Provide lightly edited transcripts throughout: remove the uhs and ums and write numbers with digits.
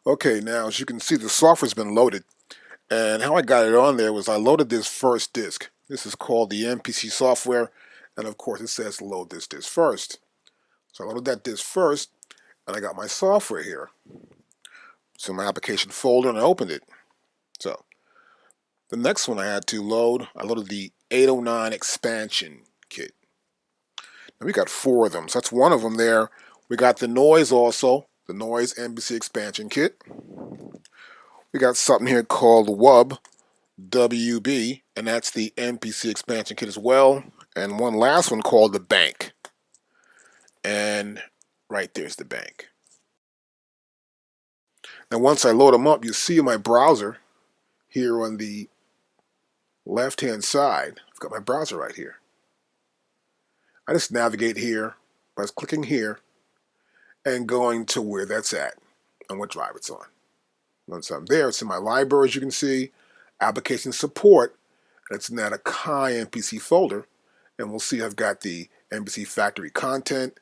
Okay, now as you can see, the software's been loaded, and how I got it on there was I loaded this first disk. This is called the MPC software, and of course it says load this disk first. So I loaded that disk first, and I got my software here. So my application folder, and I opened it. So the next one I had to load, I loaded the 809 expansion kit. Now we got 4 of them, so that's one of them there. We got the noise also, the noise MPC expansion kit. We got something here called WB, and that's the MPC expansion kit as well. And one last one called the bank. And right there's the bank. Now once I load them up, you see in my browser here on the left-hand side, I've got my browser right here. I just navigate here by clicking here and going to where that's at and what drive it's on. Once I'm there, it's in my library, as you can see, application support. It's in that AKAI MPC folder, and we'll see I've got the MPC factory content,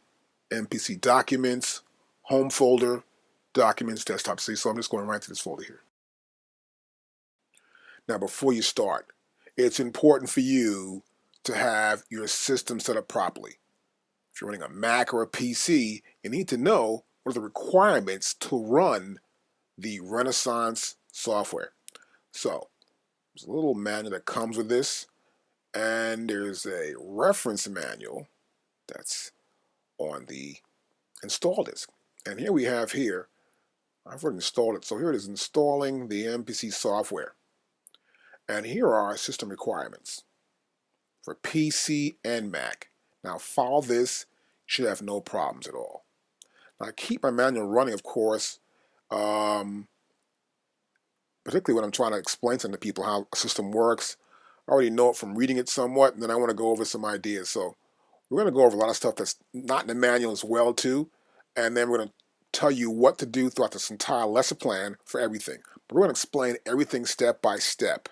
MPC documents, home folder, documents, desktop C. So I'm just going right to this folder here. Now before you start, it's important for you to have your system set up properly. If you're running a Mac or a PC, you need to know what are the requirements to run the Renaissance software. So there's a little manual that comes with this, and there's a reference manual that's on the install disk. And here we have here, I've already installed it, so here it is, installing the MPC software. And here are our system requirements for PC and Mac. Now follow this, you should have no problems at all. Now I keep my manual running, of course, particularly when I'm trying to explain something to people how a system works. I already know it from reading it somewhat, and then I want to go over some ideas. So we're going to go over a lot of stuff that's not in the manual as well too, and then we're going to tell you what to do throughout this entire lesson plan for everything. But we're going to explain everything step by step.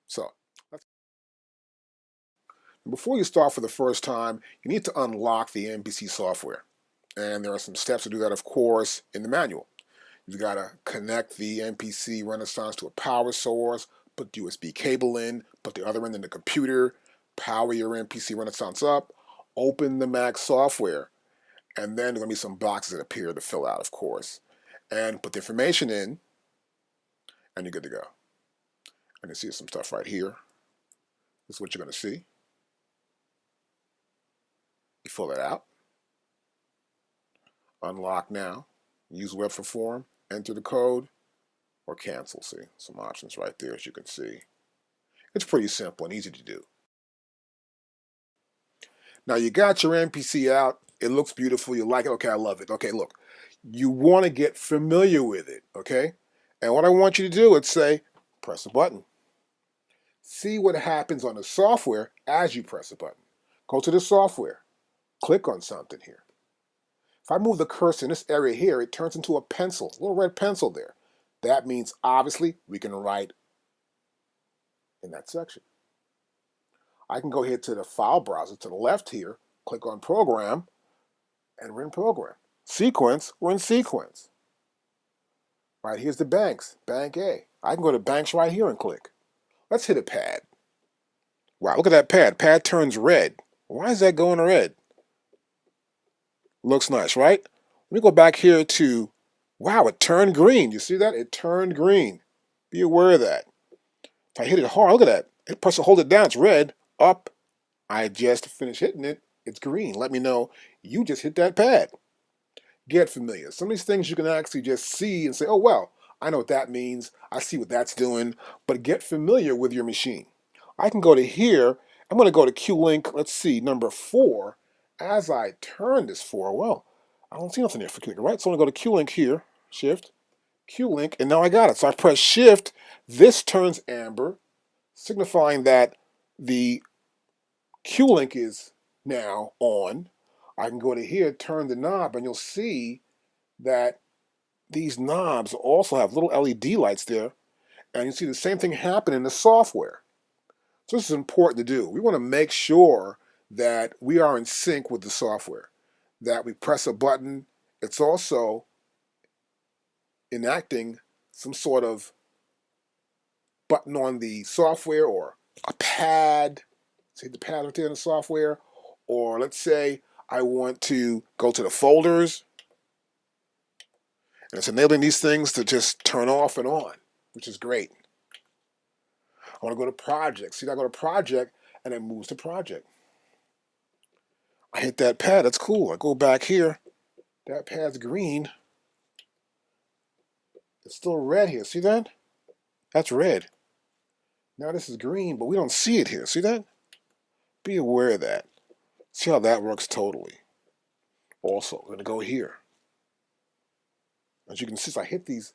So before you start for the first time, you need to unlock the MPC software. And there are some steps to do that, of course, in the manual. You've got to connect the MPC Renaissance to a power source, put the USB cable in, put the other end in the computer, power your MPC Renaissance up, open the Mac software, and then there are going to be some boxes that appear to fill out, of course. And put the information in, and you're good to go. And you see some stuff right here. This is what you're going to see. You fill that out. Unlock now. Use web for form. Enter the code. Or cancel. See, some options right there, as you can see. It's pretty simple and easy to do. Now you got your MPC out. It looks beautiful. You like it. Okay, I love it. Okay, look. You want to get familiar with it. Okay? And what I want you to do is say, press a button. See what happens on the software as you press a button. Go to the software. Click on something here. If I move the cursor in this area here, it turns into a pencil, a little red pencil there. That means obviously we can write in that section. I can go here to the file browser to the left here, click on program, and we're in program. Sequence, we're in sequence. Right here's the banks, bank A. I can go to banks right here and click. Let's hit a pad. Wow, look at that pad. Pad turns red. Why is that going red? Looks nice, right? Let me go back here to, wow, it turned green. You see that? It turned green. Be aware of that. If I hit it hard, look at that. Hit press to hold it down, it's red. Up. I just finished hitting it. It's green. Let me know you just hit that pad. Get familiar. Some of these things you can actually just see and say, oh, well, I know what that means. I see what that's doing. But get familiar with your machine. I can go to here. I'm going to go to Q-Link, let's see, number 4. As I turn this 4, well, I don't see nothing there for Q-Link, right? So I'm going to go to Q-Link here, Shift, Q-Link, and now I got it. So I press Shift. This turns amber, signifying that the Q-Link is now on. I can go to here, turn the knob, and you'll see that these knobs also have little LED lights there, and you see the same thing happen in the software. So this is important to do. We want to make sure that we are in sync with the software, that we press a button. It's also enacting some sort of button on the software or a pad, say the pad right there in the software, or let's say I want to go to the folders, and it's enabling these things to just turn off and on, which is great. I want to go to project. See, I go to project, and it moves to project. I hit that pad, that's cool. I go back here, that pad's green. It's still red here, see that? That's red. Now this is green, but we don't see it here, see that? Be aware of that. See how that works totally. Also, we're gonna go here. As you can see, as I hit these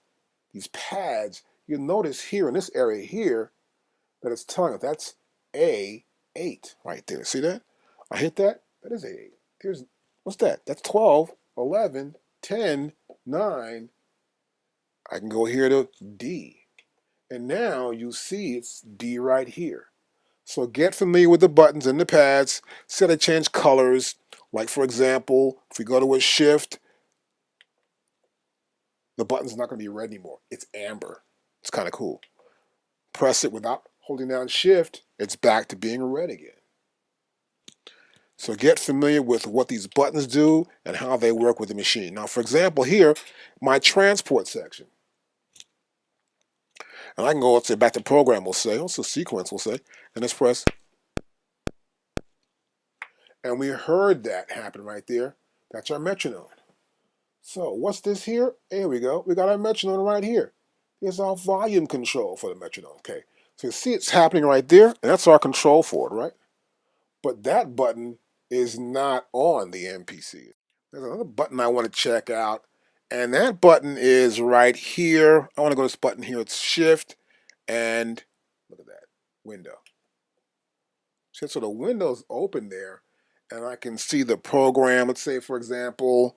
pads, you'll notice here in this area here that it's telling us that's A8 right there. See that? I hit that, that is A8. Here's, what's that? That's 12, 11, 10, 9. I can go here to D. And now you see it's D right here. So get familiar with the buttons and the pads. See how they change colors. Like for example, if we go to a shift, the button's not going to be red anymore. It's amber. It's kind of cool. Press it without holding down shift, it's back to being red again. So get familiar with what these buttons do and how they work with the machine. Now, for example, here, my transport section. And I can go, let's say, back to program, we'll say, also sequence, we'll say, and let's press. And we heard that happen right there. That's our metronome. So what's this here? Here we go. We got our metronome right here. Here's our volume control for the metronome. Okay. So you see it's happening right there, and that's our control for it, right? But that button is not on the MPC. There's another button I want to check out, and that button is right here. I want to go to this button here. It's Shift, and look at that window. So the window's open there, and I can see the program. Let's say, for example,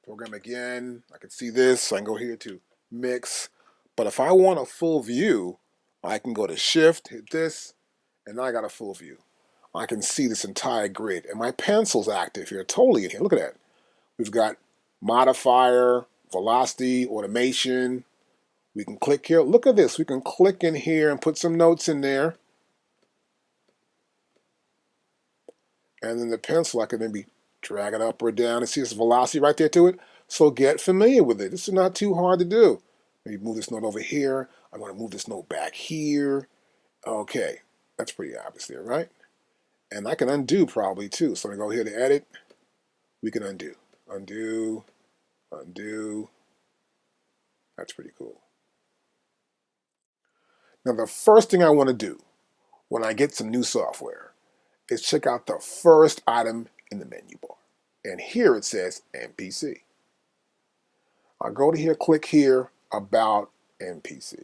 program again. I can see this. I can go here to Mix. But if I want a full view, I can go to Shift, hit this, and now I got a full view. I can see this entire grid, and my pencil's active here, totally in here. Look at that. We've got modifier, velocity, automation. We can click here. Look at this. We can click in here and put some notes in there. And then the pencil, I can maybe drag it up or down and see this velocity right there to it. So get familiar with it. This is not too hard to do. Maybe move this note over here. I want to move this note back here. Okay, that's pretty obvious there, right? And I can undo probably too. So I'm going to go here to edit. We can undo. Undo. Undo. That's pretty cool. Now the first thing I want to do when I get some new software is check out the first item in the menu bar. And here it says MPC. I'll go to here, click here, About MPC.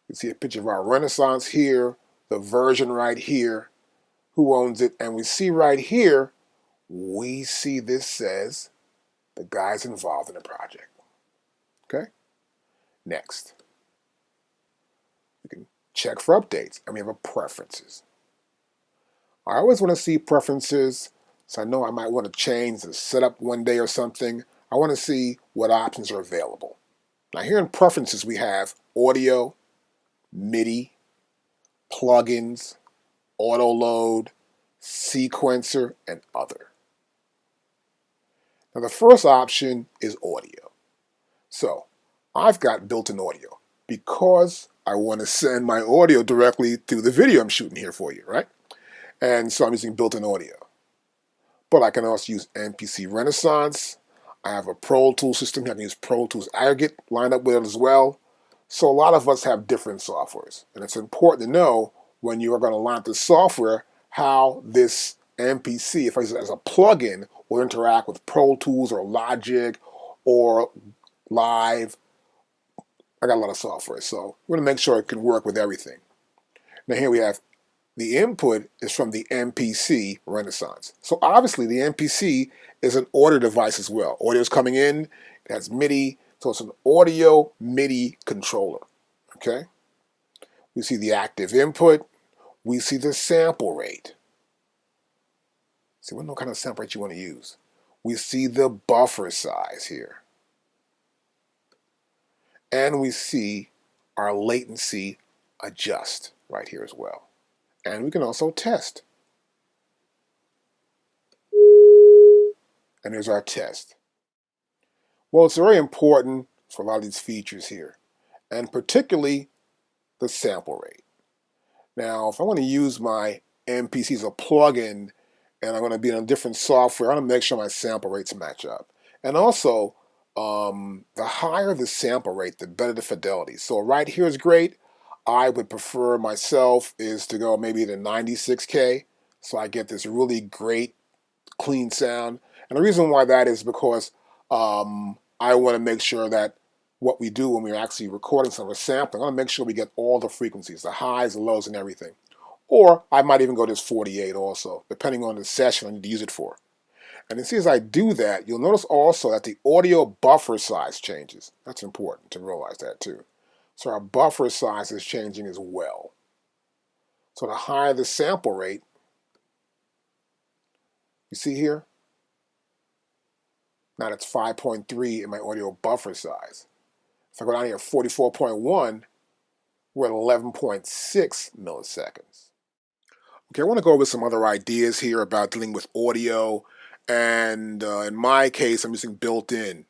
You see a picture of our Renaissance here, the version right here, who owns it, and we see right here, we see this says the guys involved in the project. Okay? Next. We can check for updates, and we have a preferences. I always want to see preferences, so I know I might want to change the setup one day or something. I want to see what options are available. Now here in preferences we have audio, MIDI, plugins, auto load, sequencer, and other. Now the first option is audio. So I've got built-in audio because I want to send my audio directly through the video I'm shooting here for you, right? And so I'm using built-in audio. But I can also use MPC Renaissance. I have a Pro Tools system. I can use Pro Tools Aggregate lined up with it as well. So a lot of us have different softwares. And it's important to know when you are going to line up the software how this MPC, if I use it as a plugin, will interact with Pro Tools or Logic or Live. I got a lot of software, so we want to make sure it can work with everything. Now here we have the input is from the MPC Renaissance. So obviously the MPC is an audio device as well. Audio is coming in, it has MIDI, so it's an audio MIDI controller, okay? We see the active input, we see the sample rate. See, we know what kind of sample rate you want to use. We see the buffer size here. and we see our latency adjust right here as well. And we can also test. And there's our test. Well, it's very important for a lot of these features here, and particularly the sample rate. Now, if I want to use my MPC as a plugin and I'm going to be in a different software, I want to make sure my sample rates match up. And also, the higher the sample rate, the better the fidelity. So right here is great. I would prefer myself is to go maybe to 96K, so I get this really great clean sound. And the reason why that is because I want to make sure that what we do when we're actually recording some of the sampling, I want to make sure we get all the frequencies, the highs, the lows, and everything. Or I might even go to 48 also, depending on the session I need to use it for. And you see as I do that, you'll notice also that the audio buffer size changes. That's important to realize that too. So our buffer size is changing as well. So the higher the sample rate, you see here? Now that's 5.3 in my audio buffer size. If I go down here 44.1, we're at 11.6 milliseconds. Okay, I want to go over some other ideas here about dealing with audio. And in my case, I'm using built-in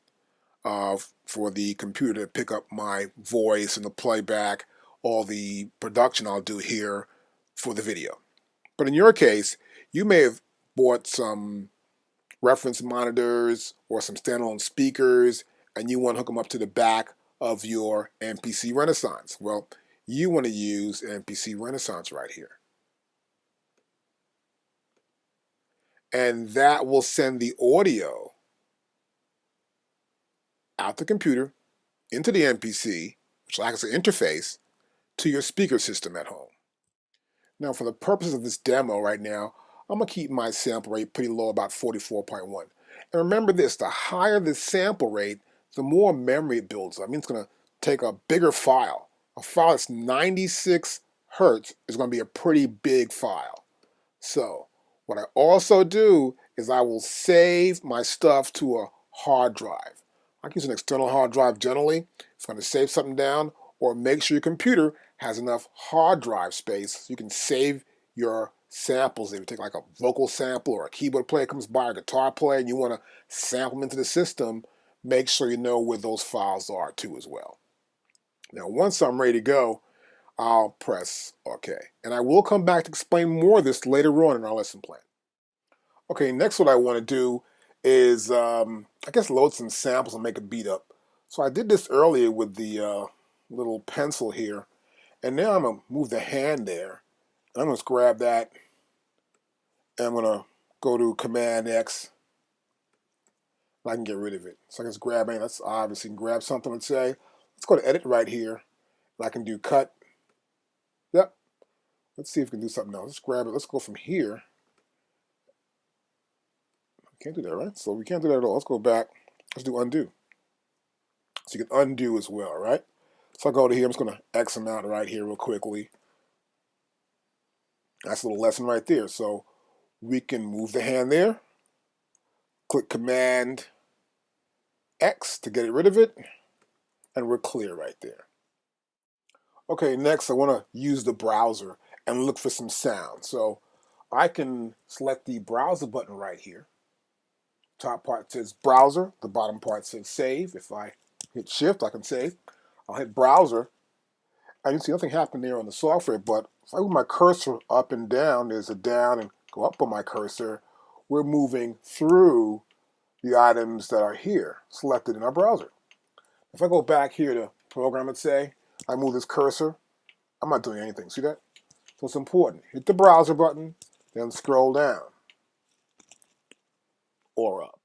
for the computer to pick up my voice and the playback, all the production I'll do here for the video. But in your case, you may have bought some reference monitors or some standalone speakers, and you want to hook them up to the back of your MPC Renaissance. Well, you want to use MPC Renaissance right here. And that will send the audio out the computer into the MPC, which acts as an interface, to your speaker system at home. Now, for the purposes of this demo right now, I'm going to keep my sample rate pretty low, about 44.1. And remember this, the higher the sample rate, the more memory it builds up. I mean, it's going to take a bigger file. A file that's 96 hertz is going to be a pretty big file. So what I also do is I will save my stuff to a hard drive. I can use an external hard drive generally. It's going to save something down, or make sure your computer has enough hard drive space so you can save your samples. If you take like a vocal sample or a keyboard player comes by, or a guitar player, and you want to sample them into the system, make sure you know where those files are too as well. Now, once I'm ready to go, I'll press OK. And I will come back to explain more of this later on in our lesson plan. Okay, next what I want to do is, I guess, load some samples and make a beat up. So I did this earlier with the little pencil here. And now I'm going to move the hand there. I'm going to grab that. And I'm going to go to Command X. And I can get rid of it. So I can just grab it. Let's obviously grab something and say, let's go to Edit right here. And I can do Cut. Yep. Let's see if we can do something else. Let's grab it. Let's go from here. Can't do that, right? So we can't do that at all. Let's go back. Let's do Undo. So you can undo as well, right? So I'll go to here. I'm just going to X them out right here real quickly. That's a little lesson right there. So we can move the hand there. Click Command X to get rid of it. And we're clear right there. Okay, next I want to use the browser and look for some sound. So I can select the browser button right here. Top part says browser, the bottom part says save. If I hit shift, I can save. I'll hit browser, and you see nothing happened there on the software, but if I move my cursor up and down, there's a down, and go up on my cursor, we're moving through the items that are here, selected in our browser. If I go back here to program it, say, I move this cursor, I'm not doing anything. See that? So it's important. Hit the browser button, then scroll down or up.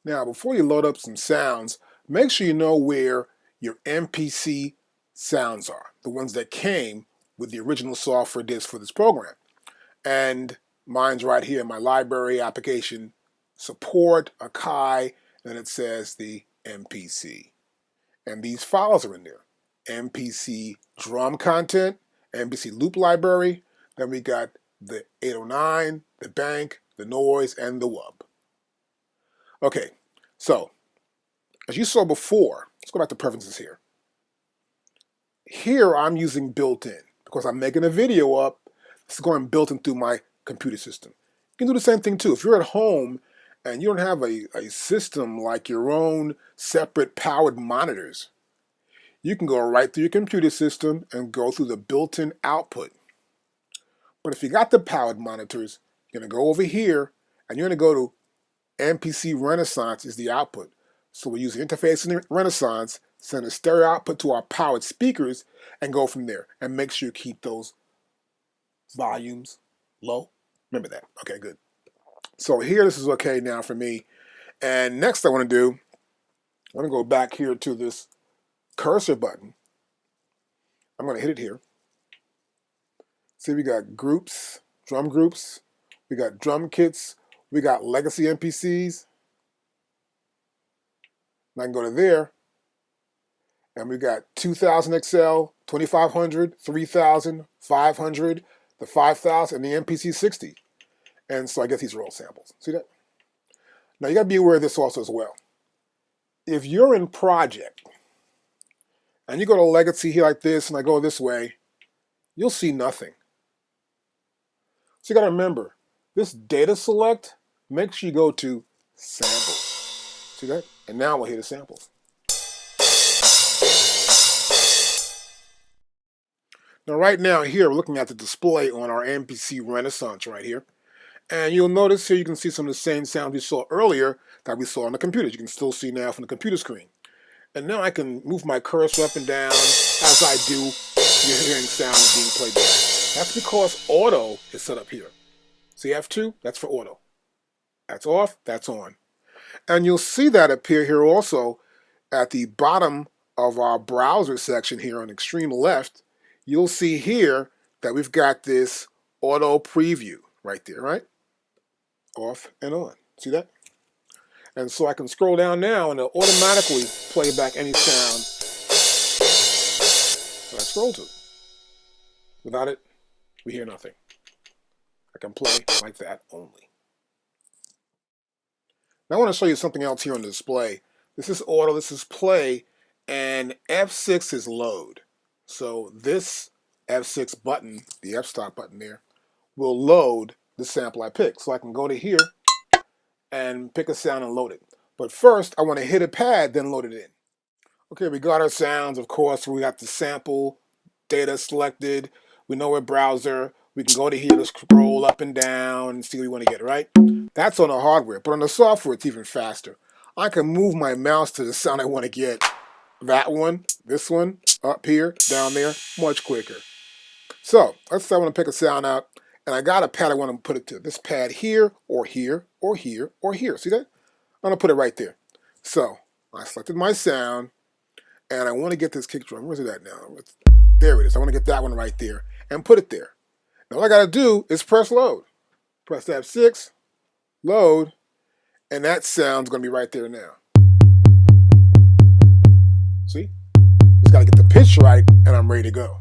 Now, before you load up some sounds, make sure you know where your MPC sounds are, the ones that came with the original software disk for this program. And mine's right here in my library application, support, AKAI, and it says the MPC. And these files are in there. MPC drum content, MPC loop library, then we got the 809, the bank, the noise, and the wub. Okay, so as you saw before, let's go back to preferences here. Here I'm using built-in because I'm making a video up. It's going built-in through my computer system. You can do the same thing too. If you're at home and you don't have a system like your own separate powered monitors, you can go right through your computer system and go through the built-in output. But if you got the powered monitors, you're going to go over here and you're going to go to MPC Renaissance is the output. So we use the interface in Renaissance, send a stereo output to our powered speakers, and go from there. And make sure you keep those volumes low. Remember that. Okay, good. So here, this is okay now for me. And next I want to do, I want to go back here to this cursor button. I'm going to hit it here. See, we got groups, drum groups. We got drum kits. We got legacy MPCs. And I can go to there. And we got 2000 XL, 2500, 3000, 500, the 5000, and the MPC 60. And so I guess these are all samples. See that? Now you got to be aware of this also as well. If you're in Project and you go to Legacy here like this and I go this way, you'll see nothing. So you got to remember, this data select makes sure you go to Samples. See that? And now we'll hear the samples. Now right now here we're looking at the display on our MPC Renaissance right here. And you'll notice here you can see some of the same sounds we saw earlier that we saw on the computers. You can still see now from the computer screen. And now I can move my cursor up and down. As I do, you're hearing sound being played back. That's because auto is set up here. See F2? That's for auto. That's off, that's on. And you'll see that appear here also at the bottom of our browser section here on the extreme left. You'll see here that we've got this auto preview right there, right? Off and on. See that? And so I can scroll down now and it'll automatically play back any sound that I scroll to. Without it, we hear nothing. I can play like that only. Now I want to show you something else here on the display. This is auto, this is play, and F6 is load. So this F6 button, the f-stop button there, will load the sample I pick. So I can go to here and pick a sound and load it. But first, I want to hit a pad, then load it in. Okay, we got our sounds, of course. We got the sample data selected. We know our browser. We can go to here to scroll up and down and see what we want to get, right? That's on the hardware. But on the software, it's even faster. I can move my mouse to the sound I want to get. That one, this one, up here, down there, much quicker. So let's say I want to pick a sound out. And I got a pad I want to put it to. This pad here, or here, or here, or here. See that? I'm going to put it right there. So I selected my sound, and I want to get this kick drum. Where's it at now? There it is. I want to get that one right there and put it there. Now all I got to do is press load. Press F6, load, and that sound's going to be right there now. See? Just got to get the pitch right, and I'm ready to go.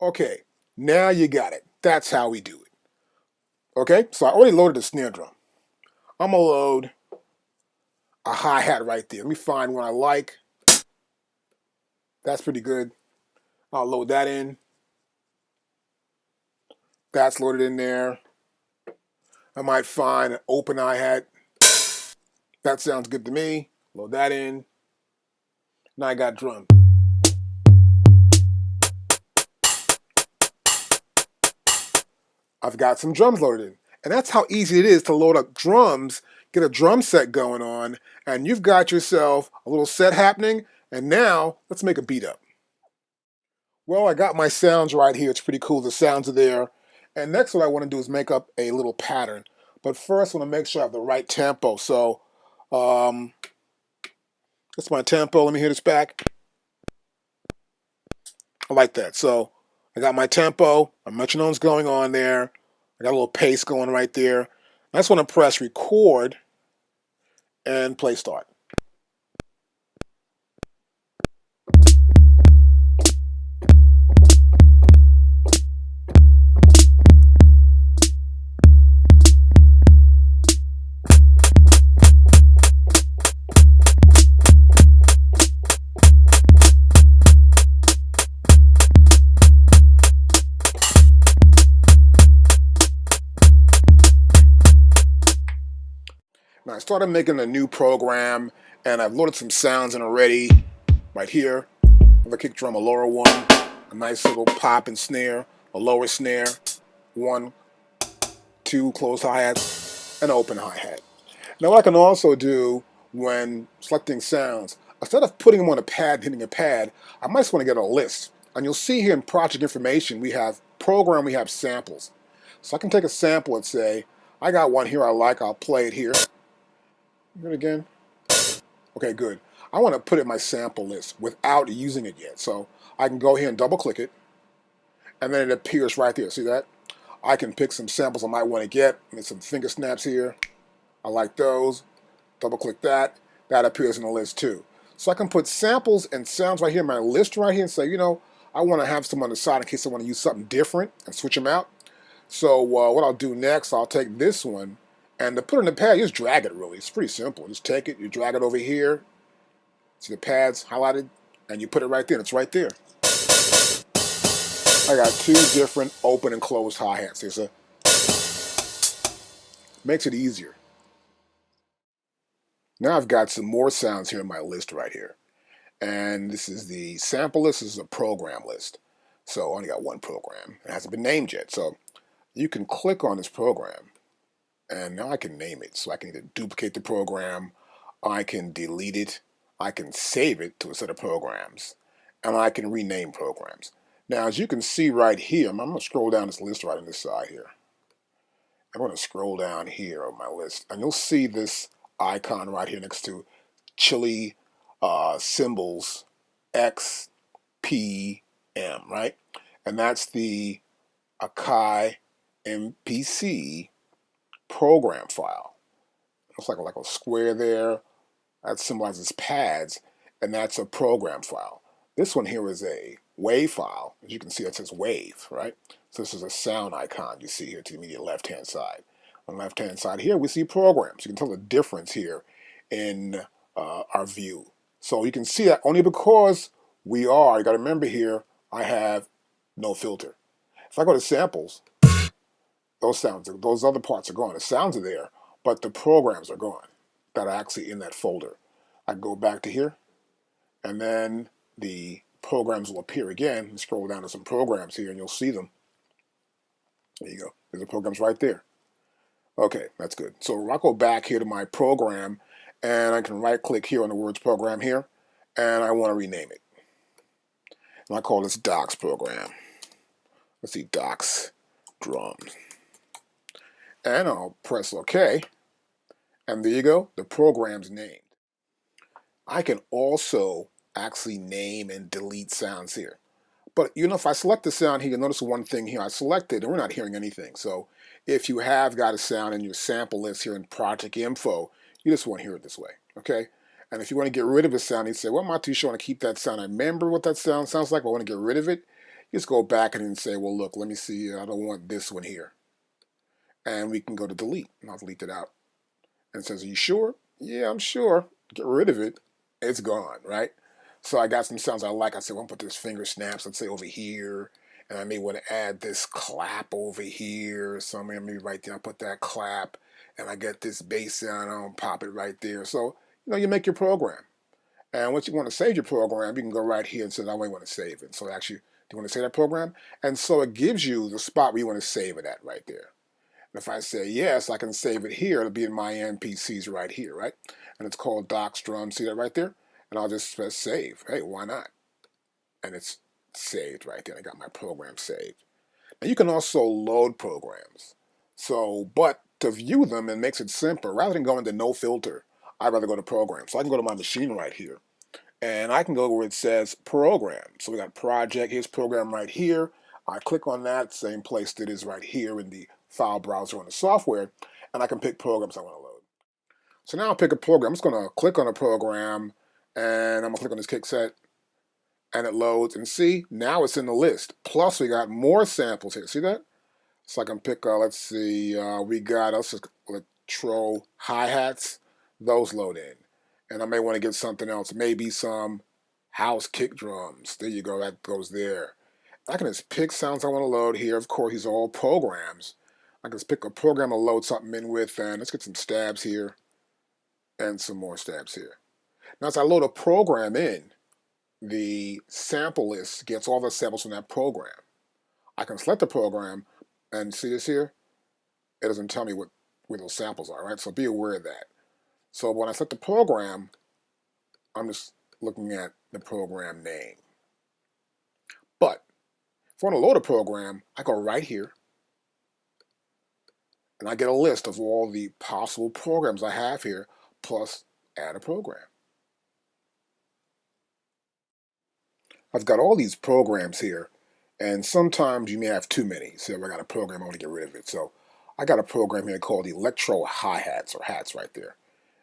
Okay, now you got it. That's how we do it. Okay, so I already loaded the snare drum. I'm going to load a hi-hat right there. Let me find one I like. That's pretty good. I'll load that in. That's loaded in there. I might find an open hi-hat. That sounds good to me. Load that in. Now I got drum. I've got some drums loaded in. And that's how easy it is to load up drums, get a drum set going on, and you've got yourself a little set happening, and now let's make a beat up. Well, I got my sounds right here. It's pretty cool. The sounds are there. And next what I want to do is make up a little pattern. But first I want to make sure I have the right tempo. So that's my tempo. Let me hear this back. I like that. So I got my tempo, my metronome's going on there. I got a little pace going right there. I just want to press record and play start. started making a new program, and I've loaded some sounds in already. Right here, another kick drum, a lower one, a nice little pop and snare, a lower snare, 1, 2 closed hi-hats, and open hi-hat. Now what I can also do when selecting sounds, instead of putting them on a pad, hitting a pad, I might just want to get a list. And you'll see here in project information, we have program, we have samples. So I can take a sample and say, I got one here I like, I'll play it here. Hear it again. Okay, good. I want to put it in my sample list without using it yet. So I can go here and double click it, and then it appears right there. See that? I can pick some samples I might want to get. There's some finger snaps here. I like those. Double click that. That appears in the list too. So I can put samples and sounds right here in my list right here and say, you know, I want to have some on the side in case I want to use something different and switch them out. So what I'll do next, I'll take this one, and to put it in the pad, you just drag it really. It's pretty simple. Just take it, you drag it over here. See the pads highlighted, and you put it right there. It's right there. I got 2 different open and closed hi-hats. Makes it easier. Now I've got some more sounds here in my list right here. And this is the sample list. This is a program list. So I only got one program. It hasn't been named yet. So you can click on this program, and now I can name it. So I can either duplicate the program, I can delete it, I can save it to a set of programs, and I can rename programs. Now, as you can see right here, I'm going to scroll down this list right on this side here. I'm going to scroll down here on my list, and you'll see this icon right here next to Chili symbols XPM, right? And that's the AKAI MPC program file. Looks like a square there. That symbolizes pads, and that's a program file. This one here is a wave file. As you can see, it says wave, right? So this is a sound icon you see here to the immediate left-hand side. On the left-hand side here, we see programs. You can tell the difference here in our view. So you can see that only because you got to remember here, I have no filter. If I go to samples, those other parts are gone. The sounds are there, but the programs are gone that are actually in that folder. I go back to here, and then the programs will appear again. And scroll down to some programs here, and you'll see them. There you go. There's the programs right there. Okay, that's good. So I'll go back here to my program, and I can right-click here on the words program here, and I want to rename it. And I call this Docs program. Let's see, Docs drums. And I'll press OK, and there you go. The program's named. I can also actually name and delete sounds here. But you know, if I select the sound here, you'll notice one thing here. I selected, and we're not hearing anything. So if you have got a sound in your sample list here in project info, you just won't hear it this way, okay? And if you want to get rid of a sound, you say, well, I'm not too sure I want to keep that sound. I remember what that sound sounds like, but I want to get rid of it. You just go back and then say, well, look, let me see. I don't want this one here. And we can go to delete, and I'll delete it out. And it says, are you sure? Yeah, I'm sure. Get rid of it. It's gone, right? So I got some sounds I like. I said, well, I'm going to put this finger snaps, let's say over here. And I may want to add this clap over here. So I'm maybe right there, I'll put that clap. And I get this bass sound, I'll pop it right there. So, you know, you make your program. And once you want to save your program, you can go right here and say, I want to save it. So actually, do you want to save that program? And so it gives you the spot where you want to save it at right there. And if I say yes, I can save it here. It'll be in my MPCs right here, right? And it's called Docs Drum. See that right there? And I'll just press save. Hey, why not? And it's saved right there. I got my program saved. Now you can also load programs. So, but to view them, it makes it simpler. Rather than going to no filter, I'd rather go to program. So I can go to my machine right here. And I can go where it says program. So we got project, here's program right here. I click on that, same place that is right here in the file browser on the software, and I can pick programs I want to load. So now I'll pick a program. I'm just going to click on a program, and I'm going to click on this kick set, and it loads. And see, now it's in the list. Plus, we got more samples here. See that? So I can pick, let's see, we got electro hi-hats. Those load in. And I may want to get something else, maybe some house kick drums. There you go, that goes there. I can just pick sounds I want to load here. Of course, these are all programs. I can just pick a program to load something in with, and let's get some stabs here. and some more steps here. Now as I load a program in, the sample list gets all the samples from that program. I can select the program and see this here, it doesn't tell me where those samples are, right? So be aware of that. So when I select the program, I'm just looking at the program name. But if I want to load a program, I go right here and I get a list of all the possible programs I have here, plus add a program. I've got all these programs here, and sometimes you may have too many. So if I got a program, I want to get rid of it. So I got a program here called electro hi-hats, or hats right there.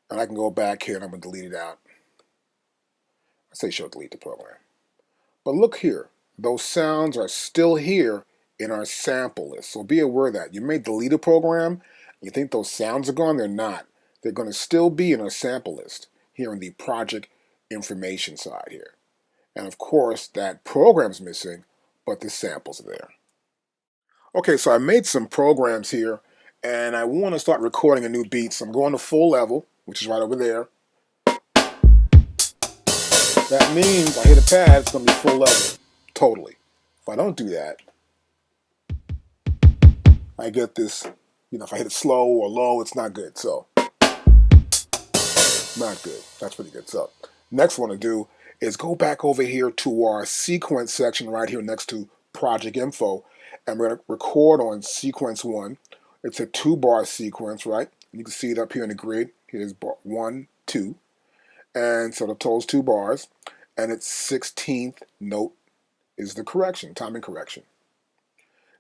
And I can go back here and I'm going to delete it out. I say show delete the program. But look here, those sounds are still here in our sample list. So be aware of that. You may delete a program, you think those sounds are gone, they're not. They're going to still be in our sample list here in the project information side here. And of course, that program's missing, but the samples are there. Okay, so I made some programs here, and I want to start recording a new beat. So I'm going to full level, which is right over there. That means I hit a pad, it's going to be full level, totally. If I don't do that, I get this, if I hit it slow or low, it's not good. So, not good. That's pretty good. So, next one to do is go back over here to our sequence section right here next to project info, and we're going to record on sequence 1. It's a 2-bar sequence, right? You can see it up here in the grid. Here's bar 1, 2, and so the total's 2 bars, and its 16th note is the correction, timing correction.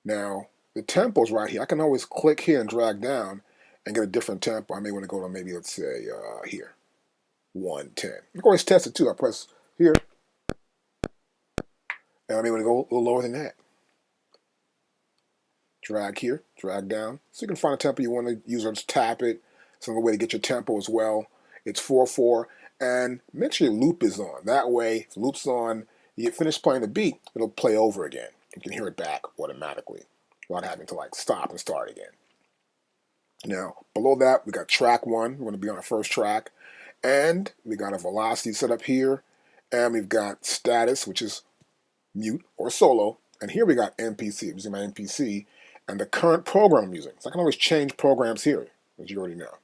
Now the tempo's right here. I can always click here and drag down and get a different tempo. I may want to go to maybe, let's say here, 110. You can always test it too. I press here, and I may want to go a little lower than that. Drag here, drag down. So you can find a tempo you want to use, or just tap it. It's another way to get your tempo as well. It's 4/4, and make sure your loop is on. That way, if the loop's on, you get finished playing the beat, it'll play over again. You can hear it back automatically without having to stop and start again. Now, below that, we got track 1. We're going to be on our first track, and we got a velocity set up here, and we've got status, which is mute or solo, and here we got MPC. I'm using my MPC, and the current program I'm using. So I can always change programs here, as you already know.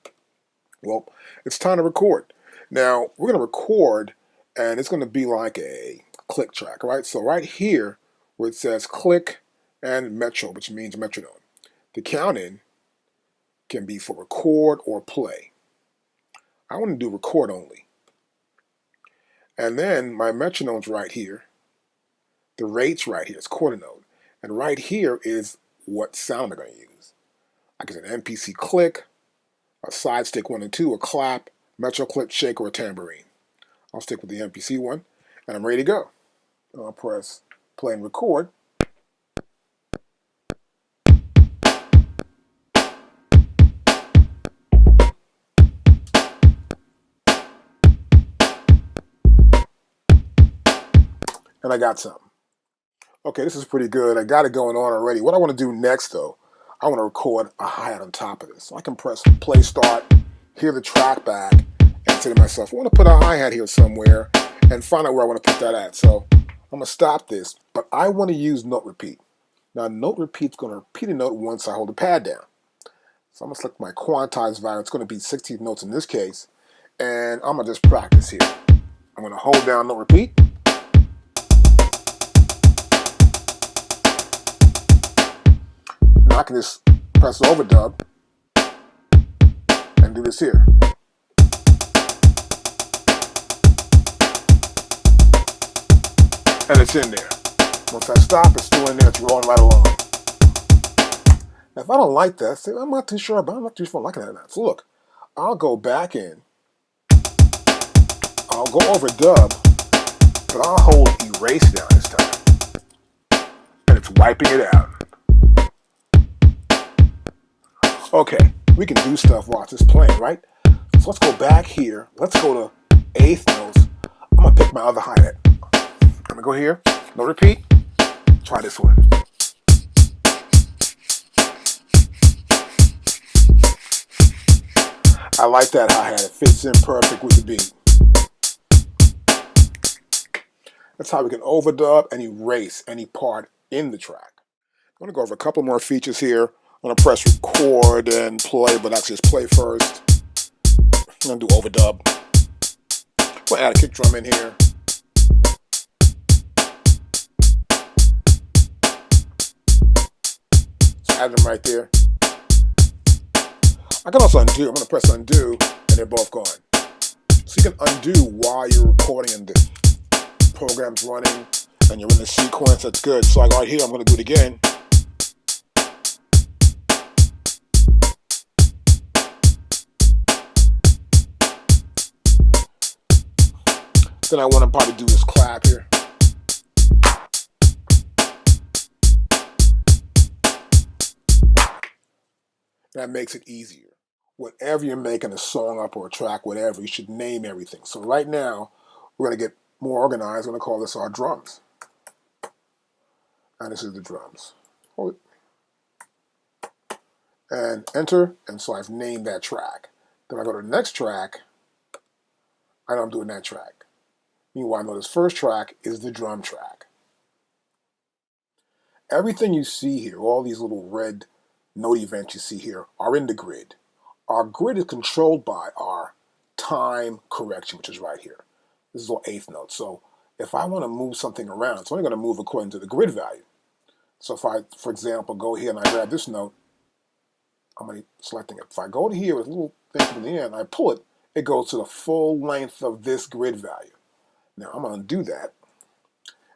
Well, it's time to record. Now, we're going to record, and it's going to be like a click track, right? So right here, where it says click and metro, which means metronome, the count-in can be for record or play. I want to do record only. And then my metronome's right here. The rate's right here. It's quarter note. And right here is what sound I'm going to use. I can say an MPC click, a side stick 1 and 2, a clap, metro click, shake, or a tambourine. I'll stick with the MPC one, and I'm ready to go. I'll press play and record. And I got something. Okay, this is pretty good. I got it going on already. What I want to do next, though, I want to record a hi-hat on top of this. So I can press play start, hear the track back, and say to myself, I want to put a hi-hat here somewhere and find out where I want to put that at. So I'm going to stop this, but I want to use note repeat. Now, note repeat's going to repeat a note once I hold the pad down. So I'm going to select my quantized value. It's going to be 16 notes in this case, and I'm going to just practice here. I'm going to hold down note repeat. I can just press overdub and do this here. And it's in there. Once I stop, it's still in there. It's rolling right along. Now, if I don't like that, say, I'm not too sure about it. I'm not too sure if I'm liking that or not. So look, I'll go back in. I'll go overdub, but I'll hold erase down this time. And it's wiping it out. Okay, we can do stuff while it's just playing, right? So let's go back here. Let's go to eighth notes. I'm going to pick my other hi-hat. I'm going to go here, no repeat. Try this one. I like that hi-hat. It fits in perfect with the beat. That's how we can overdub and erase any part in the track. I'm going to go over a couple more features here. I'm going to press record and play, but actually just play first. I'm going to do overdub. I'm going to add a kick drum in here. So add them right there. I can also undo. I'm going to press undo, and they're both gone. So you can undo while you're recording and the program's running and you're in the sequence. That's good. So like right here, I'm going to do it again. Then I want to probably do this clap here. That makes it easier. Whatever you're making a song up or a track, whatever, you should name everything. So right now, we're going to get more organized. We're going to call this our drums. And this is the drums. Hold it. And enter. And so I've named that track. Then I go to the next track. I know I'm doing that track. Meanwhile, I know this first track is the drum track. Everything you see here, all these little red note events you see here, are in the grid. Our grid is controlled by our time correction, which is right here. This is all eighth note. So if I want to move something around, it's only going to move according to the grid value. So if I, for example, go here and I grab this note, I'm going to be selecting it. If I go to here with a little thing in the end, I pull it, it goes to the full length of this grid value. Now I'm going to do that.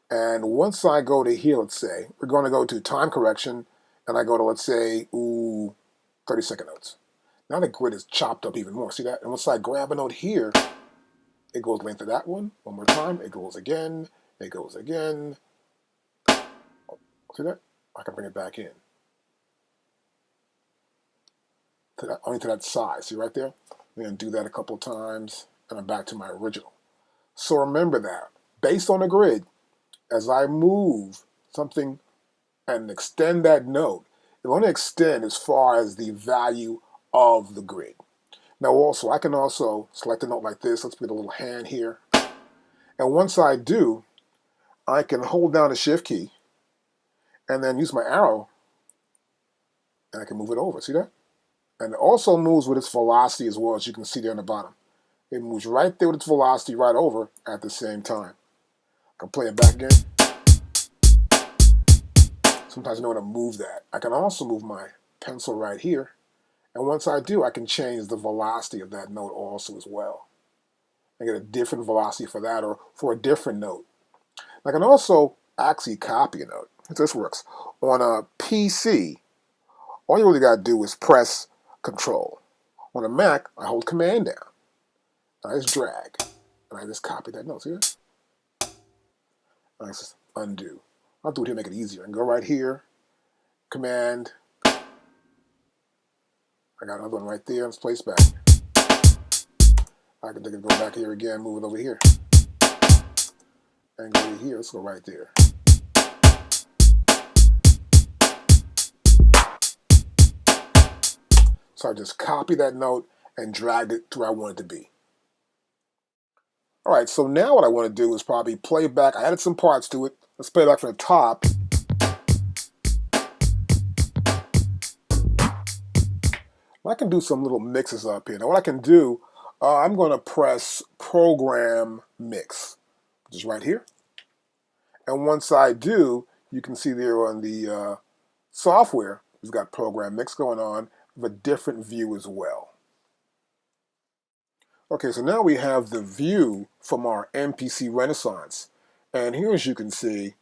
And once I go to here, let's say, we're going to go to time correction, and I go to, let's say, 30-second notes. Now the grid is chopped up even more. See that? And once I grab a note here, it goes length of that one. One more time. It goes again. It goes again. See that? I can bring it back in. To that, only to that size. See right there? I'm going to do that a couple of times, and I'm back to my original. So remember that. Based on the grid, as I move something and extend that note, it will only extend as far as the value of the grid. Now also, I can also select a note like this. Let's put a little hand here. And once I do, I can hold down the shift key and then use my arrow and I can move it over. See that? And it also moves with its velocity as well, as you can see there on the bottom. It moves right there with its velocity right over at the same time. I can play it back again. Sometimes I know how to move that. I can also move my pencil right here. And once I do, I can change the velocity of that note also as well. I get a different velocity for that or for a different note. I can also actually copy a note. This works. On a PC, all you really got to do is press Control. On a Mac, I hold Command down. I just drag. And I just copy that note. See that? I just undo. I'll do it here to make it easier. I can go right here, Command. I got another one right there. Let's place back. I can take it, go back here again, move it over here. And go over here. Let's go right there. So I just copy that note and drag it to where I want it to be. All right, so now what I want to do is probably play back. I added some parts to it. Let's play it back from the top. I can do some little mixes up here. Now what I can do, I'm going to press Program Mix, which is right here. And once I do, you can see there on the software, we've got Program Mix going on with a different view as well. Okay, so now we have the view from our MPC Renaissance. And here, as you can see,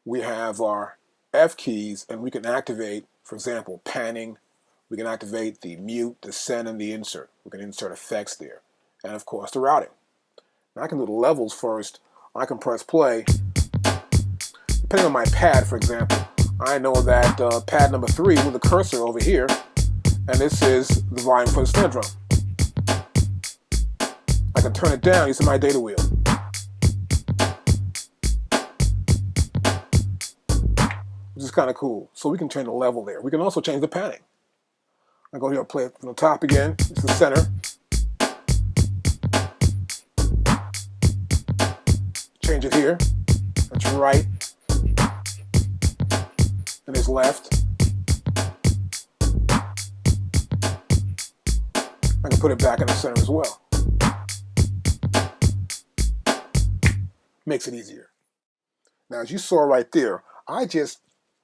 we have our F keys, and we can activate, for example, panning. We can activate the mute, the send, and the insert. We can insert effects there. And of course, the routing. Now I can do the levels first. I can press play. Depending on my pad, for example, I know that pad number 3 with the cursor over here, and this is the volume for the snare drum. I can turn it down using my data wheel. Which is kind of cool. So we can change the level there. We can also change the panning. I go here and play it from the top again. It's the center. Change it here. That's right. And there's left. I can put it back in the center as well. Makes it easier. Now, as you saw right there, I just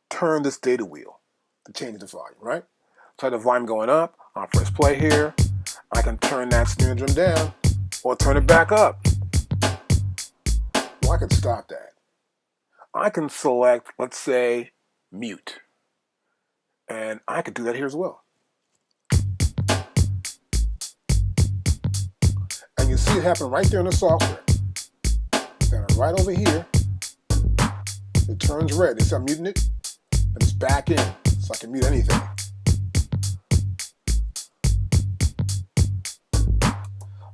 turned this data wheel to change the volume, right? So I have the volume going up. I'll press play here. I can turn that snare drum down or turn it back up. Well, I can stop that. I can select, let's say, mute. And I could do that here as well. And you see it happen right there in the software. Down right over here, it turns red. It's I'm muting it, and it's back in, so I can mute anything.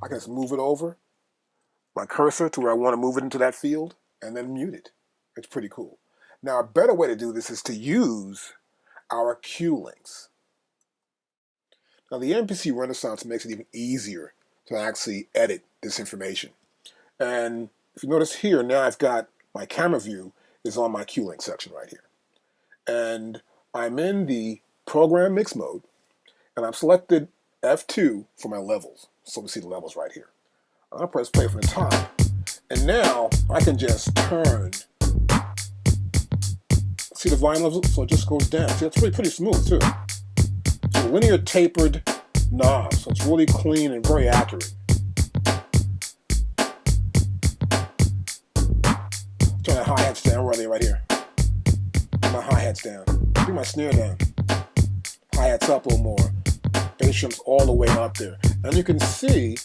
I can just move it over, my cursor to where I want to move it into that field, and then mute it. It's pretty cool. Now, a better way to do this is to use our cue links. Now, the MPC Renaissance makes it even easier to actually edit this information. And if you notice here, now I've got my camera view is on my cue link section right here. And I'm in the program mix mode, and I've selected F2 for my levels. So we see the levels right here. I'll press play from the top. And now I can just turn. See the volume level? So it just goes down. See, that's pretty smooth too. So linear tapered knob. So it's really clean and very accurate. Turn the hi-hats down. Where are they? Right here. Put my hi-hats down. Bring my snare down. Hi-hats up a little more. Bass drums all the way up there. And you can see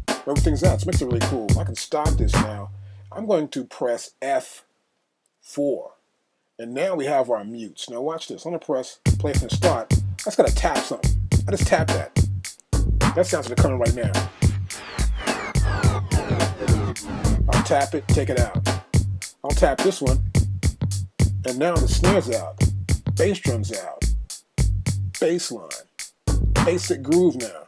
where everything's at. So it makes it really cool. I can stop this now. I'm going to press F4. And now we have our mutes. Now watch this. I'm going to press play from the start. I just got to tap something. I just tap that. That sounds like it's coming right now. I'll tap it, take it out. I'll tap this one. And now the snare's out. Bass drum's out. Bass line. Basic groove now.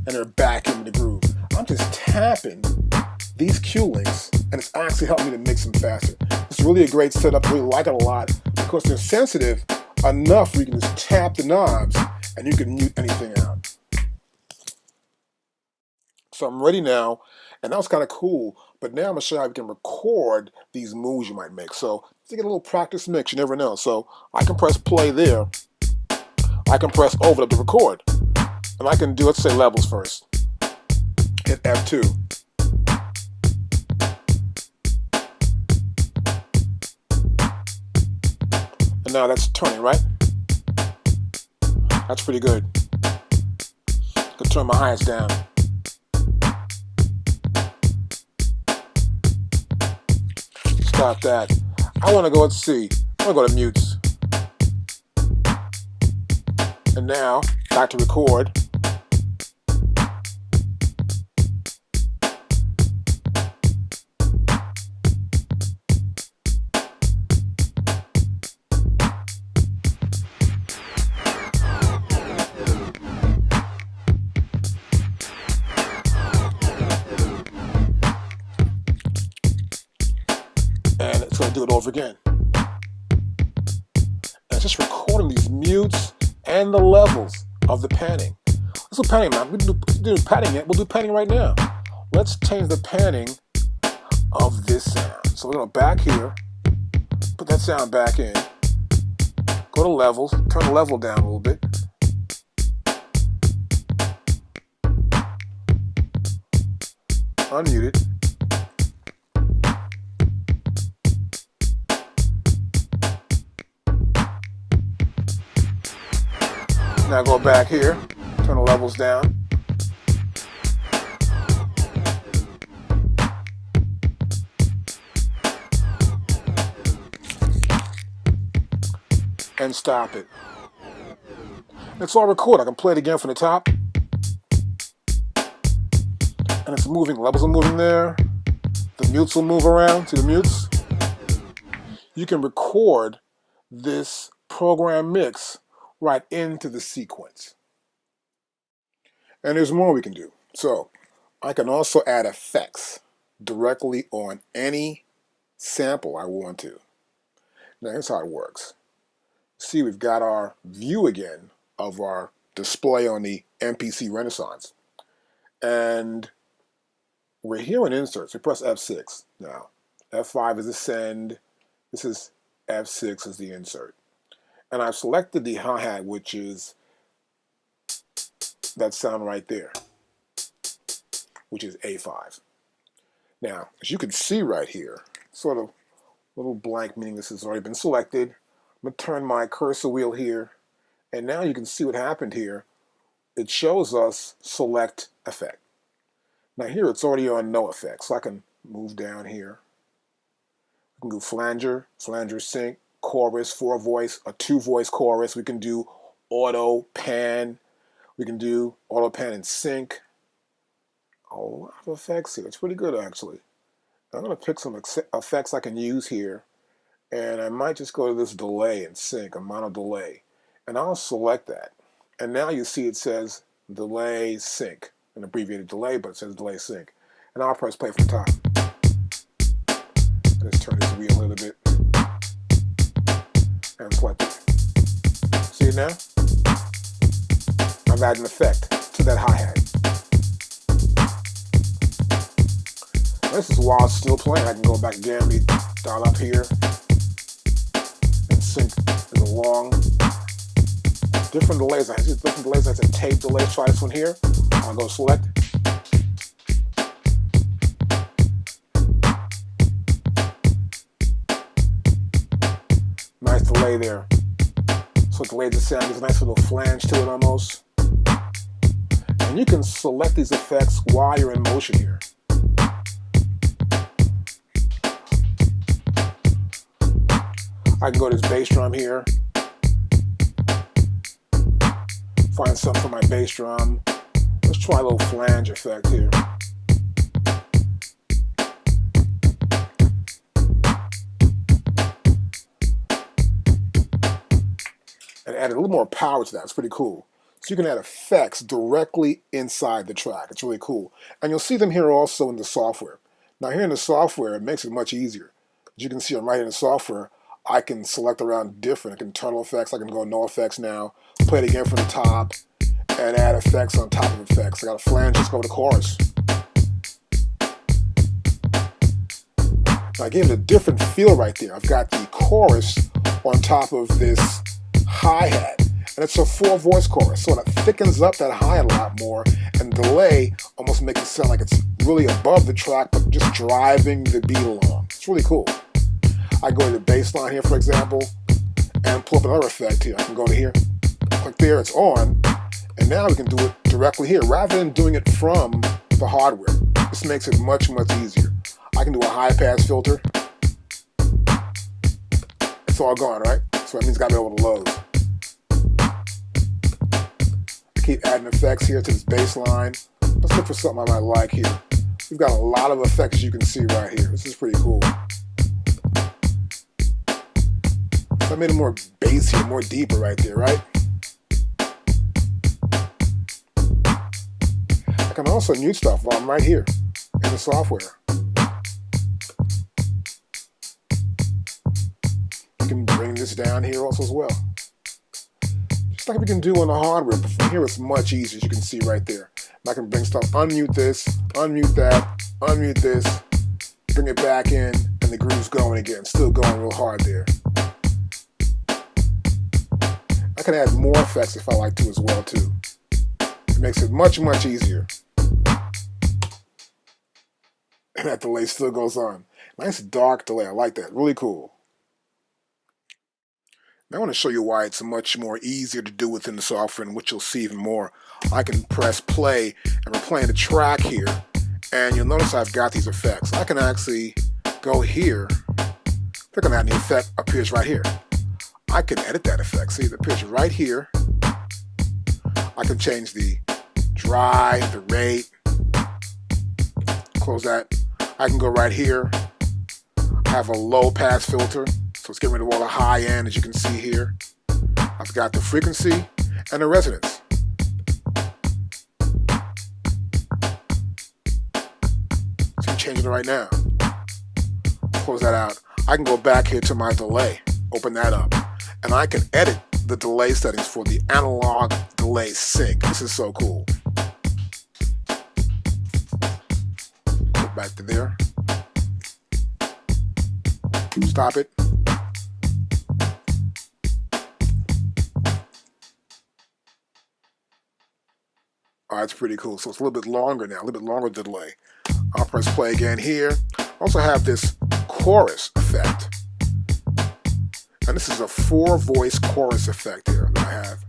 And they're back in the groove. I'm just tapping these cue links, and it's actually helping me to mix them faster. It's really a great setup. I really like it a lot because they're sensitive enough where you can just tap the knobs and you can mute anything out. So I'm ready now, and that was kind of cool, but now I'm going to show you how you can record these moves you might make. So to get a little practice mix, you never know. So I can press play there. I can press over to record. And I can do, let's say, levels first. Hit F2. And now that's turning, right? That's pretty good. I can turn my hi-hats down. Stop that. I want to go, let's see. I want to go to mutes. And now, back to record. And it's going to do it over again. And it's just recording these mutes and the levels of the panning. Let's do panning now. We didn't do panning yet. We'll do panning right now. Let's change the panning of this sound. So we're going to back here, put that sound back in, go to levels, turn the level down a little bit. Unmute it. Now go back here, turn the levels down. And stop it. It's all recorded. I can play it again from the top. And it's moving. Levels are moving there. The mutes will move around. See the mutes? you can record this program mix right into the sequence. And there's more we can do. So I can also add effects directly on any sample I want to. Now here's how it works. See, we've got our view again of our display on the MPC Renaissance. And we're here in inserts. We press F6 now. F5 is the send. This is F6 is the insert. And I've selected the hi-hat, which is that sound right there, which is A5. Now, as you can see right here, sort of little blank, meaning this has already been selected. I'm going to turn my cursor wheel here, and now you can see what happened here. It shows us select effect. Now here it's already on no effect, so I can move down here. We can do flanger, flanger sync, chorus, 4-voice, a 2-voice chorus. We can do auto, pan. We can do auto, pan, and sync. A lot of effects here. It's pretty good, actually. I'm going to pick some effects I can use here, and I might just go to this delay and sync, a mono delay, and I'll select that. And now you see it says delay sync, an abbreviated delay, but it says delay sync. And I'll press play from the top. Let's turn this wheel a little bit and select it. See it now? I've added an effect to that hi-hat. This is while it's still playing. I can go back again, dial up here, and sync it along. Different delays. I have different delays. That's a tape delay. Try this one here. I'll go select. Nice delay there. So it delays the sound. There's a nice little flange to it almost. And you can select these effects while you're in motion here. I can go to this bass drum here, find something for my bass drum. Let's try a little flange effect here. And add a little more power to that. It's pretty cool. So you can add effects directly inside the track. It's really cool. And you'll see them here also in the software. Now here in the software, it makes it much easier. As you can see, I'm right in the software. I can select around different internal effects. I can go no effects now, play it again from the top, and add effects on top of effects. I got a flange, let's go to chorus. Now I gave it a different feel right there. I've got the chorus on top of this hi-hat, and it's a 4-voice chorus, so it thickens up that hi-hat a lot more, and delay almost makes it sound like it's really above the track, but just driving the beat along. It's really cool. I go to the bass line here, for example, and pull up another effect here. I can go to here, click there, it's on, and now we can do it directly here rather than doing it from the hardware. This makes it much, much easier. I can do a high-pass filter. It's all gone, right? So that means I got to be able to load. I keep adding effects here to this bass line. Let's look for something I might like here. We've got a lot of effects you can see right here. This is pretty cool. I made it more bassy, more deeper right there, right? I can also mute stuff while I'm right here in the software. You can bring this down here also as well. Just like we can do on the hardware, but from here it's much easier, as you can see right there. And I can bring stuff, unmute this, unmute that, unmute this, bring it back in, and the groove's going again. Still going real hard there. I can add more effects if I like to as well too. It makes it much, much easier. And that delay still goes on. Nice dark delay, I like that, really cool. Now I want to show you why it's much more easier to do within the software, and which you'll see even more. I can press play, and we're playing the track here, and you'll notice I've got these effects. I can actually go here, click on that, and the effect appears right here. I can edit that effect. See, it appears right here. I can change the drive, the rate, close that. I can go right here. I have a low pass filter, So let's get rid of all the high end, as you can see here. I've got the frequency and the resonance. So I'm changing it right now. Close that out. I can go back here to my delay, open that up, and I can edit the delay settings for the analog delay sync. This is so cool. Go back to there. Stop it. All right, it's pretty cool. So it's a little bit longer now, a little bit longer delay. I'll press play again here. I also have this chorus effect. And this is a 4-voice chorus effect here that I have.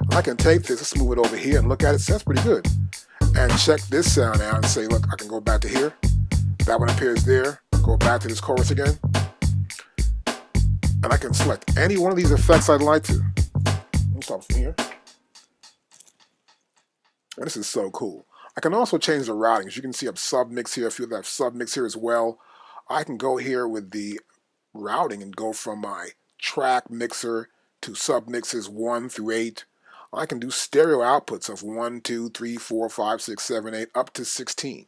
And I can take this, let's move it over here and look at it. Sounds pretty good. And check this sound out and say, look, I can go back to here. That one appears there. Go back to this chorus again. And I can select any one of these effects I'd like to. Let me start from here. And this is so cool. I can also change the routing. As you can see, I have submix here. If you have submix here as well, I can go here with the routing and go from my track mixer to submixes 1 through 8. I can do stereo outputs of 1, 2, 3, 4, 5, 6, 7, 8, up to 16.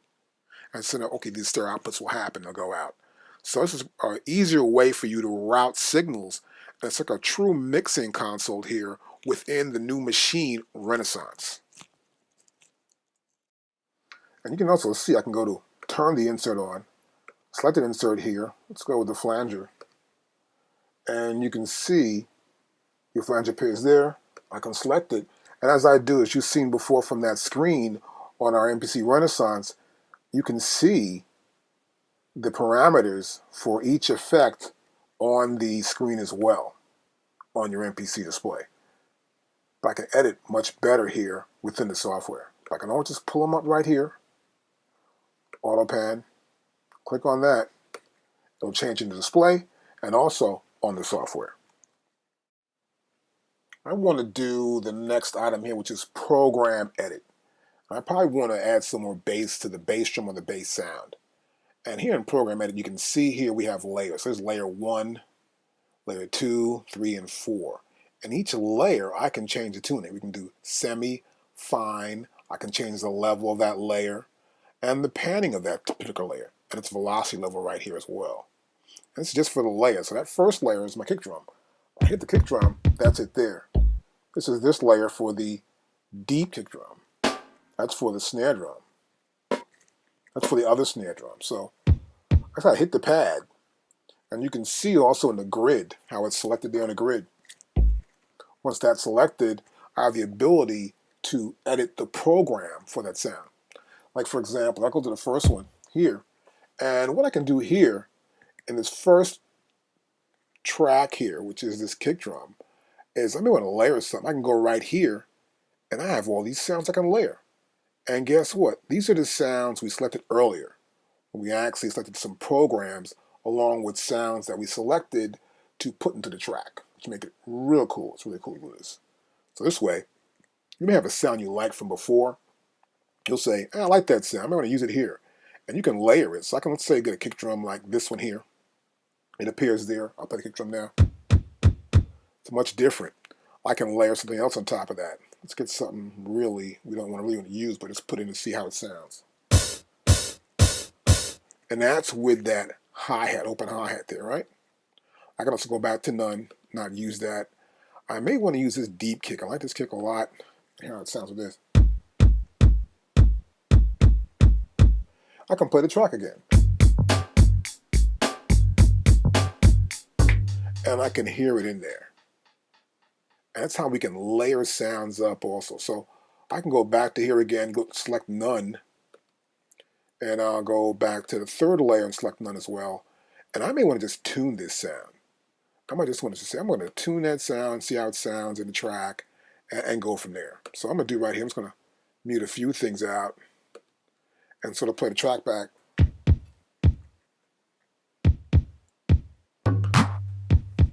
And so, okay, these stereo outputs will happen, they'll go out. So this is an easier way for you to route signals. And it's like a true mixing console here within the new machine Renaissance. And you can also see I can go to turn the insert on, select an insert here. Let's go with the flanger. And you can see your flanger appears there. I can select it. And as I do, as you've seen before from that screen on our MPC Renaissance, you can see the parameters for each effect on the screen as well on your MPC display. But I can edit much better here within the software. I can always just pull them up right here. Auto pan, click on that, it'll change in the display and also on the software. I want to do the next item here, which is program edit. I probably want to add some more bass to the bass drum or the bass sound. And here in program edit, you can see here we have layers. There's layer 1, layer 2, 3, and 4. And each layer I can change the tuning. We can do semi, fine, I can change the level of that layer and the panning of that particular layer, and its velocity level right here as well. And this is just for the layer. So that first layer is my kick drum. I hit the kick drum, that's it there. This is this layer for the deep kick drum. That's for the snare drum. That's for the other snare drum. So I gotta hit the pad, and you can see also in the grid how it's selected there on the grid. Once that's selected, I have the ability to edit the program for that sound. Like for example, I go to the first one here, and what I can do here in this first track here, which is this kick drum, is I may want to layer something. I can go right here, and I have all these sounds I can layer. And guess what? These are the sounds we selected earlier. We actually selected some programs along with sounds that we selected to put into the track, which make it real cool. It's really cool to do this. So this way, you may have a sound you liked from before. You'll say, I like that sound. I'm going to use it here. And you can layer it. So I can, let's say, get a kick drum like this one here. It appears there. I'll play the kick drum now. It's much different. I can layer something else on top of that. Let's get something really we don't want to use, but just put in and see how it sounds. And that's with that hi-hat, open hi-hat there, right? I can also go back to none, not use that. I may want to use this deep kick. I like this kick a lot. Hear how it sounds with this. I can play the track again. And I can hear it in there. And that's how we can layer sounds up also. So I can go back to here again, go select none. And I'll go back to the third layer and select none as well. And I may want to just tune this sound. I might just want to say, I'm going to tune that sound, see how it sounds in the track, and go from there. So I'm going to do right here, I'm just going to mute a few things out and sort of play the track back.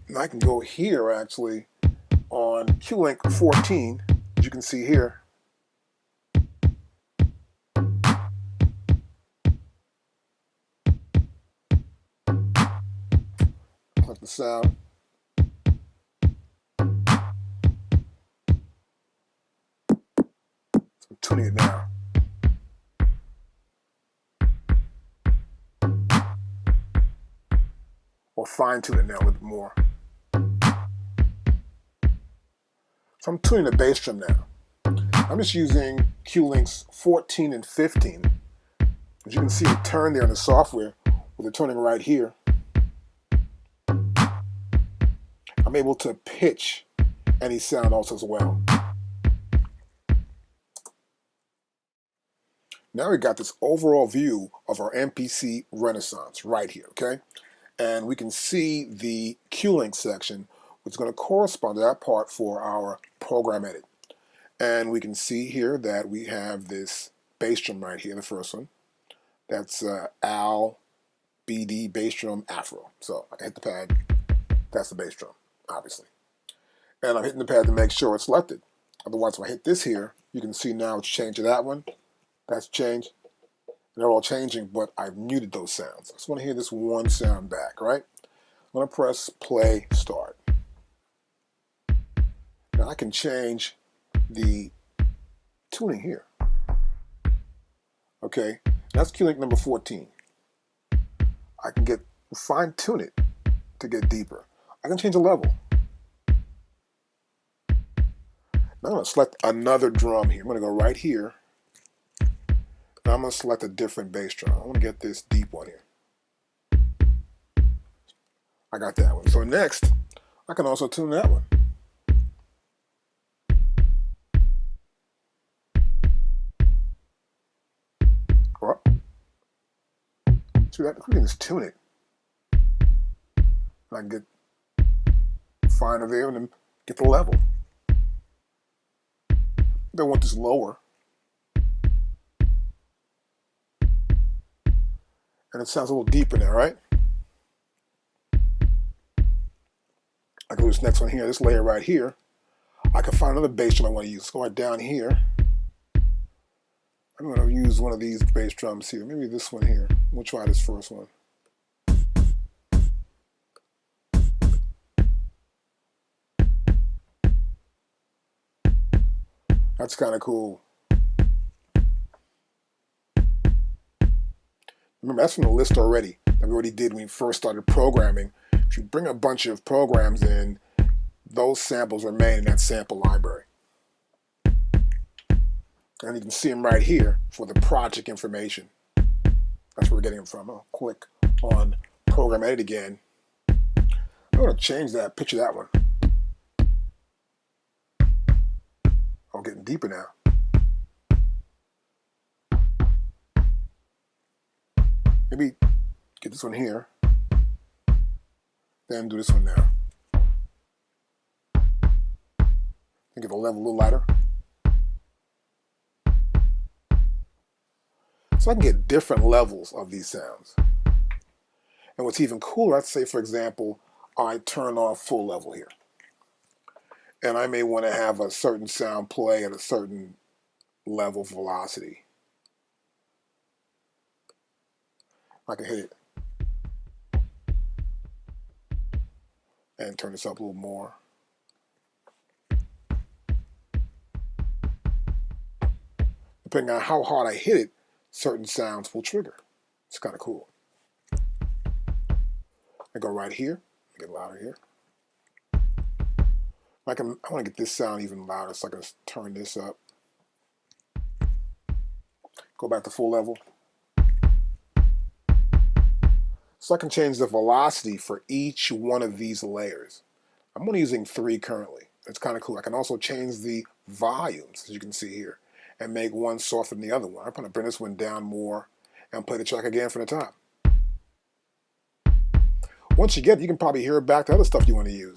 And I can go here actually on Q-Link 14, as you can see here. Play Select the sound. So I'm tuning it now. Or fine tune it now a little bit more. So I'm tuning the bass drum now. I'm just using Q links 14 and 15. As you can see, the turn there in the software with the tuning right here. I'm able to pitch any sound also as well. Now we got this overall view of our MPC Renaissance right here, okay? And we can see the Q-Link section, which is going to correspond to that part for our program edit. And we can see here that we have this bass drum right here, the first one. That's Al BD bass drum Afro. So I hit the pad, that's the bass drum, obviously. And I'm hitting the pad to make sure it's selected. Otherwise, if I hit this here, you can see now it's changed to that one. That's changed. They're all changing, but I've muted those sounds. I just want to hear this one sound back, right? I'm going to press play, start. Now I can change the tuning here. Okay, that's Q link number 14. I can get fine tune it to get deeper. I can change the level. Now I'm going to select another drum here. I'm going to go right here. Now I'm going to select a different bass drum. I want to get this deep one here. I got that one. So next, I can also tune that one. Or, see that? We can just tune it. I can get finer there and then get the level. I want this lower. And it sounds a little deeper now, right? I can do this next one here, this layer right here. I can find another bass drum I want to use. Let's go right down here. I'm going to use one of these bass drums here. Maybe this one here. We'll try this first one. That's kind of cool. Remember, that's from the list already that we already did when we first started programming. If you bring a bunch of programs in, those samples remain in that sample library. And you can see them right here for the project information. That's where we're getting them from. I'll click on Program Edit again. I'm going to change that, picture that one. I'm getting deeper now. Maybe get this one here, then do this one now. And get the level a little lighter. So I can get different levels of these sounds. And what's even cooler, let's say for example, I turn off full level here. And I may want to have a certain sound play at a certain level of velocity. I can hit it and turn this up a little more. Depending on how hard I hit it, certain sounds will trigger. It's kind of cool. I go right here, get louder here. I want to get this sound even louder, so I can turn this up. Go back to full level. So I can change the velocity for each one of these layers. I'm only using 3 currently. It's kind of cool. I can also change the volumes, as you can see here, and make one softer than the other one. I'm going to bring this one down more and play the track again from the top. Once you get it, you can probably hear it back to other stuff you want to use.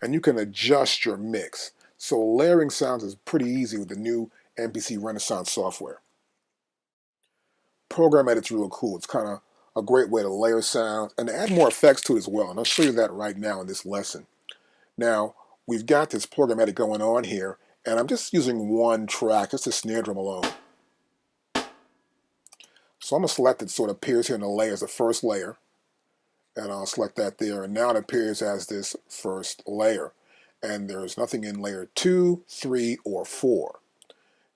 And you can adjust your mix. So layering sounds is pretty easy with the new MPC Renaissance software. Program Edit's real cool. It's kind of a great way to layer sounds and to add more effects to it as well. And I'll show you that right now in this lesson. Now, we've got this Program Edit going on here, And I'm just using one track, just the snare drum alone. So I'm going to select it so it appears here in the layers, the first layer. And I'll select that there. And now it appears as this first layer. And there's nothing in layer 2, 3, or 4.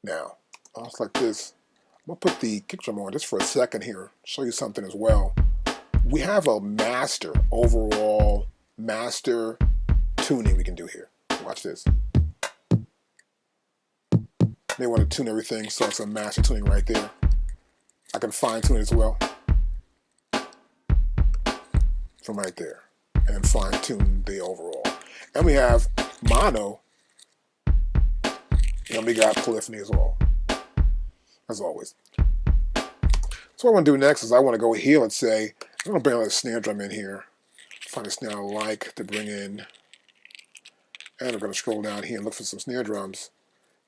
Now, I'll select this. I'm going to put the kick drum on just for a second here, show you something as well. We have a master, overall master tuning we can do here. Watch this. May want to tune everything, so it's a master tuning right there. I can fine tune it as well from right there and fine tune the overall. And we have mono, and we got polyphony as well, as always. So what I want to do next is I want to go here and say, I'm going to bring another snare drum in here. Find a snare I like to bring in. And I'm going to scroll down here and look for some snare drums.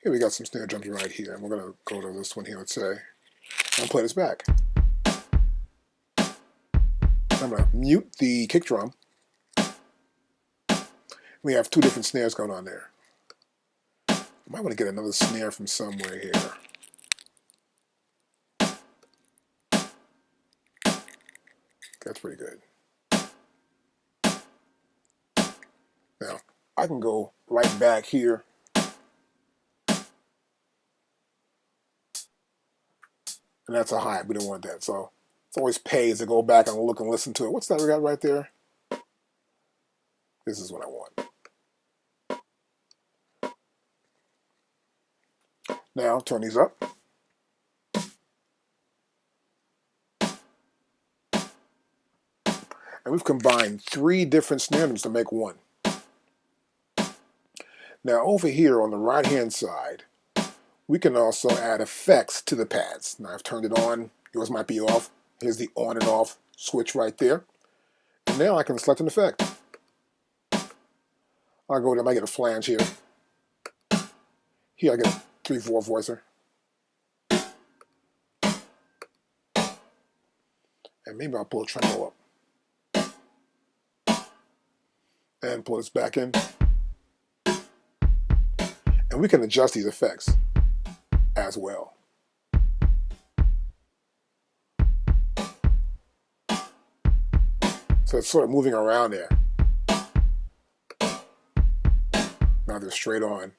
Here we got some snare drums right here. And we're going to go to this one here, let's say. And play this back. I'm going to mute the kick drum. We have two different snares going on there. I might want to get another snare from somewhere here. That's pretty good. Now, I can go right back here. And that's a high. We don't want that. So it's always pays to go back and look and listen to it. What's that we got right there? This is what I want. Now, turn these up. And we've combined 3 different snare drums to make one. Now, over here on the right-hand side, we can also add effects to the pads. Now, I've turned it on. Yours might be off. Here's the on and off switch right there. And now I can select an effect. I'll go to, I might get a flange here. Here I get a 3/4 voicer. And maybe I'll pull a tremolo up. And pull this back in. And we can adjust these effects as well. So it's sort of moving around there. Now they're straight on.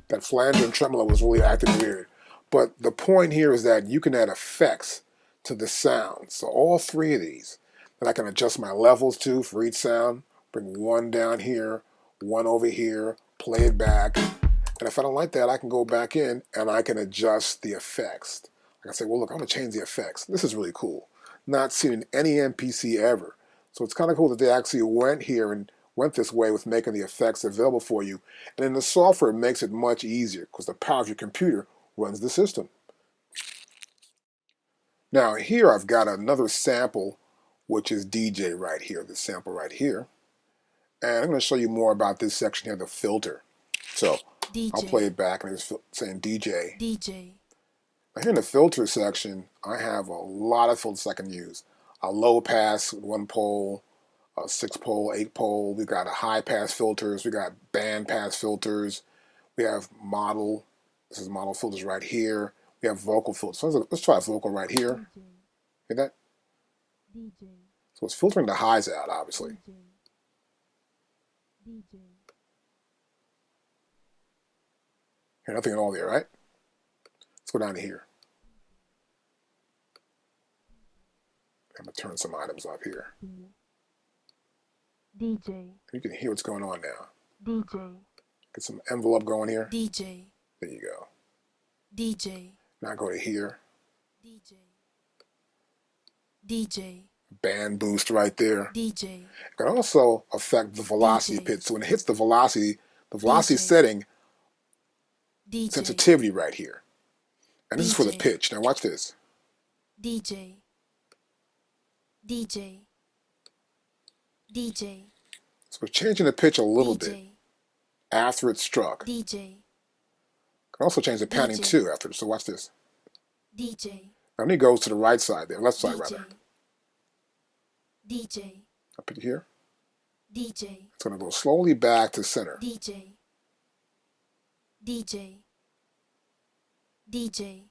That flanger and tremolo was really acting weird. But the point here is that you can add effects to the sound. So all 3 of these that I can adjust my levels to for each sound. Bring one down here, one over here, play it back. And if I don't like that, I can go back in and I can adjust the effects. I can say, well, look, I'm going to change the effects. This is really cool. Not seen in any MPC ever. So it's kind of cool that they actually went here and went this way with making the effects available for you. And then the software makes it much easier because the power of your computer runs the system. Now here I've got another sample, which is DJ right here, this sample right here. And I'm going to show you more about this section here, the filter. So DJ. I'll play it back and it's saying DJ. DJ. Now here in the filter section, I have a lot of filters I can use. A low pass, 1 pole, a 6 pole, 8 pole. We got a high pass filters. We got band pass filters. We have model. This is model filters right here. We have vocal filters. So let's try vocal right here. DJ. Hear that? DJ. So it's filtering the highs out, obviously. DJ. DJ. Hear nothing at all there, right? Let's go down to here. I'm going to turn some items up here. DJ. You can hear what's going on now. DJ. Get some envelope going here. DJ. There you go. DJ. Now go to here. DJ. DJ. Band boost right there. DJ. It can also affect the velocity DJ. pitch. So when it hits the velocity DJ. setting, DJ. sensitivity right here. And this is for the DJ. pitch. Now watch this. DJ. DJ. DJ. So we're changing the pitch a little DJ. bit after it's struck. DJ. Can also change the panning DJ. too after. So watch this. DJ. Now it goes to the right side there, left side rather. DJ. I'll put it here. DJ. It's going to go slowly back to center. DJ. DJ, DJ,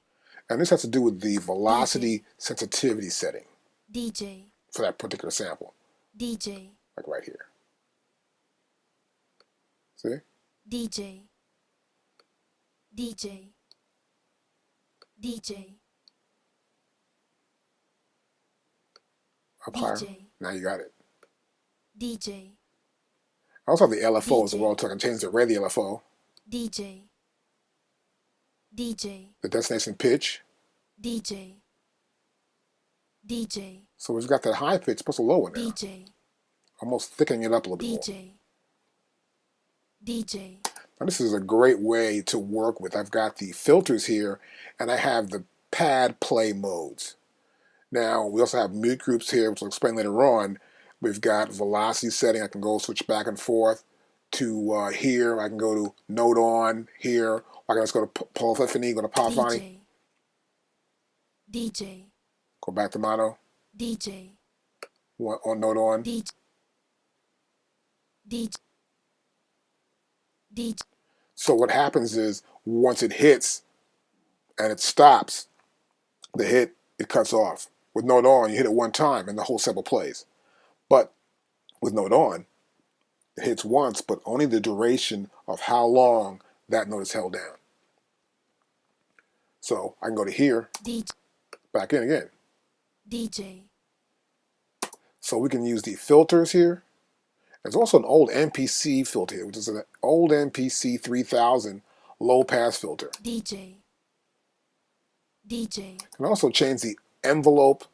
And this has to do with the velocity sensitivity setting DJ, for that particular sample, DJ, like right here. See? DJ, DJ, DJ, Up higher. DJ, Now you got it. DJ, I also have the LFO as DJ. well, so I can change the array of the LFO, DJ, DJ, the destination pitch. DJ, DJ, So we've got that high pitch plus a low one now, DJ, almost thickening it up a little bit more. DJ, DJ, Now this is a great way to work with. I've got the filters here, and I have the pad play modes. Now we also have mute groups here, which I'll explain later on. We've got velocity setting. I can go switch back and forth to here. I can go to note on here. I can just go to polyphony, go to polyphony, DJ, DJ, go back to mono, DJ, on note on. DJ, DJ, DJ, So what happens is once it hits and it stops, the hit, it cuts off. With note on, you hit it one time and the whole sample plays. But with note on, it hits once, but only the duration of how long that note is held down. So I can go to here, DJ, back in again. DJ, So we can use the filters here. There's also an old MPC filter here, which is an old MPC 3000 low pass filter. DJ, DJ, You can also change the envelope,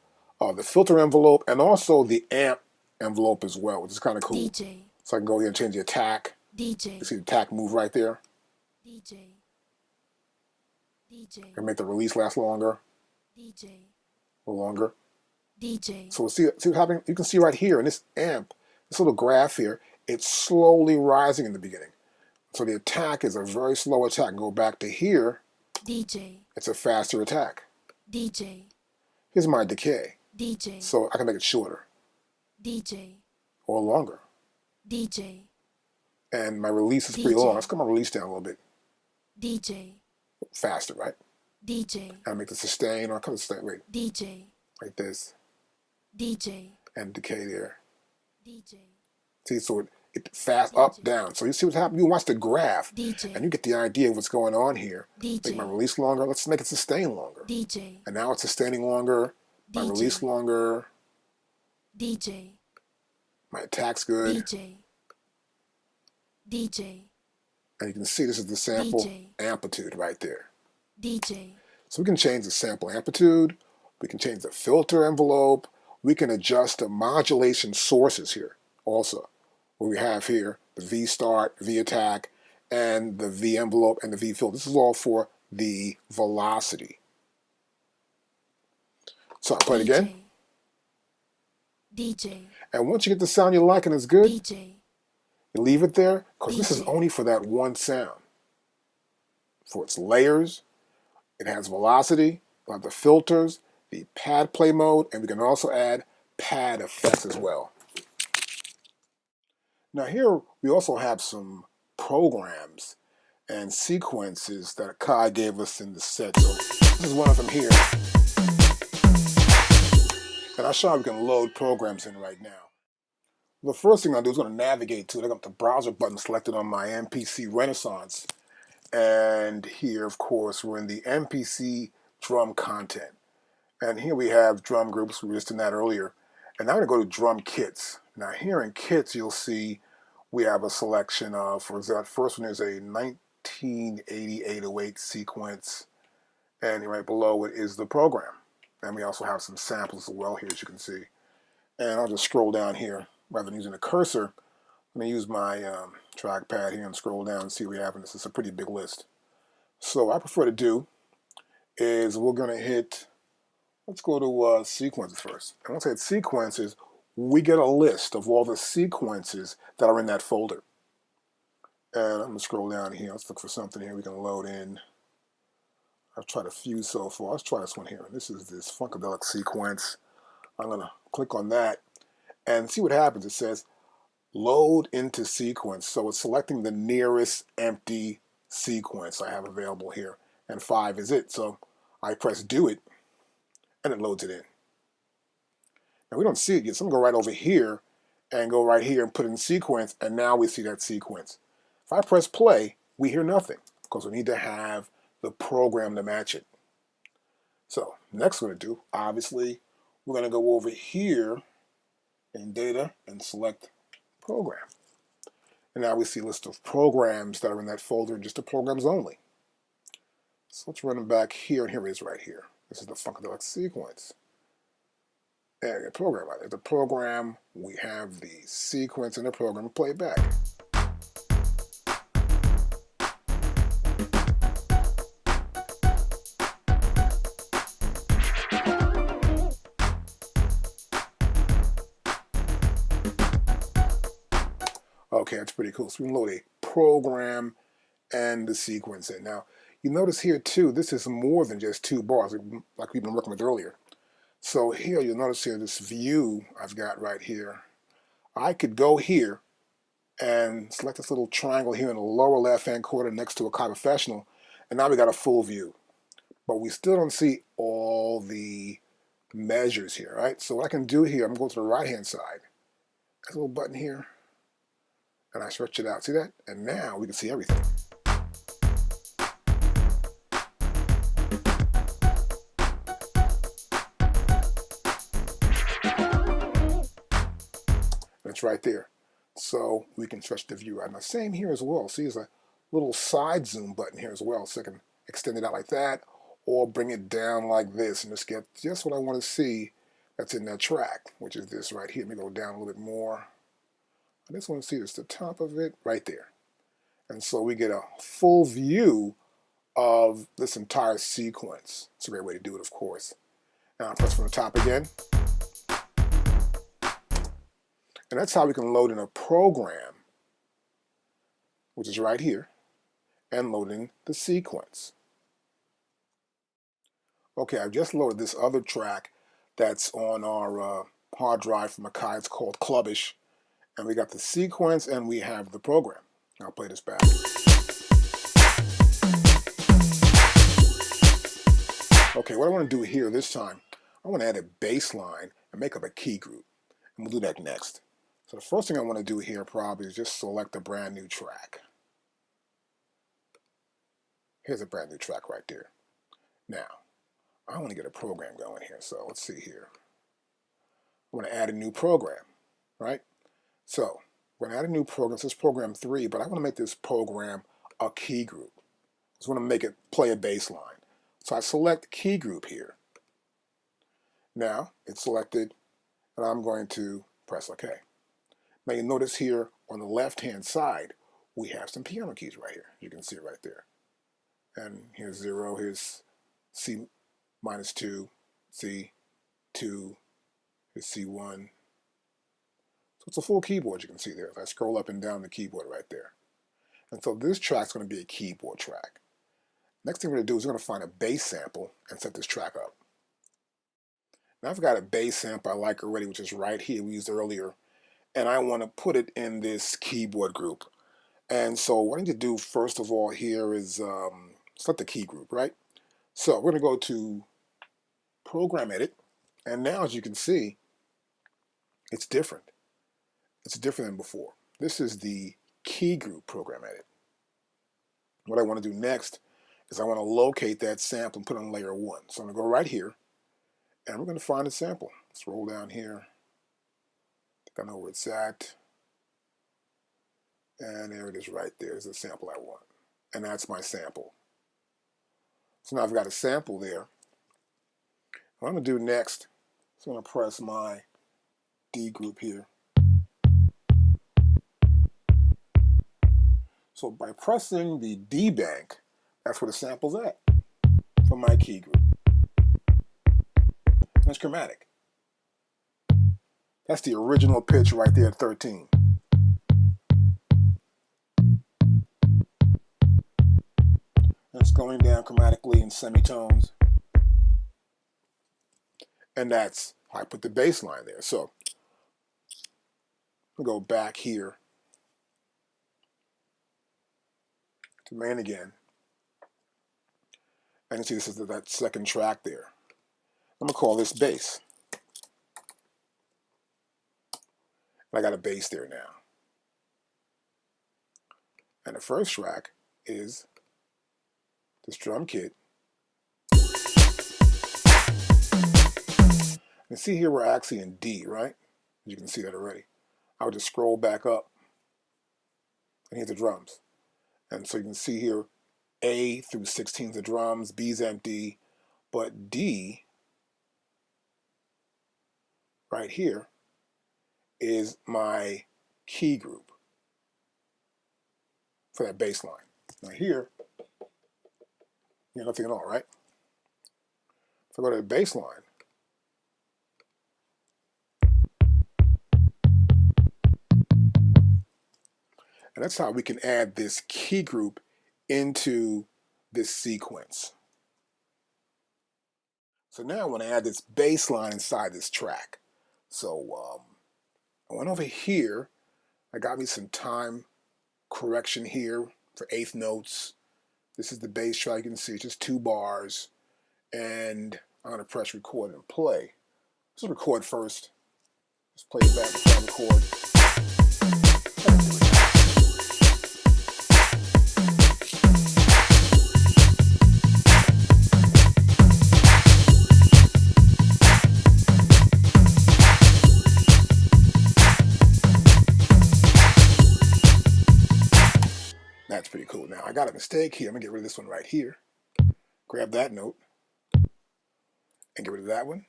the filter envelope, and also the amp envelope as well, which is kind of cool. DJ, So I can go here and change the attack. DJ, You see the attack move right there. DJ, DJ, And make the release last longer, DJ, a little longer. DJ, So we'll see what's happening. You can see right here in this amp, this little graph here, it's slowly rising in the beginning. So the attack is a very slow attack. Go back to here, DJ, it's a faster attack. DJ, Here's my decay. DJ, So I can make it shorter DJ, or longer. DJ, And my release is pretty DJ. long. Let's cut my release down a little bit DJ, faster, right? DJ, And make the sustain, or cut the sustain, wait, DJ, like this, DJ, and decay there. DJ, See, so it fast up, down. So you see what's happening? You watch the graph, DJ, and you get the idea of what's going on here. Make my DJ, release longer. Let's make it sustain longer. DJ, And now it's sustaining longer. My DJ. release longer. DJ, My attack's good. DJ, DJ, And you can see this is the sample DJ. amplitude right there. DJ, So we can change the sample amplitude. We can change the filter envelope. We can adjust the modulation sources here also. What we have here, the V start, V attack, and the V envelope and the V filter. This is all for the velocity. So I'll play it again. DJ, And once you get the sound you like and it's good, DJ, you leave it there, because this is DJ. only for that one sound. For its layers, it has velocity, we'll have the filters, the pad play mode, and we can also add pad effects as well. Now here we also have some programs and sequences that AKAI gave us in the set. So this is one of them here. And I'll show you how we can load programs in right now. The first thing I'll do is going to navigate to it. I got the browser button selected on my MPC Renaissance. And here, of course, we're in the MPC drum content. And here we have drum groups. We were just in that earlier. And now I'm going to go to drum kits. Now here in kits, you'll see we have a selection of, for example, first one is a 1980 808 sequence. And right below it is the program. And we also have some samples as well here, as you can see. And I'll just scroll down here. Rather than using a cursor, I'm going to use my trackpad here and scroll down and see what we have. And this is a pretty big list. So what I prefer to do is we're going to hit, let's go to sequences first. And once I hit sequences, we get a list of all the sequences that are in that folder. And I'm going to scroll down here. Let's look for something here we can load in. I've tried a few so far. Let's try this one here. This is this Funkadelic sequence. I'm going to click on that and see what happens. It says load into sequence. So it's selecting the nearest empty sequence I have available here, and 5 is it. So I press do it, and it loads it in. Now we don't see it yet, so I'm going to go right over here and go right here and put in sequence, and now we see that sequence. If I press play, we hear nothing because we need to have the program to match it. So next we're going to do, obviously, we're going to go over here in data and select program. And now we see a list of programs that are in that folder, just the programs only. So let's run them back here, and here it is right here. This is the funkadelic sequence. And the program, right there. The program, we have the sequence in the program, play it back. Okay, that's pretty cool. So we can load a program and the sequence in. Now, you notice here too, this is more than just 2 bars, like we've been working with earlier. So here, you'll notice here, this view I've got right here. I could go here and select this little triangle here in the lower left-hand corner next to AKAI Professional, and now we got a full view. But we still don't see all the measures here, right? So what I can do here, I'm going to the right-hand side. There's a little button here, and I stretch it out. See that? And now we can see everything. It's right there. So we can stretch the view out. Now same here as well. See, there's a little side zoom button here as well. So I can extend it out like that or bring it down like this and just get just what I want to see that's in that track, which is this right here. Let me go down a little bit more. I just want to see just the top of it right there. And so we get a full view of this entire sequence. It's a great way to do it, of course. Now I'll press from the top again. And that's how we can load in a program, which is right here, and load in the sequence. Okay, I've just loaded this other track that's on our hard drive from AKAI. It's called Clubbish. And we got the sequence and we have the program. I'll play this back. Okay, what I want to do here this time, I want to add a bass line and make up a key group. And we'll do that next. So the first thing I want to do here probably is just select a brand new track. Here's a brand new track right there. Now, I want to get a program going here. So let's see here. I want to add a new program, right? So we're going to add a new program. This is program 3, but I want to make this program a key group. I just want to make it play a bass line. So I select key group here. Now it's selected, and I'm going to press OK. Now you notice here on the left-hand side, we have some piano keys right here. You can see it right there. And here's 0, here's C minus 2, C, 2, here's C1. So it's a full keyboard you can see there. If I scroll up and down the keyboard right there. And so this track's going to be a keyboard track. Next thing we're going to do is we're going to find a bass sample and set this track up. Now I've got a bass sample I like already, which is right here, we used earlier. And I want to put it in this keyboard group. And so what I need to do first of all here is select the key group, right? So we're going to go to Program Edit. And now as you can see, it's different. It's different than before. This is the key group Program Edit. What I want to do next is I want to locate that sample and put it on layer 1. So I'm going to go right here, and we're going to find a sample. Scroll down here. I know where it's at. And there it is right there. There's the sample I want. And that's my sample. So now I've got a sample there. What I'm going to do next is I'm going to press my D group here. So by pressing the D bank, that's where the sample's at from my key group. That's chromatic. That's the original pitch right there at 13. It's going down chromatically in semitones. And that's how I put the bass line there. So I'll go back here main again. And you see this is that second track there. I'm gonna call this bass. And I got a bass there now. And the first track is this drum kit. And see here we're actually in D, right? You can see that already. I would just scroll back up and here's the drums. And so you can see here A through 16 is the drums, B's empty, but D right here is my key group for that bass line. Now here, you have nothing at all, right? If I go to the bass line, and that's how we can add this key group into this sequence. So now I want to add this bass line inside this track. So I went over here. I got me some time correction here for eighth notes. This is the bass track. You can see it's just 2 bars. And I'm going to press record and play. Let's record first. Let's play it back before I record. That's pretty cool. Now, I got a mistake here. I'm going to get rid of this one right here. Grab that note. And get rid of that one.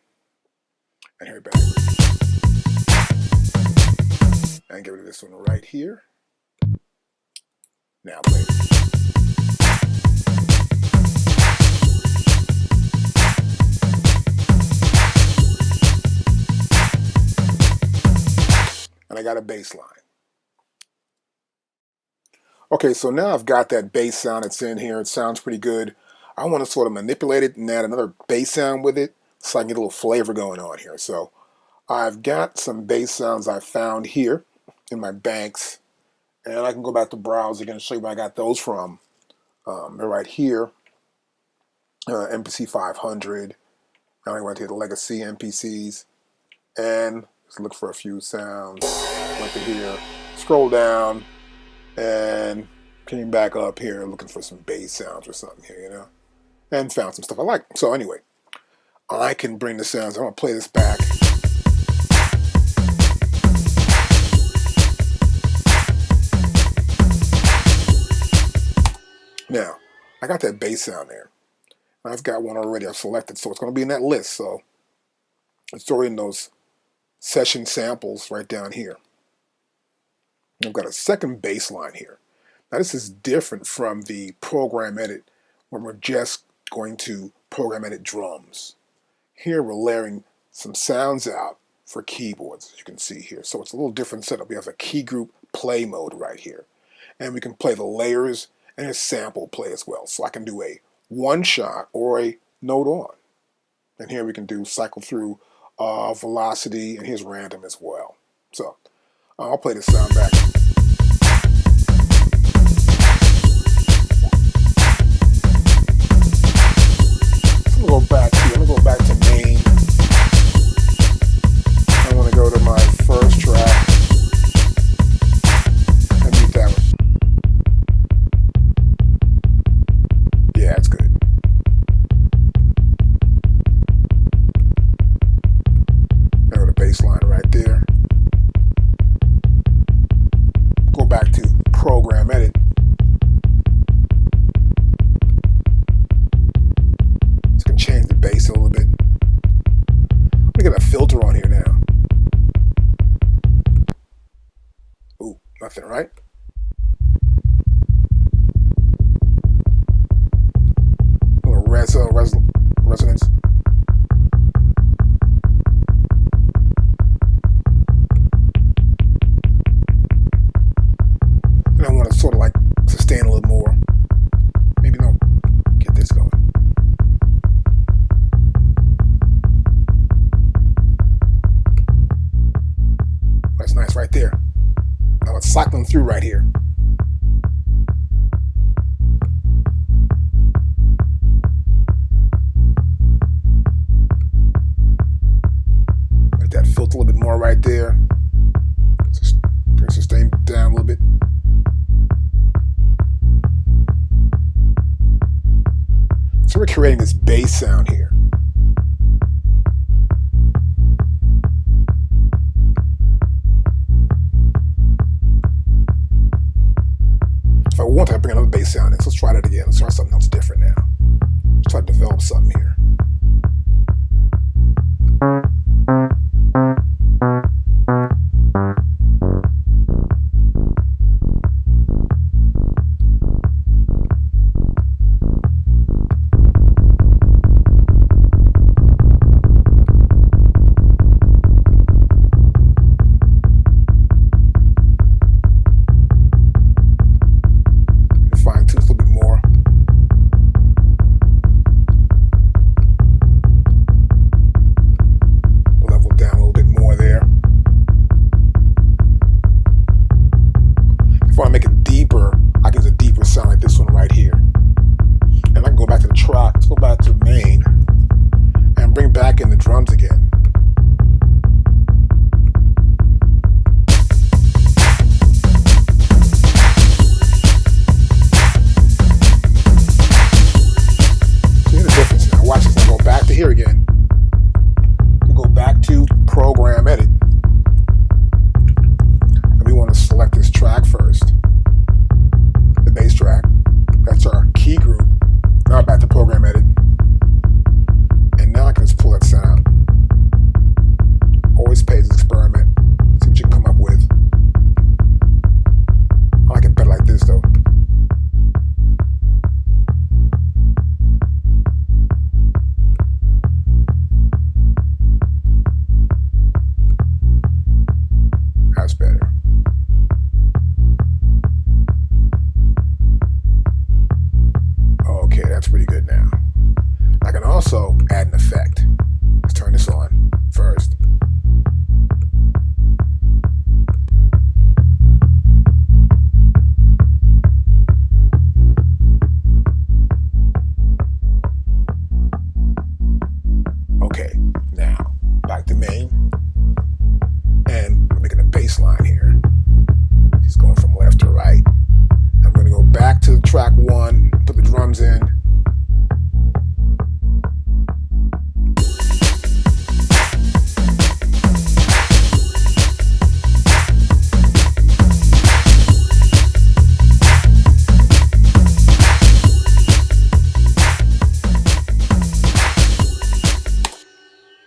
And hear it back. And get rid of this one right here. Now play it. And I got a bass line. Okay, so now I've got that bass sound that's in here. It sounds pretty good. I want to sort of manipulate it and add another bass sound with it so I can get a little flavor going on here. So I've got some bass sounds I found here in my banks, and I can go back to browse again and show you where I got those from. They're right here, MPC 500. Now I went to the Legacy MPCs, and let's look for a few sounds. Went to here, scroll down, and came back up here looking for some bass sounds or something here, you know, and found some stuff I like. So anyway, I can bring the sounds. I'm going to play this back. Now, I got that bass sound there. I've got one already I've selected, so it's going to be in that list. So it's already in those session samples right down here. And I've got a second bass line here. Now this is different from the program edit when we're just going to program edit drums. Here we're layering some sounds out for keyboards, as you can see here. So it's a little different setup. We have a key group play mode right here. And we can play the layers and a sample play as well. So I can do a one shot or a note on. And here we can do cycle through velocity, and here's random as well. So I'll play the sound back. I'm going to go back here. I'm going to go back to main. I want to go to my first track and mute that one. Yeah, that's good. Now the bass line right there. Go back to program edit. It's going to change the bass a little bit. We got a filter on here now. Ooh, nothing, right? A little resonance. And I want to sort of like sustain a little more. Maybe no, get this going. That's nice right there. Now it's cycling through right here. a little bit more right there. Just bring sustain down a little bit. So we're creating this bass sound here. If I want to bring another bass sound in, so let's try that again. Let's try something else different now. Let's try to develop something here.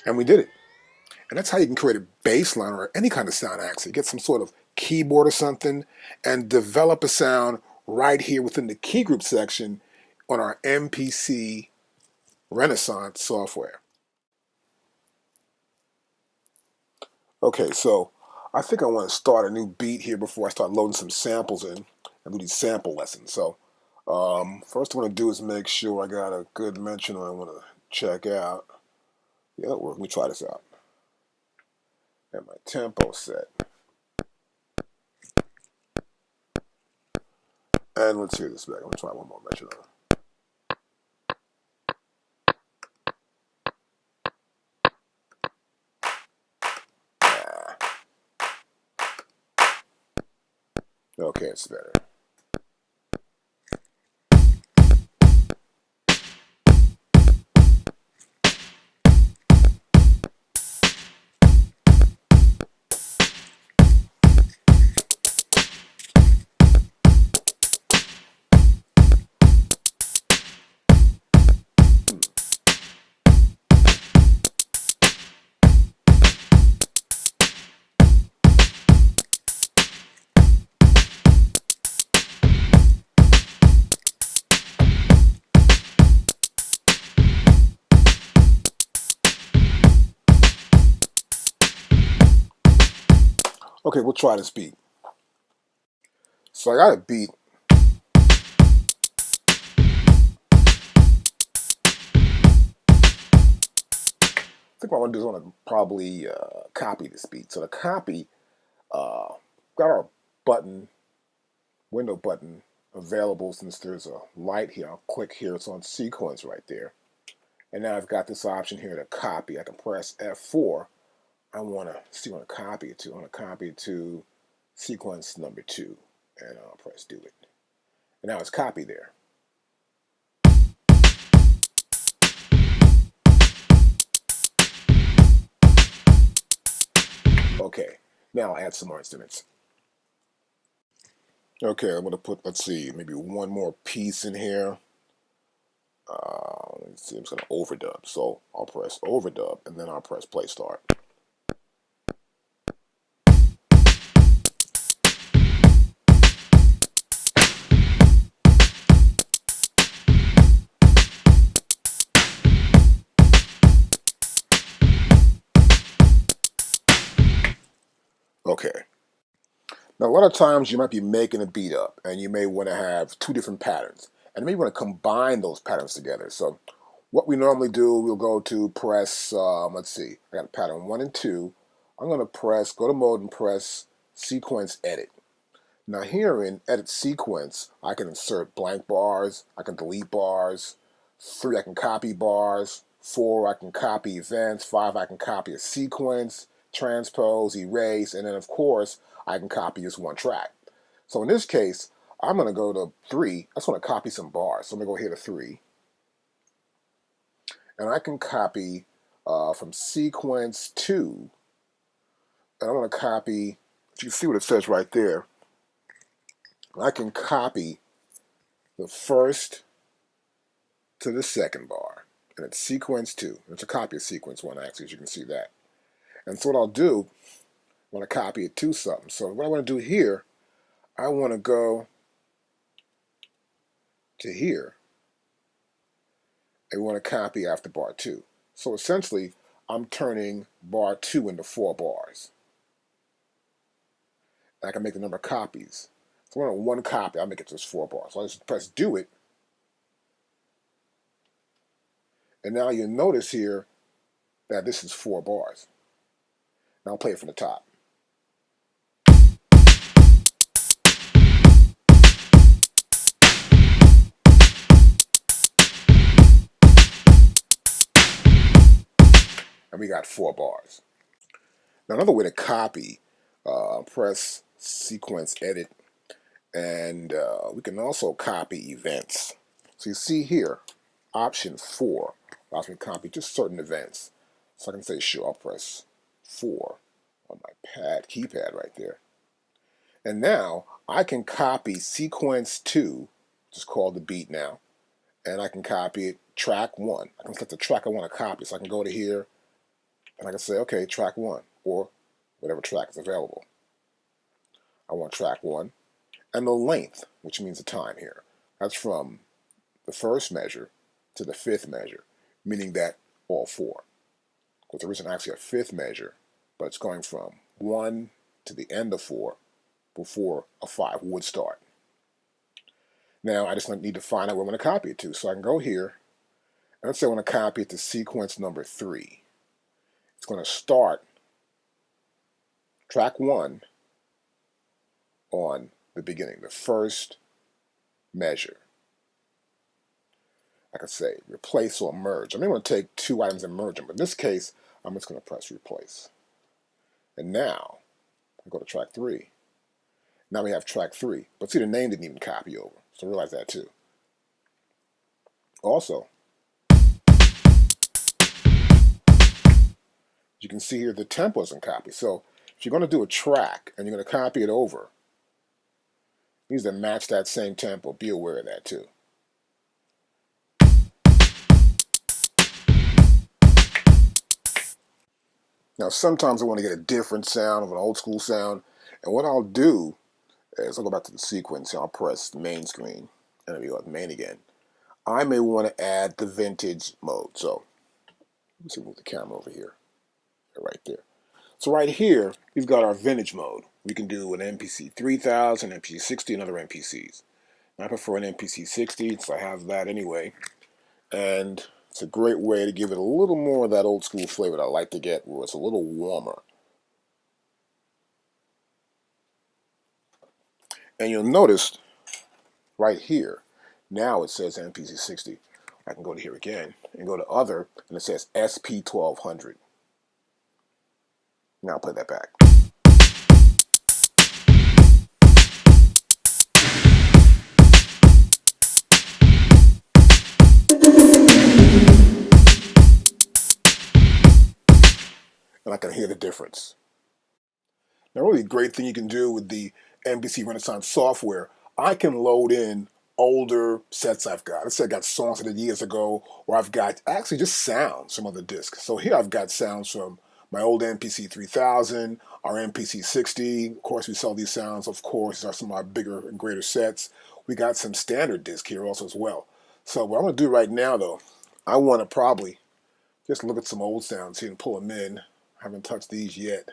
And we did it. And that's how you can create a bass line or any kind of sound actually. Get some sort of keyboard or something and develop a sound right here within the Keygroup section on our MPC Renaissance software. Okay, so I think I want to start a new beat here before I start loading some samples in and do these sample lessons. So first I want to do is make sure I got a good mention I want to check out. Yeah, that'll work. Let me try this out. Got my tempo set. And let's hear this back. I'm going to try one more measure on. Okay, it's better. Okay, we'll try this beat. So I got a beat. I think what I want to do is I want to probably copy this beat. So to copy, got our button, window button available since there's a light here. I'll click here. It's on sequence right there. And now I've got this option here to copy. I can press F4 I want to see what I copy it to. I want to copy it to sequence number 2, and I'll press do it. And now it's copied there. Okay, now I'll add some more instruments. Okay, I'm going to put, let's see, maybe one more piece in here. Let's see, I'm just going to overdub. So I'll press overdub, and then I'll press play start. Okay. Now, a lot of times you might be making a beat up, and you may want to have 2 different patterns, and you may want to combine those patterns together. So what we normally do, we'll go to press, let's see, I got pattern 1 and 2. I'm going to press, go to mode and press sequence edit. Now here in edit sequence, I can insert blank bars, I can delete bars, 3 I can copy bars, 4 I can copy events, 5 I can copy a sequence, transpose, erase, and then of course I can copy just one track. So in this case, I'm going to go to 3. I just want to copy some bars. So I'm going to go here to 3. And I can copy from sequence 2. And I want to copy, you can see what it says right there. I can copy the first to the second bar. And it's sequence 2. It's a copy of sequence 1, actually, as you can see that. And so what I'll do, I want to copy it to something. So what I want to do here, I want to go to here. And we want to copy after bar 2. So essentially, I'm turning bar 2 into 4 bars. And I can make the number of copies. So I want one copy, I'll make it just 4 bars. So I just press do it. And now you'll notice here that this is 4 bars. Now I'll play it from the top. And we got 4 bars. Now another way to copy, press sequence edit, and we can also copy events. So you see here, option 4 allows me to copy just certain events. So I can say, sure, I'll press 4 on my keypad right there. And now I can copy sequence 2, which is called the beat now, and I can copy it track 1. I can select the track I want to copy. So I can go to here, and I can say, okay, track 1, or whatever track is available. I want track 1. And the length, which means the time here. That's from the first measure to the 5th measure, meaning that all 4. Because there isn't actually a 5th measure, but it's going from 1 to the end of 4 before a 5 would start. Now I just need to find out where I'm going to copy it to. So I can go here, and let's say I want to copy it to sequence number 3. It's going to start track 1 on the beginning, the first measure. I could say replace or merge. I may want to take 2 items and merge them, but in this case, I'm just going to press replace. And now, I go to track 3. Now we have track 3. But see, the name didn't even copy over, so realize that too. Also, you can see here the tempo isn't copied. So if you're going to do a track and you're going to copy it over, it needs to match that same tempo. Be aware of that too. Now sometimes I want to get a different sound of an old school sound, and what I'll do is I'll go back to the sequence and I'll press the main screen, and it'll be like main again. I may want to add the vintage mode. So let's move the camera over here, right there. So right here, we've got our vintage mode. We can do an MPC 3000, MPC 60, and other MPCs. I prefer an MPC 60, so I have that anyway. And it's a great way to give it a little more of that old school flavor that I like to get, where it's a little warmer. And you'll notice right here, now it says MPC 60. I can go to here again and go to other, and it says SP 1200. Now I'll play that back. And I can hear the difference. Now, really great thing you can do with the MPC Renaissance software, I can load in older sets I've got. Let's say I got songs I did years ago, or I've got actually just sounds from other discs. So here I've got sounds from my old MPC 3000, our MPC 60. Of course, we sell these sounds, of course, are some of our bigger and greater sets. We got some standard disc here also as well. So what I'm going to do right now, though, I want to probably just look at some old sounds here and pull them in. I haven't touched these yet.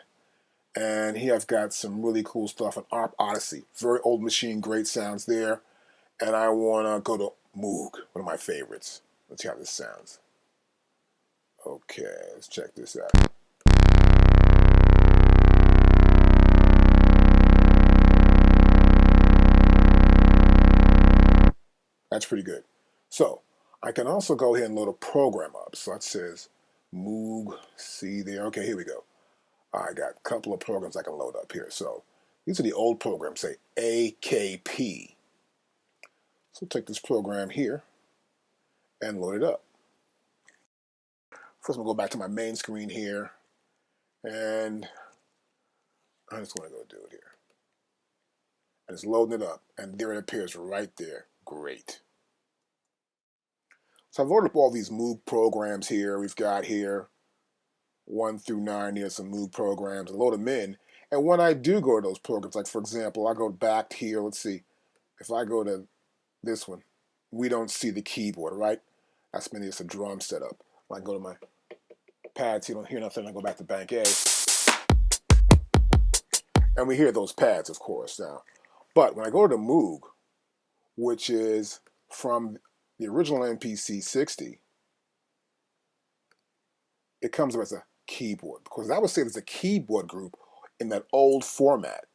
And here I've got some really cool stuff on ARP Odyssey. Very old machine, great sounds there. And I want to go to Moog, one of my favorites. Let's see how this sounds. Okay, let's check this out. That's pretty good. So I can also go ahead and load a program up. So it says Moog, see there. Okay, here we go. I got a couple of programs I can load up here. So these are the old programs, say AKP. So take this program here and load it up. First, I'm going to go back to my main screen here. And I just want to go do it here. And it's loading it up. And there it appears right there. Great. So I've loaded up all these Moog programs here. We've got here 1 through 9. Here's some Moog programs. I load them in. And when I do go to those programs, like for example, I go back here. Let's see. If I go to this one, we don't see the keyboard, right? That's meaning it's a drum setup. When I go to my pads, you don't hear nothing. I go back to bank A. And we hear those pads, of course, now. But when I go to Moog, which is from the original MPC 60, it comes up as a keyboard. Because I would say there's a keyboard group in that old format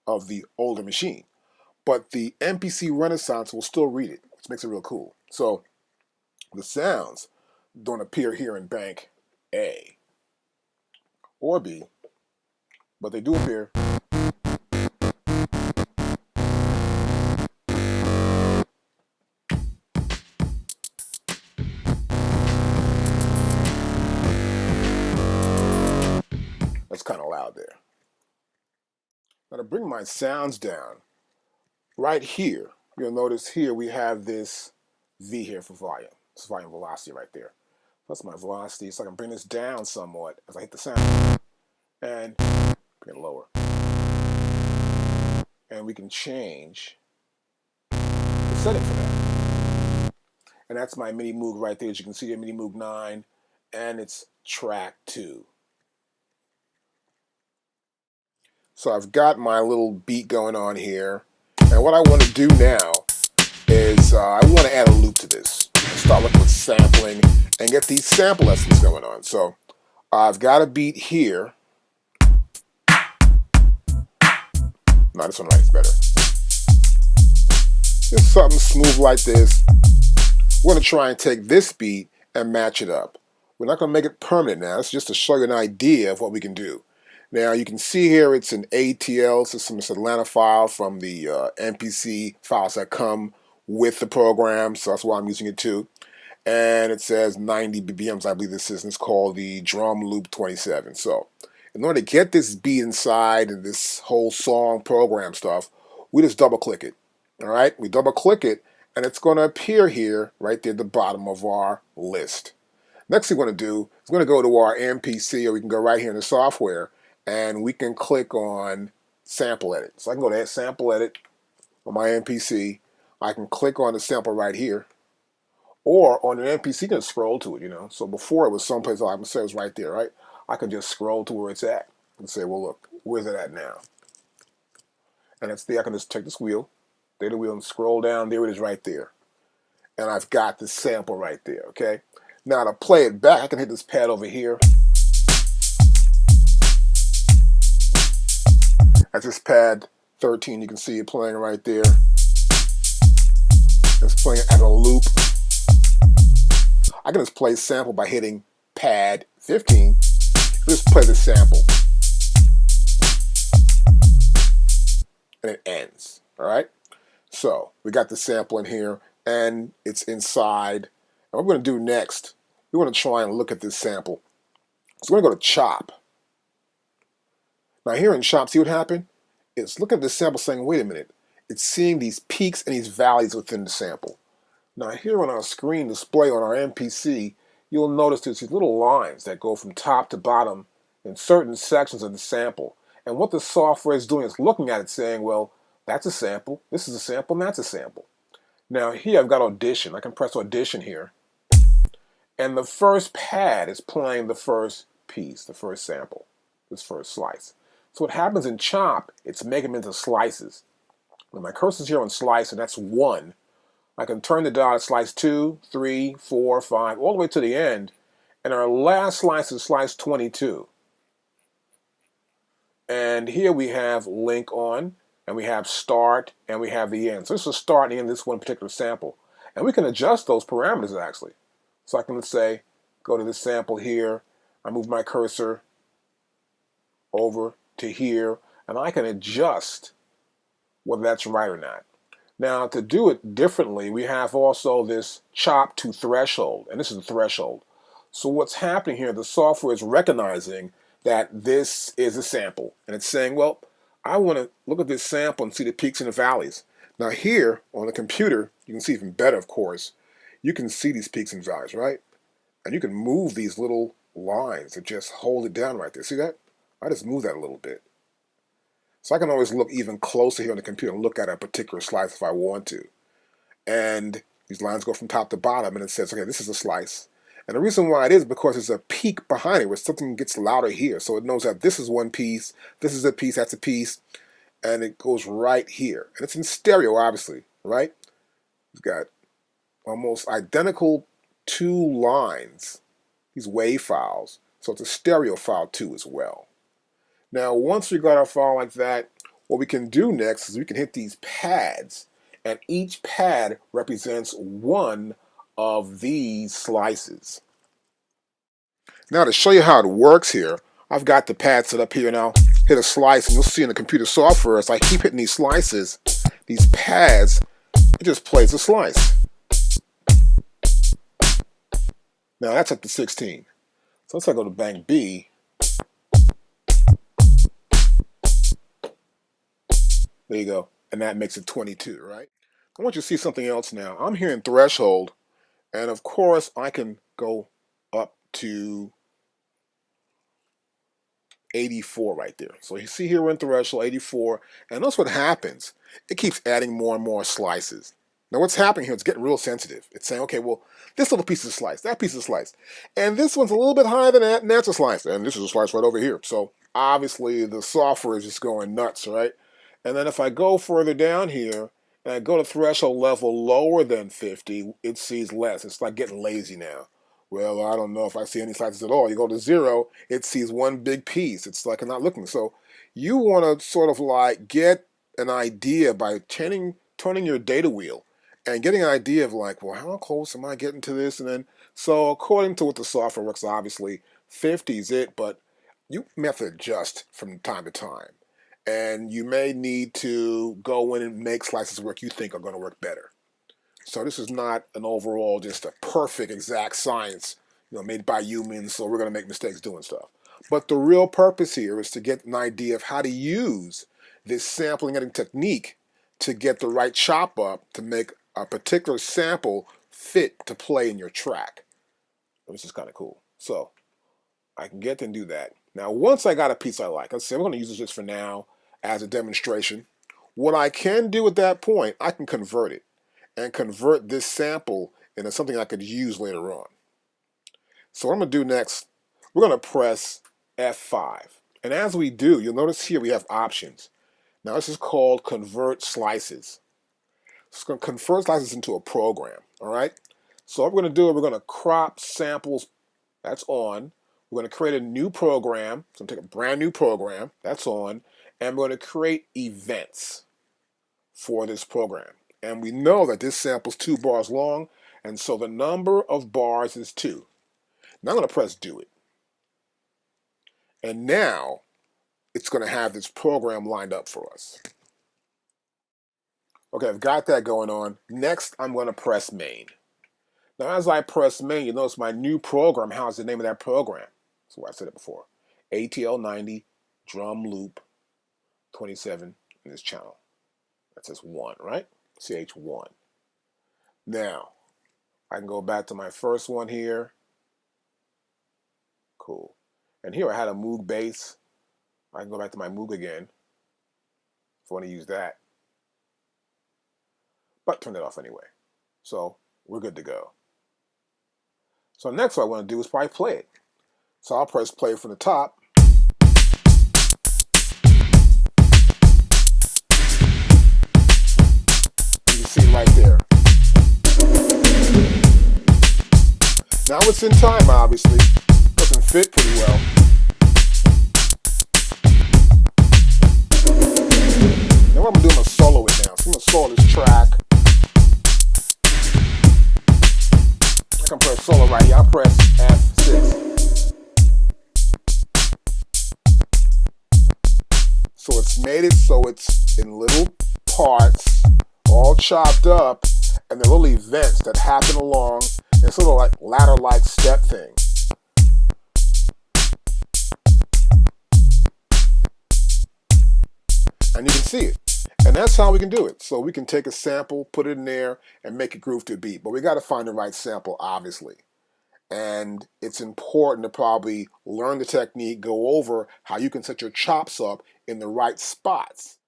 of the older machine. But the MPC Renaissance will still read it, which makes it real cool. So the sounds don't appear here in bank A or B, but they do appear. That's kind of loud there. Now to bring my sounds down, right here, you'll notice here we have this V here for volume. It's volume velocity right there. That's my velocity, so I can bring this down somewhat as I hit the sound. And bring it lower. And we can change the setting for that. And that's my MIDI Moog right there. As you can see, MIDI Moog 9, and it's track 2. So I've got my little beat going on here. And what I want to do now is I want to add a loop to this. Start looking with sampling and get these sample lessons going on. So I've got a beat here. No, this one right is better. Just something smooth like this. We're going to try and take this beat and match it up. We're not going to make it permanent now. It's just to show you an idea of what we can do. Now you can see here it's an ATL system, it's Atlanta file from the MPC files that come with the program, so that's why I'm using it too. And it says 90 BPMs, I believe this is, and it's called the Drum Loop 27. So in order to get this beat inside and this whole song program stuff, we just double click it. All right, we double click it and it's going to appear here right there at the bottom of our list. Next thing we're going to do is we're going to go to our MPC, or we can go right here in the software, and we can click on sample edit. So I can go to sample edit on my MPC. I can click on the sample right here, or on an MPC, you can scroll to it, you know. So before it was someplace, I would say it was right there, right? I can just scroll to where it's at and say, well, look, where's it at now? And it's there. I can just take this wheel, data wheel, and scroll down. There it is right there. And I've got the sample right there, okay? Now to play it back, I can hit this pad over here. That's this pad 13, you can see it playing right there. It's playing at a loop. I can just play sample by hitting pad 15. Just play the sample. and it ends. All right. So we got the sample in here, and it's inside. And what we're going to do next, we want to try and look at this sample. So we're going to go to Chop. Now here in Chop, see what happened? It's looking at the sample saying, wait a minute. It's seeing these peaks and these valleys within the sample. Now here on our screen display on our MPC, you'll notice there's these little lines that go from top to bottom in certain sections of the sample. And what the software is doing is looking at it saying, well, that's a sample, this is a sample, and that's a sample. Now here I've got Audition. I can press Audition here. And the first pad is playing the first piece, the first sample, this first slice. So what happens in Chop, it's making them into slices. When my cursor's here on slice, and that's 1, I can turn the dial at slice 2, 3, 4, 5, all the way to the end. And our last slice is slice 22. And here we have link on, and we have start, and we have the end. So this is start and end this one particular sample. And we can adjust those parameters actually. So I can, let's say, go to this sample here. I move my cursor over to here, and I can adjust whether that's right or not. Now, to do it differently, we have also this chop to threshold, and this is the threshold. So what's happening here, the software is recognizing that this is a sample, and it's saying, well, I want to look at this sample and see the peaks and the valleys. Now here on the computer, you can see even better, of course. You can see these peaks and valleys, right? And you can move these little lines to just hold it down right there. See that? I just move that a little bit. So I can always look even closer here on the computer and look at a particular slice if I want to. And these lines go from top to bottom, and it says, okay, this is a slice. And the reason why it is because there's a peak behind it where something gets louder here. So it knows that this is one piece, this is a piece, that's a piece, and it goes right here. And it's in stereo, obviously, right? It's got almost identical 2 lines, these wave files. So it's a stereo file too as well. Now, once we got our file like that, what we can do next is we can hit these pads, and each pad represents one of these slices. Now, to show you how it works here, I've got the pad set up here, and I'll hit a slice, and you'll see in the computer software, as I keep hitting these slices, these pads, it just plays a slice. Now, that's at the 16. So let's go to bank B. There you go. And that makes it 22, right? I want you to see something else now. I'm here in threshold, and of course I can go up to 84 right there. So you see here we're in threshold 84, and notice what happens. It keeps adding more and more slices. Now what's happening here, it's getting real sensitive. It's saying, okay, well, this little piece is a slice, that piece is a slice, and this one's a little bit higher than that, and that's a slice, and this is a slice right over here. So obviously the software is just going nuts, right? And then if I go further down here, and I go to threshold level lower than 50, it sees less. It's like getting lazy now. Well, I don't know if I see any slices at all. You go to 0, it sees one big piece. It's like I'm not looking. So you want to sort of like get an idea by turning your data wheel and getting an idea of like, well, how close am I getting to this? And then, so according to what the software works, obviously 50 is it, but you may have to adjust from time to time. And you may need to go in and make slices work you think are going to work better. So this is not an overall just a perfect exact science, made by humans, so we're going to make mistakes doing stuff. But the real purpose here is to get an idea of how to use this sampling editing technique to get the right chop up to make a particular sample fit to play in your track, which is kind of cool. So I can get and do that. Now, once I got a piece I like, let's say we're going to use this just for now as a demonstration. What I can do at that point, I can convert it and convert this sample into something I could use later on. So what I'm going to do next, we're going to press F5. And as we do, you'll notice here we have options. Now this is called convert slices. It's going to convert slices into a program, all right? So what we're going to do, we're going to crop samples, that's on. We're going to create a new program. So I'm going to take a brand new program, that's on, and we're going to create events for this program. And we know that this sample is 2 bars long, and so the number of bars is 2. Now I'm going to press do it. And now it's going to have this program lined up for us. Okay, I've got that going on. Next, I'm going to press main. Now, as I press main, you notice my new program. How's the name of that program? That's why I said it before. ATL 90 drum loop 27 in this channel. That says 1, right? CH1. Now, I can go back to my first one here. Cool. And here I had a Moog bass. I can go back to my Moog again if I want to use that. But turn it off anyway. So we're good to go. So next what I want to do is probably play it. So I'll press play from the top. You can see it right there. Now it's in time, obviously. Doesn't fit pretty well. Now what I'm going to do, I'm going to solo it now. So I'm going to solo this track. I can press solo right here. I'll press F6. So it's made it so it's in little parts, all chopped up, and they're little events that happen along. It's sort of like ladder-like step thing. And you can see it. And that's how we can do it. So we can take a sample, put it in there, and make it groove to a beat. But we got to find the right sample, obviously. And it's important to probably learn the technique, go over how you can set your chops up in the right spots.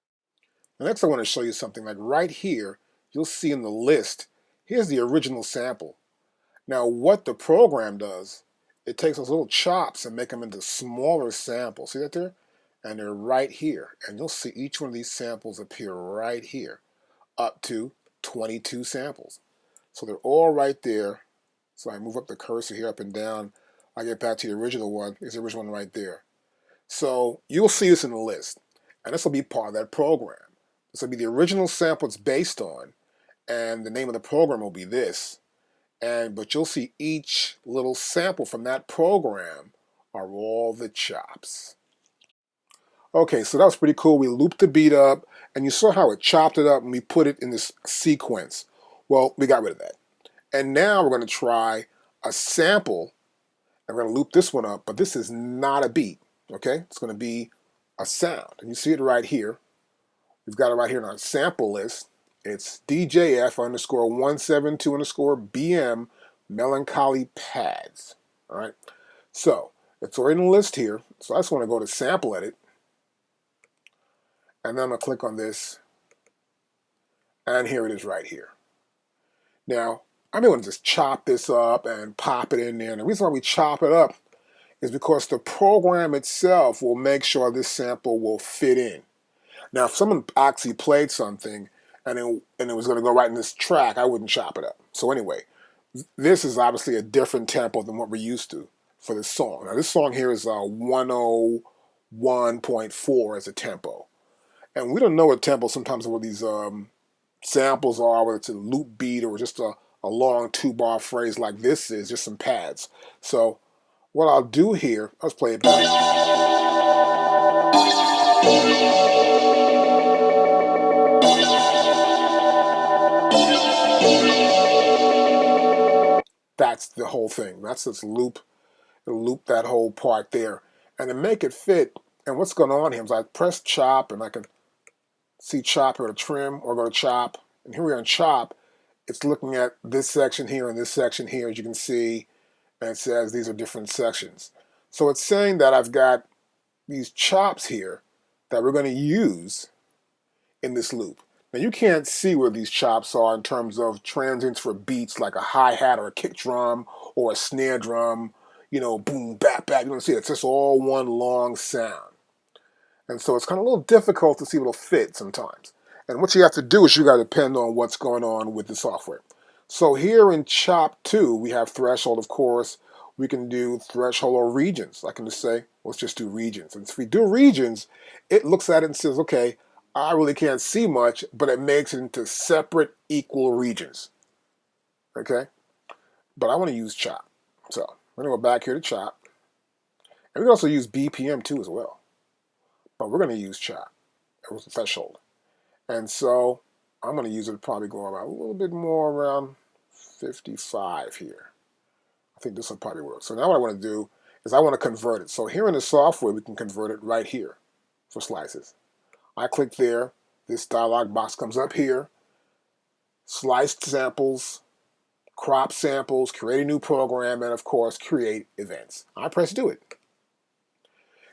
The next I want to show you something like right here, you'll see in the list, here's the original sample. Now what the program does, it takes those little chops and make them into smaller samples. See that there? And they're right here. And you'll see each one of these samples appear right here, up to 22 samples. So they're all right there. So I move up the cursor here up and down. I get back to the original one. There's the original one right there. So you'll see this in the list. And this will be part of that program. This will be the original sample it's based on. And the name of the program will be this. But you'll see each little sample from that program are all the chops. Okay, so that was pretty cool. We looped the beat up, and you saw how it chopped it up, and we put it in this sequence. Well, we got rid of that. And now we're going to try a sample, and we're going to loop this one up, but this is not a beat, okay? It's going to be a sound, and you see it right here. We've got it right here in our sample list. It's DJF_172_BM Melancholy Pads, all right? So it's already in the list here, so I just want to go to Sample Edit, and then I'm going to click on this, and here it is right here. Now, I may want to just chop this up and pop it in there. And the reason why we chop it up is because the program itself will make sure this sample will fit in. Now, if someone actually played something and it was going to go right in this track, I wouldn't chop it up. So anyway, this is obviously a different tempo than what we're used to for this song. Now, this song here is 101.4 as a tempo. And we don't know what tempo sometimes what these samples are, whether it's a loop beat or just a long 2-bar phrase like this is, just some pads. So what I'll do here, let's play it back. That's the whole thing. That's this loop. It'll loop that whole part there. And to make it fit, and what's going on here is I press chop, and I can see chop or to trim, or go to chop. And here we are in chop. It's looking at this section here and this section here, as you can see, and it says these are different sections. So it's saying that I've got these chops here that we're going to use in this loop. Now you can't see where these chops are in terms of transients for beats like a hi-hat or a kick drum or a snare drum, you know, boom, bap, bap. You don't see it. It's just all one long sound. And so it's kind of a little difficult to see what will fit sometimes. And what you have to do is you got to depend on what's going on with the software. So here in Chop 2, we have threshold, of course. We can do threshold or regions. I can just say, let's just do regions. And if we do regions, it looks at it and says, okay, I really can't see much, but it makes it into separate equal regions. Okay? But I want to use Chop. So I'm going to go back here to Chop. And we can also use BPM too as well. But we're going to use Chop. It was the threshold. And so I'm going to use it to probably go about a little bit more around 55 here. I think this will probably work. So now what I want to do is I want to convert it. So here in the software, we can convert it right here for slices. I click there. This dialog box comes up here. Sliced samples, crop samples, create a new program, and of course, create events. I press do it.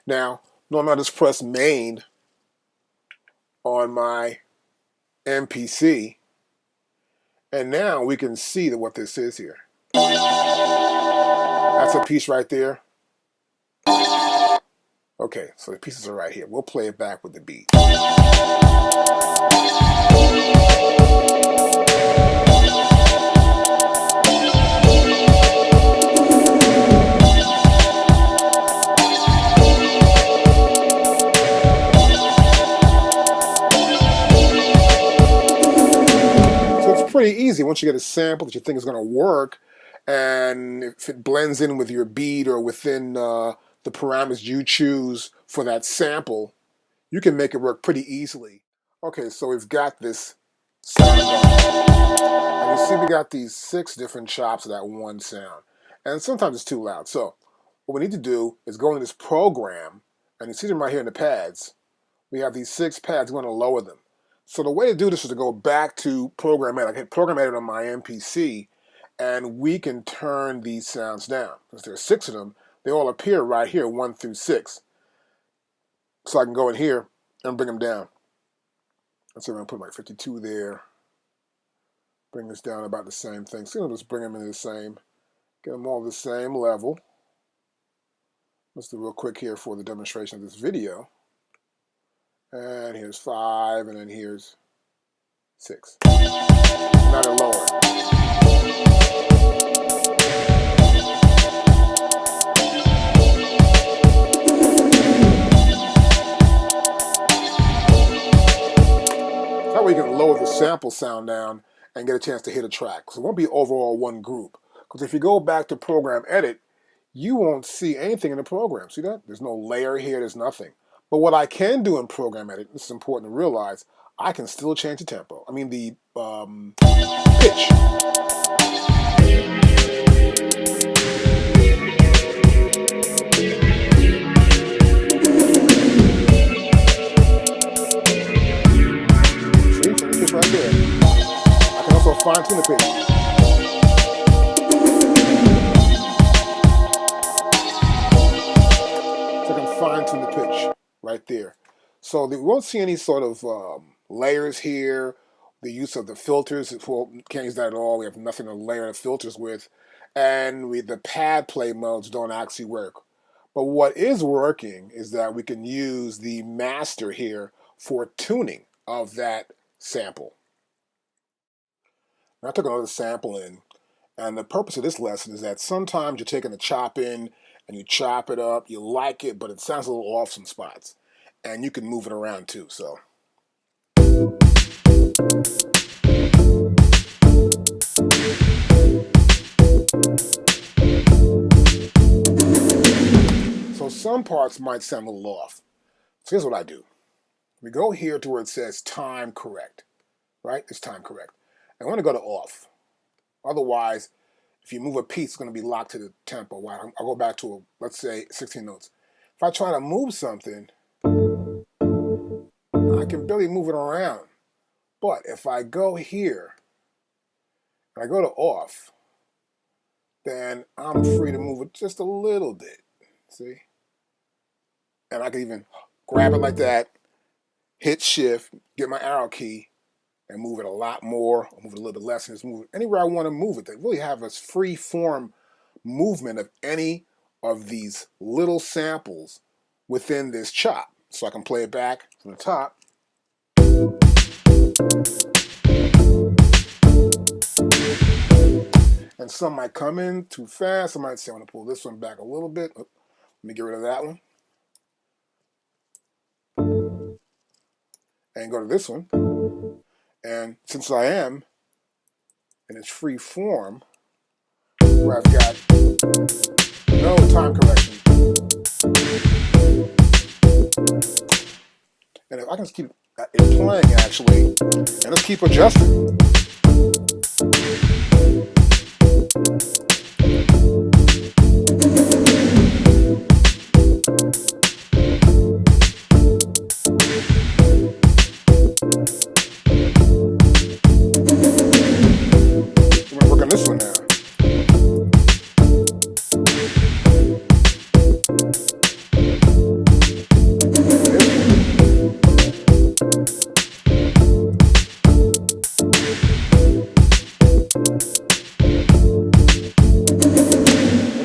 Now, normally I just press main on my MPC, and now we can see what this is here. That's a piece right there. Okay, so the pieces are right here. We'll play it back with the beat. Pretty easy once you get a sample that you think is going to work, and if it blends in with your beat or within the parameters you choose for that sample, you can make it work pretty easily. Okay, so we've got this sound going. And you see we got these 6 different chops of that one sound, and sometimes it's too loud. So what we need to do is go into this program, and you see them right here in the pads. We have these 6 pads. We're going to lower them. So the way to do this is to go back to Program Edit. I hit Program Edit on my MPC, and we can turn these sounds down. Because there's 6 of them, they all appear right here, 1 through 6. So I can go in here and bring them down. Let's see, I'm going to put my 52 there. Bring this down about the same thing. So I'll just bring them into the same, get them all the same level. Let's do real quick here for the demonstration of this video. And here's 5, and then here's 6. Now they're lower. That way you can lower the sample sound down and get a chance to hit a track. So it won't be overall one group. Because if you go back to Program Edit, you won't see anything in the program. See that? There's no layer here, there's nothing. But what I can do in Program Edit, this is important to realize, I can still change the tempo. I mean the pitch. See, the pitch right there. I can also fine tune the pitch. So I can fine tune the pitch right there. So we won't see any sort of layers here. The use of the filters, can't use that at all. We have nothing to layer the filters with. And the pad play modes don't actually work. But what is working is that we can use the master here for tuning of that sample. Now I took another sample in, and the purpose of this lesson is that sometimes you're taking a chop in and you chop it up, you like it, but it sounds a little off some spots. And you can move it around too, so. So some parts might sound a little off. So here's what I do. We go here to where it says time correct, right? It's time correct. I want to go to off. Otherwise, if you move a piece, it's going to be locked to the tempo. I'll go back to, let's say, 16 notes. If I try to move something, I can barely move it around. But if I go here, and I go to off, then I'm free to move it just a little bit. See? And I can even grab it like that, hit shift, get my arrow key, and move it a lot more, or move it a little bit less, and just move it anywhere I want to move it. They really have a free form movement of any of these little samples within this chop. So I can play it back from the top. And some might come in too fast. I might say I want to pull this one back a little bit. Let me get rid of that one. And go to this one. And since I am in its free form, where I've got no time correction, and if I can just keep it playing actually, and let's keep adjusting. We're gonna work on this one now.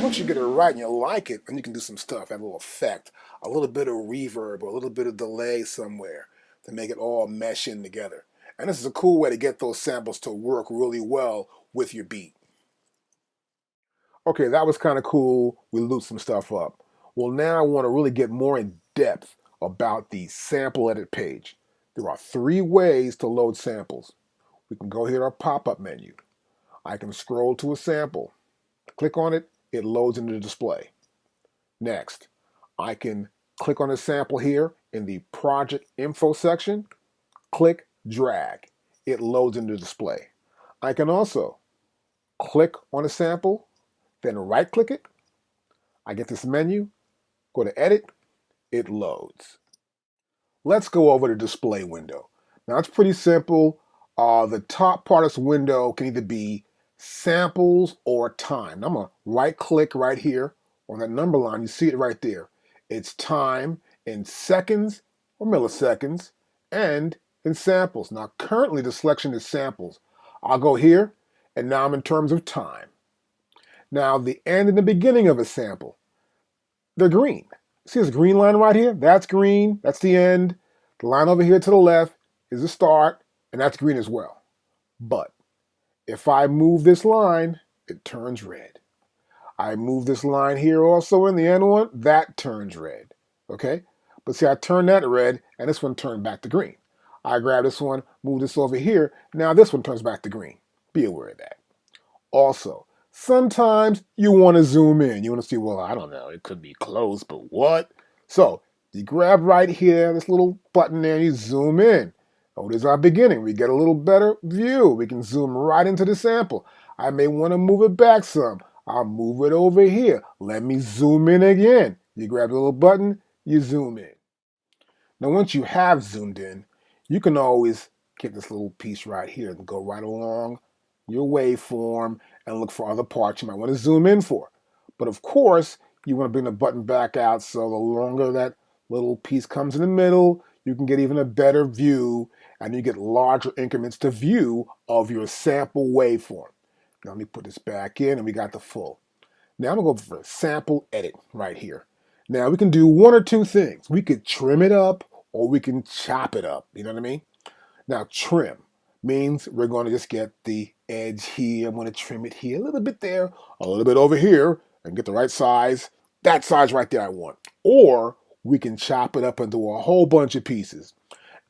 Once you get it right and you like it, then you can do some stuff, add a little effect, a little bit of reverb, or a little bit of delay somewhere to make it all mesh in together. And this is a cool way to get those samples to work really well with your beat. Okay, that was kind of cool. We looped some stuff up. Well, now I want to really get more in depth about the sample edit page. There are 3 ways to load samples. We can go here to our pop-up menu. I can scroll to a sample, click on it, it loads into the display. Next, I can click on a sample here in the project info section, click, drag. It loads into the display. I can also click on a sample, then right click it. I get this menu, go to edit, it loads. Let's go over the display window. Now it's pretty simple. The top part of this window can either be samples or time. Now I'm going to right click right here on that number line. You see it right there. It's time in seconds or milliseconds and in samples. Now currently the selection is samples. I'll go here and now I'm in terms of time. Now the end and the beginning of a sample, they're green. See this green line right here? That's green, that's the end. The line over here to the left is the start, and that's green as well. But if I move this line, it turns red. I move this line here also in the end one, that turns red, okay? But see, I turn that red, and this one turned back to green. I grab this one, move this over here, now this one turns back to green. Be aware of that. Also, sometimes you want to zoom in. You want to see, well, I don't know, it could be close, but what? So you grab right here, this little button there, and you zoom in. Oh, there's our beginning. We get a little better view. We can zoom right into the sample. I may want to move it back some. I'll move it over here. Let me zoom in again. You grab the little button, you zoom in. Now, once you have zoomed in, you can always get this little piece right here and go right along your waveform and look for other parts you might want to zoom in for. But of course, you want to bring the button back out so the longer that little piece comes in the middle, you can get even a better view and you get larger increments to view of your sample waveform. Now let me put this back in and we got the full. Now I'm going to go for sample edit right here. Now we can do one or two things. We could trim it up or we can chop it up. You know what I mean? Now trim means we're going to just get the edge here. I'm going to trim it here, a little bit there, a little bit over here, and get the right size. That size right there I want. Or we can chop it up into a whole bunch of pieces.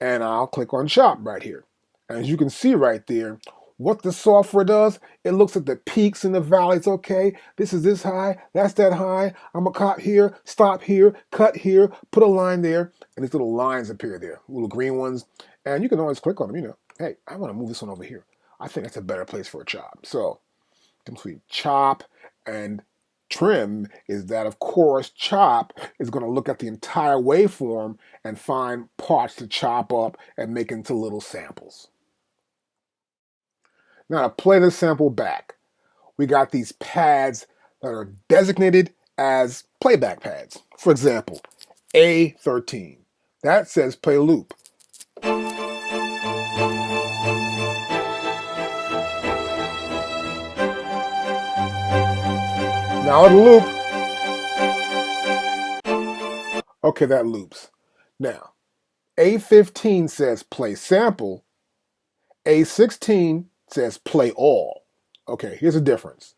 And I'll click on chop right here. And as you can see right there, what the software does, it looks at the peaks and the valleys. Okay, this is this high, that's that high. I'm going to cut here, stop here, cut here, put a line there, and these little lines appear there, little green ones. And you can always click on them, you know. Hey, I want to move this one over here. I think that's a better place for a chop. So between chop and trim is that, of course, chop is going to look at the entire waveform and find parts to chop up and make into little samples. Now to play the sample back, we got these pads that are designated as playback pads. For example, A13. That says play loop. Now it'll loop. Okay, that loops. Now, A15 says play sample. A16 says play all. Okay, here's the difference.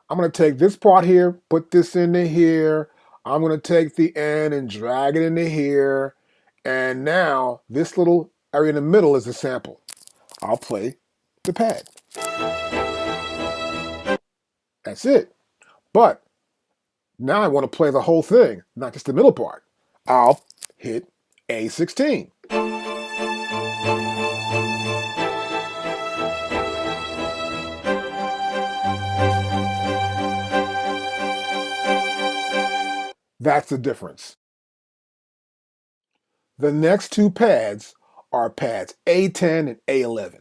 I'm going to take this part here, put this into here. I'm going to take the end and drag it into here. And now this little area in the middle is the sample. I'll play the pad. That's it. But now I want to play the whole thing, not just the middle part. I'll hit A16. That's the difference. The next two pads are pads A10 and A11.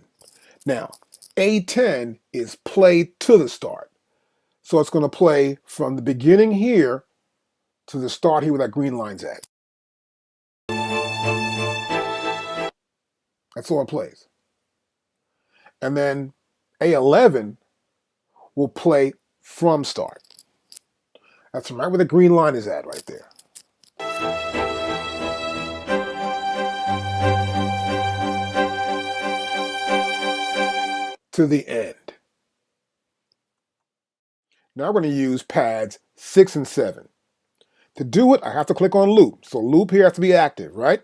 Now, A10 is play to the start. So it's going to play from the beginning here to the start here where that green line's at. That's all it plays. And then A11 will play from start. That's right where the green line is at right there. To the end. Now we're going to use pads 6 and 7. To do it, I have to click on loop. So loop here has to be active, right?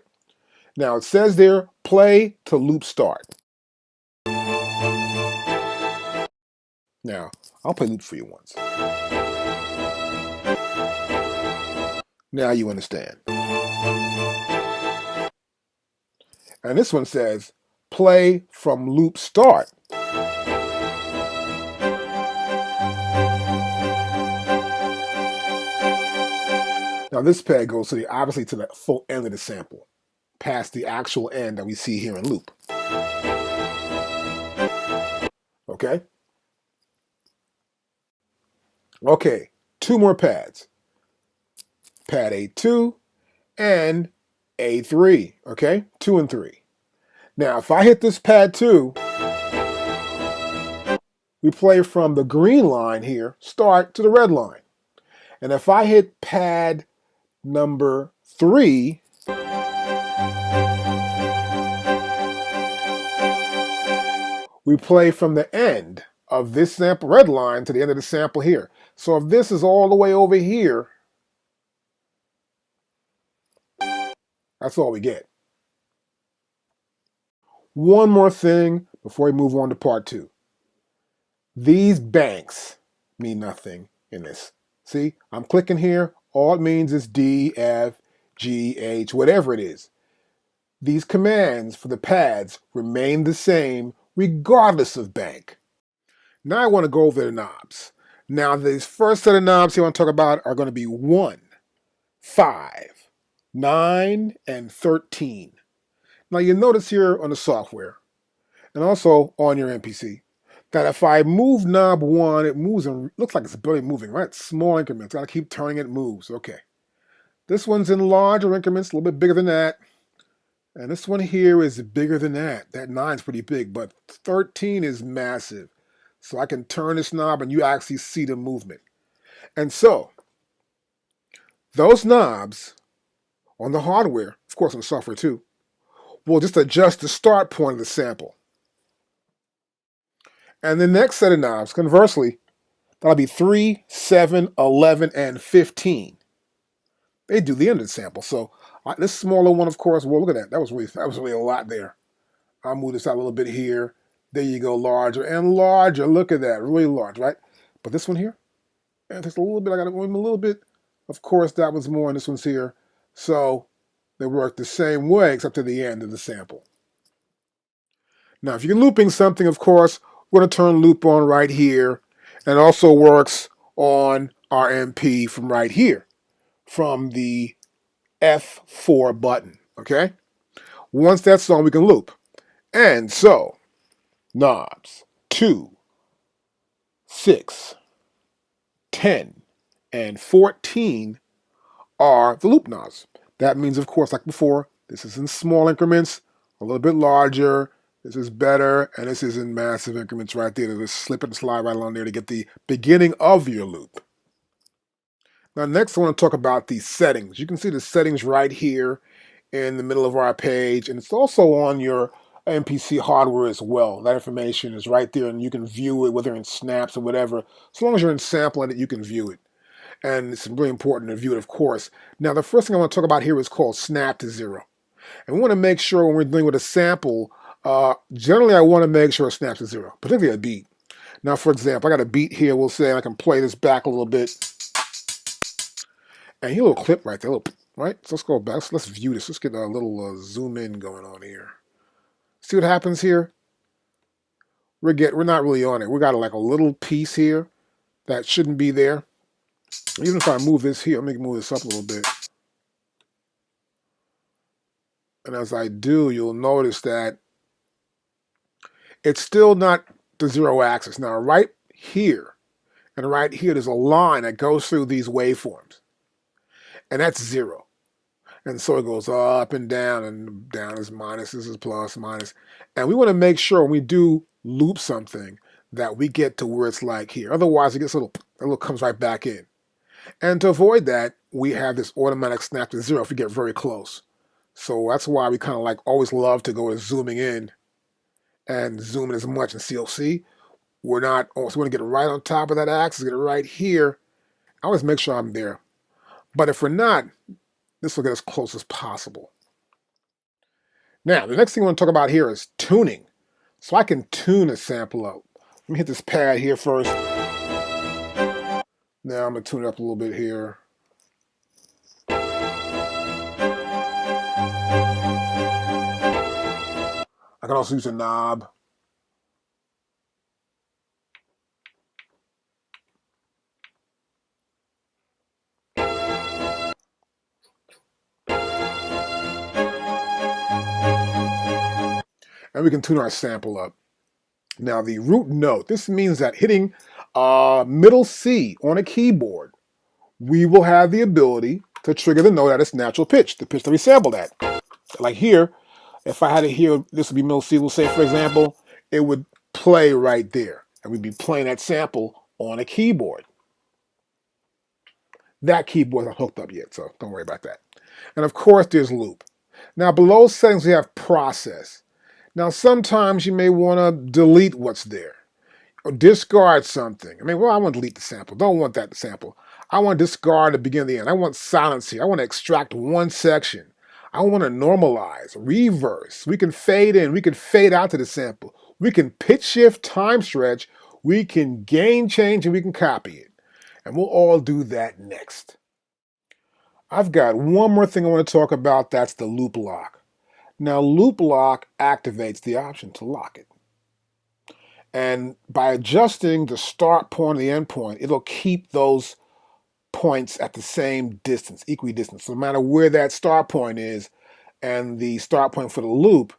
Now it says there, play to loop start. Now, I'll play loop for you once. Now you understand. And this one says, play from loop start. Now this pad goes to obviously to the full end of the sample, past the actual end that we see here in loop. Okay? Okay, two more pads. Pad A2 and A3, okay? 2 and 3. Now if I hit this pad 2, we play from the green line here, start to the red line. And if I hit pad number 3, we play from the end of this sample red line to the end of the sample here. So if this is all the way over here, that's all we get. One more thing before we move on to part 2. These banks mean nothing in this. See, I'm clicking here. All it means is D, F, G, H, whatever it is. These commands for the pads remain the same regardless of bank. Now I want to go over the knobs. Now these first set of knobs here I want to talk about are going to be 1, 5, 9, and 13. Now you notice here on the software, and also on your MPC, that if I move knob 1, it moves and looks like it's barely moving, right? Small increments. Gotta keep turning it, moves. Okay. This one's in larger increments, a little bit bigger than that. And this one here is bigger than that. That 9's pretty big, but 13 is massive. So I can turn this knob and you actually see the movement. And so, those knobs on the hardware, of course on the software too, will just adjust the start point of the sample. And the next set of knobs, conversely, that'll be 3, 7, 11, and 15. They do the end of the sample. So this smaller one, of course, well, look at that. That was really a lot there. I'll move this out a little bit here. There you go, larger and larger. Look at that, really large, right? But this one here, and just a little bit. I got to move him a little bit. Of course, that was more, and this one's here. So they work the same way, except to the end of the sample. Now, if you're looping something, of course, we're going to turn loop on right here, and it also works on our MP from right here, from the F4 button, okay? Once that's on, we can loop. And so, knobs 2, 6, 10, and 14 are the loop knobs. That means, of course, like before, this is in small increments, a little bit larger. This is better, and this is in massive increments right there. Just slip and slide right along there to get the beginning of your loop. Now next I want to talk about the settings. You can see the settings right here in the middle of our page, and it's also on your MPC hardware as well. That information is right there, and you can view it, whether in snaps or whatever. As long as you're in sample edit, you can view it. And it's really important to view it, of course. Now the first thing I want to talk about here is called snap to 0. And we want to make sure when we're dealing with a sample, generally I want to make sure it snaps to 0, particularly a beat. Now, for example, I got a beat here. We'll say I can play this back a little bit. And here a little clip right there, right? So let's go back. Let's view this. Let's get a little zoom in going on here. See what happens here? We're not really on it. We got like a little piece here that shouldn't be there. Even if I move this here, let me move this up a little bit. And as I do, you'll notice that it's still not the 0 axis. Now, right here and right here, there's a line that goes through these waveforms. And that's 0. And so it goes up and down is minus, this is plus, minus. And we want to make sure when we do loop something that we get to where it's like here. Otherwise, it gets a little comes right back in. And to avoid that, we have this automatic snap to 0 if we get very close. So that's why we kind of like always love to go to zooming in and zoom in as much. And see, we're not, so we want to get it right on top of that axis, get it right here. I always make sure I'm there. But if we're not, this will get as close as possible. Now, the next thing I want to talk about here is tuning. So I can tune a sample up. Let me hit this pad here first. Now I'm going to tune it up a little bit here. I can also use a knob. And we can tune our sample up. Now the root note, this means that hitting middle C on a keyboard, we will have the ability to trigger the note at its natural pitch, the pitch that we sampled at. Like here, if I had it here, this would be middle C, we'll say for example, it would play right there. And we'd be playing that sample on a keyboard. That keyboard's not hooked up yet, so don't worry about that. And of course there's loop. Now below settings we have process. Now sometimes you may want to delete what's there or discard something. I want to delete the sample. Don't want that sample. I want to discard the beginning and the end. I want silence here. I want to extract one section. I want to normalize, reverse. We can fade in. We can fade out to the sample. We can pitch shift, time stretch. We can gain change, and we can copy it. And we'll all do that next. I've got one more thing I want to talk about. That's the loop lock. Now, loop lock activates the option to lock it. And by adjusting the start point and the end point, it'll keep those points at the same distance, equidistant. So no matter where that start point is and the start point for the loop,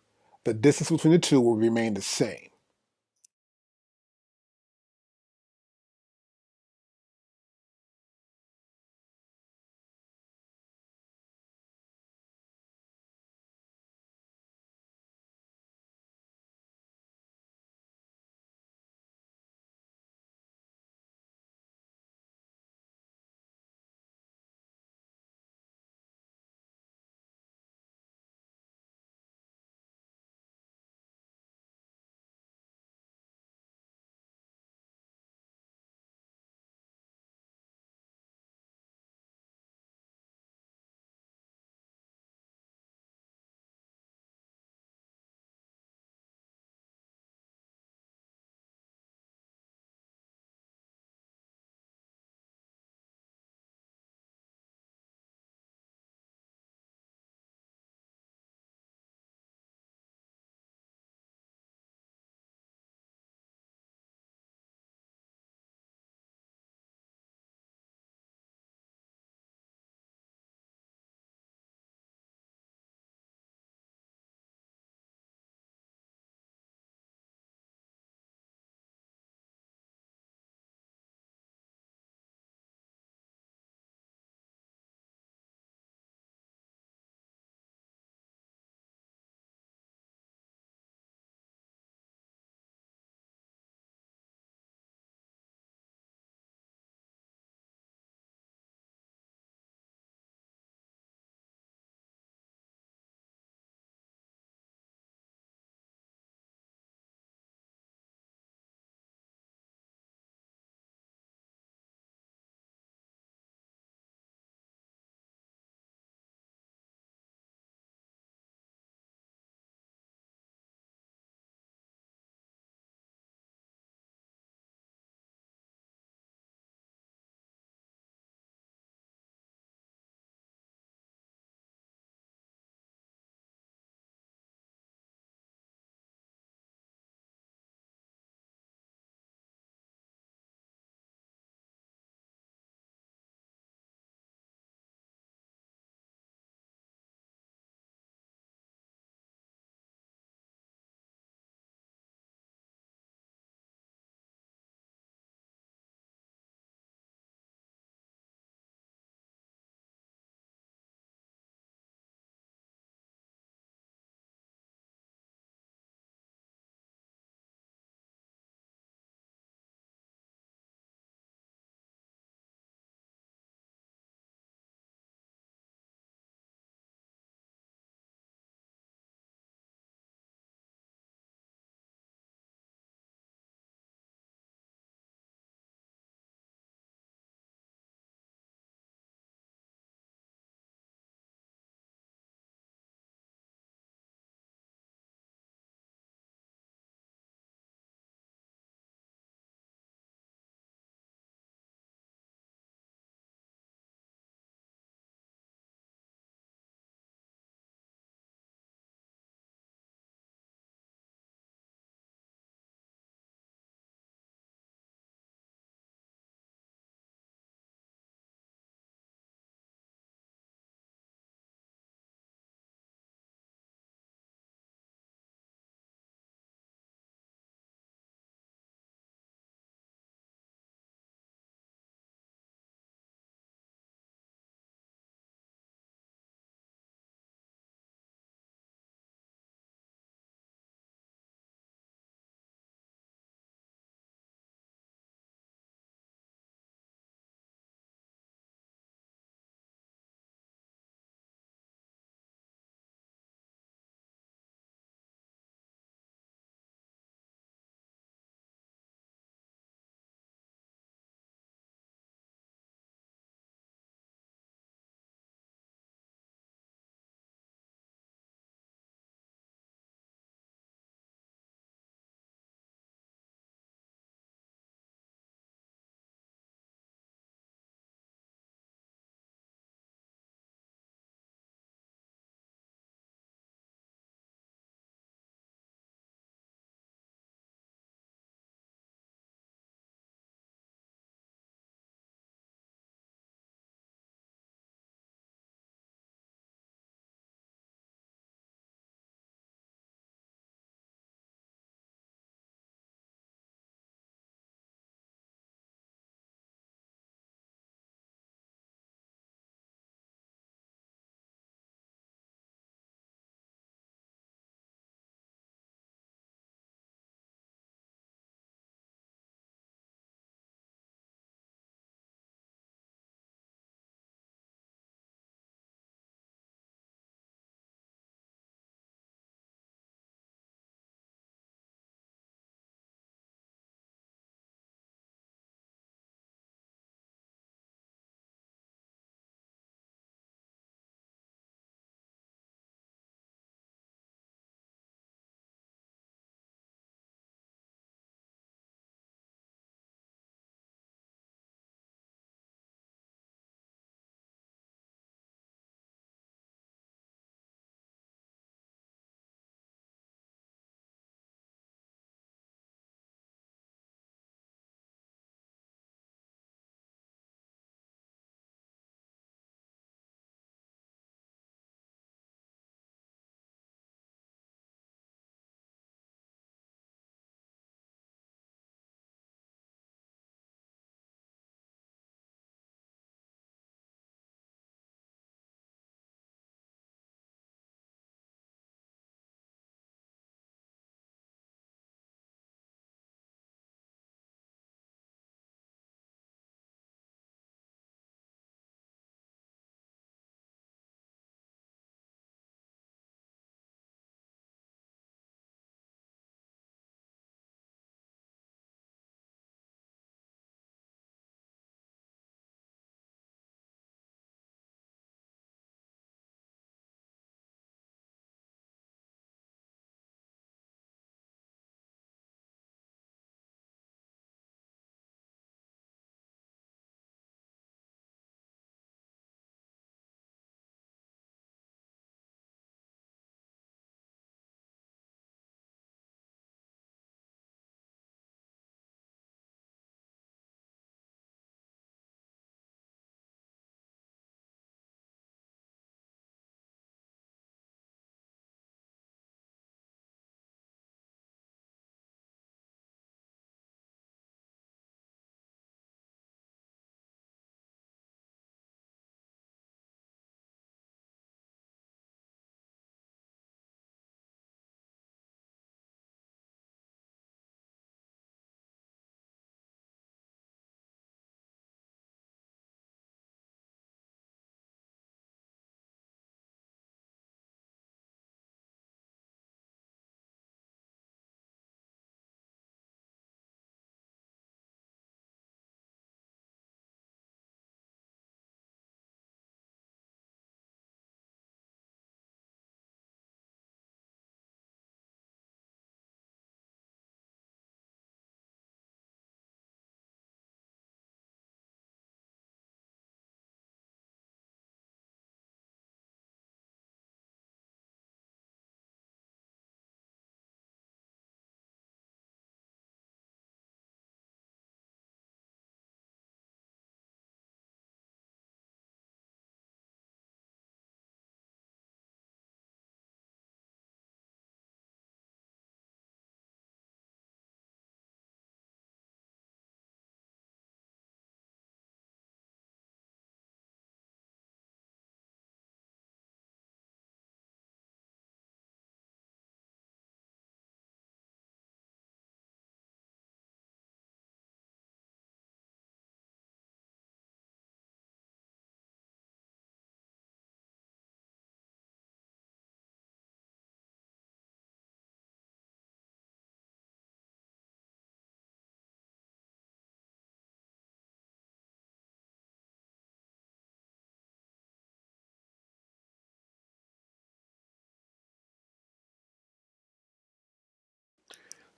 the distance between the two will remain the same.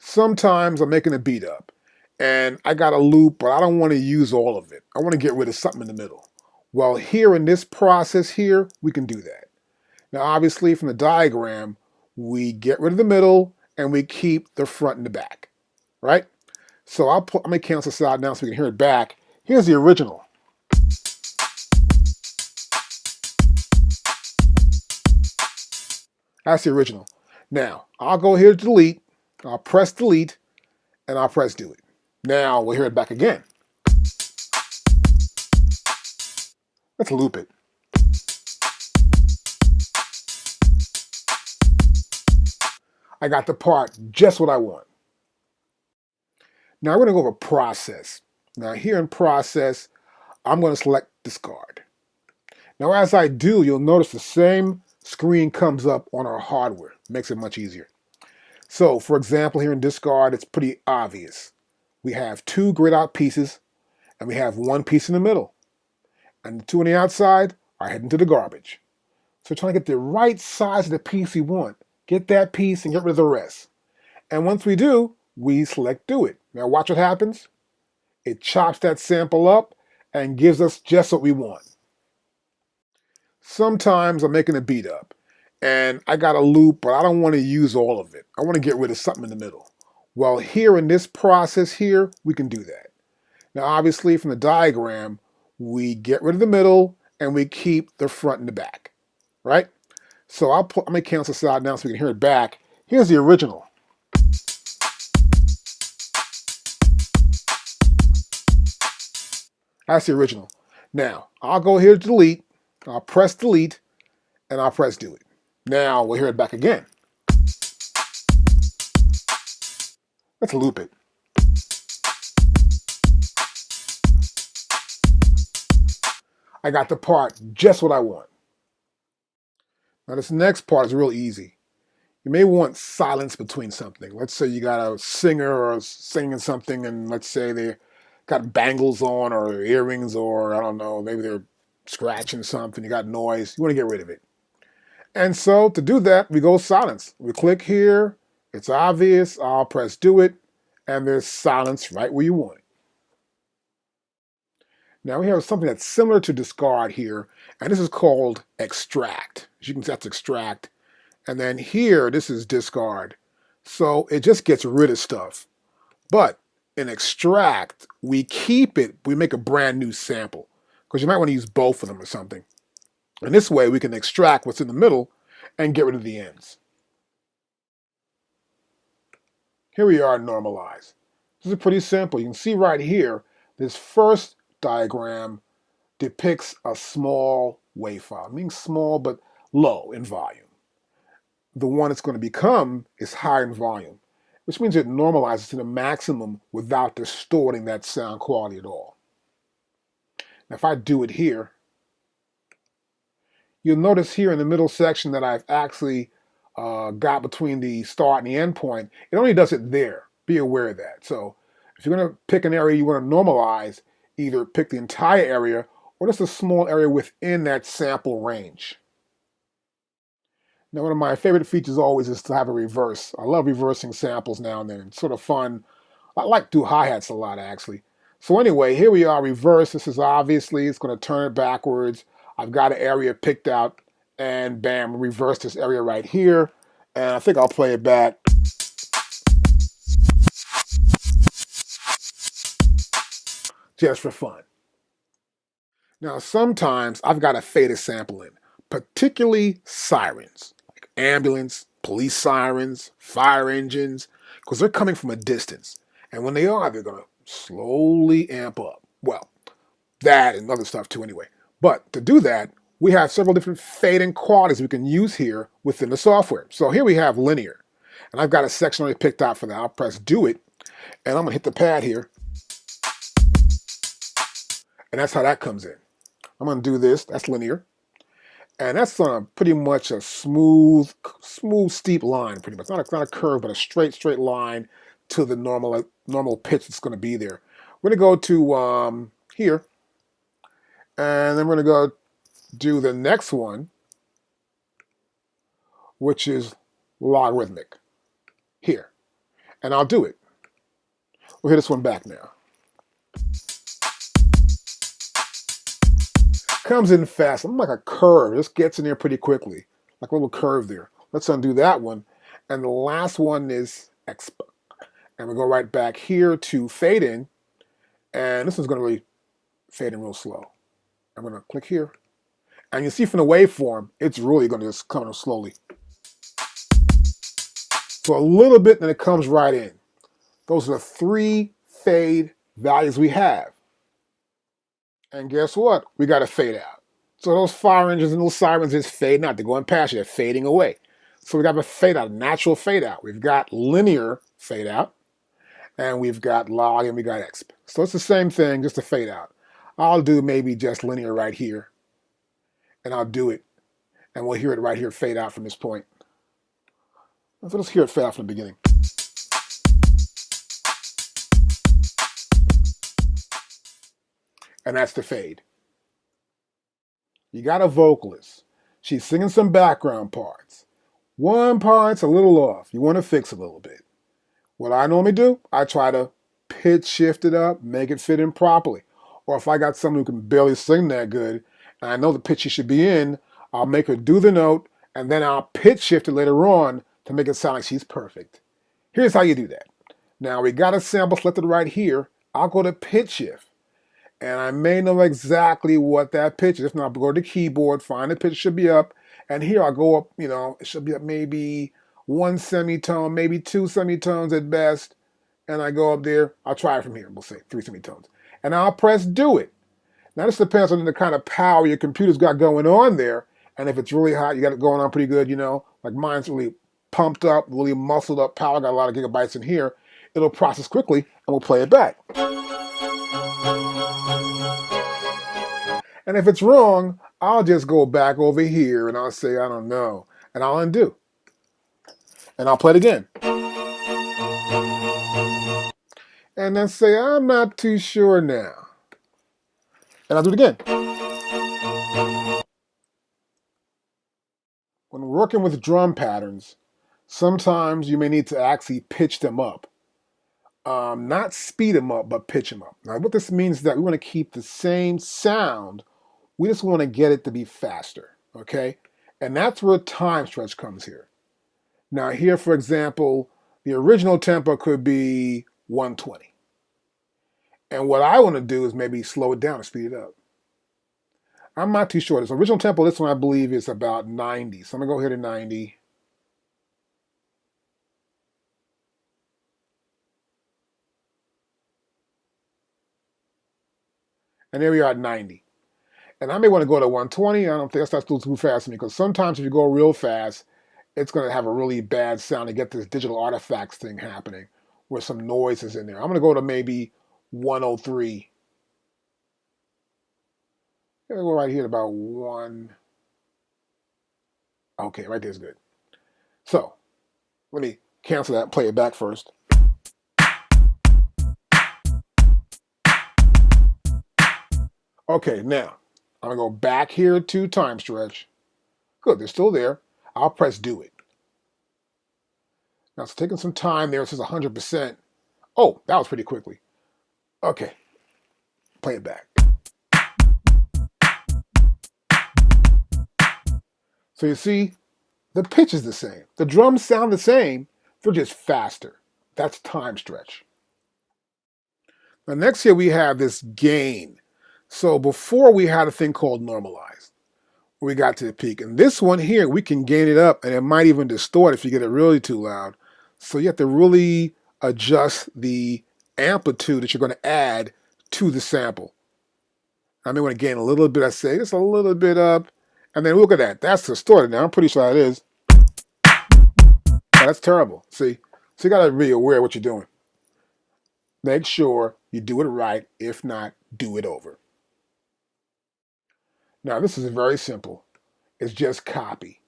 Sometimes I'm making a beat up and I got a loop, but I don't want to use all of it. I want to get rid of something in the middle. Well, here in this process here, we can do that. Now, obviously, from the diagram, we get rid of the middle and we keep the front and the back, right? So I'm going to cancel this out now so we can hear it back. Here's the original. That's the original. Now, I'll go here to delete. I'll press delete and I'll press delete. Now we'll hear it back again. Let's loop it. I got the part just what I want. Now we're going to go over process. Now here in process, I'm going to select discard. Now as I do, you'll notice the same screen comes up on our hardware. Makes it much easier. So for example, here in discard, it's pretty obvious. We have two grid out pieces and we have one piece in the middle. And the two on the outside are heading to the garbage. So we're trying to get the right size of the piece we want. Get that piece and get rid of the rest. And once we do, we select do it. Now watch what happens. It chops that sample up and gives us just what we want. Sometimes I'm making a beat up and I got a loop, but I don't want to use all of it. I want to get rid of something in the middle. Well, here in this process here, we can do that. Now, obviously, from the diagram, we get rid of the middle and we keep the front and the back, right? So I'm going to cancel this out now so we can hear it back. Here's the original. That's the original. Now, I'll go here to delete. I'll press delete and I'll press delete. Now we'll hear it back again. Let's loop it. I got the part just what I want. Now this next part is real easy. You may want silence between something. Let's say you got a singer or singing something and let's say they got bangles on or earrings or I don't know, maybe they're scratching something, you got noise, you want to get rid of it. And so to do that, we go silence. We click here, it's obvious, I'll press do it, and there's silence right where you want it. Now we have something that's similar to discard here, and this is called extract. As you can see, that's extract. And then here, this is discard. So it just gets rid of stuff. But in extract, we keep it, we make a brand new sample, because you might want to use both of them or something. And this way, we can extract what's in the middle and get rid of the ends. Here we are normalized. This is pretty simple. You can see right here, this first diagram depicts a small wave file, meaning small but low in volume. The one it's going to become is higher in volume, which means it normalizes to the maximum without distorting that sound quality at all. Now, if I do it here, you'll notice here in the middle section that I've actually got between the start and the end point. It only does it there. Be aware of that. So if you're going to pick an area you want to normalize, either pick the entire area or just a small area within that sample range. Now, one of my favorite features always is to have a reverse. I love reversing samples now and then. It's sort of fun. I like to do hi-hats a lot, actually. So anyway, here we are, reverse. This is obviously, it's going to turn it backwards. I've got an area picked out, and bam, reverse this area right here. And I think I'll play it back. Just for fun. Now, sometimes I've got to fade a sample in, particularly sirens, like ambulance, police sirens, fire engines, because they're coming from a distance. And when they are, they're going to slowly amp up. Well, that and other stuff too anyway. But to do that, we have several different fading qualities we can use here within the software. So here we have linear. And I've got a section already picked out for that. I'll press do it. And I'm going to hit the pad here. And that's how that comes in. I'm going to do this. That's linear. And that's pretty much a smooth, steep line, pretty much. Not a curve, but a straight line to the normal pitch that's going to be there. We're going to go to here. And then we're going to go do the next one, which is logarithmic here. and I'll do it. We'll hit this one back now. Comes in fast. I'm like a curve. This gets in there pretty quickly, like a little curve there. Let's undo that one. And the last one is exp. And we go right back here to fade in. And this one's going to really fade in real slow. I'm going to click here. And you see from the waveform, it's really going to just come in slowly. So a little bit, and it comes right in. Those are the 3 fade values we have. And guess what? We got a fade out. So those fire engines and those sirens is fading out. They're going past you. They're fading away. So we got a fade out, a natural fade out. We've got linear fade out. And we've got log and we got exp. So it's the same thing, just a fade out. I'll do maybe just linear right here. And I'll do it. And we'll hear it right here fade out from this point. So let's hear it fade out from the beginning. And that's the fade. You got a vocalist. She's singing some background parts. One part's a little off. You want to fix a little bit. What I normally do, I try to pitch shift it up, make it fit in properly. Or if I got someone who can barely sing that good, and I know the pitch she should be in, I'll make her do the note, and then I'll pitch shift it later on to make it sound like she's perfect. Here's how you do that. Now we got a sample selected right here. I'll go to pitch shift. And I may know exactly what that pitch is. If not, I'll go to the keyboard, find the pitch should be up. And here I'll go up, it should be up maybe 1 semitone, maybe 2 semitones at best. And I go up there. I'll try it from here. We'll say 3 semitones. And I'll press do it. Now this depends on the kind of power your computer's got going on there. And if it's really hot, you got it going on pretty good, Like mine's really pumped up, really muscled up power. Got a lot of gigabytes in here. It'll process quickly and we'll play it back. And if it's wrong, I'll just go back over here and I'll say, I don't know. And I'll undo. And I'll play it again. And then say, I'm not too sure now. And I'll do it again. When we're working with drum patterns, sometimes you may need to actually pitch them up. Not speed them up, but pitch them up. Now what this means is that we want to keep the same sound. We just want to get it to be faster, okay? And that's where time stretch comes here. Now here, for example, the original tempo could be 120. And what I want to do is maybe slow it down and speed it up. I'm not too sure. This original tempo, this one I believe is about 90. So I'm going to go here to 90. And there we are at 90. And I may want to go to 120. I don't think that's too fast for me, because sometimes if you go real fast, it's going to have a really bad sound to get this digital artifacts thing happening where some noise is in there. I'm going to go to maybe 103. I'm going to go right here at about 1. Okay, right there's good. So let me cancel that and play it back first. Okay, now I'm going to go back here to time stretch. Good, they're still there. I'll press do it. Now it's taking some time there. It says 100%. Oh, that was pretty quickly. Okay, play it back. So you see, the pitch is the same. The drums sound the same. They're just faster. That's time stretch. Now next here we have this gain. So before we had a thing called normalize. We got to the peak. And this one here, we can gain it up, and it might even distort if you get it really too loud. So you have to really adjust the amplitude that you're going to add to the sample. I may want to gain a little bit. I say just a little bit up. And then look at that. That's distorted now. I'm pretty sure that is. Oh, that's terrible. See? So you got to be aware of what you're doing. Make sure you do it right. If not, do it over. Now, this is very simple. It's just copy.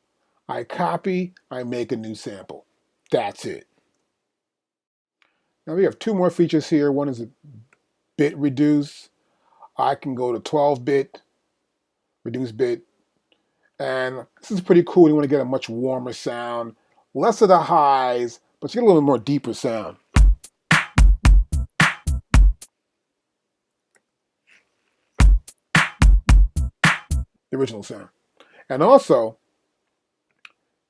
I copy, I make a new sample. That's it. Now, we have 2 more features here. One is a bit reduce. I can go to 12-bit, reduce bit. And this is pretty cool. You want to get a much warmer sound. Less of the highs, but you get a little bit more deeper sound. the original sound. And also,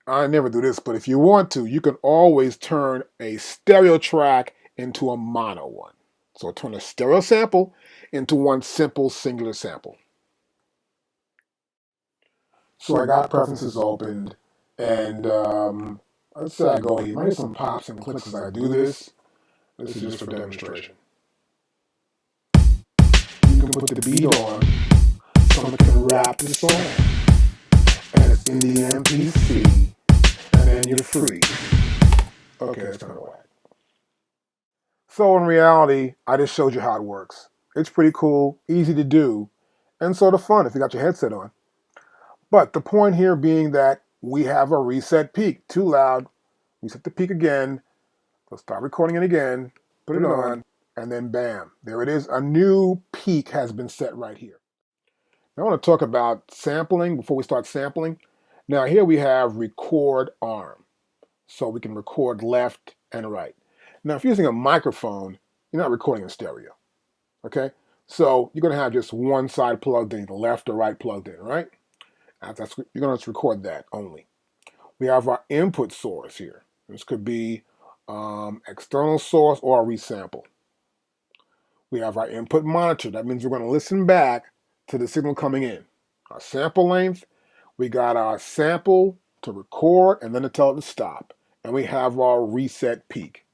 I never do this, but if you want to, you can always turn a stereo track into a mono one. So turn a stereo sample into one simple singular sample. So I got preferences opened, and let's say I go here. I need some pops and clicks as I do this. This is just for demonstration. You can put the beat on, someone can rap the song, and it's in the MPC, and then you're free. Okay, that's kind of whack. So in reality, I just showed you how it works. It's pretty cool, easy to do, and sort of fun if you got your headset on. But the point here being that we have a reset peak. Too loud, reset the peak again, we'll start recording it again, put it on, and then bam, there it is. A new peak has been set right here. Now I want to talk about sampling before we start sampling. Now here we have record arm. So we can record left and right. Now if you're using a microphone, you're not recording in stereo. Okay? So you're going to have just one side plugged in, the left or right plugged in, right? You're going to record that only. We have our input source here. This could be external source or a resample. We have our input monitor. That means we're going to listen back to the signal coming in. Our sample length, we got our sample to record and then to tell it to stop. And we have our reset peak.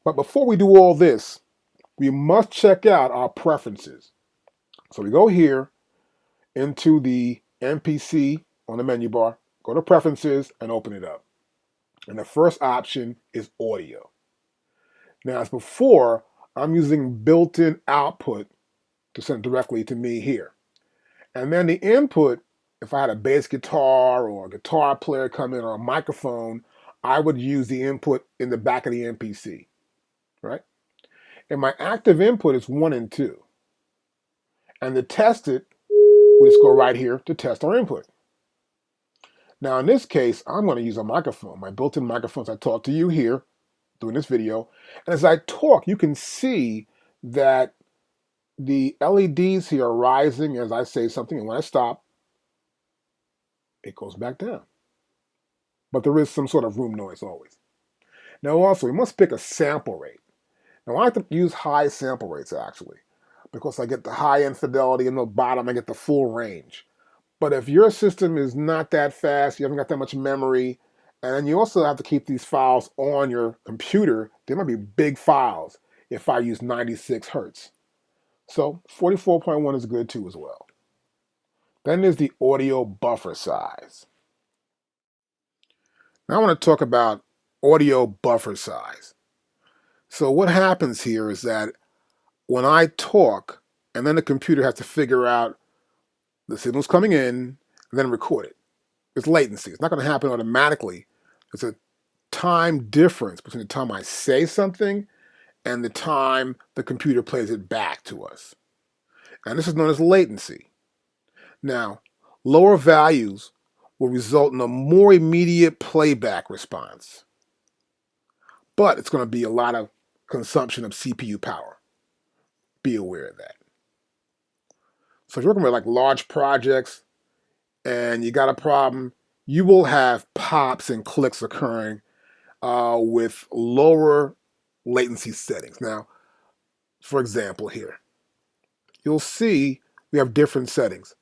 But before we do all this, we must check out our preferences. So we go here into the MPC on the menu bar, go to preferences and open it up. And the first option is audio. Now as before, I'm using built-in output to send directly to me here. And then the input, if I had a bass guitar or a guitar player come in or a microphone, I would use the input in the back of the MPC, right? And my active input is 1 and 2. And to test it, we just go right here to test our input. Now in this case, I'm going to use a microphone, my built-in microphones I talked to you here doing this video. And as I talk, you can see that the LEDs here are rising as I say something, and when I stop, it goes back down. But there is some sort of room noise always. Now also, we must pick a sample rate. Now I like to use high sample rates actually, because I get the high end fidelity, and the bottom I get the full range. But if your system is not that fast, you haven't got that much memory, and you also have to keep these files on your computer, they might be big files if I use 96 Hertz. So 44.1 is good too as well. Then there's the audio buffer size. Now I want to talk about audio buffer size. So what happens here is that when I talk, and then the computer has to figure out the signal's coming in, and then record it. It's latency. It's not going to happen automatically. There's a time difference between the time I say something and the time the computer plays it back to us. And this is known as latency. Now, lower values will result in a more immediate playback response. But it's going to be a lot of consumption of CPU power. Be aware of that. So if you're working with like large projects and you got a problem, you will have pops and clicks occurring with lower latency settings. Now, for example here, you'll see we have different settings.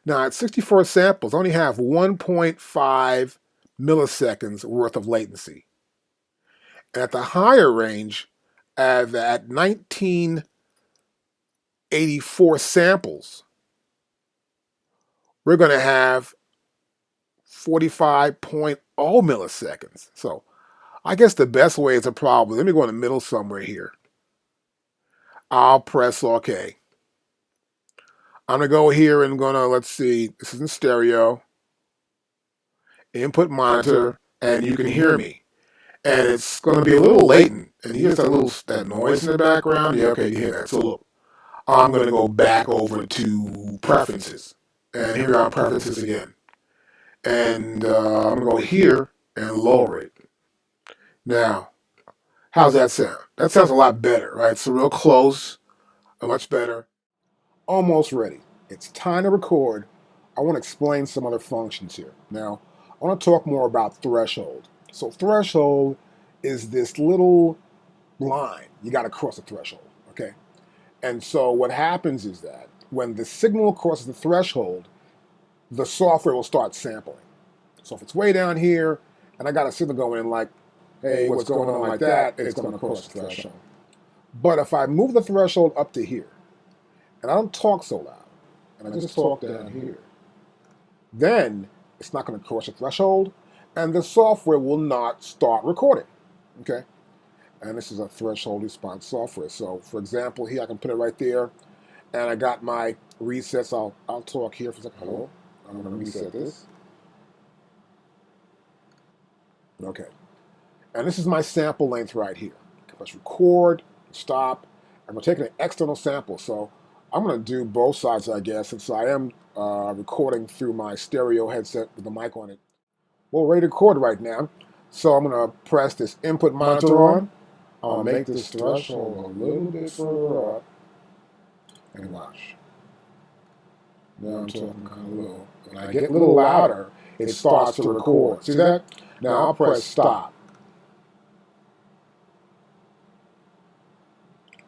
Now at 64 samples, I only have 1.5 milliseconds worth of latency. And at the higher range, at 1984 samples, we're going to have 45.0 milliseconds. So I guess the best way is to probably, let me go in the middle somewhere here. I'll press OK. I'm going to go here and going to, let's see, this is in stereo, input monitor, and you can hear me. And it's going to be a little latent. And here's that noise in the background. Yeah, okay, you hear that. So look, I'm going to go back over to preferences. And here are preferences again. And I'm going to go here and lower it. Now, how's that sound? That sounds a lot better, right? It's real close, much better. Almost ready. It's time to record I want to explain some other functions here. Now, I want to talk more about threshold. So threshold is this little line. You got to cross the threshold, okay? And so what happens is that when the signal crosses the threshold, the software will start sampling. So if it's way down here, and I got a signal going in like, hey, what's going on like that, it's going to cross the threshold. But if I move the threshold up to here, and I don't talk so loud, and I just talk down here, then it's not going to cross the threshold, and the software will not start recording, okay? And this is a threshold response software. So, for example, here I can put it right there, and I got my resets. I'll talk here for a second. Hello, I'm going to reset this. Okay, and this is my sample length right here. Let's record, stop, and we're taking an external sample. So I'm going to do both sides, I guess, since I am recording through my stereo headset with the mic on it. Well, we're ready to record right now. So I'm going to press this input monitor on. I'll make this threshold a little bit further up. And watch. Now I'm talking kind of low. When I get a little louder, it starts to record. See that? Now I'll press stop.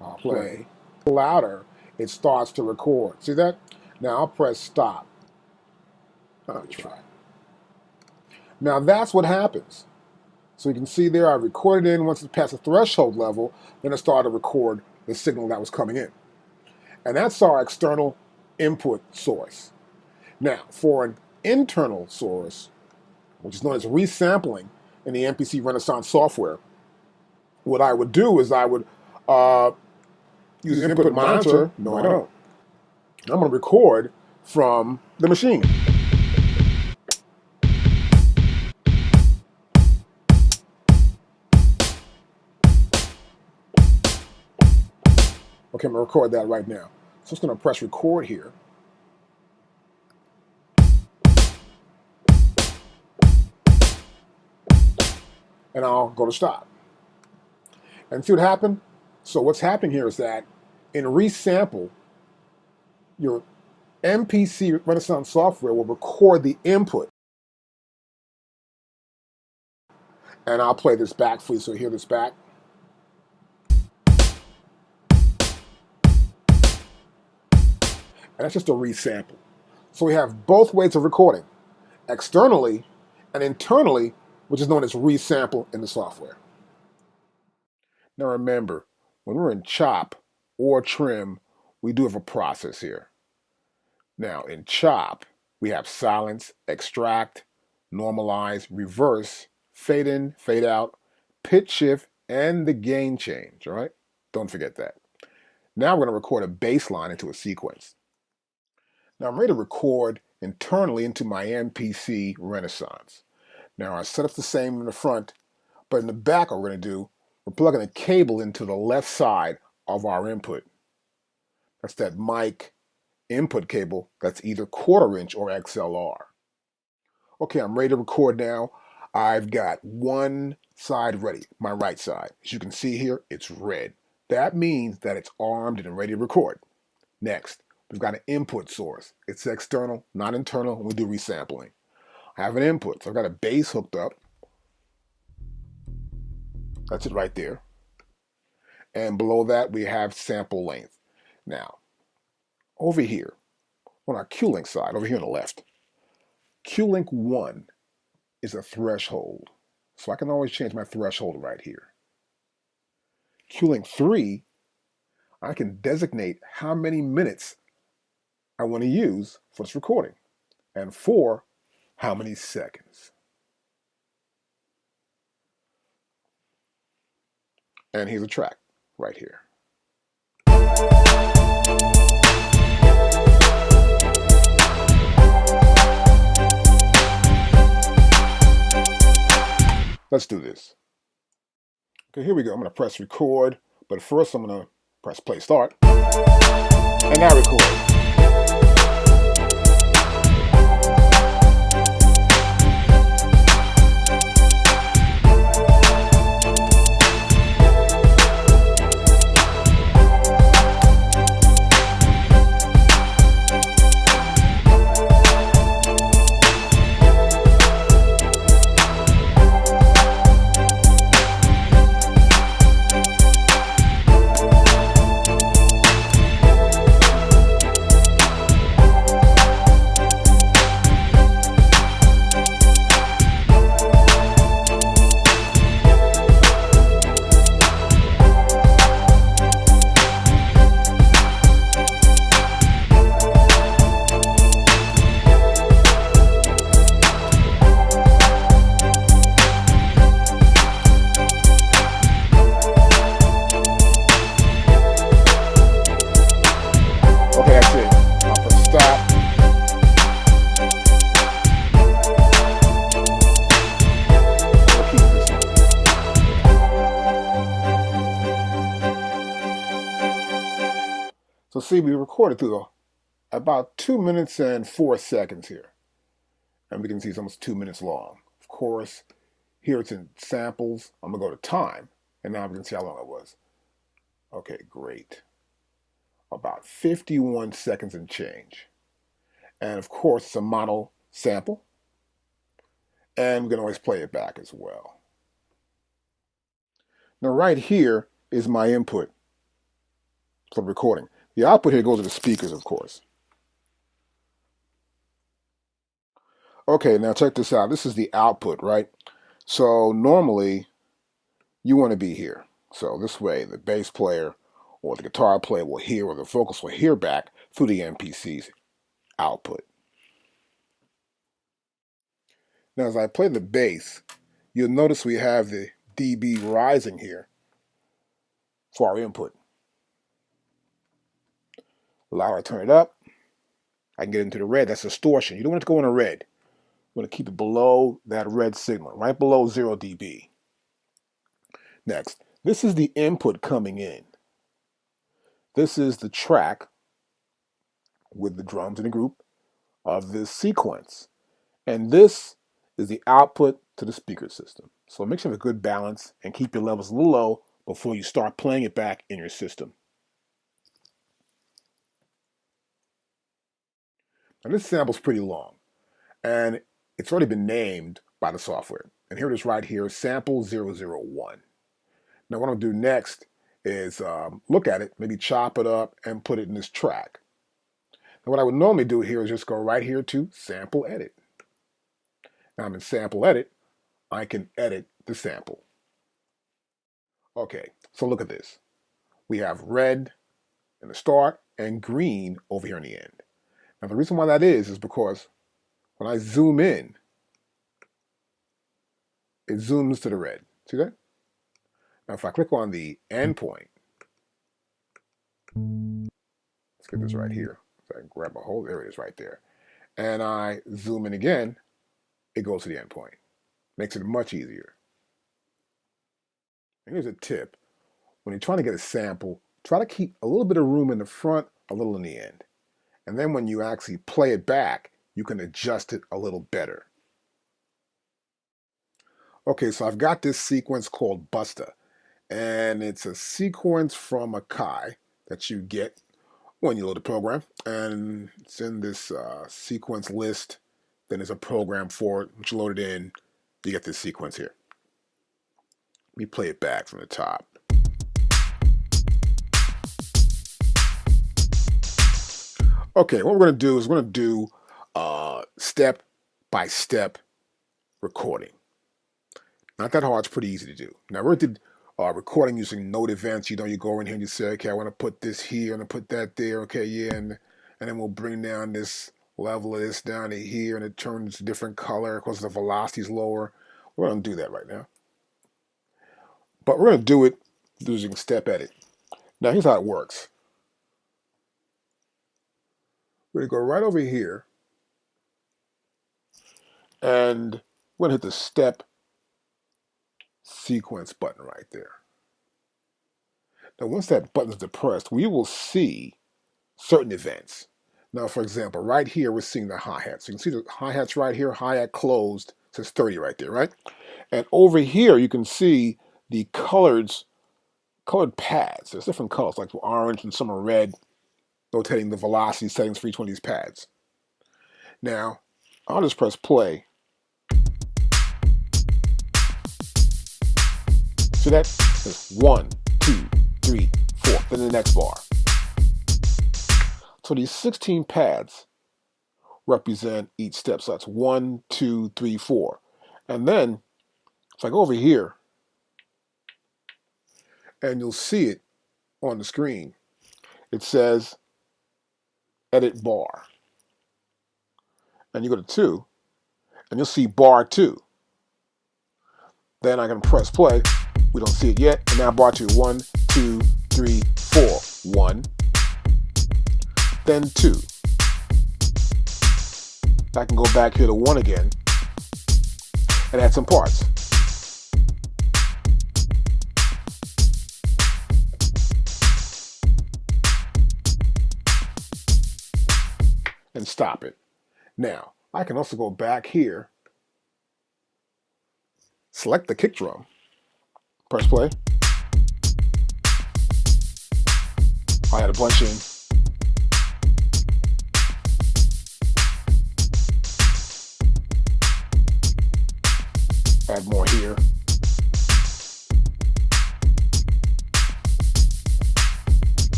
I'll play. Louder, it starts to record. See that? Now I'll press stop. Let me try. Now that's what happens. So you can see there I recorded in. Once it passed the threshold level, then it started to record the signal that was coming in. And that's our external input source. Now for an internal source, which is known as resampling in the MPC Renaissance software, what I would do is I would use the input monitor. No, I don't. I'm going to record from the machine. Okay, I'm going to record that right now. So I'm just going to press record here. And I'll go to stop. And see what happened? So what's happening here is that in resample, your MPC Renaissance software will record the input. And I'll play this back for you, so hear this back. And that's just a resample. So we have both ways of recording, externally and internally, which is known as resample in the software. Now remember, when we're in chop or trim, we do have a process here. Now in chop, we have silence, extract, normalize, reverse, fade in, fade out, pitch shift, and the gain change, all right? Don't forget that. Now we're going to record a bass line into a sequence. Now I'm ready to record internally into my MPC Renaissance. Now our setup's the same in the front, but in the back what we're going to do, we're plugging a cable into the left side of our input. That's that mic input cable that's either 1/4 inch or XLR. Okay, I'm ready to record now. I've got one side ready, my right side. As you can see here, it's red. That means that it's armed and ready to record. Next, we've got an input source. It's external, not internal, and we do resampling. I have an input, so I've got a bass hooked up. That's it right there. And below that, we have sample length. Now, over here, on our Q-Link side, over here on the left, Q-Link 1 is a threshold. So I can always change my threshold right here. Q-Link 3, I can designate how many minutes I want to use for this recording. And 4, how many seconds. And here's a track right here. Let's do this. Okay, here we go. I'm going to press record, but first I'm going to press play start. And now record. see we recorded through about 2 minutes and 4 seconds here. And we can see it's almost 2 minutes long. Of course, here it's in samples. I'm going to go to time, and now we can see how long it was. Okay, great. About 51 seconds and change. And of course, it's a mono sample. And we can always play it back as well. Now right here is my input for the recording. The output here goes to the speakers, of course. Okay, now check this out. This is the output, right? So normally you want to be here. So this way the bass player or the guitar player will hear, or the vocals will hear back through the MPC's output. Now as I play the bass, you'll notice we have the dB rising here for our input. Allow it to turn it up. I can get into the red. That's distortion. You don't want it to go in a red. You want to keep it below that red signal, right below 0 dB. Next, this is the input coming in. This is the track with the drums in the group of this sequence. And this is the output to the speaker system. So make sure you have a good balance and keep your levels a little low before you start playing it back in your system. Now this sample's pretty long, and it's already been named by the software. And here it is right here, sample 001. Now what I'm going to do next is look at it, maybe chop it up and put it in this track. Now what I would normally do here is just go right here to sample edit. Now I'm in sample edit, I can edit the sample. Okay, so look at this. We have red in the start and green over here in the end. Now the reason why that is because when I zoom in, it zooms to the red. See that? Now if I click on the endpoint, let's get this right here. So I can grab a hold, there it is right there. And I zoom in again, it goes to the endpoint. Makes it much easier. And here's a tip. When you're trying to get a sample, try to keep a little bit of room in the front, a little in the end. And then when you actually play it back, you can adjust it a little better. Okay, so I've got this sequence called Busta. And it's a sequence from AKAI that you get when you load the program. And it's in this sequence list. Then there's a program for it. Once you load it in, you get this sequence here. Let me play it back from the top. Okay, what we're going to do is we're going to do step-by-step recording. Not that hard, it's pretty easy to do. Now, we did recording using note events. You know, you go in here and you say, okay, I want to put this here and I put that there. Okay, yeah, and then we'll bring down this level of this down to here, and it turns a different color because the velocity is lower. We're going to do that right now. But we're going to do it using step edit. Now, here's how it works. We're going to go right over here, and we're going to hit the step sequence button right there. Now, once that button is depressed, we will see certain events. Now, for example, right here, we're seeing the hi-hat. So you can see the hi-hats right here, hi-hat closed, says 30 right there, right? And over here, you can see the colored pads. There's different colors, like orange and some are red, rotating the velocity settings for each one of these pads. Now, I'll just press play. So that's 1, 2, 3, 4, then the next bar. So these 16 pads represent each step. So that's 1, 2, 3, 4. And then, if I go over here, and you'll see it on the screen, it says edit bar. And you go to 2, and you'll see bar 2. Then I can press play. We don't see it yet. And now bar 2. 1, 2, 3, 4. 1. Then 2. I can go back here to 1 again. And add some parts. and stop it. Now, I can also go back here, select the kick drum, press play. I had a bunch in. Add more here.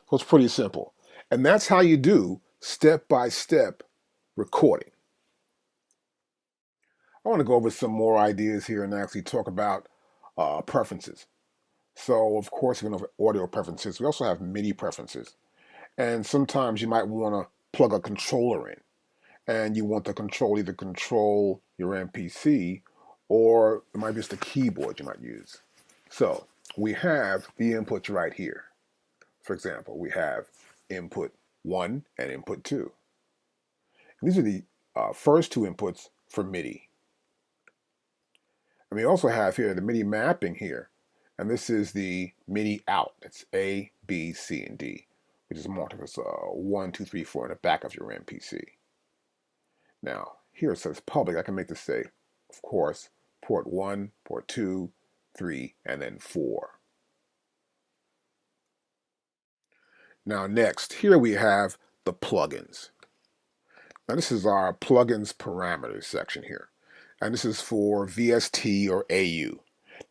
So it's pretty simple. And that's how you do step-by-step recording. I want to go over some more ideas here and actually talk about preferences. So, of course, we have audio preferences. We also have MIDI preferences. And sometimes you might want to plug a controller in. And you want to either control your MPC, or it might be just a keyboard you might use. So we have the inputs right here. For example, we have input 1 and input 2. And these are the first two inputs for MIDI. And we also have here the MIDI mapping here. And this is the MIDI out. It's A, B, C, and D, which is marked as 1, 2, 3, 4 in the back of your MPC. Now, here it says public. I can make this say, of course, port 1, port 2, 3, and then 4. Now next, here we have the plugins. Now this is our plugins parameters section here. And this is for VST or AU.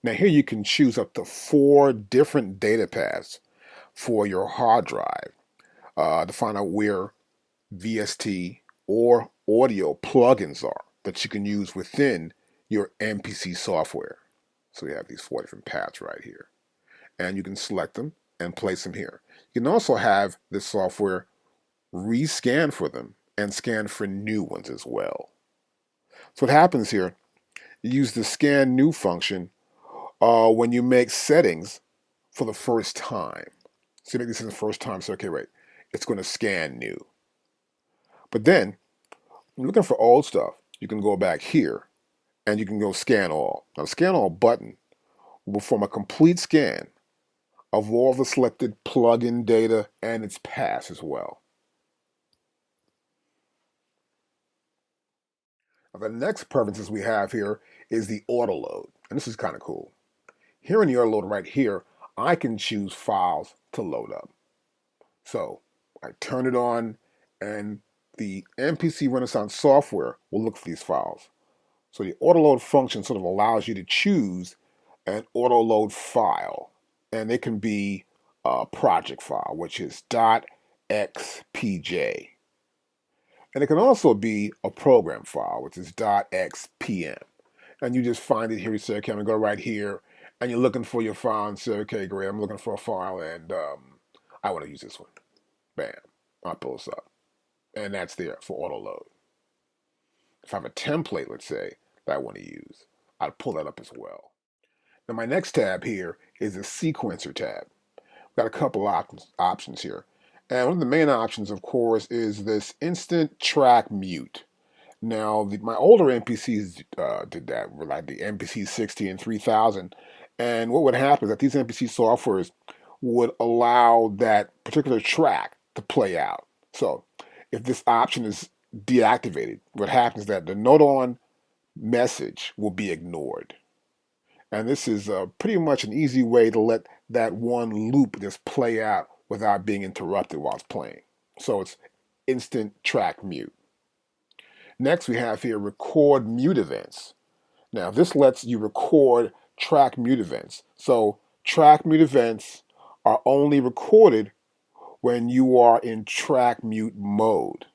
Now here you can choose up to 4 different data paths for your hard drive to find out where VST or audio plugins are that you can use within your MPC software. So we have these 4 different paths right here. And you can select them and place them here. You can also have this software rescan for them and scan for new ones as well. So what happens here, you use the scan new function when you make settings for the first time. So you make this in the first time, so okay, wait, it's going to scan new. But then, when you're looking for old stuff, you can go back here and you can go scan all. Now the scan all button will form a complete scan of all the selected plugin data and its paths as well. Now the next preferences we have here is the auto load, and this is kind of cool. Here in the auto load right here, I can choose files to load up. So I turn it on and the MPC Renaissance software will look for these files. So the auto load function sort of allows you to choose an auto load file, and it can be a project file, which is .xpj. And it can also be a program file, which is .xpm. And you just find it here, you say, okay, I'm gonna go right here, and you're looking for your file and say, okay, great, I'm looking for a file, and I want to use this one. Bam, I'll pull this up. And that's there for auto load. If I have a template, let's say, that I want to use, I'd pull that up as well. Now my next tab here is the sequencer tab. We've got a couple options here. And one of the main options, of course, is this instant track mute. Now, my older MPCs did that, like the MPC 60 and 3000. And what would happen is that these MPC softwares would allow that particular track to play out. So if this option is deactivated, what happens is that the note on message will be ignored. And this is pretty much an easy way to let that one loop just play out without being interrupted while it's playing. So it's instant track mute. Next we have here record mute events. Now this lets you record track mute events. So track mute events are only recorded when you are in track mute mode.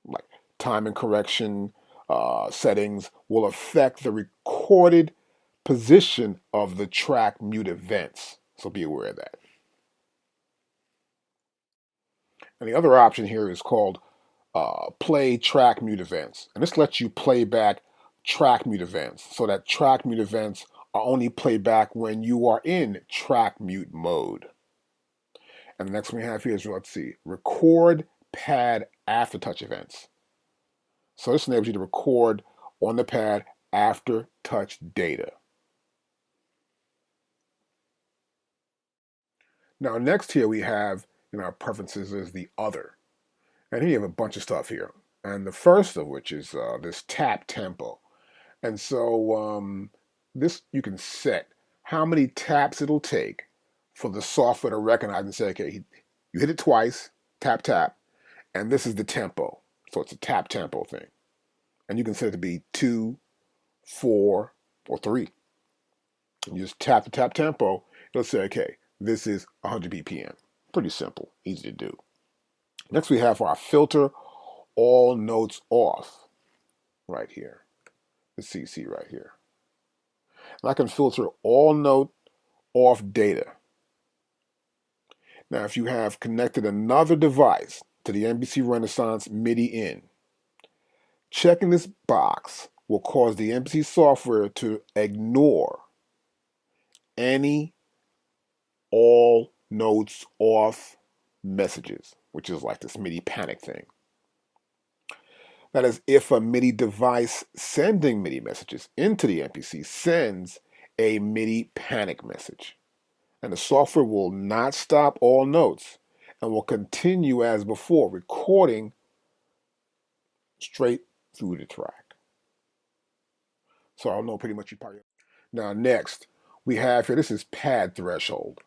Like timing correction settings will affect the recorded position of the track mute events. So be aware of that. And the other option here is called play track mute events. And this lets you play back track mute events so that track mute events are only played back when you are in track mute mode. And the next one we have here is, let's see, record pad aftertouch events. So this enables you to record on the pad after touch data. Now next here we have in our preferences is the other. And here you have a bunch of stuff here. And the first of which is this tap tempo. And so this you can set how many taps it'll take for the software to recognize and say, okay, you hit it twice, tap, tap, and this is the tempo. So it's a tap tempo thing. And you can set it to be 2, 4, or 3. And you just tap the tap tempo. It'll say, okay, this is 100 BPM. Pretty simple, easy to do. Next we have our filter all notes off right here. The CC right here. And I can filter all note off data. Now, if you have connected another device to the MPC Renaissance MIDI in, checking this box will cause the MPC software to ignore any all notes off messages, which is like this MIDI panic thing. That is, if a MIDI device sending MIDI messages into the MPC sends a MIDI panic message, and the software will not stop all notes and will continue as before, recording straight through the track. So I don't know, pretty much you probably. Now next, we have here, this is pad threshold.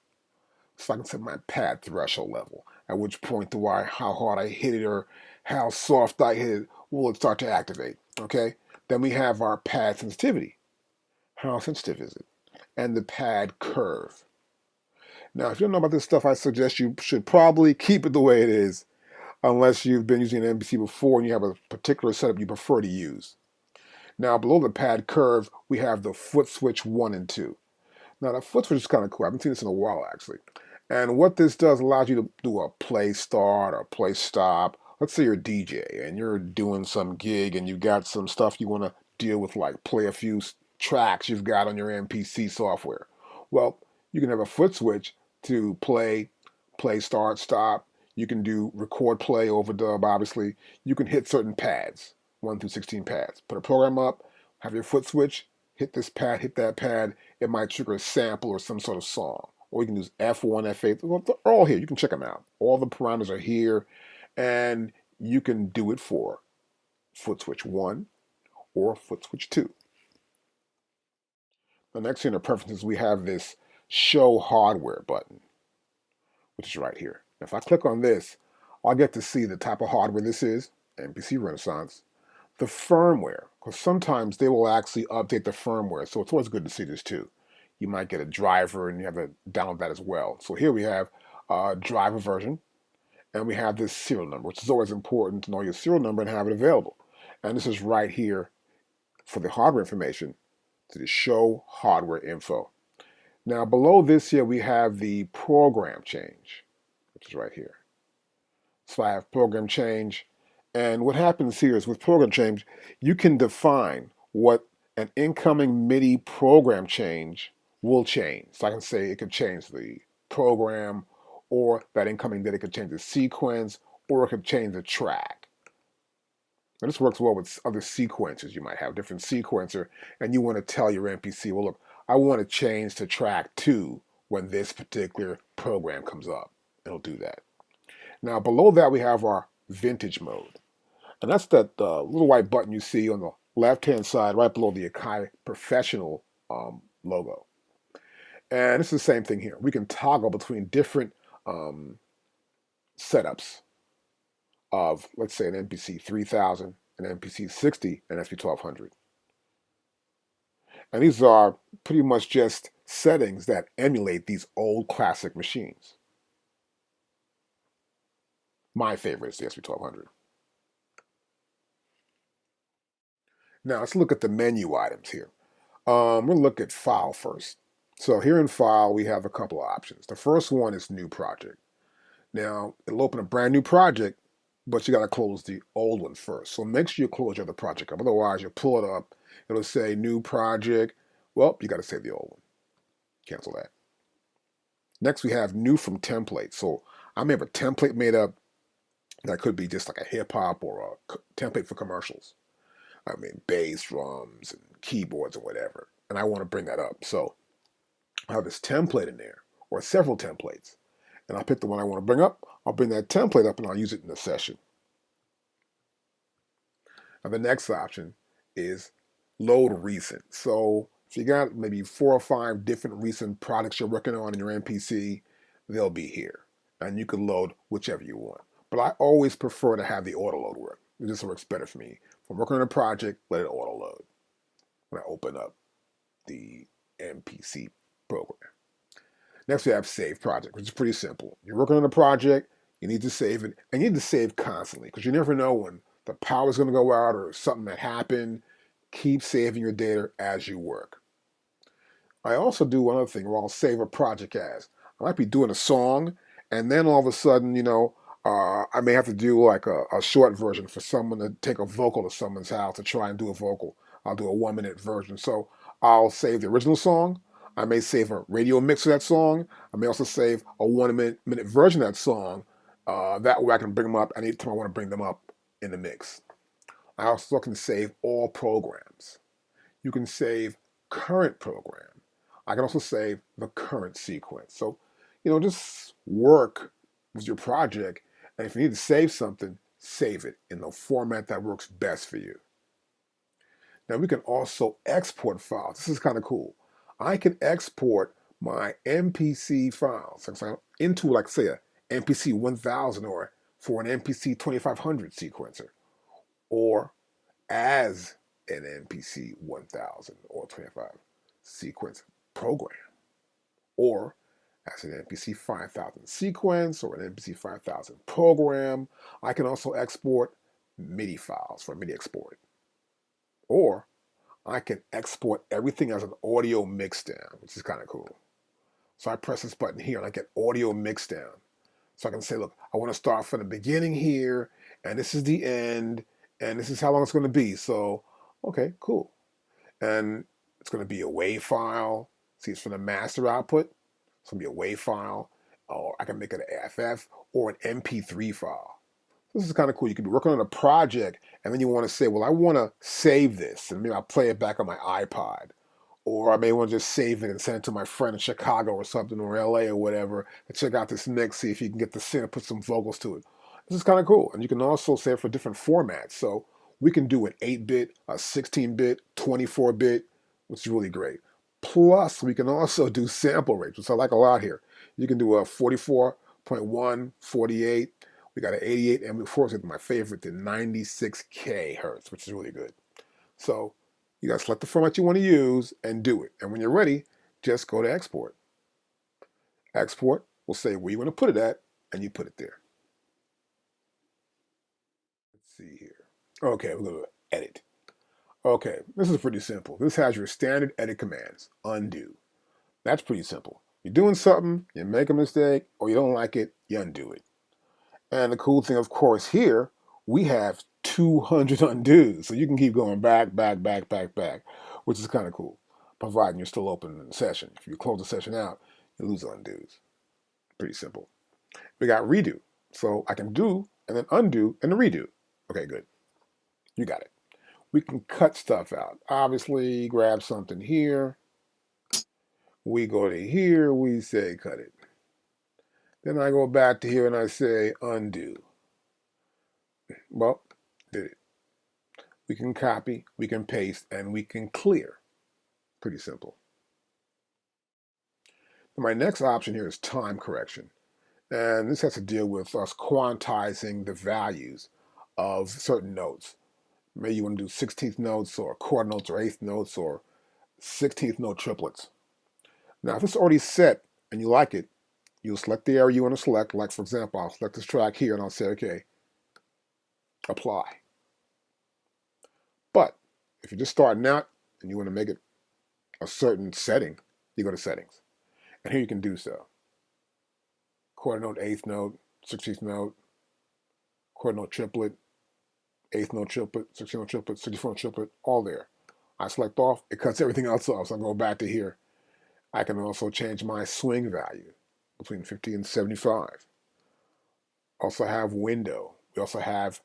So I can set my pad threshold level, at which point how hard I hit it or how soft I hit it, will it start to activate, okay? Then we have our pad sensitivity. How sensitive is it? And the pad curve. Now, if you don't know about this stuff, I suggest you should probably keep it the way it is, unless you've been using an MPC before and you have a particular setup you prefer to use. Now, below the pad curve, we have the foot switch 1 and 2. Now, the foot switch is kind of cool. I haven't seen this in a while, actually. And what this does allows you to do a play start or play stop. Let's say you're a DJ and you're doing some gig and you've got some stuff you want to deal with, like play a few tracks you've got on your MPC software. Well, you can have a foot switch to play start, stop. You can do record, play, overdub, obviously. You can hit certain pads, 1 through 16 pads. Put a program up, have your foot switch, hit this pad, hit that pad. It might trigger a sample or some sort of song. Or you can use F1, F8. Well, they're all here. You can check them out. All the parameters are here. And you can do it for foot switch 1 or foot switch 2. The next in the preferences, we have this show hardware button, which is right here. If I click on this, I'll get to see the type of hardware this is, MPC Renaissance, the firmware, because sometimes they will actually update the firmware, so it's always good to see this too. You might get a driver and you have to download that as well. So here we have a driver version, and we have this serial number, which is always important to know your serial number and have it available. And this is right here for the hardware information to the show hardware info. Now below this here we have the program change, which is right here. So I have program change, and what happens here is with program change, you can define what an incoming MIDI program change will change. So I can say it could change the program, or that incoming data could change the sequence, or it could change the track. And this works well with other sequencers. You might have different sequencer, and you want to tell your MPC, well, look, I want to change to track 2 when this particular program comes up. It'll do that. Now below that we have our vintage mode. And that's that little white button you see on the left-hand side right below the AKAI Professional logo. And it's the same thing here. We can toggle between different setups of, let's say, an MPC 3000, an MPC 60, and SP 1200. And these are pretty much just settings that emulate these old classic machines. My favorite is the SP 1200. Now let's look at the menu items here. We'll look at File first. So here in File, we have a couple of options. The first one is New Project. Now, it'll open a brand new project, but you got to close the old one first. So make sure you close your other project up. Otherwise, you'll pull it up. It'll say New Project. Well, you got to save the old one. Cancel that. Next, we have New from Template. So I may have a template made up that could be just like a hip-hop or a template for commercials. I mean, bass, drums, and keyboards, and whatever. And I want to bring that up. So I have this template in there, or several templates. And I'll pick the one I want to bring up. I'll bring that template up, and I'll use it in the session. Now the next option is load recent. So if you got maybe 4 or 5 different recent products you're working on in your MPC, they'll be here. And you can load whichever you want. But I always prefer to have the auto load work. It just works better for me. If I'm working on a project, let it auto load when I open up the MPC program. Next we have save project, which is pretty simple. You're working on a project, you need to save it, and you need to save constantly because you never know when the power's going to go out or something that happened. Keep saving your data as you work. I also do one other thing where I'll save a project as. I might be doing a song, and then all of a sudden, I may have to do like a short version for someone to take a vocal to someone's house to try and do a vocal. I'll do a 1-minute version. So I'll save the original song. I may save a radio mix of that song. I may also save a 1-minute version of that song. That way I can bring them up anytime I want to bring them up in the mix. I also can save all programs. You can save current program. I can also save the current sequence. So, just work with your project, and if you need to save something, save it in the format that works best for you. Now we can also export files. This is kind of cool. I can export my MPC files into, like, say, a MPC 1000 or for an MPC 2500 sequencer, or as an MPC 1000 or 25 sequence program, or as an MPC 5000 sequence or an MPC 5000 program. I can also export MIDI files for MIDI export. Or I can export everything as an audio mixdown, which is kind of cool. So I press this button here and I get audio mixdown. So I can say, look, I want to start from the beginning here, and this is the end, and this is how long it's going to be. So, okay, cool. And it's going to be a WAV file. See, it's from the master output. It's going to be a WAV file, or I can make it an AFF or an MP3 file. This is kind of cool. You could be working on a project, and then you want to say, well, I want to save this, and maybe I'll play it back on my iPod. Or I may want to just save it and send it to my friend in Chicago or something, or LA or whatever, and check out this mix, see if you can get the synth and put some vocals to it. This is kind of cool. And you can also save for different formats. So we can do an 8-bit, a 16-bit, 24-bit, which is really great. Plus, we can also do sample rates, which I like a lot here. You can do a 44.1, 48. We got an 88, and of course, my favorite, the 96K hertz, which is really good. So you got to select the format you want to use and do it. And when you're ready, just go to export. Export will say where you want to put it at, and you put it there. Let's see here. Okay, we're going to edit. Okay, this is pretty simple. This has your standard edit commands. Undo. That's pretty simple. You're doing something, you make a mistake, or you don't like it, you undo it. And the cool thing, of course, here, we have 200 undos. So you can keep going back, which is kind of cool, providing you're still open in the session. If you close the session out, you lose undos. Pretty simple. We got redo. So I can do, and then undo, and then redo. Okay, good. You got it. We can cut stuff out. Obviously, grab something here. We go to here, we say cut it. Then I go back to here and I say undo. Well, did it. We can copy, we can paste, and we can clear. Pretty simple. My next option here is time correction. And this has to deal with us quantizing the values of certain notes. Maybe you want to do 16th notes or quarter notes or eighth notes or 16th note triplets. Now, if it's already set and you like it, you'll select the area you want to select. Like, for example, I'll select this track here and I'll say, okay, apply. But if you're just starting out and you want to make it a certain setting, you go to settings. And here you can do so. Quarter note, eighth note, 16th note, quarter note triplet, eighth note triplet, 16th note triplet, 64th note triplet, all there. I select off, it cuts everything else off. So I go back to here. I can also change my swing value between 50 and 75. Also have window. We also have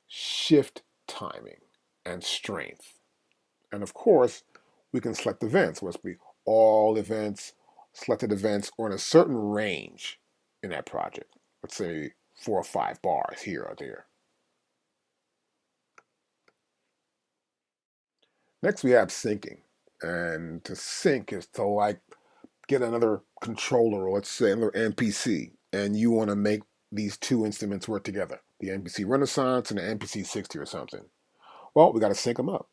shift timing and strength. And of course, we can select events, whether it be all events, selected events, or in a certain range in that project. Let's say 4 or 5 bars here or there. Next we have syncing. And to sync is to like get another controller, or let's say another MPC, and you want to make these two instruments work together, the MPC Renaissance and the MPC 60 or something. Well, we got to sync them up.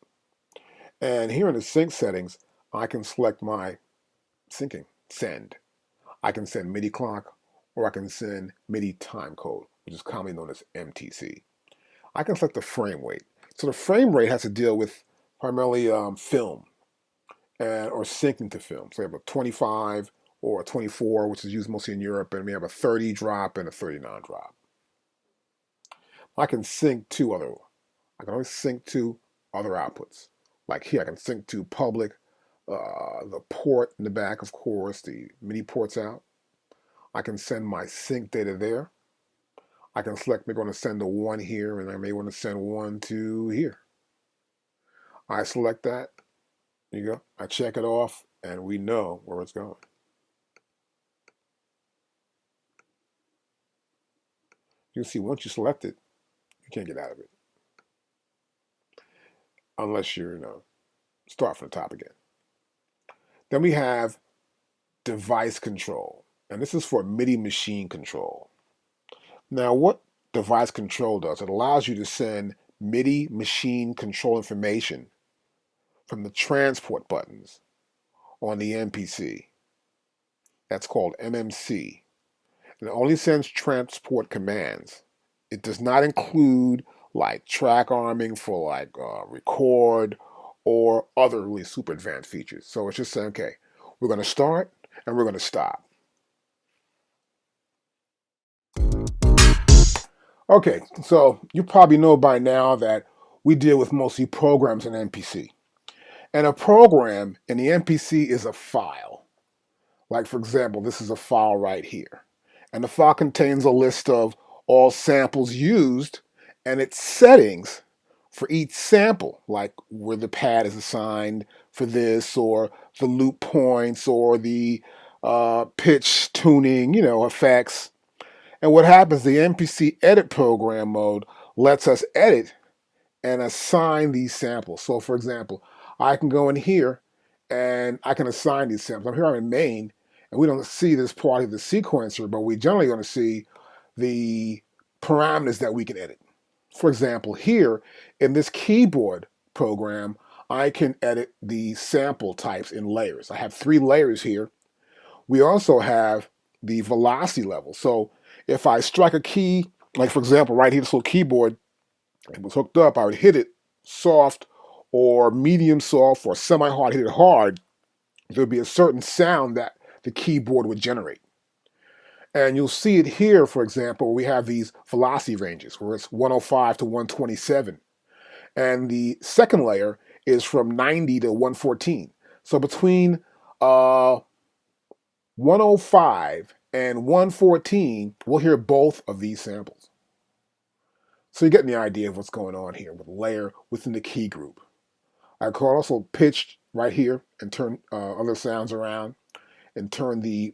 And here in the sync settings, I can select my syncing, send. I can send MIDI clock, or I can send MIDI time code, which is commonly known as MTC. I can select the frame rate. So the frame rate has to deal with primarily film or syncing to film. So we have a 25 or a 24, which is used mostly in Europe, and we have a 30 drop and a 39 drop. I can sync to other. I can always sync to other outputs. Like here, I can sync to public, the port in the back, of course, the MIDI ports out. I can send my sync data there. I can select, maybe I want to send a 1 here, and I may want to send 1 to here. I select that. There you go. I check it off, and we know where it's going. You can see once you select it, you can't get out of it. Unless you're, start from the top again. Then we have device control. And this is for MIDI machine control. Now, what device control does, it allows you to send MIDI machine control information from the transport buttons on the MPC. That's called MMC. And it only sends transport commands. It does not include like track arming for like record or other really super advanced features. So it's just saying, okay, we're going to start and we're going to stop. Okay, so you probably know by now that we deal with mostly programs in MPC. And a program in the MPC is a file. Like, for example, this is a file right here. And the file contains a list of all samples used and its settings for each sample, like where the pad is assigned for this, or the loop points, or the pitch tuning, effects. And what happens, the MPC edit program mode lets us edit and assign these samples. So for example, I can go in here and I can assign these samples. I'm here, I'm in main, and we don't see this part of the sequencer, but we generally going to see the parameters that we can edit. For example, here in this keyboard program, I can edit the sample types in layers. I have 3 layers here. We also have the velocity level. So if I strike a key, like for example, right here, this little keyboard, it was hooked up, I would hit it soft or medium soft or semi-hard, hit it hard, there would be a certain sound that the keyboard would generate. And you'll see it here, for example, we have these velocity ranges where it's 105 to 127. And the second layer is from 90 to 114. So between 105 and 114, we'll hear both of these samples. So you're getting the idea of what's going on here with a layer within the key group. I could also pitch right here and turn other sounds around and turn the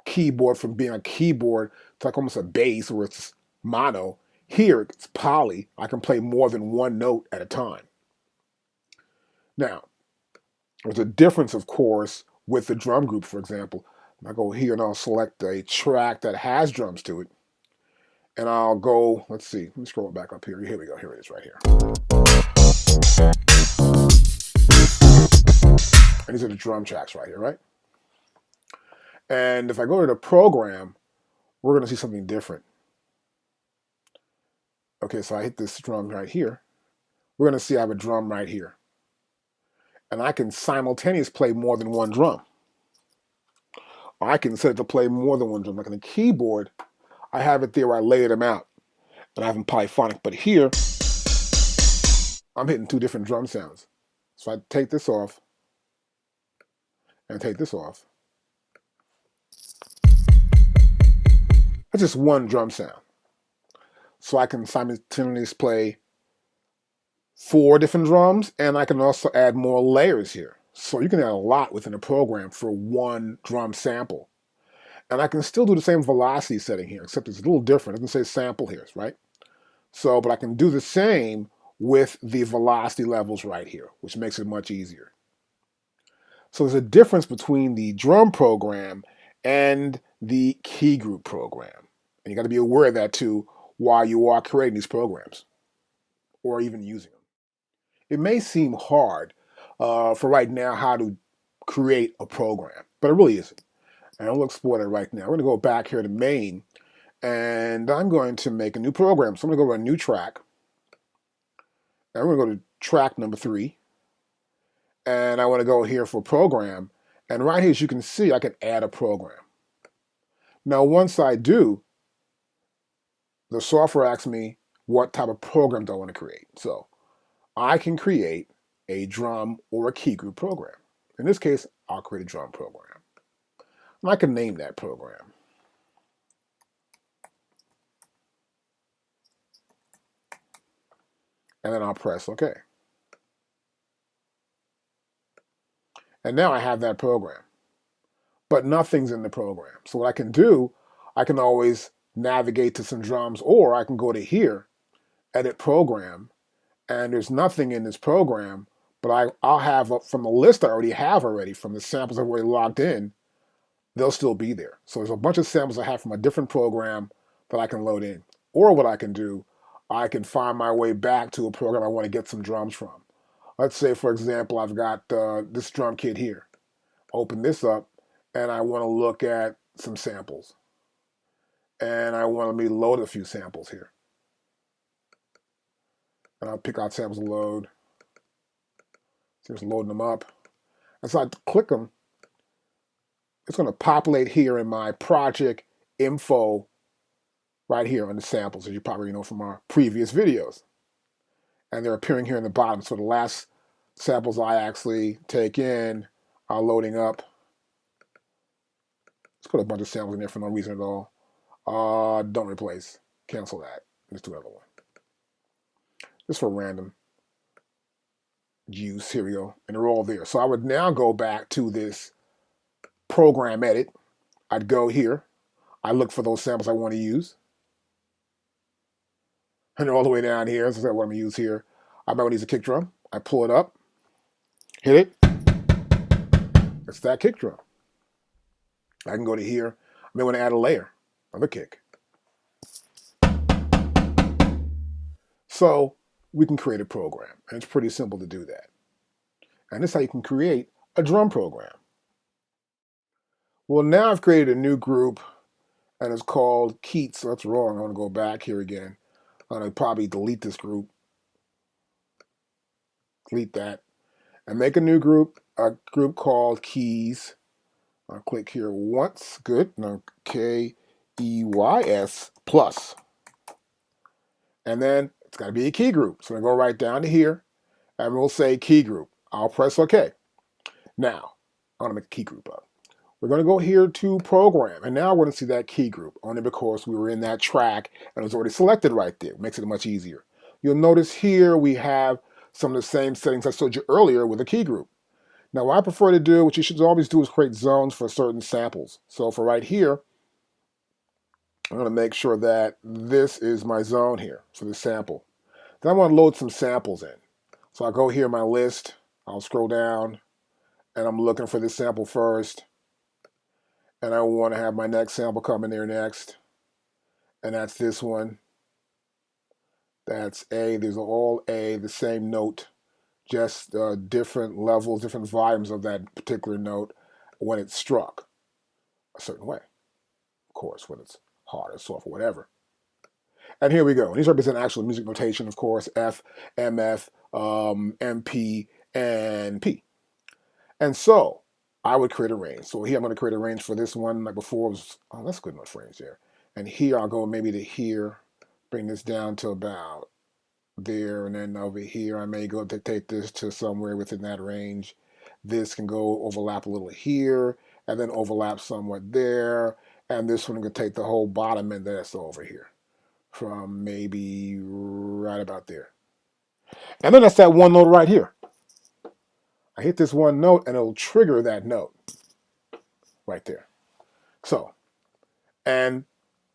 keyboard from being a keyboard to like almost a bass where it's mono. Here it's poly. I can play more than one note at a time. Now, there's a difference, of course, with the drum group, for example. I go here and I'll select a track that has drums to it. And I'll go, let's see, let me scroll back up here. Here we go, here it is right here. And these are the drum tracks right here, right? And if I go to the program, we're going to see something different. Okay, so I hit this drum right here. We're going to see I have a drum right here. And I can simultaneously play more than one drum. I can set it to play more than one drum. Like on the keyboard, I have it there where I lay them out. And I have them polyphonic. But here, I'm hitting 2 different drum sounds. So I take this off and take this off. That's just one drum sound. So I can simultaneously play 4 different drums, and I can also add more layers here. So you can add a lot within a program for one drum sample. And I can still do the same velocity setting here, except it's a little different. It doesn't say sample here, right? So, but I can do the same with the velocity levels right here, which makes it much easier. So there's a difference between the drum program and the Keygroup program. And you got to be aware of that too while you are creating these programs or even using them. It may seem hard for right now how to create a program, but it really isn't. And we'll explore that right now. We're going to go back here to main, and I'm going to make a new program. So I'm going to go to a new track, and we're going to go to track number 3, and I want to go here for program. And right here, as you can see, I can add a program. Now, once I do, the software asks me what type of program do I want to create. So I can create a drum or a key group program. In this case, I'll create a drum program. And I can name that program. And then I'll press OK. And now I have that program. But nothing's in the program. So what I can do, I can always navigate to some drums, or I can go to here, edit program, and there's nothing in this program, but I'll have from the list I already have from the samples I've already logged in, they'll still be there. So there's a bunch of samples I have from a different program that I can load in. Or what I can do, I can find my way back to a program I want to get some drums from. Let's say, for example, I've got this drum kit here. Open this up, and I want to look at some samples. And I want to load a few samples here. And I'll pick out samples to load. Just loading them up. And so I click them. It's going to populate here in my project info right here on the samples, as you probably know from our previous videos. And they're appearing here in the bottom. So the last samples I actually take in are loading up. Let's put a bunch of samples in there for no reason at all. Don't replace. Cancel that. Let's do another one. Just for random use. Here we go. And they're all there. So I would now go back to this program edit. I'd go here. I look for those samples I want to use. And they're all the way down here. So that's what I'm going to use here. I might want to use a kick drum. I pull it up. Hit it. It's that kick drum. I can go to here. I may want to add a layer of a kick. So we can create a program. And it's pretty simple to do that. And this is how you can create a drum program. Well, now I've created a new group, and it's called Keats. So that's wrong. I want to go back here again. I'm going to probably delete this group. Delete that. And make a new group, a group called Keys. I'll click here once. Good. Now Keys plus. And then it's got to be a key group. So I'm going to go right down to here, and we'll say key group. I'll press OK. Now, I'm going to make a key group up. We're going to go here to program, and now we're going to see that key group, only because we were in that track and it was already selected right there. It makes it much easier. You'll notice here we have some of the same settings I showed you earlier with a key group. Now, what I prefer to do, what you should always do, is create zones for certain samples. So for right here, I'm going to make sure that this is my zone here for the sample. Then I want to load some samples in. So I'll go here in my list, I'll scroll down, and I'm looking for this sample first. And I want to have my next sample come in there next. And that's this one. That's A. These are all A, the same note, just different levels, different volumes of that particular note when it's struck a certain way. Of course, when it's hard or soft or whatever. And here we go. These represent actual music notation, of course, F, MF, MP, and P. And so I would create a range. So here I'm going to create a range for this one. Like before, it was, oh, that's good enough range there. And here I'll go maybe to here, bring this down to about there, and then over here I may go to take this to somewhere within that range. This can go overlap a little here, and then overlap somewhat there. And this one can take the whole bottom end that's over here, from maybe right about there. And then that's that one note right here. I hit this one note and it'll trigger that note right there. So, and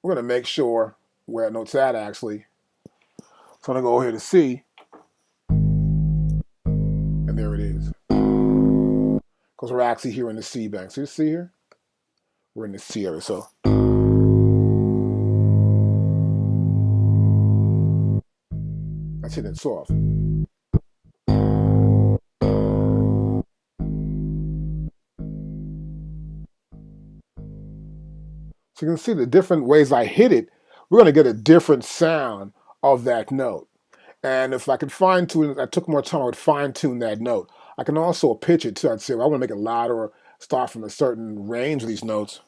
we're going to make sure where that note's at actually. So I'm going to go here to C, keys. Because we're actually here in the C bank. So you see here? We're in the C area. So that's hitting it soft. So you can see the different ways I hit it, we're going to get a different sound of that note. And if I could fine tune it, I took more time, I would fine tune that note. I can also pitch it too. I'd say, well, I want to make it louder or start from a certain range of these notes.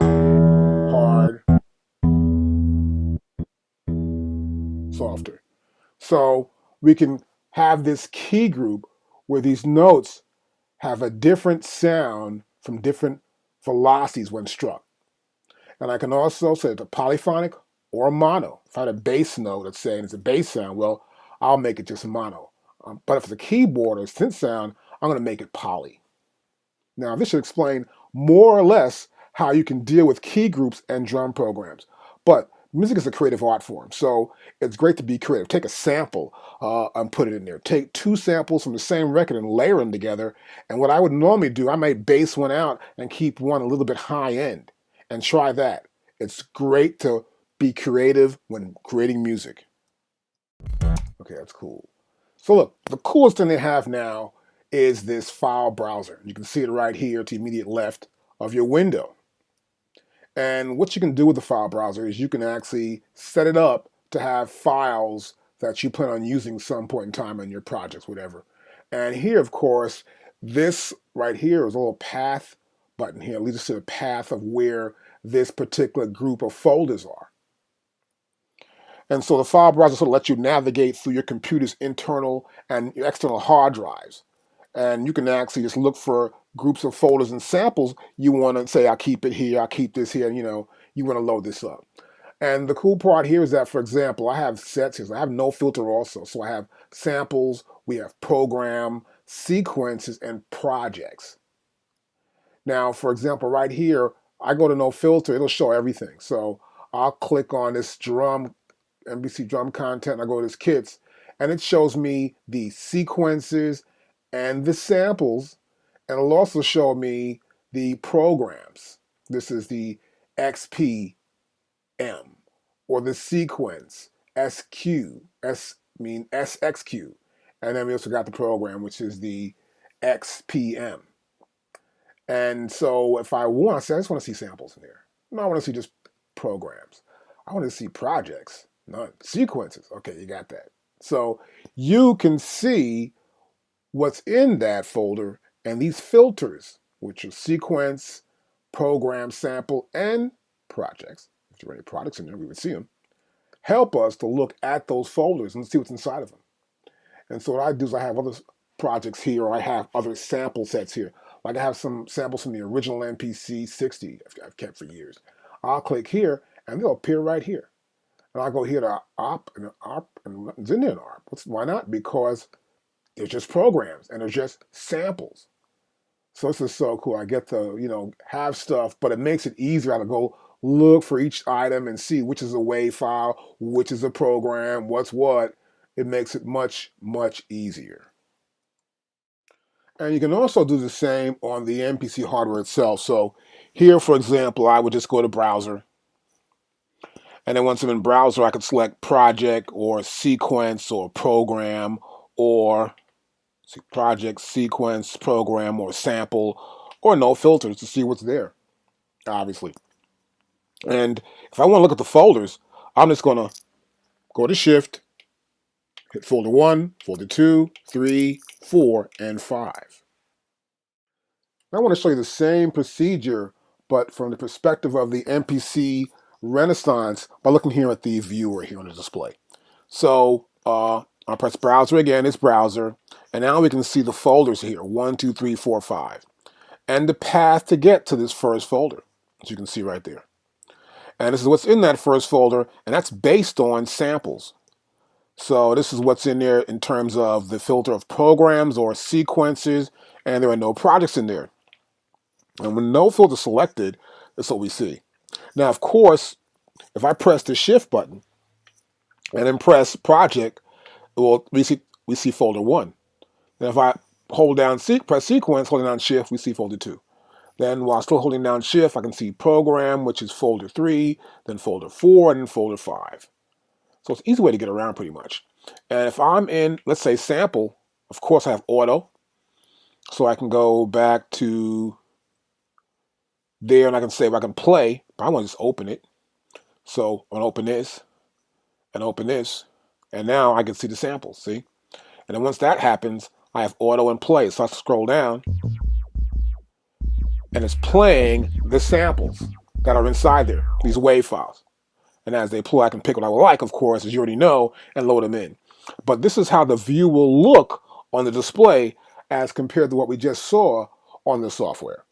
Hard, softer. So we can have this key group where these notes have a different sound from different velocities when struck. And I can also say it's a polyphonic or a mono. If I had a bass note, let's say, and it's a bass sound, well, I'll make it just mono. But if it's a keyboard or a synth sound, I'm going to make it poly. Now, this should explain more or less how you can deal with key groups and drum programs. But music is a creative art form, so it's great to be creative. Take a sample and put it in there. Take two samples from the same record and layer them together. And what I would normally do, I might bass one out and keep one a little bit high end. And try that. It's great to be creative when creating music. Okay, that's cool. So look, the coolest thing they have now is this file browser. You can see it right here to the immediate left of your window. And what you can do with the file browser is you can actually set it up to have files that you plan on using some point in time in your projects, whatever. And here, of course, this right here is a little path button here. It leads us to the path of where this particular group of folders are. And so the file browser sort of lets you navigate through your computer's internal and external hard drives. And you can actually just look for groups of folders and samples you want to say, I'll keep it here, I'll keep this here, and you want to load this up. And the cool part here is that, for example, I have sets here. So I have no filter also. So I have samples, we have program, sequences, and projects. Now, for example, right here, I go to no filter, it'll show everything. So I'll click on this drum, MPC drum content, I go to this kits, and it shows me the sequences and the samples, and it'll also show me the programs. This is the XPM, or the sequence, SXQ, and then we also got the program, which is the XPM. And so if I want to say, I just want to see samples in here. No, I want to see just programs. I want to see projects, not sequences. Okay, you got that. So you can see what's in that folder, and these filters, which are sequence, program, sample, and projects. If there are any products in there, we would see them. Help us to look at those folders and see what's inside of them. And so what I do is I have other projects here, or I have other sample sets here. Like I have some samples from the original MPC 60 I've kept for years. I'll click here, and they'll appear right here. And I'll go here to ARP, and nothing's in there in ARP. Why not? Because they're just programs, and they're just samples. So this is so cool. I get to, have stuff, but it makes it easier to go look for each item and see which is a WAV file, which is a program, what's what. It makes it much, much easier. And you can also do the same on the MPC hardware itself. So here, for example, I would just go to browser. And then once I'm in browser, I could select project or sequence or program or project, sequence, program, or sample, or no filters to see what's there, obviously. And if I want to look at the folders, I'm just going to go to Shift, hit folder 1, folder 2, 3, 4, and 5. I want to show you the same procedure, but from the perspective of the MPC Renaissance by looking here at the viewer here on the display. So I'll press browser again, it's browser, and now we can see the folders here, 1, 2, 3, 4, 5, and the path to get to this first folder, as you can see right there. And this is what's in that first folder, and that's based on samples. So this is what's in there in terms of the filter of programs or sequences, and there are no projects in there. And when no filter selected, that's what we see. Now, of course, if I press the Shift button and then press Project, well, we see folder 1. And if I hold down, press sequence, holding down shift, we see folder 2. Then while still holding down shift, I can see program, which is folder 3, then folder 4, and then folder 5. So it's an easy way to get around pretty much. And if I'm in, let's say, sample, of course I have auto. So I can go back to there and I can say if I can play, but I want to just open it. So I'm going to open this and open this. And now I can see the samples, see? And then once that happens, I have auto and play. So I scroll down and it's playing the samples that are inside there, these WAV files. And as they play, I can pick what I would like, of course, as you already know, and load them in. But this is how the view will look on the display as compared to what we just saw on the software.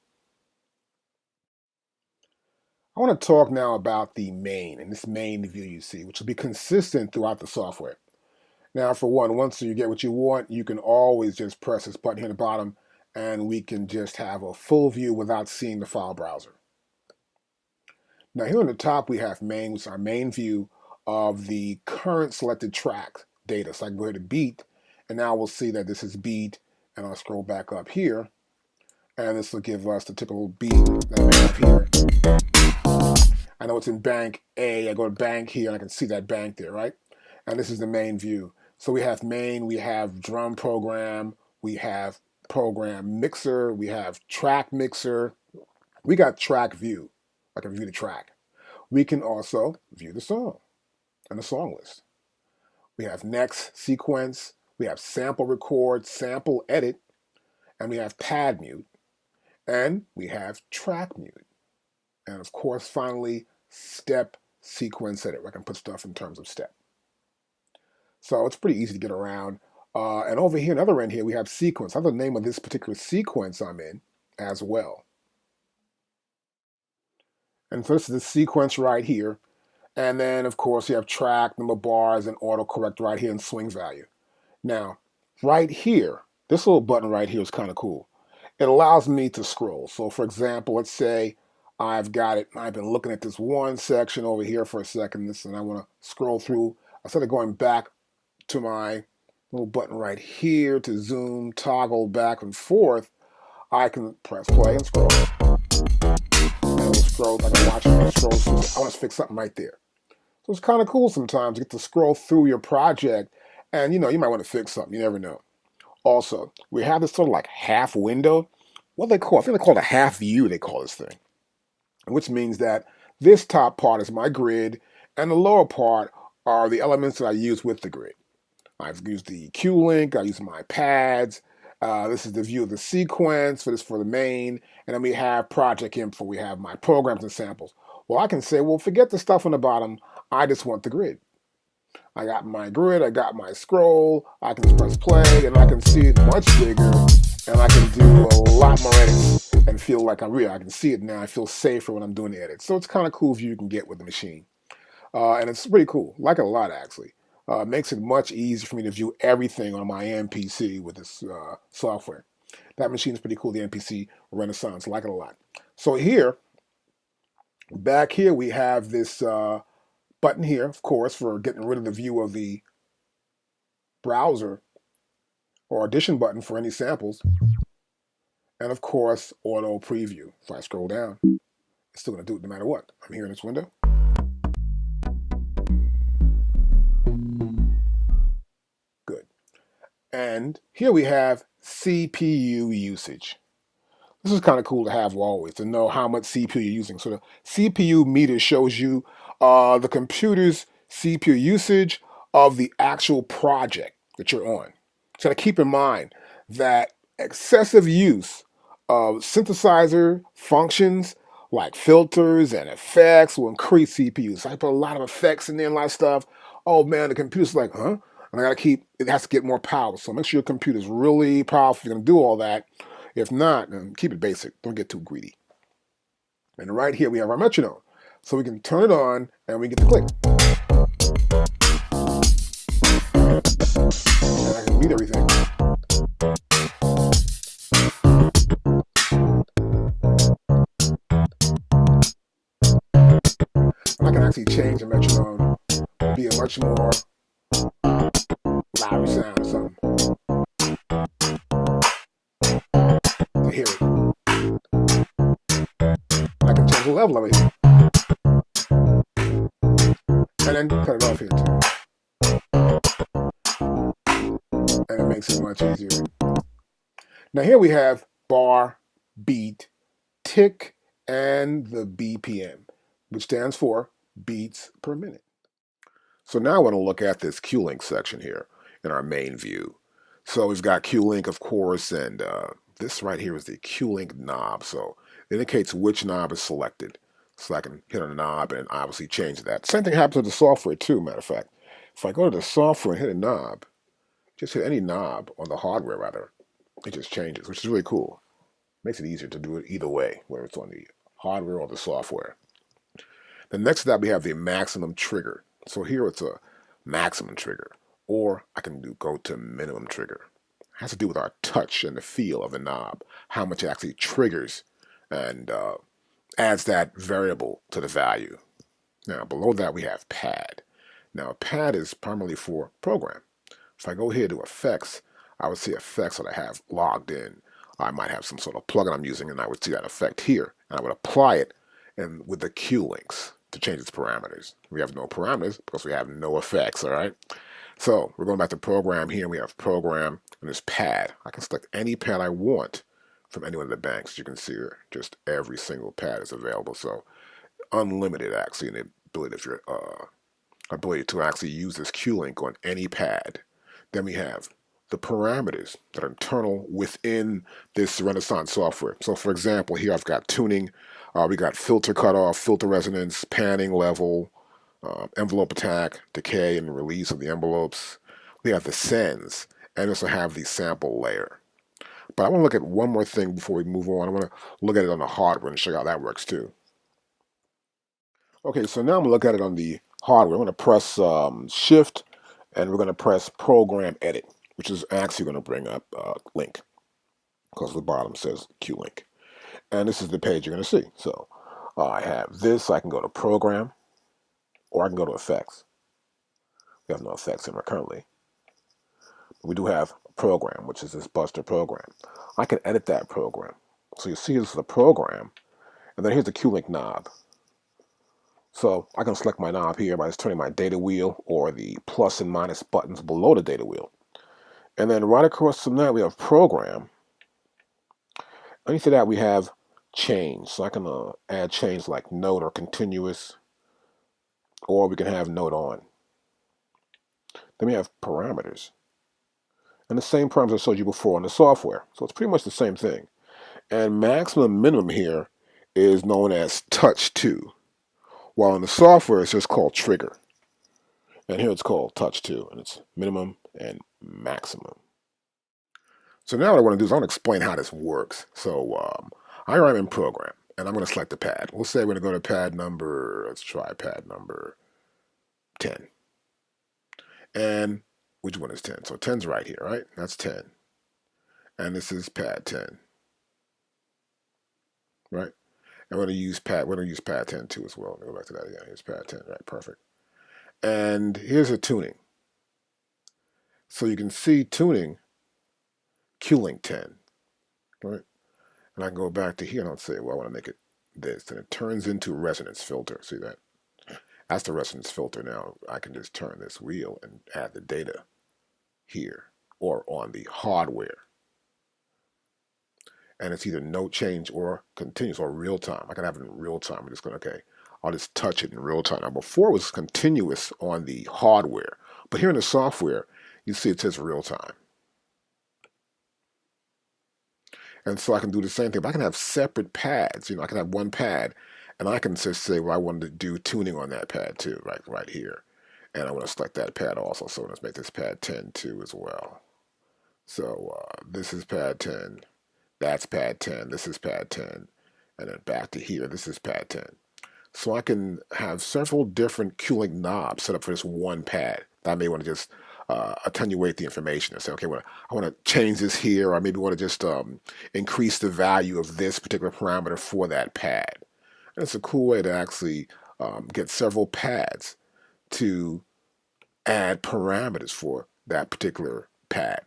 I want to talk now about the main, and this main view you see, which will be consistent throughout the software. Now, for one, once you get what you want, you can always just press this button here at the bottom, and we can just have a full view without seeing the file browser. Now, here on the top, we have main, which is our main view of the current selected track data. So I can go ahead to beat, and now we'll see that this is beat, and I'll scroll back up here, and this will give us the typical beat that we have here. I know it's in bank A. I go to bank here, and I can see that bank there, right? And this is the main view. So we have main, we have drum program, we have program mixer, we have track mixer. We got track view. I can view the track. We can also view the song and the song list. We have next sequence, we have sample record, sample edit, and we have pad mute, and we have track mute. And of course, finally, step sequence edit, where I can put stuff in terms of step. So it's pretty easy to get around. And over here, on the other end here, we have sequence. I have the name of this particular sequence I'm in as well. And so this is the sequence right here. And then, of course, you have track, number of bars, and autocorrect right here, and swing value. Now, right here, this little button right here is kind of cool. It allows me to scroll. So, for example, let's say I've got it. I've been looking at this one section over here for a second, and I want to scroll through. Instead of going back to my little button right here to zoom, toggle back and forth, I can press play and scroll. And it'll scroll, I can watch it scroll through. I want to fix something right there. So it's kind of cool sometimes to get to scroll through your project, and you might want to fix something. You never know. Also, we have this sort of like half window. What do they call it? I think they call it a half view, they call this thing. Which means that this top part is my grid, and the lower part are the elements that I use with the grid. I've used the Q link, I use my pads. This is the view of the sequence for the main, and then we have project info. We have my programs and samples. Well, I can say, well, forget the stuff on the bottom. I just want the grid. I got my grid, I got my scroll, I can just press play, and I can see it much bigger, and I can do a lot more edits and feel like I can see it now. I feel safer when I'm doing the edits. So it's kind of cool view you can get with the machine. And it's pretty cool. Like it a lot, actually. Makes it much easier for me to view everything on my MPC with this software. That machine is pretty cool, the MPC Renaissance. Like it a lot. So here, back here, we have this button here, of course, for getting rid of the view of the browser, or audition button for any samples. And of course, auto preview. If I scroll down, it's still going to do it no matter what. I'm here in this window. Good. And here we have CPU usage. This is kind of cool to have always, to know how much CPU you're using. So the CPU meter shows you the computer's CPU usage of the actual project that you're on. So to keep in mind that excessive use of synthesizer functions like filters and effects will increase CPU. So I put a lot of effects in there and a lot of stuff. Oh man, the computer's like, huh? And it has to get more power. So make sure your computer's really powerful if you're going to do all that. If not, then keep it basic. Don't get too greedy. And right here we have our metronome. So we can turn it on and we get the click. And I can mute everything. And I can actually change the metronome to be a much more flowery sound or something to hear it. I can change the level of it and then cut it off here too. And it makes it much easier. Now here we have bar, beat, tick, and the BPM, which stands for beats per minute. So now I want to look at this Q-Link section here in our main view. So we've got Q-Link, of course, and this right here is the Q-Link knob. So it indicates which knob is selected. So I can hit on a knob and obviously change that. Same thing happens with the software too, matter of fact. If I go to the software and hit a knob, just hit any knob on the hardware rather, it just changes, which is really cool. Makes it easier to do it either way, whether it's on the hardware or the software. The next step, we have the maximum trigger. So here it's a maximum trigger, or I can go to minimum trigger. It has to do with our touch and the feel of the knob, how much it actually triggers and adds that variable to the value. Now below that we have pad. Now a pad is primarily for program. If I go here to effects, I would see effects that I have logged in. I might have some sort of plugin I'm using and I would see that effect here. And I would apply it and with the Q links to change its parameters. We have no parameters because we have no effects, all right? So we're going back to program here. We have program and this pad. I can select any pad I want from any one of the banks. You can see here, just every single pad is available. So unlimited actually in the ability, if your ability to actually use this Q-Link on any pad. Then we have the parameters that are internal within this Renaissance software. So for example, here I've got tuning, we got filter cutoff, filter resonance, panning level, envelope attack, decay and release of the envelopes. We have the sends, and also have the sample layer. But I want to look at one more thing before we move on. I want to look at it on the hardware and show you how that works too. Okay, so now I'm going to look at it on the hardware. I'm going to press Shift, and we're going to press Program Edit, which is actually going to bring up Link, because the bottom says Q-Link. And this is the page you're going to see. So I have this. I can go to Program, or I can go to Effects. We have no effects in there currently. We do have a program, which is this Buster program. I can edit that program. So you see this is a program, and then here's the Q-Link knob. So I can select my knob here by just turning my data wheel or the plus and minus buttons below the data wheel. And then right across from that we have program. Underneath that we have change. So I can add change like note or continuous, or we can have note on. Then we have parameters. And the same parameters I showed you before on the software. So it's pretty much the same thing. And maximum minimum here is known as touch 2. While in the software it's just called trigger. And here it's called touch 2. And it's minimum and maximum. So now what I want to do is I want to explain how this works. So here I'm in program. And I'm going to select the pad. We'll say we're going to go to pad number, let's try pad number 10. And which one is 10? So 10's right here, right? That's 10. And this is pad 10. Right? I'm going to use pad 10 too as well. Let me go back to that again. Here's pad 10, right? Perfect. And here's a tuning. So you can see tuning Q-Link 10, right? And I can go back to here and I'll say, well, I want to make it this. And it turns into resonance filter. See that? That's the resonance filter. Now I can just turn this wheel and add the data here or on the hardware. And it's either no change or continuous or real time. I can have it in real time. I'm just going, okay, I'll just touch it in real time. Now before it was continuous on the hardware, but here in the software, you see it says real time. And so I can do the same thing, but I can have separate pads. You know, I can have one pad, and I can just say, well, I wanted to do tuning on that pad too, right here. And I want to select that pad also. So let's make this pad 10 too as well. So this is pad 10. That's pad 10. This is pad 10. And then back to here. This is pad 10. So I can have several different Q-Link knobs set up for this one pad. I may want to just attenuate the information and say, okay, well, I want to change this here, or maybe want to just increase the value of this particular parameter for that pad. And it's a cool way to actually get several pads to add parameters for that particular pad,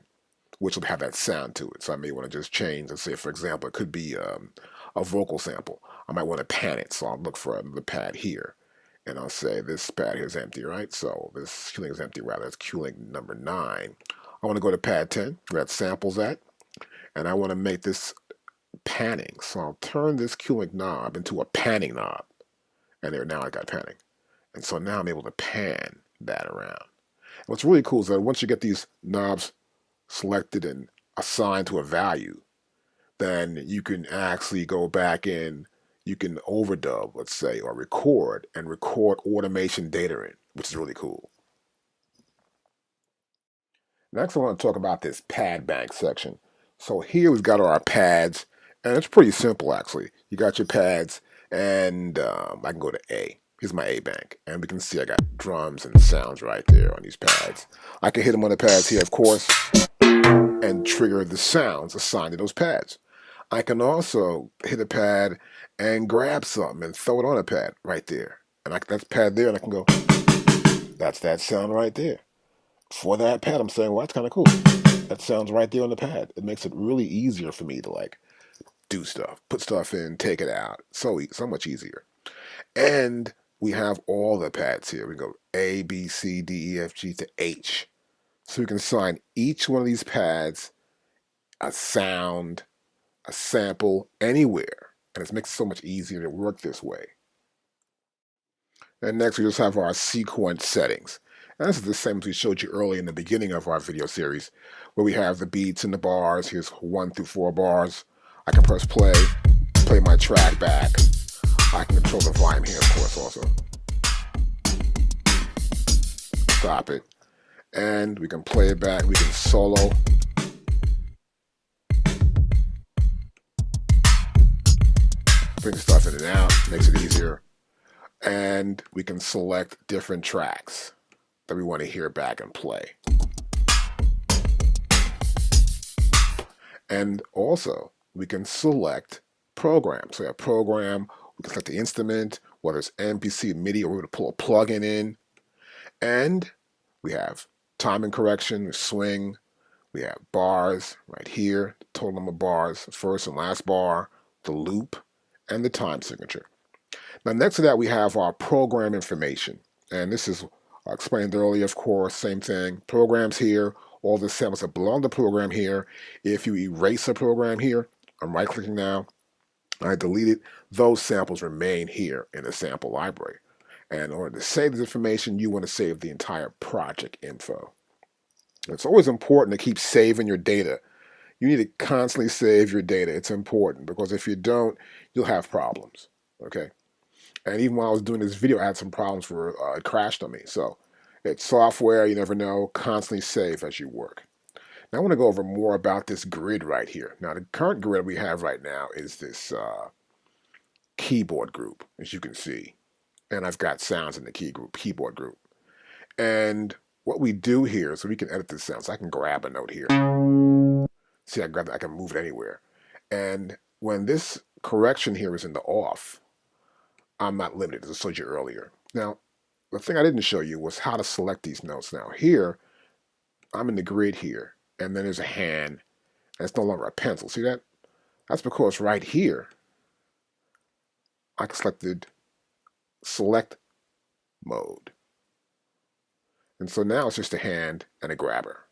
which will have that sound to it. So I may want to just change, let's say, for example, it could be a vocal sample. I might want to pan it, so I'll look for another pad here. And I'll say this pad here is empty, right? So this queuing is empty, rather. It's queuing number 9. I want to go to pad 10, where that sample's at, and I want to make this panning. So I'll turn this queuing knob into a panning knob. And there, now I got panning. And so now I'm able to pan that around. And what's really cool is that once you get these knobs selected and assigned to a value, then you can actually go back in, you can overdub, let's say, or record, and record automation data in, which is really cool. Next, I want to talk about this pad bank section. So here we've got our pads, and it's pretty simple, actually. You got your pads, and I can go to A. Here's my A bank, and we can see I got drums and sounds right there on these pads. I can hit them on the pads here, of course, and trigger the sounds assigned to those pads. I can also hit a pad and grab something and throw it on a pad right there. And that's pad there, and I can go, that's that sound right there. For that pad, I'm saying, well, that's kind of cool. That sounds right there on the pad. It makes it really easier for me to like do stuff, put stuff in, take it out. So much easier. And we have all the pads here. We go A, B, C, D, E, F, G to H. So we can assign each one of these pads a sound, a sample, anywhere. And it makes it so much easier to work this way. And next we just have our sequence settings. And this is the same as we showed you earlier in the beginning of our video series, where we have the beats and the bars. Here's 1 through 4 bars. I can press play my track back. I can control the volume here, of course, also. Stop it. And we can play it back. We can solo. Bring stuff in and out, makes it easier. And we can select different tracks that we want to hear back and play. And also, we can select programs. So we have program, we can select the instrument, whether it's MPC, MIDI, or we're going to pull a plugin in. And we have timing correction, swing, we have bars right here, the total number of bars, first and last bar, the loop, and the time signature. Now next to that we have our program information, and this is explained earlier, of course, same thing. Programs here, all the samples that belong to the program here. If you erase a program here, I'm right clicking now, I delete it, those samples remain here in the sample library. And in order to save this information, you want to save the entire project info. It's always important to keep saving your data. You need to constantly save your data. It's important, because if you don't, you'll have problems, okay? And even while I was doing this video, I had some problems where it crashed on me. So it's software, you never know, constantly save as you work. Now I want to go over more about this grid right here. Now the current grid we have right now is this keyboard group, as you can see. And I've got sounds in the keyboard group. And what we do here, so we can edit the sounds. I can grab a note here. See, I can move it anywhere. And when this correction here is in the off, I'm not limited, as I showed you earlier. Now, the thing I didn't show you was how to select these notes. Now here, I'm in the grid here, and then there's a hand, and it's no longer a pencil. See that? That's because right here, I selected select mode. And so now it's just a hand and a grabber.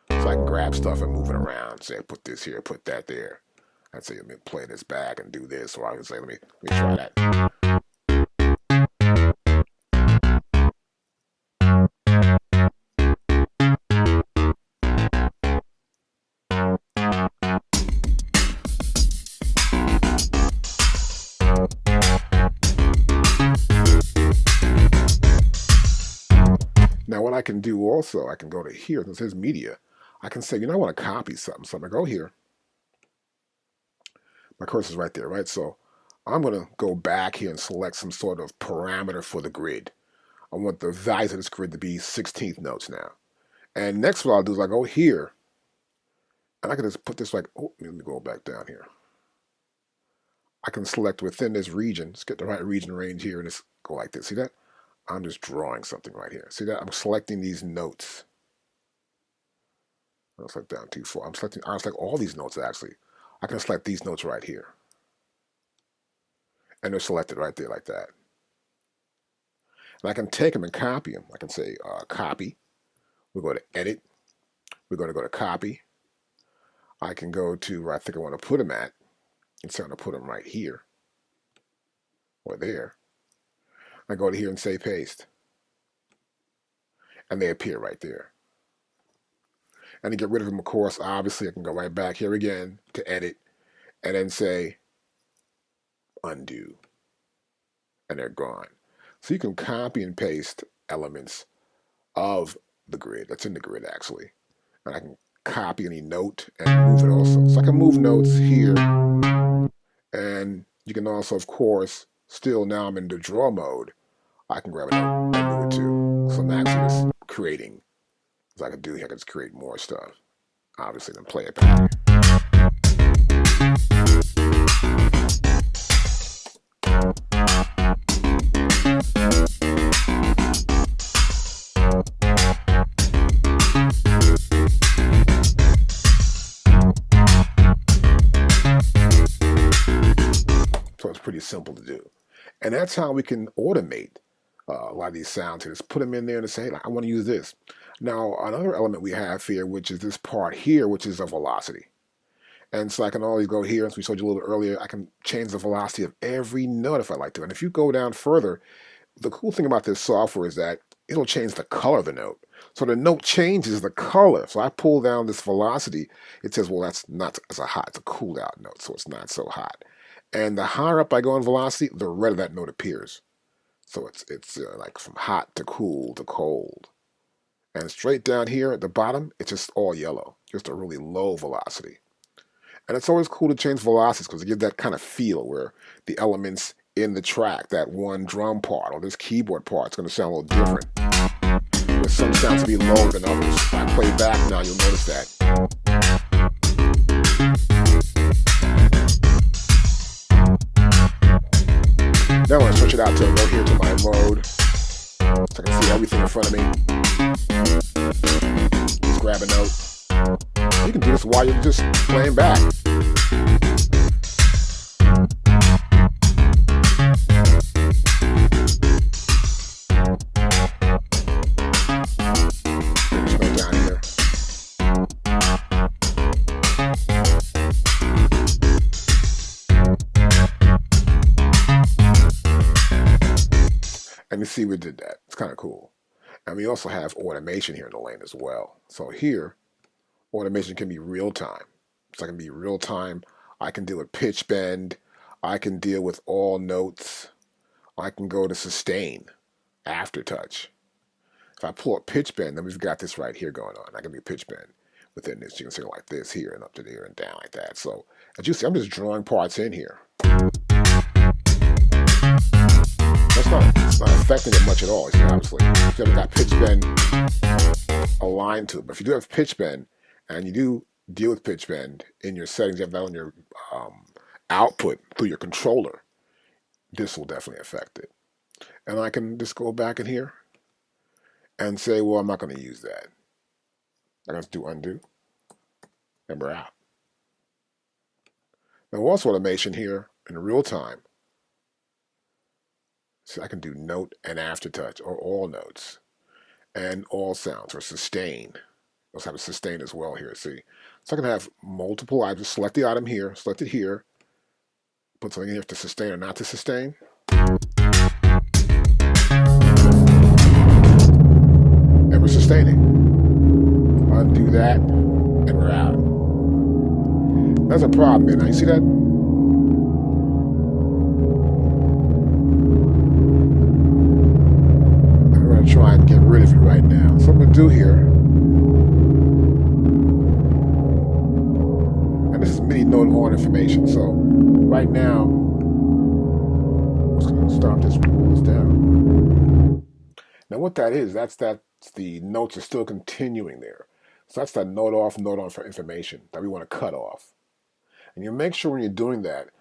So I can grab stuff and move it around, say put this here, put that there. I'd say let me play this back and do this, or I would say let me try that. Now what I can do also, I can go to here, this is media. I can say, I want to copy something. So I'm going to go here. My cursor's right there, right? So I'm going to go back here and select some sort of parameter for the grid. I want the values of this grid to be 16th notes now. And next what I'll do is I go here, and I can just put this like, oh, let me go back down here. I can select within this region, just get the right region range here, and just go like this. See that? I'm just drawing something right here. See that? I'm selecting these notes. I'll select down too far. I select all these notes actually. I can select these notes right here. And they're selected right there like that. And I can take them and copy them. I can say copy. We'll go to edit. We're going to go to copy. I can go to where I think I want to put them at. And say I'm going to put them right here or there. I go to here and say paste. And they appear right there. And to get rid of them, of course, obviously I can go right back here again to edit and then say undo. And they're gone. So you can copy and paste elements of the grid. That's in the grid actually. And I can copy any note and move it also. So I can move notes here. And you can also, of course, still now I'm in the draw mode. I can grab a note and move it too. So I'm actually just creating. As I can do here, I can just create more stuff. Obviously, then play it back. So it's pretty simple to do. And that's how we can automate a lot of these sounds here. Just put them in there and say, hey, I want to use this. Now, another element we have here, which is this part here, which is a velocity. And so I can always go here, as we showed you a little bit earlier, I can change the velocity of every note if I like to. And if you go down further, the cool thing about this software is that it'll change the color of the note. So the note changes the color. So I pull down this velocity. It says, well, that's not as a hot, it's a cooled out note, so it's not so hot. And the higher up I go in velocity, the redder that note appears. So it's like from hot to cool to cold. And straight down here at the bottom, it's just all yellow, just a really low velocity. And it's always cool to change velocities because it gives that kind of feel where the elements in the track, that one drum part or this keyboard part, is going to sound a little different. With some sounds to be lower than others. If I play back now, you'll notice that. Now I'm going to switch it out to go here to my mode so I can see everything in front of me. Just grab a note. You can do this while you're just playing back. There's no down here. And you see we did that. It's kind of cool. And we also have automation here in the lane as well. So here, automation can be real time. So I can be real time. I can deal with pitch bend. I can deal with all notes. I can go to sustain, aftertouch. If I pull up pitch bend, then we've got this right here going on. I can do pitch bend within this. You can see like this here and up to there and down like that. So as you see, I'm just drawing parts in here. It's not affecting it much at all, you see, obviously. If you haven't got pitch bend aligned to it. But if you do have pitch bend, and you do deal with pitch bend in your settings, you have that on your output through your controller, this will definitely affect it. And I can just go back in here and say, well, I'm not going to use that. I'm going to do undo, and we're out. Now, also automation here in real time. So I can do note and aftertouch, or all notes, and all sounds, or sustain. I also have a sustain as well here, see? So I can have multiple, I just select the item here, select it here, put something in here to sustain or not to sustain. And we're sustaining. Undo that, and we're out. That's a problem, man. You see that? Try and get rid of it right now. So I'm going to do here, and this is MIDI note on information. So right now, I'm just going to start this, pull this down. Now what that is, that's the notes are still continuing there. So that's that note on for information that we want to cut off. And you make sure when you're doing that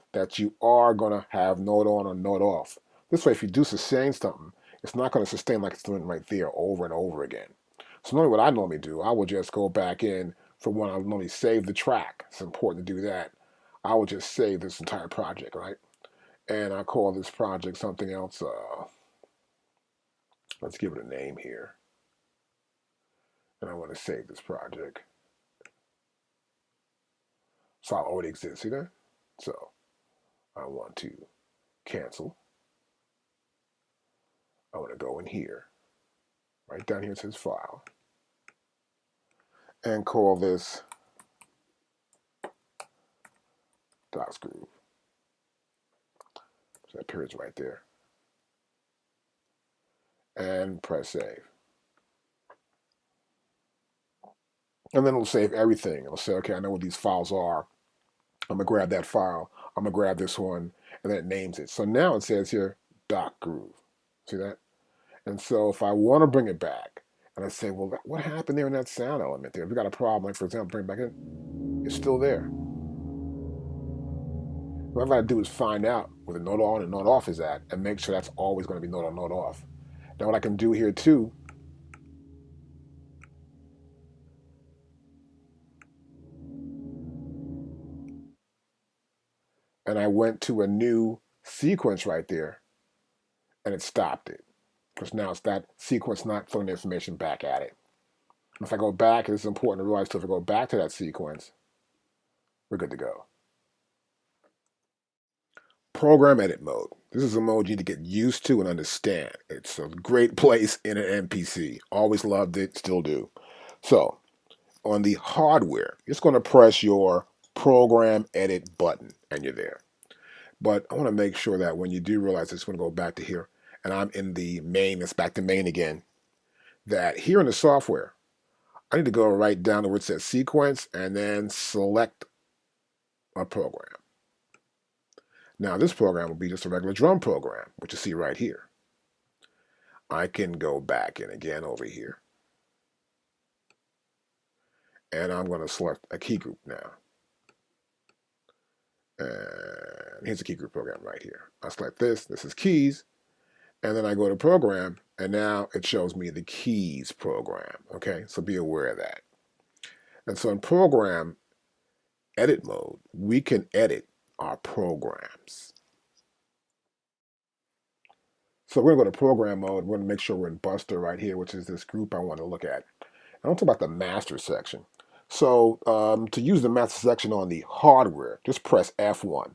you are going to have note on or note off. This way, if you do sustain something, it's not going to sustain like it's doing right there over and over again. So normally what I normally do, I will just go back in for when I normally save the track, it's important to do that. I will just save this entire project, right? And I call this project something else. Let's give it a name here. And I want to save this project. File already exists, see that? So I want to cancel. I want to go in here. Right down here it says file. And call this Docs Groove. So that appears right there. And press save. And then it'll save everything. It'll say, okay, I know what these files are. I'm going to grab that file. I'm going to grab this one. And then it names it. So now it says here, Doc Groove. See that? And so if I want to bring it back, and I say, well, what happened there in that sound element there? If we got a problem, like for example, bring it back in, it's still there. What I've got to do is find out where the note on and note off is at and make sure that's always going to be note on, note off. Now what I can do here too, and I went to a new sequence right there, and it stopped it. Because now it's that sequence not throwing the information back at it. If I go back, it's important to realize, so if I go back to that sequence, we're good to go. Program edit mode. This is a mode you need to get used to and understand. It's a great place in an MPC. Always loved it, still do. So, on the hardware, you're just going to press your program edit button and you're there. But I want to make sure that when you do realize this, going to go back to here, and I'm in the main, it's back to main again, that here in the software, I need to go right down to where it says sequence and then select a program. Now this program will be just a regular drum program, which you see right here. I can go back in again over here. And I'm going to select a key group now. And here's a key group program right here. I select this, this is keys, and then I go to program, and now it shows me the keys program, okay? So be aware of that. And so in program edit mode, we can edit our programs. So we're going to go to program mode. We're going to make sure we're in Buster right here, which is this group I want to look at. I want to talk about the master section. So to use the master section on the hardware, just press F1.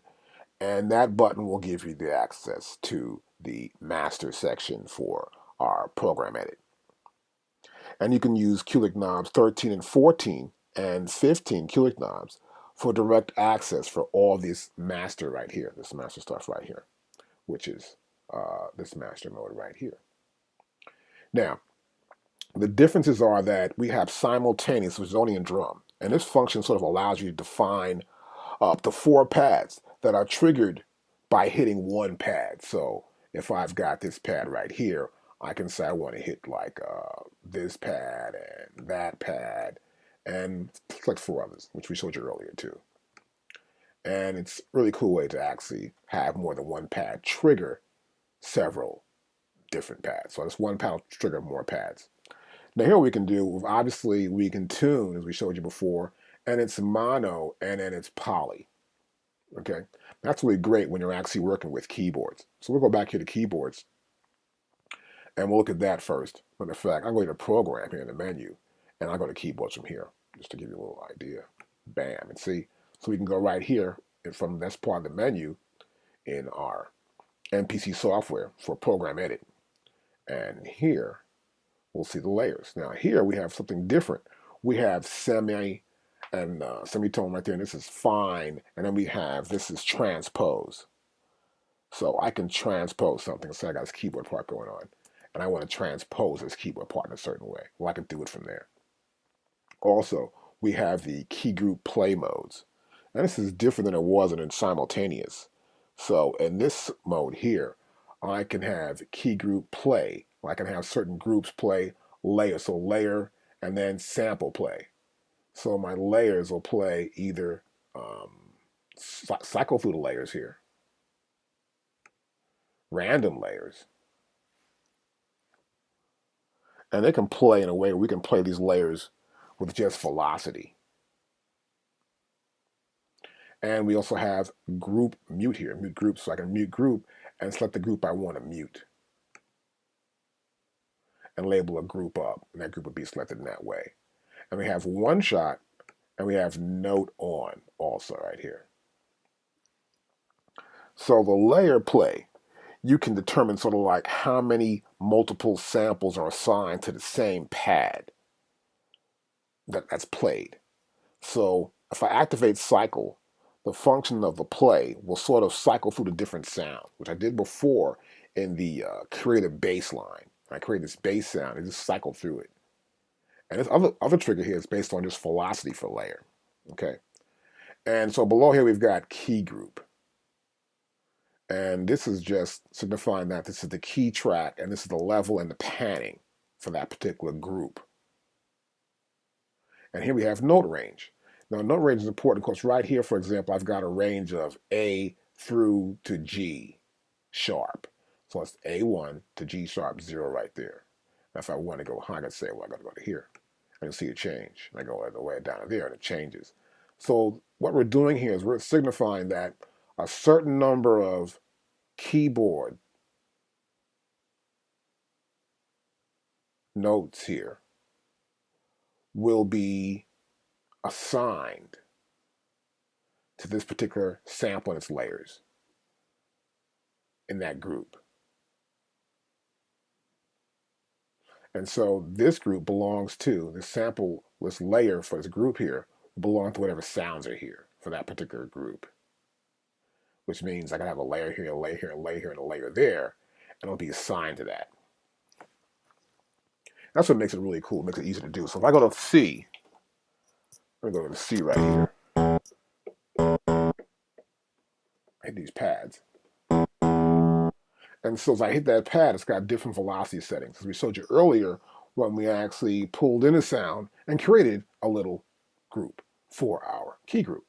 And that button will give you the access to the master section for our program edit. And you can use Kulik knobs 13 and 14 and 15 Kulik knobs for direct access for all this master right here, this master stuff right here, which is this master mode right here. Now, the differences are that we have simultaneous, which is only in drum. And this function sort of allows you to define up to 4 pads that are triggered by hitting one pad. So if I've got this pad right here, I can say I want to hit like this pad and that pad and select 4 others, which we showed you earlier too. And it's a really cool way to actually have more than one pad trigger several different pads. So this one pad will trigger more pads. Now here we can do, obviously we can tune, as we showed you before, and it's mono and then it's poly. Okay, that's really great when you're actually working with keyboards. So we'll go back here to keyboards, and we'll look at that first. Matter of fact, I'm going to program here in the menu, and I'll go to keyboards from here, just to give you a little idea. Bam, and see, so we can go right here, and from this part of the menu in our MPC software for program edit. And here, we'll see the layers. Now here we have something different. We have semi and semitone right there, and this is fine, and then we have, this is transpose. So I can transpose something. Say I got this keyboard part going on, and I want to transpose this keyboard part in a certain way. Well, I can do it from there. Also, we have the key group play modes, and this is different than it was in simultaneous. So in this mode here, I can have key group play. I can have certain groups play layer, so layer and then sample play. So my layers will play either cycle through the layers here, random layers, and they can play in a way where we can play these layers with just velocity. And we also have group mute here, mute group, so I can mute group and select the group I want to mute and label a group up, and that group would be selected in that way. And we have one shot, and we have note on also right here. So the layer play, you can determine sort of like how many multiple samples are assigned to the same pad that's played. So if I activate cycle, the function of the play will sort of cycle through the different sounds, which I did before in the create a bass line. I create this bass sound and just cycle through it. And this other trigger here is based on just velocity for layer. Okay. And so below here we've got Keygroup. And this is just signifying that this is the key track and this is the level and the panning for that particular group. And here we have note range. Now note range is important because right here, for example, I've got a range of A through to G sharp. So it's A1 to G sharp 0 right there. Now if I want to go high, I can say, well, I got to go to here. I can see it change. And I go all the way down to there and it changes. So what we're doing here is we're signifying that a certain number of keyboard notes here will be assigned to this particular sample and its layers in that group. And so this group belongs to, this sample, this layer for this group here, belong to whatever sounds are here for that particular group. Which means I can have a layer here, a layer here, a layer here, and a layer there, and it'll be assigned to that. That's what makes it really cool, makes it easy to do. So if I go to C, I'm going to go to C right here. I hit these pads. And so as I hit that pad, it's got different velocity settings. As we showed you earlier, when we actually pulled in a sound and created a little group for our key group.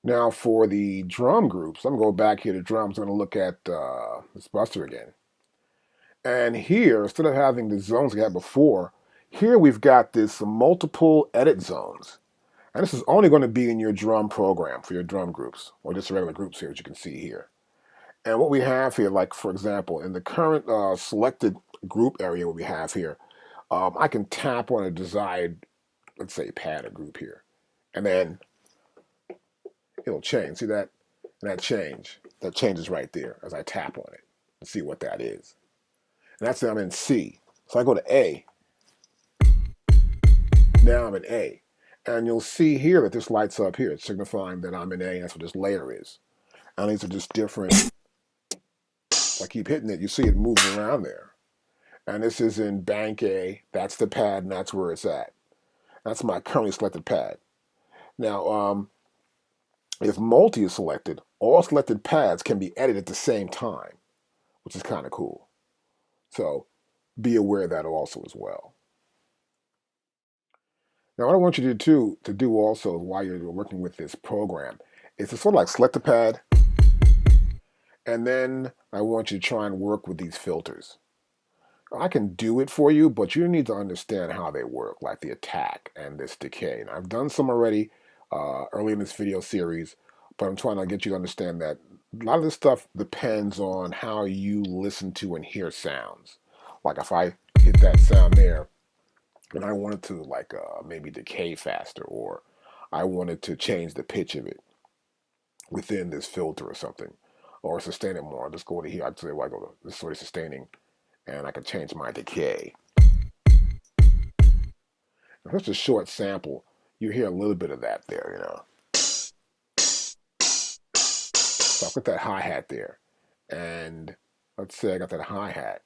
Now for the drum groups, I'm going to go back here to drums. I'm going to look at this buster again. And here, instead of having the zones we had before, here we've got this multiple edit zones. And this is only going to be in your drum program for your drum groups, or just regular groups here, as you can see here. And what we have here, like for example, in the current selected group area, what we have here, I can tap on a desired, let's say, pad or group here. And then it'll change. See that? And that changes right there as I tap on it to see what that is. And that's I'm in C. So I go to A. Now I'm in A. And you'll see here that this lights up here. It's signifying that I'm in A, and that's what this layer is. And these are just different. If I keep hitting it, you see it moving around there. And this is in bank A. That's the pad, and that's where it's at. That's my currently selected pad. Now, if multi is selected, all selected pads can be edited at the same time, which is kind of cool. So be aware of that also as well. Now what I want you to do also while you're working with this program is to sort of like select the pad, and then I want you to try and work with these filters. I can do it for you, but you need to understand how they work, like the attack and this decay. And I've done some already early in this video series, but I'm trying to get you to understand that a lot of this stuff depends on how you listen to and hear sounds. Like if I hit that sound there and I wanted to like maybe decay faster, or I wanted to change the pitch of it within this filter or something, or sustain it more, I'll just go to here. I'd say, well, I go to this sort of sustaining, and I can change my decay. Now, that's a short sample. You hear a little bit of that there, you know. So I put that hi-hat there, and let's say I got that hi-hat,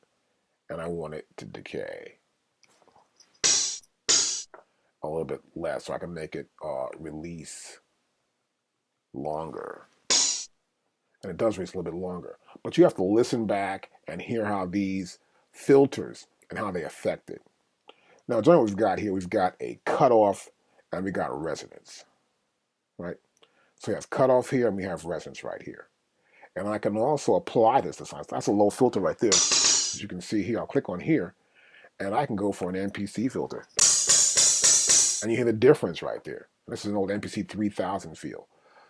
and I want it to decay a little bit less, so I can make it release longer. And it does release a little bit longer. But you have to listen back and hear how these filters and how they affect it. Now, join what we've got here. We've got a cutoff and we got resonance, right? So we have cutoff here and we have resonance right here. And I can also apply this to sounds. That's a low filter right there. As you can see here, I'll click on here and I can go for an MPC filter. And you hear the difference right there. This is an old MPC 3000 feel.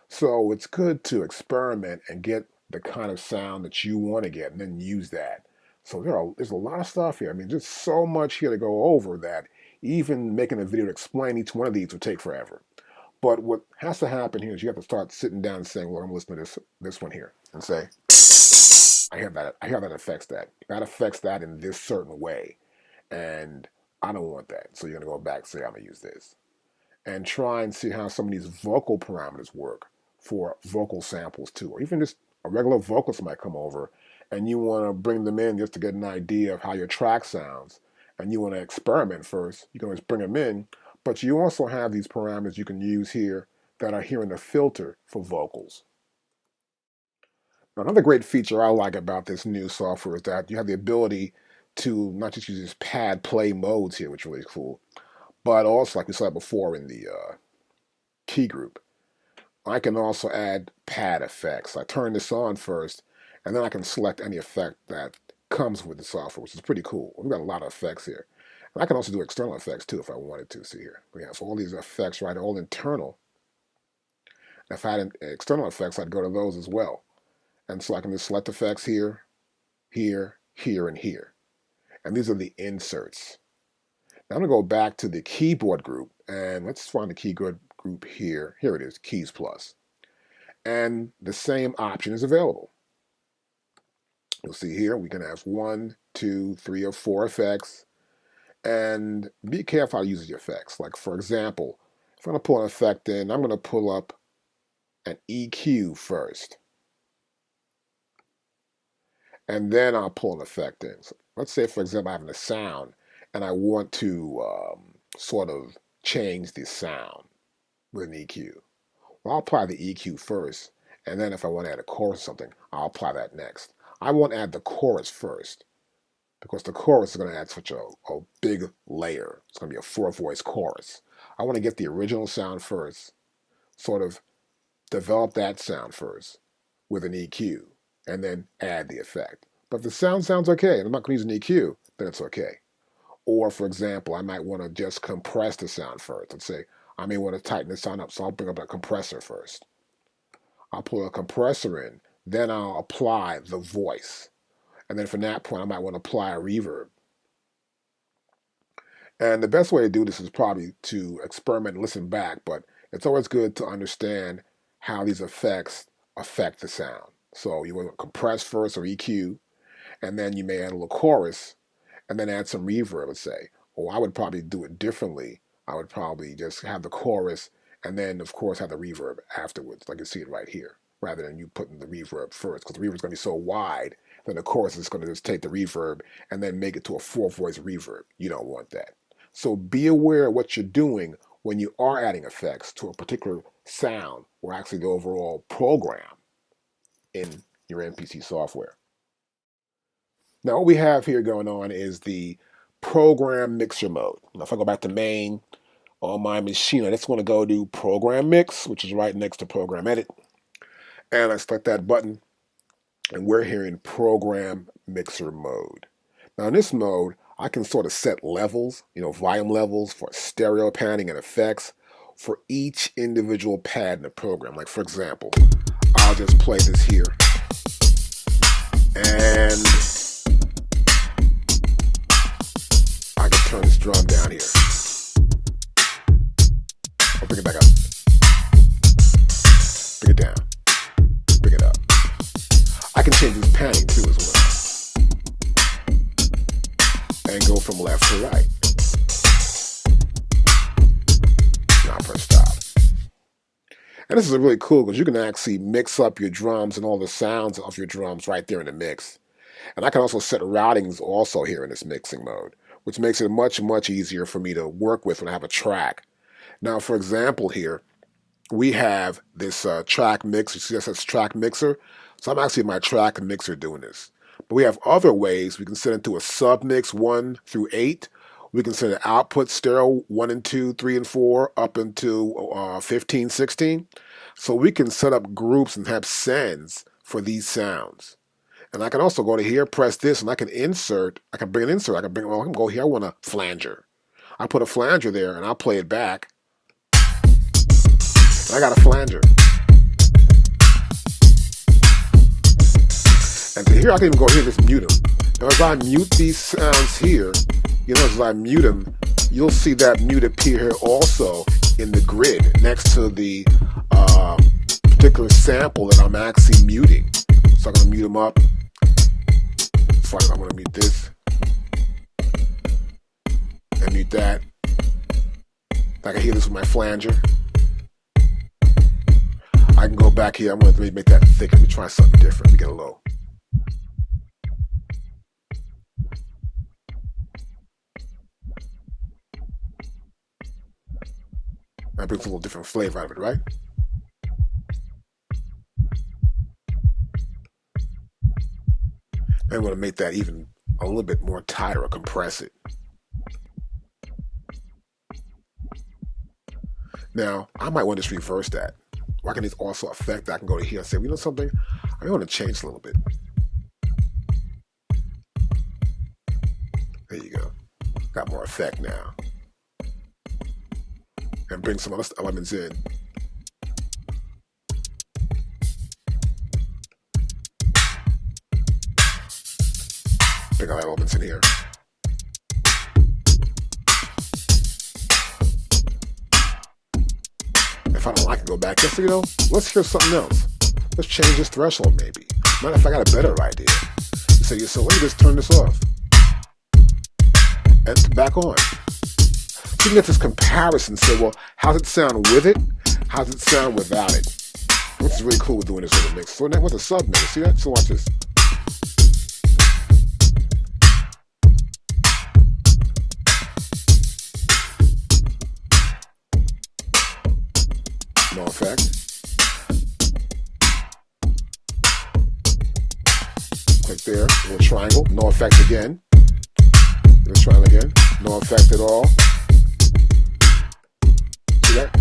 So it's good to experiment and get the kind of sound that you want to get and then use that. So there's a lot of stuff here. I mean, just so much here to go over that even making a video to explain each one of these would take forever. But what has to happen here is you have to start sitting down and saying, well, I'm listening to this one here and say, I hear that affects that. That affects that in this certain way. And I don't want that. So you're going to go back and say, I'm going to use this. And try and see how some of these vocal parameters work for vocal samples too. Or even just a regular vocalist might come over and you want to bring them in just to get an idea of how your track sounds. And you want to experiment first. You can always bring them in. But you also have these parameters you can use here that are here in the filter for vocals. Now, another great feature I like about this new software is that you have the ability to not just use these pad play modes here, which is really cool, but also, like we saw before in the Keygroup, I can also add pad effects. I turn this on first, and then I can select any effect that comes with the software, which is pretty cool. We've got a lot of effects here. And I can also do external effects too if I wanted to. See here. We have all these effects, right? All internal. If I had external effects, I'd go to those as well. And so I can just select effects here, here, here, and here. And these are the inserts. Now I'm going to go back to the keyboard group, and let's find the keyboard group here. Here it is, Keys Plus. And the same option is available. You'll see here we can have 1, 2, 3, or 4 effects. And be careful how you use your effects. Like, for example, if I'm going to pull an effect in, I'm going to pull up an EQ first. And then I'll pull an effect in. So let's say, for example, I'm having a sound, and I want to sort of change the sound with an EQ. Well, I'll apply the EQ first, and then if I want to add a chorus or something, I'll apply that next. I won't add the chorus first, because the chorus is going to add such a big layer. It's going to be a 4-voice chorus. I want to get the original sound first, sort of develop that sound first with an EQ, and then add the effect. But if the sound sounds okay, and I'm not going to use an EQ, then it's okay. Or, for example, I might want to just compress the sound first. Let's say I may want to tighten the sound up, so I'll bring up a compressor first. I'll pull a compressor in, then I'll apply the voice. And then from that point, I might want to apply a reverb. And the best way to do this is probably to experiment and listen back, but it's always good to understand how these effects affect the sound. So you want to compress first or EQ, and then you may add a little chorus, and then add some reverb, let's say. Or I would probably do it differently. I would probably just have the chorus, and then, of course, have the reverb afterwards, like you see it right here, rather than you putting the reverb first, because the reverb is going to be so wide, then the chorus is going to just take the reverb and then make it to a 4-voice reverb. You don't want that. So be aware of what you're doing when you are adding effects to a particular sound, or actually the overall program in your MPC software. Now what we have here going on is the program mixer mode. Now if I go back to main on my machine, I just want to go to program mix, which is right next to program edit. And I select that button, and we're here in program mixer mode. Now in this mode, I can sort of set levels, volume levels for stereo panning and effects for each individual pad in the program. Like for example, I'll just play this here. And I can turn this drum down here. I'll bring it back up. Bring it down. Bring it up. I can change this panning too as well. And go from left to right. Now press stop. And this is really cool because you can actually mix up your drums and all the sounds of your drums right there in the mix. And I can also set routings also here in this mixing mode, which makes it much, much easier for me to work with when I have a track. Now, for example here, we have this track mix. You see that says track mixer? So I'm actually in my track mixer doing this. But we have other ways. We can set into a submix 1 through 8. We can set an output stereo 1 and 2, 3 and 4, up into 15, 16. So we can set up groups and have sends for these sounds. And I can also go to here, press this, and I can insert. I can bring an insert. I can go here. I want a flanger. I put a flanger there and I'll play it back. I got a flanger. And to here, I can even go here and just mute them. Now, as I mute these sounds here, you know, as I mute them, you'll see that mute appear here also in the grid next to the particular sample that I'm actually muting. So I'm going to mute them up. So I'm going to mute this and mute that. I can hear this with my flanger. I can go back here. I'm going to make that thicker. Let me try something different. Let me get a low. That brings a little different flavor out of it, right? I'm going to make that even a little bit more tighter or compress it. Now, I might want to just reverse that. Or I can just also affect that. I can go to here and say, you know something? I want to change a little bit. There you go. Got more effect now. And bring some other elements in. Bring other elements in here. If I don't like it, go back. Let's, you know, let's hear something else. Let's change this threshold maybe. Matter of fact, I got a better idea. You say, so let me just turn this off. And back on. You can get this comparison, say, well, how's it sound with it? How's it sound without it? Which is really cool with doing this with a mix. So that was a sub mix. See that? So watch this. No effect. Click there, little triangle, no effect again. Little triangle again, no effect at all. See that?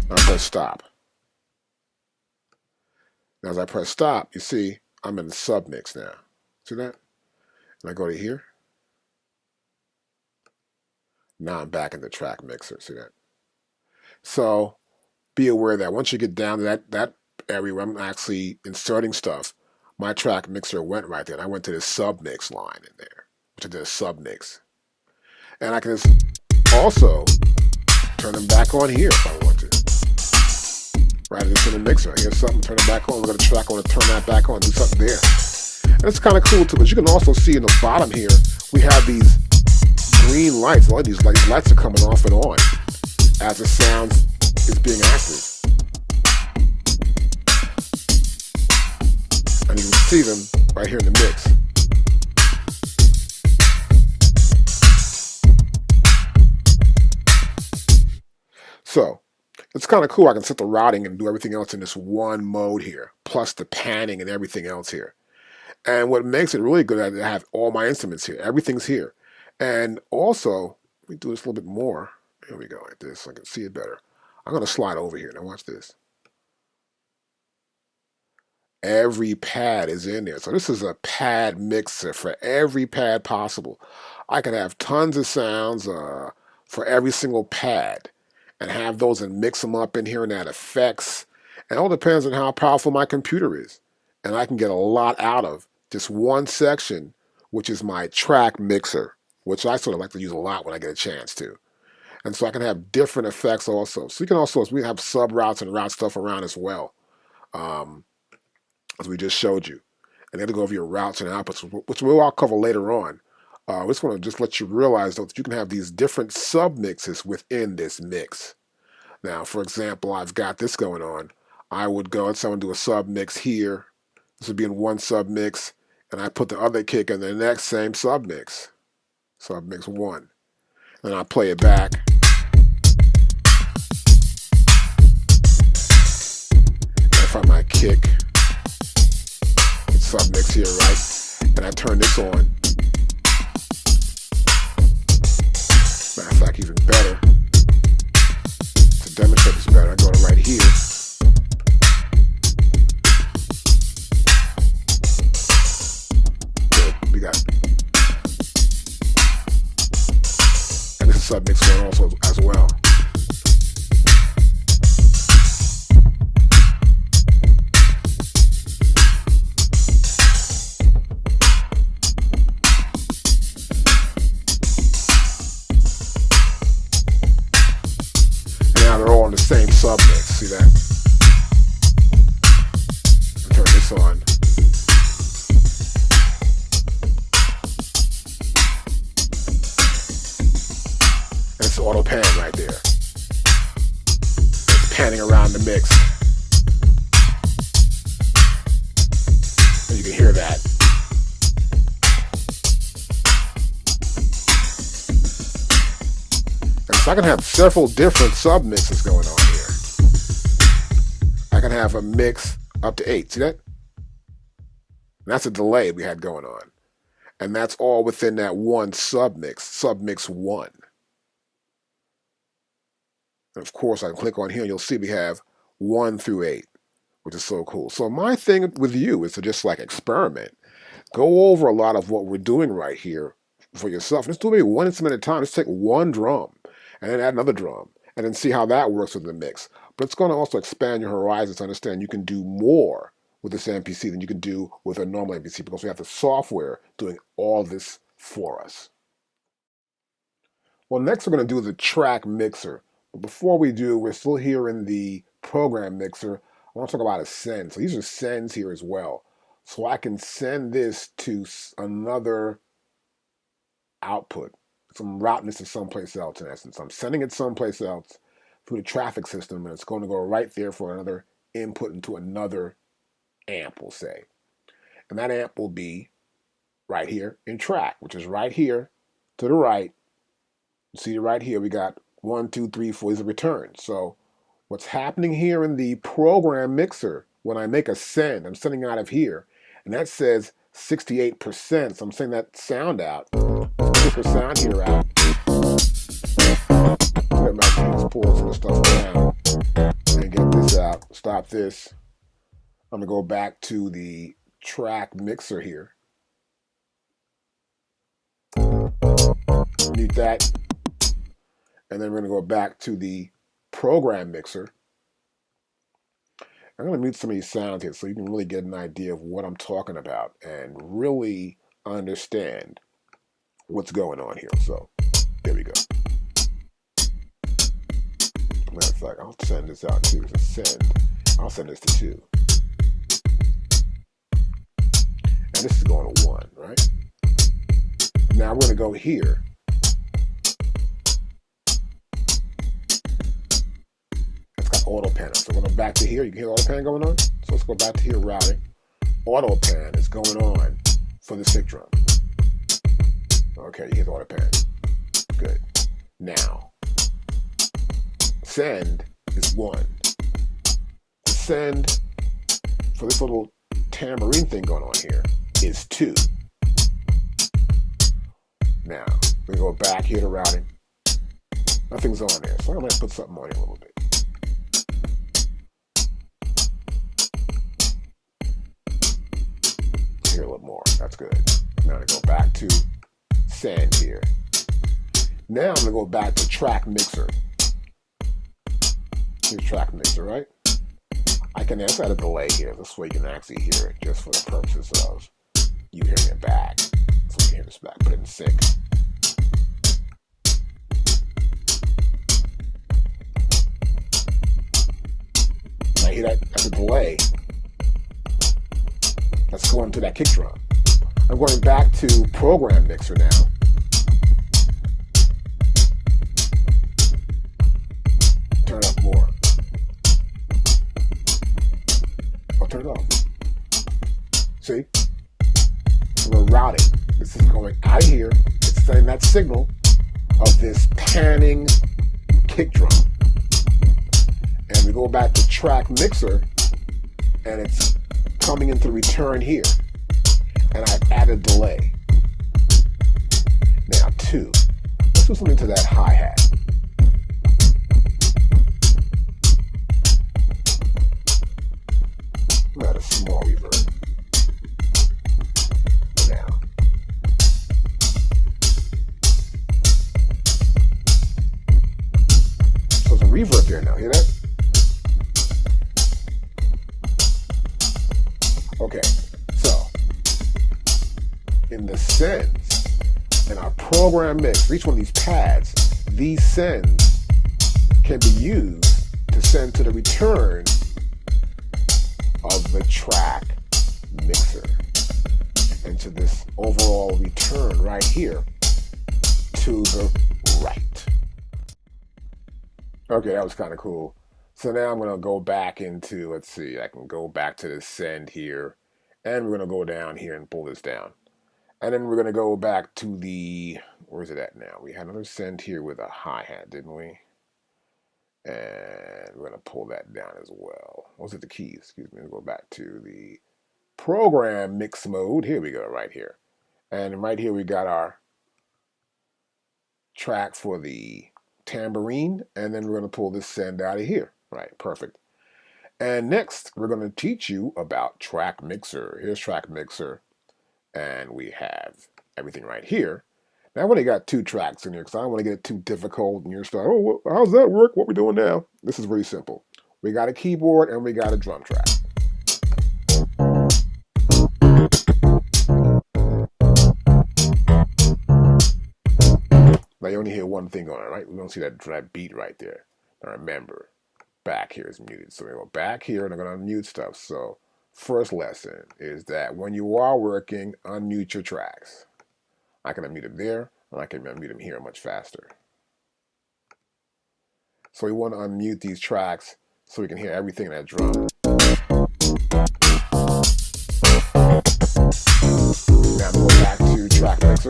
Now I press stop. Now as I press stop, you see I'm in the sub mix now. See that? And I go to here. Now I'm back in the track mixer. See that? So be aware that once you get down to that area where I'm actually inserting stuff, my track mixer went right there. And I went to the sub mix line in there, which I did a sub mix. And I can just also turn them back on here if I want to. Right, just in the mixer. Here's something, turn it back on. We're going to track, I want to turn that back on, do something there. And it's kind of cool too, but you can also see in the bottom here, we have these green lights. A lot of these lights are coming off and on as the sound is being active. And you can see them right here in the mix. So it's kind of cool. I can set the routing and do everything else in this one mode here, plus the panning and everything else here. And what makes it really good is I have all my instruments here. Everything's here. And also, let me do this a little bit more. Here we go, like this, so I can see it better. I'm going to slide over here. Now watch this. Every pad is in there. So this is a pad mixer for every pad possible. I can have tons of sounds for every single pad and have those and mix them up in here and add effects. And it all depends on how powerful my computer is. And I can get a lot out of just one section, which is my track mixer, which I sort of like to use a lot when I get a chance to. And so I can have different effects also. So you can also, we have sub routes and route stuff around as well, as we just showed you. And then to go over your routes and outputs, which we'll all cover later on. I just want to just let you realize though that you can have these different sub mixes within this mix. Now, for example, I've got this going on. I would go and someone do a sub mix here. This would be in one sub mix, and I put the other kick in the next same sub mix. Sub mix 1. And I play it back. And I find my kick. It's sub mix here, right? And I turn this on. Matter of fact, even better. To demonstrate this better, I go to right here. Good. We got submix going also as well. Now they're all on the same submix. See that? Turn this on. And it's auto pan right there. It's panning around the mix. And you can hear that. So I can have several different submixes going on here. I can have a mix up to 8. See that? That's a delay we had going on. And that's all within that one submix 1. And of course, I can click on here and you'll see we have 1 through 8, which is so cool. So my thing with you is to just like experiment. Go over a lot of what we're doing right here for yourself. Just do maybe one instrument at a time. Just take one drum and then add another drum, and then see how that works with the mix. But it's going to also expand your horizons to understand you can do more with this MPC than you can do with a normal MPC, because we have the software doing all this for us. Well, next we're going to do the track mixer. But before we do, we're still here in the program mixer. I want to talk about a send. So these are sends here as well. So I can send this to another output. So I'm routing this to someplace else, in essence. I'm sending it someplace else through the traffic system, and it's going to go right there for another input into another amp, we'll say. And that amp will be right here in track, which is right here to the right. See right here, we got 1, 2, 3, 4 is a return. So what's happening here in the program mixer, when I make a send, I'm sending out of here, and that says 68%. So I'm sending that sound out. Get the sound here out. Let my keys pull some stuff down and get this out. Stop this. I'm gonna go back to the track mixer here. Mute that. And then we're gonna go back to the program mixer. I'm gonna mute some of these sounds here so you can really get an idea of what I'm talking about and really understand what's going on here. So there we go. Matter of fact, I'll send this out too. I'll send this to 2. And this is going to 1, right? Now we're going to go here. It's got auto pan. So we're going back to here. You can hear auto pan going on? So let's go back to here, routing. Auto pan is going on for the kick drum. Okay, you hear the auto pan. Good. Now, send is 1. The send for this little tambourine thing going on here is 2. Now, we go back here to routing. Nothing's on there, so I'm going to put something on here a little bit. Here a little more. That's good. Now to go back to send here. Now I'm going to go back to track mixer. Here's track mixer, right? I can add a delay here. This way you can actually hear it just for the purposes of you hearing it back. So you can hear this back. Put it in sync. Now you hear that? That's a delay. Let's go into that kick drum. I'm going back to program mixer now. Turn it up more. I'll turn it off. See? So we're routing. This is going out of here. It's sending that signal of this panning kick drum. And we go back to track mixer, and it's coming into return here. And I've added delay. Now 2. Let's do something to that hi-hat. Add a small reverb. Now. reverb there now. Hear that? Okay, so in the sends, in our program mix, for each one of these pads, these sends can be used to send to the return of the track mixer, and to this overall return right here to the right. Okay, that was kind of cool. So now I'm going to go back into, let's see, I can go back to the send here, and we're going to go down here and pull this down. And then we're going to go back to the, where's it at now? We had another send here with a hi-hat, didn't we? And we're going to pull that down as well. Was it the keys? Excuse me. We'll go back to the program mix mode. Here we go, right here. And right here we got our track for the tambourine, and then we're going to pull this send out of here. Right, perfect. And next, we're going to teach you about track mixer. Here's track mixer, and we have everything right here. Now, I've only got 2 tracks in here because I don't want to get it too difficult and you're starting, oh, how's that work? What we doing now? This is very simple. We got a keyboard and we got a drum track. Now, you only hear one thing on it, right? We don't see that beat right there. Now, remember, back here is muted. So we go back here and I'm going to unmute stuff. So first lesson is that when you are working, unmute your tracks. I can unmute them there, and I can unmute them here much faster. So we want to unmute these tracks so we can hear everything in that drum. Now go back to track mixer.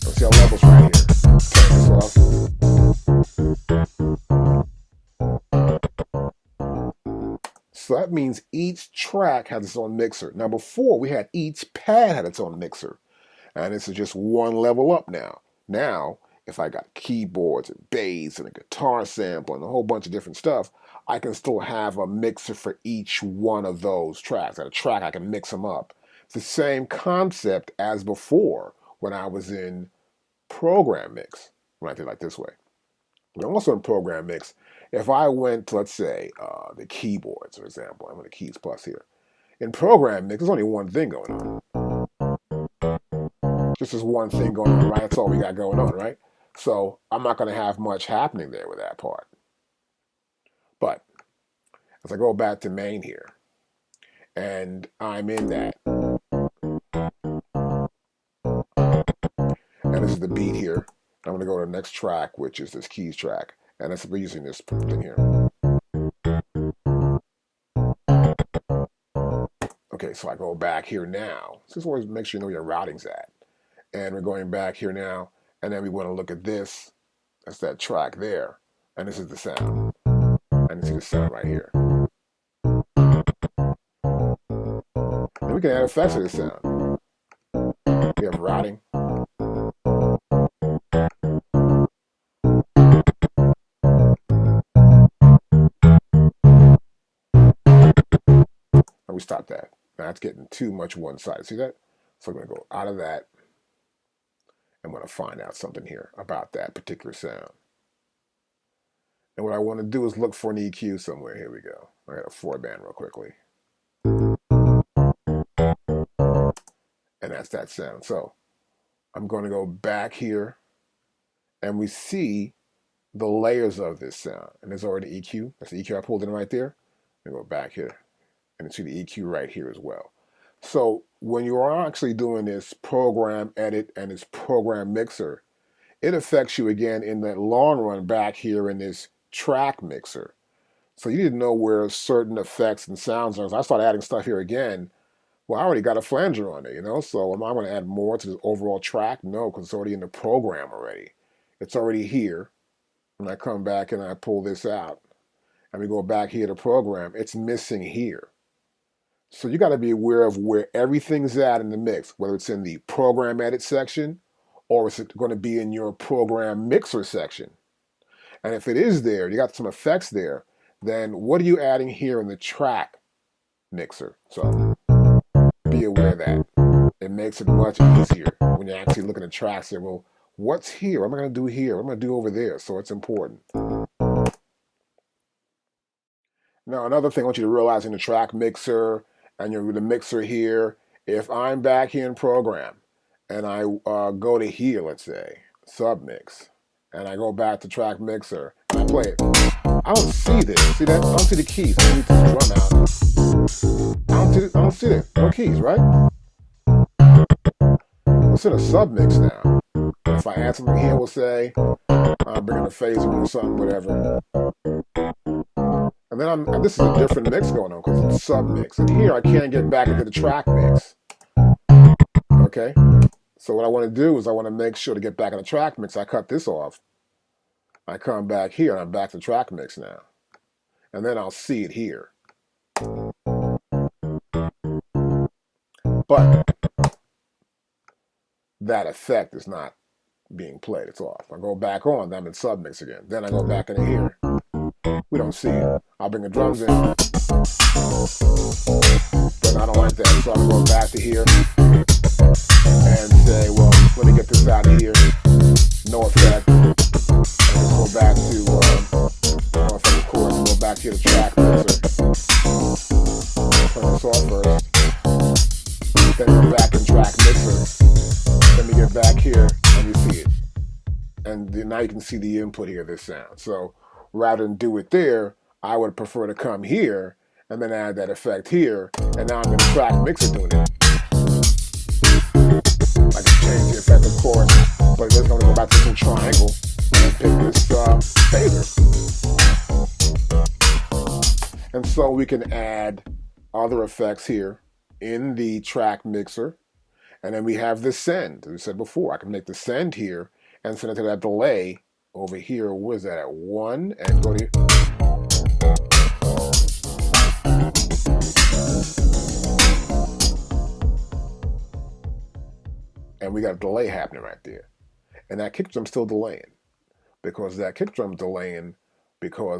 Let's see our levels right here. Turn this off. So that means each track has its own mixer. Now before, we had each pad had its own mixer. And this is just one level up now. Now, if I got keyboards and bass and a guitar sample and a whole bunch of different stuff, I can still have a mixer for each one of those tracks. At a track, I can mix them up. It's the same concept as before when I was in program mix, when I did it like this way. But also in program mix, if I went to, let's say, the keyboards, for example, I'm on the keys plus here. In program mix, there's only one thing going on. Just this one thing going on, right? That's all we got going on, right? So I'm not going to have much happening there with that part. But as I go back to main here, and I'm in that, and this is the beat here. I'm going to go to the next track, which is this keys track, and we're using this thing here. Okay, so I go back here now. So this always make sure you know where your routing's at. And we're going back here now, and then we want to look at this. That's that track there, and this is the sound. And this is the sound right here. And we can add effects to this sound. We have routing. And we stop that. Now that's getting too much one side. See that? So we're going to go out of that. I'm going to find out something here about that particular sound. And what I want to do is look for an EQ somewhere. Here we go. I got a 4-band real quickly. And that's that sound. So I'm going to go back here, and we see the layers of this sound. And there's already EQ. That's the EQ I pulled in right there. And go back here, and see the EQ right here as well. So when you are actually doing this program edit and this program mixer, it affects you again in the long run back here in this track mixer. So you didn't know where certain effects and sounds are. So I started adding stuff here again. Well, I already got a flanger on it, you know, so am I going to add more to this overall track? No, because it's already in the program already. It's already here. When I come back and I pull this out, and we go back here to program, it's missing here. So you got to be aware of where everything's at in the mix, whether it's in the program edit section or it's going to be in your program mixer section. And if it is there, you got some effects there, then what are you adding here in the track mixer? So be aware of that. It makes it much easier when you're actually looking at tracks. Say, well, what's here? What am I going to do here? What am I going to do over there? So it's important. Now, another thing I want you to realize in the track mixer and the mixer here, if I'm back here in program and I go to here, let's say, submix, and I go back to track mixer and I play it, I don't see this. See that? I don't see the keys. I need to drum out. I don't see it. No keys, right? It's in a submix now. If I add something here, we'll say, bring in a phaser or something, whatever. And then this is a different mix going on because it's submix. And here I can't get back into the track mix. Okay? So what I want to do is I want to make sure to get back in the track mix. I cut this off. I come back here and I'm back to track mix now. And then I'll see it here. But that effect is not being played. It's off. I go back on, I'm in submix again. Then I go back into here. We don't see it. I'll bring the drums in. Then I don't like that, so I'm going back to here and say, well, let me get this out of here. No effect. And go back to no effect, of course. Go back to the track mixer. Turn this off first. Then go back in track mixer. Let me get back here and you see it. And now you can see the input here, this sound. So rather than do it there, I would prefer to come here and then add that effect here. And now I'm in the track mixer doing it. I can change the effect, of course, but it's going to go back to this triangle and pick this fader. And so we can add other effects here in the track mixer. And then we have the send. As we said before, I can make the send here and send it to that delay over here. Where is that at 1? And go to and we got a delay happening right there. And that kick drum's still delaying because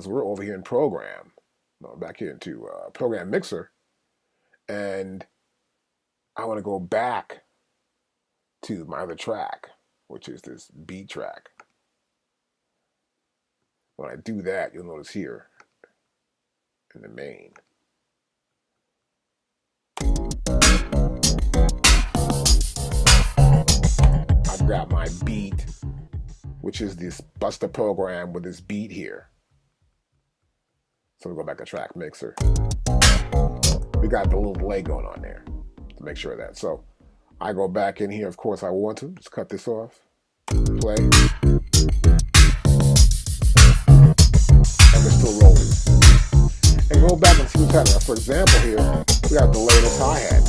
we're over here in program. No, back here into program mixer. And I want to go back to my other track, which is this B track. When I do that, you'll notice here in the main. I've got my beat, which is this Buster program with this beat here. So we go back to track mixer. We got the little delay going on there to make sure of that. So I go back in here, of course I want to. Just cut this off. Play. And we're still rolling. And go back and see what's happening. For example here, we got delay in this hi-hat.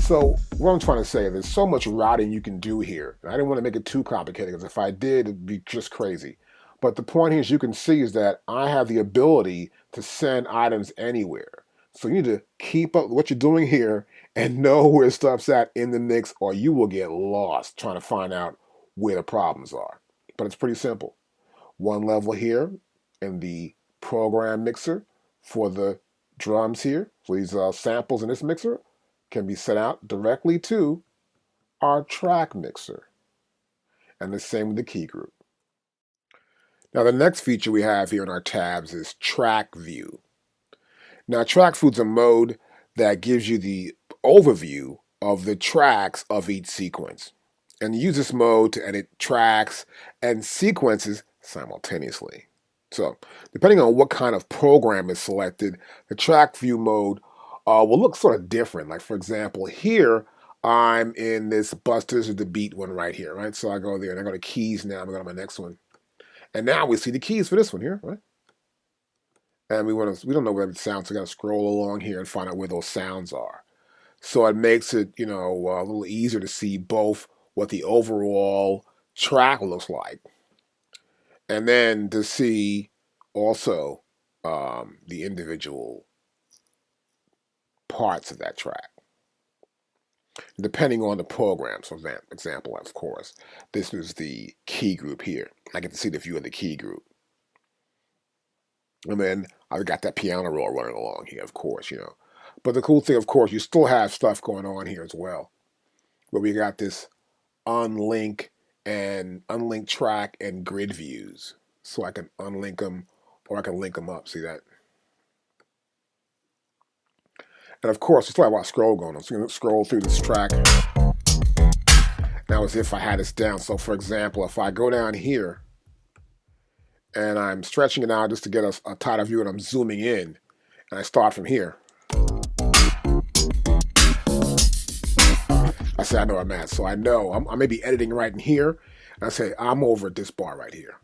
So what I'm trying to say is there's so much routing you can do here. And I didn't want to make it too complicated because if I did, it'd be just crazy. But the point here, as you can see, is that I have the ability to send items anywhere. So you need to keep up with what you're doing here and know where stuff's at in the mix, or you will get lost trying to find out where the problems are. But it's pretty simple. One level here in the program mixer for the drums here, for these samples in this mixer, can be sent out directly to our track mixer. And the same with the key group. Now the next feature we have here in our tabs is track view. Now track view is a mode that gives you the overview of the tracks of each sequence. And you use this mode to edit tracks and sequences simultaneously. So depending on what kind of program is selected, the track view mode will look sort of different. Like for example, here I'm in this Busters with the beat one right here, right? So I go there and I go to keys now. I'm going to my next one. And now we see the keys for this one here, right? And we don't know where it sounds, so we got to scroll along here and find out where those sounds are. So it makes it, a little easier to see both what the overall track looks like, and then to see also the individual parts of that track, depending on the program. So for example, of course, this is the key group here. I get to see the view of the key group. And then I've got that piano roll running along here, of course, But the cool thing, of course, you still have stuff going on here as well, where we got this unlink track and grid views. So I can unlink them or I can link them up. See that? And of course, it's like a scroll going on. So I'm going to scroll through this track. Now as if I had this down. So for example, if I go down here and I'm stretching it out just to get a tighter view and I'm zooming in, and I start from here, I say I know where I'm at. So I know I may be editing right in here, and I say I'm over at this bar right here.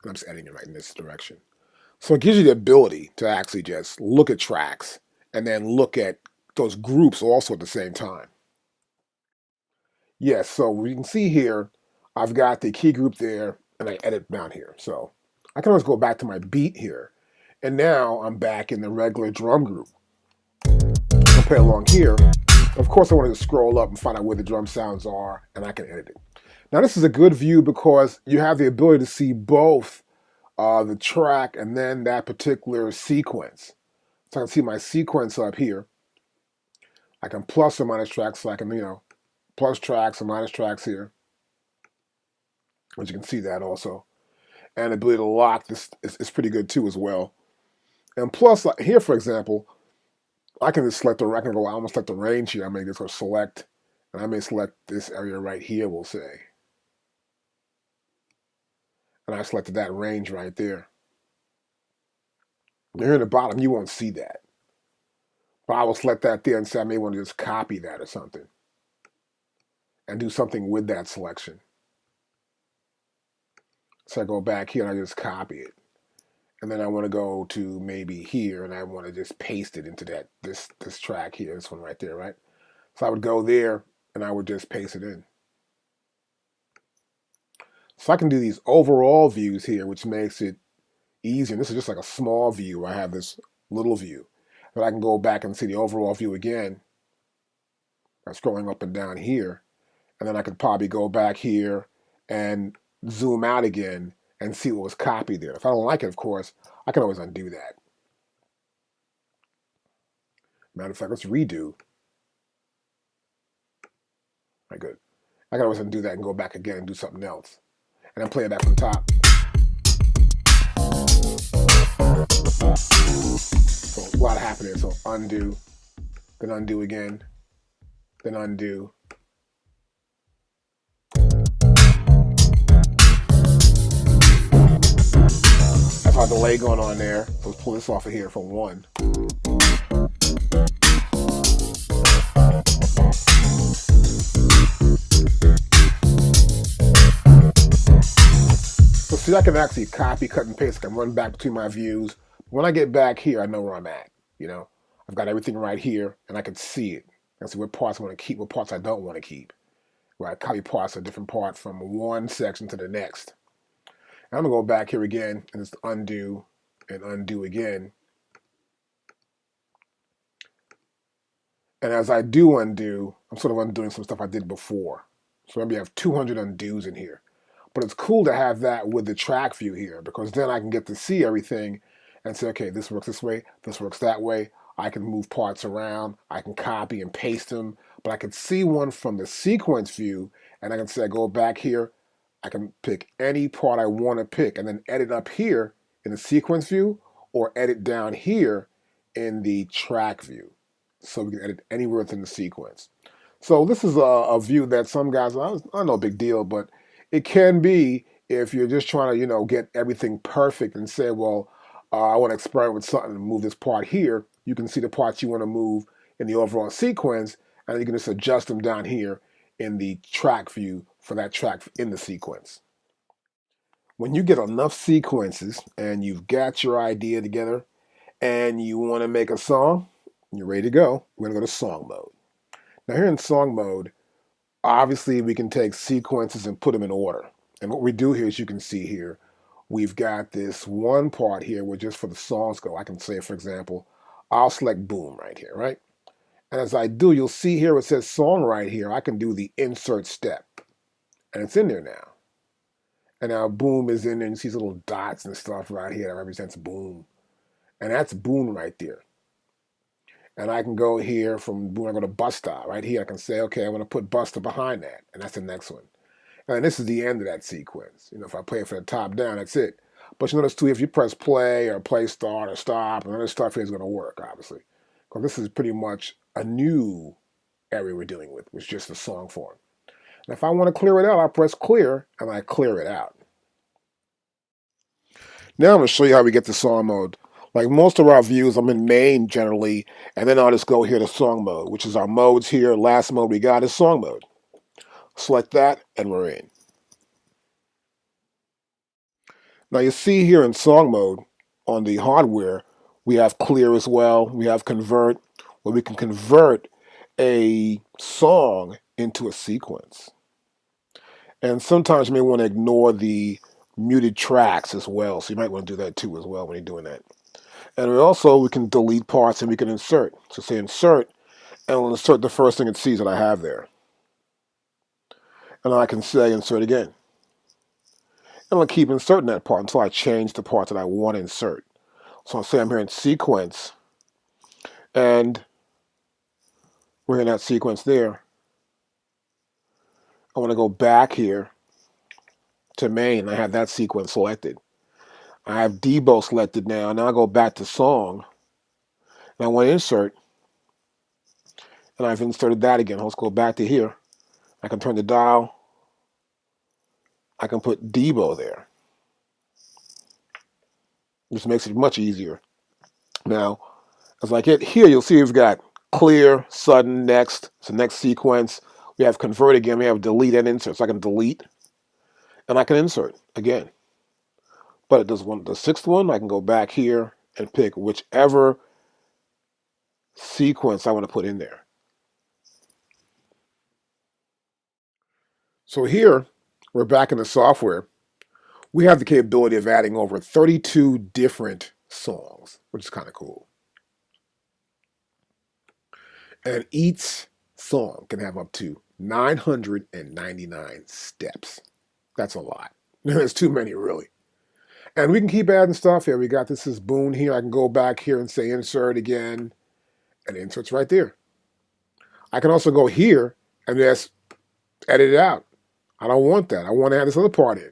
And I'm just editing it right in this direction. So it gives you the ability to actually just look at tracks and then look at those groups also at the same time. Yes, so we can see here, I've got the key group there, and I edit down here. So I can always go back to my beat here, and now I'm back in the regular drum group. I'll play along here. Of course, I want to scroll up and find out where the drum sounds are, and I can edit it. Now, this is a good view because you have the ability to see both the track and then that particular sequence. So I can see my sequence up here. I can plus or minus tracks, so I can, plus tracks or minus tracks here. As you can see that also. And the ability to lock this is pretty good too as well. And plus, like here, for example, I can just select I can almost select the range here. I may just go select, and I may select this area right here, we'll say. And I selected that range right there. Here in the bottom, you won't see that. But I will select that there and say I may want to just copy that or something and do something with that selection. So I go back here and I just copy it. And then I want to go to maybe here and I want to just paste it into this track here, this one right there, right? So I would go there and I would just paste it in. So I can do these overall views here, which makes it easy. And this is just like a small view. I have this little view. But I can go back and see the overall view again by scrolling up and down here. And then I could probably go back here and zoom out again and see what was copied there. If I don't like it, of course, I can always undo that. Matter of fact, let's redo. All right, good. I can always undo that and go back again and do something else. And then play it back from the top. So a lot happening. So undo, then undo again, then undo. That's our delay going on there. So let's pull this off of here from 1. So see, I can actually copy, cut, and paste. I can run back between my views. When I get back here, I know where I'm at. I've got everything right here, and I can see it. I can see what parts I want to keep, what parts I don't want to keep. Right, copy parts, a different part from one section to the next. And I'm gonna go back here again and just undo and undo again. And as I do undo, I'm sort of undoing some stuff I did before. So maybe I have 200 undos in here. But it's cool to have that with the track view here because then I can get to see everything and say, okay, this works this way, this works that way. I can move parts around, I can copy and paste them, but I can see one from the sequence view and I can say, I go back here, I can pick any part I want to pick and then edit up here in the sequence view or edit down here in the track view. So we can edit anywhere within the sequence. So this is a view that some guys, I know, big deal, but it can be if you're just trying to, get everything perfect and say, well, I want to experiment with something and move this part here. You can see the parts you want to move in the overall sequence, and you can just adjust them down here in the track view for that track in the sequence. When you get enough sequences and you've got your idea together and you want to make a song, you're ready to go. We're going to go to song mode. Now here in song mode, obviously we can take sequences and put them in order. And what we do here, as you can see here, we've got this one part here where just for the songs go. I can say, for example, I'll select boom right here, right? And as I do, you'll see here it says song right here. I can do the insert step. And it's in there now. And now boom is in there. And you see these little dots and stuff right here that represents boom. And that's boom right there. And I can go here from boom, I go to Buster. Right here, I can say, okay, I want to put Buster behind that. And that's the next one. And this is the end of that sequence. If I play it from the top down, that's it. But you notice too, if you press play or play start or stop, none of this stuff here is going to work, obviously. because this is pretty much a new area we're dealing with just the song form. And if I want to clear it out, I press clear and I clear it out. Now I'm going to show you how we get to song mode. Like most of our views, I'm in main generally, and then I'll just go here to song mode, which is our modes here. Last mode we got is song mode. Select that, and we're in. Now you see here in song mode on the hardware, we have clear as well. We have convert, where we can convert a song into a sequence. And sometimes you may want to ignore the muted tracks as well. So you might want to do that too as well when you're doing that. And we can delete parts and we can insert. So say insert, and it'll insert the first thing it sees that I have there. And I can say insert again. And I'll keep inserting that part until I change the part that I want to insert. So I'll say I'm here in sequence, and we're in that sequence there. I want to go back here to main. I have that sequence selected. I have Debo selected now. Now I go back to song, and I want to insert, and I've inserted that again. Let's go back to here. I can turn the dial. I can put Debo there. This makes it much easier. Now, as I get here, you'll see we've got clear, sudden, next. So next sequence. We have convert again. We have delete and insert. So I can delete, and I can insert again. But it does the sixth one. I can go back here and pick whichever sequence I want to put in there. So here, we're back in the software. We have the capability of adding over 32 different songs, which is kind of cool. And each song can have up to 999 steps. That's a lot. There's too many, really. And we can keep adding stuff here. We got this is Boone here. I can go back here and say insert again, and insert's right there. I can also go here and just edit it out. I don't want that. I want to add this other part in.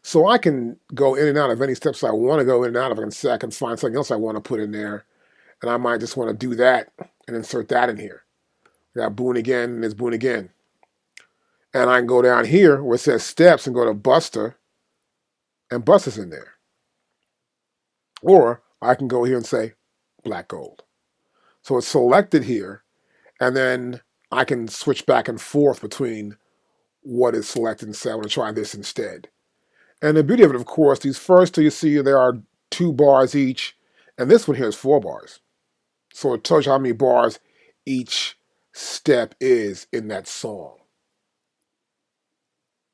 So I can go in and out of any steps I want to go in and out of. I can find something else I want to put in there, and I might just want to do that and insert that in here. We got Boone again, and there's Boone again. And I can go down here where it says steps and go to Buster, and Buster's in there. Or I can go here and say black gold. So it's selected here, and then I can switch back and forth between what is selected and say I want to try this instead. And the beauty of it, of course, these first two you see there are 2 bars each, and this one here is 4 bars. So it tells you how many bars each step is in that song.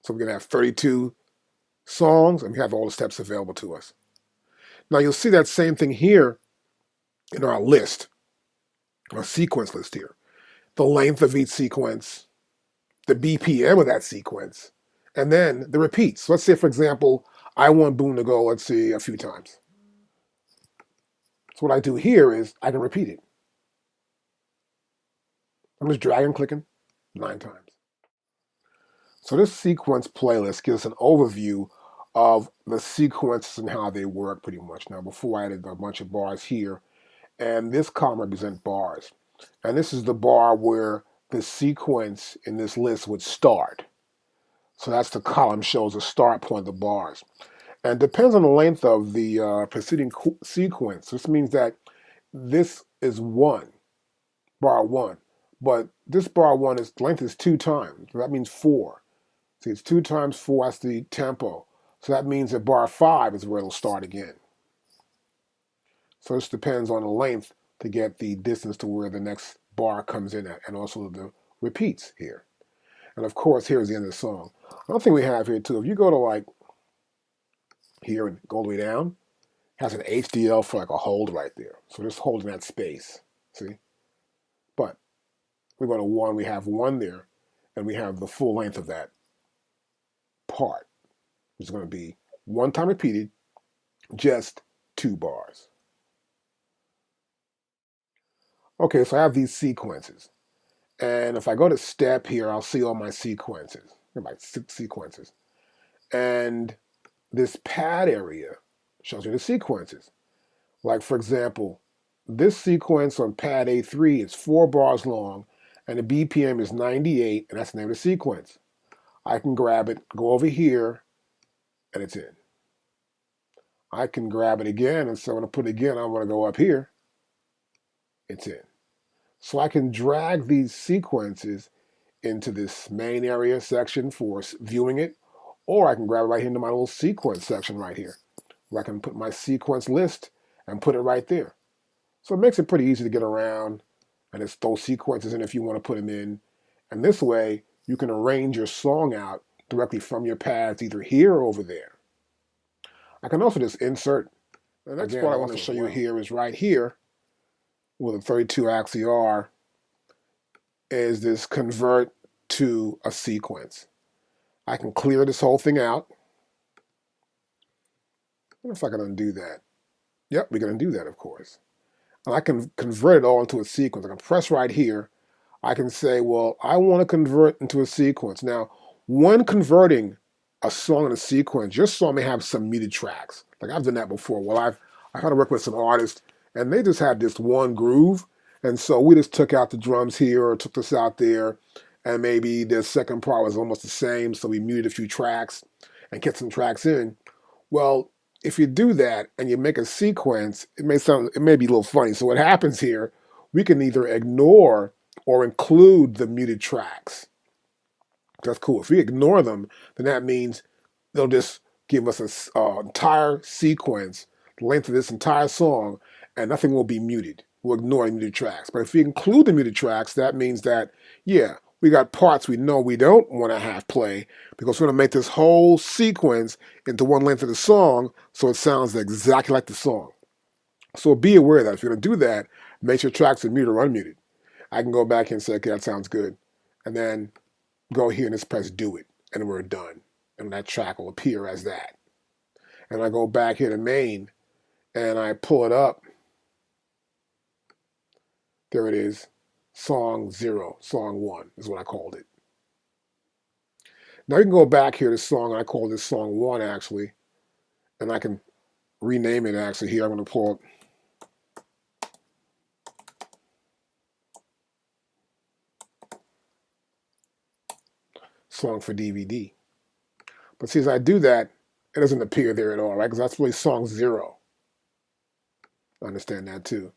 So we're going to have 32 songs, and we have all the steps available to us. Now you'll see that same thing here in our list, our sequence list here. The length of each sequence, the BPM of that sequence, and then the repeats. So let's say, for example, I want Boone to go, let's see, a few times. So what I do here is I can repeat it. I'm just dragging and clicking 9 times. So this sequence playlist gives an overview of the sequences and how they work pretty much. Now, before I added a bunch of bars here, and this column represents bars. And this is the bar where the sequence in this list would start. So that's the column shows the start point of the bars. And it depends on the length of the preceding sequence. This means that this is 1, bar 1. But this bar 1 is length is 2 times. So that means 4. See, it's 2 times 4, that's the tempo. So that means that bar 5 is where it'll start again. So this depends on the length to get the distance to where the next bar comes in at, and also the repeats here. And of course, here's the end of the song. Another thing we have here too, if you go to like here and go all the way down, it has an HDL for like a hold right there. So just holding that space, see? But we go to 1, we have 1 there, and we have the full length of that part, which is going to be 1 time repeated, just 2 bars. Okay, so I have these sequences. And if I go to step here, I'll see all my sequences. About 6 sequences. And this pad area shows me the sequences. Like, for example, this sequence on pad A3 is 4 bars long, and the BPM is 98, and that's the name of the sequence. I can grab it, go over here, and it's in. I can grab it again, and so when I put it again, I'm going to go up here. It's in. So I can drag these sequences into this main area section for viewing it, or I can grab it right here into my little sequence section right here, where I can put my sequence list and put it right there. So it makes it pretty easy to get around, and it's those sequences in if you want to put them in. And this way, you can arrange your song out directly from your pads, either here or over there. I can also just insert. The next part I want to show you here is right here, with a 32 axis R, is this convert to a sequence. I can clear this whole thing out. I wonder if I can undo that. Yep, we can undo that, of course. And I can convert it all into a sequence. I can press right here. I can say, well, I want to convert into a sequence. Now, when converting a song in a sequence, your song may have some muted tracks. Like I've done that before. Well, I've had to work with some artists, and they just had this one groove. And so we just took out the drums here or took this out there, and maybe the second part was almost the same, so we muted a few tracks and kept some tracks in. Well, if you do that and you make a sequence, it may be a little funny. So what happens here, we can either ignore or include the muted tracks. That's cool. If we ignore them, then that means they'll just give us an entire sequence, the length of this entire song, and nothing will be muted. We'll ignore the muted tracks. But if we include the muted tracks, that means that, yeah, we got parts we know we don't want to have play, because we're going to make this whole sequence into one length of the song so it sounds exactly like the song. So be aware of that. If you're going to do that, make sure tracks are muted or unmuted. I can go back here and say, okay, that sounds good. And then go here and just press do it, and we're done. And that track will appear as that. And I go back here to main, and I pull it up. There it is. Song 0, song 1 is what I called it. Now you can go back here to song, and I call this song 1 actually, and I can rename it actually here. I'm going to pull up song for DVD. But see, as I do that, it doesn't appear there at all, right? Because that's really song 0. I understand that too.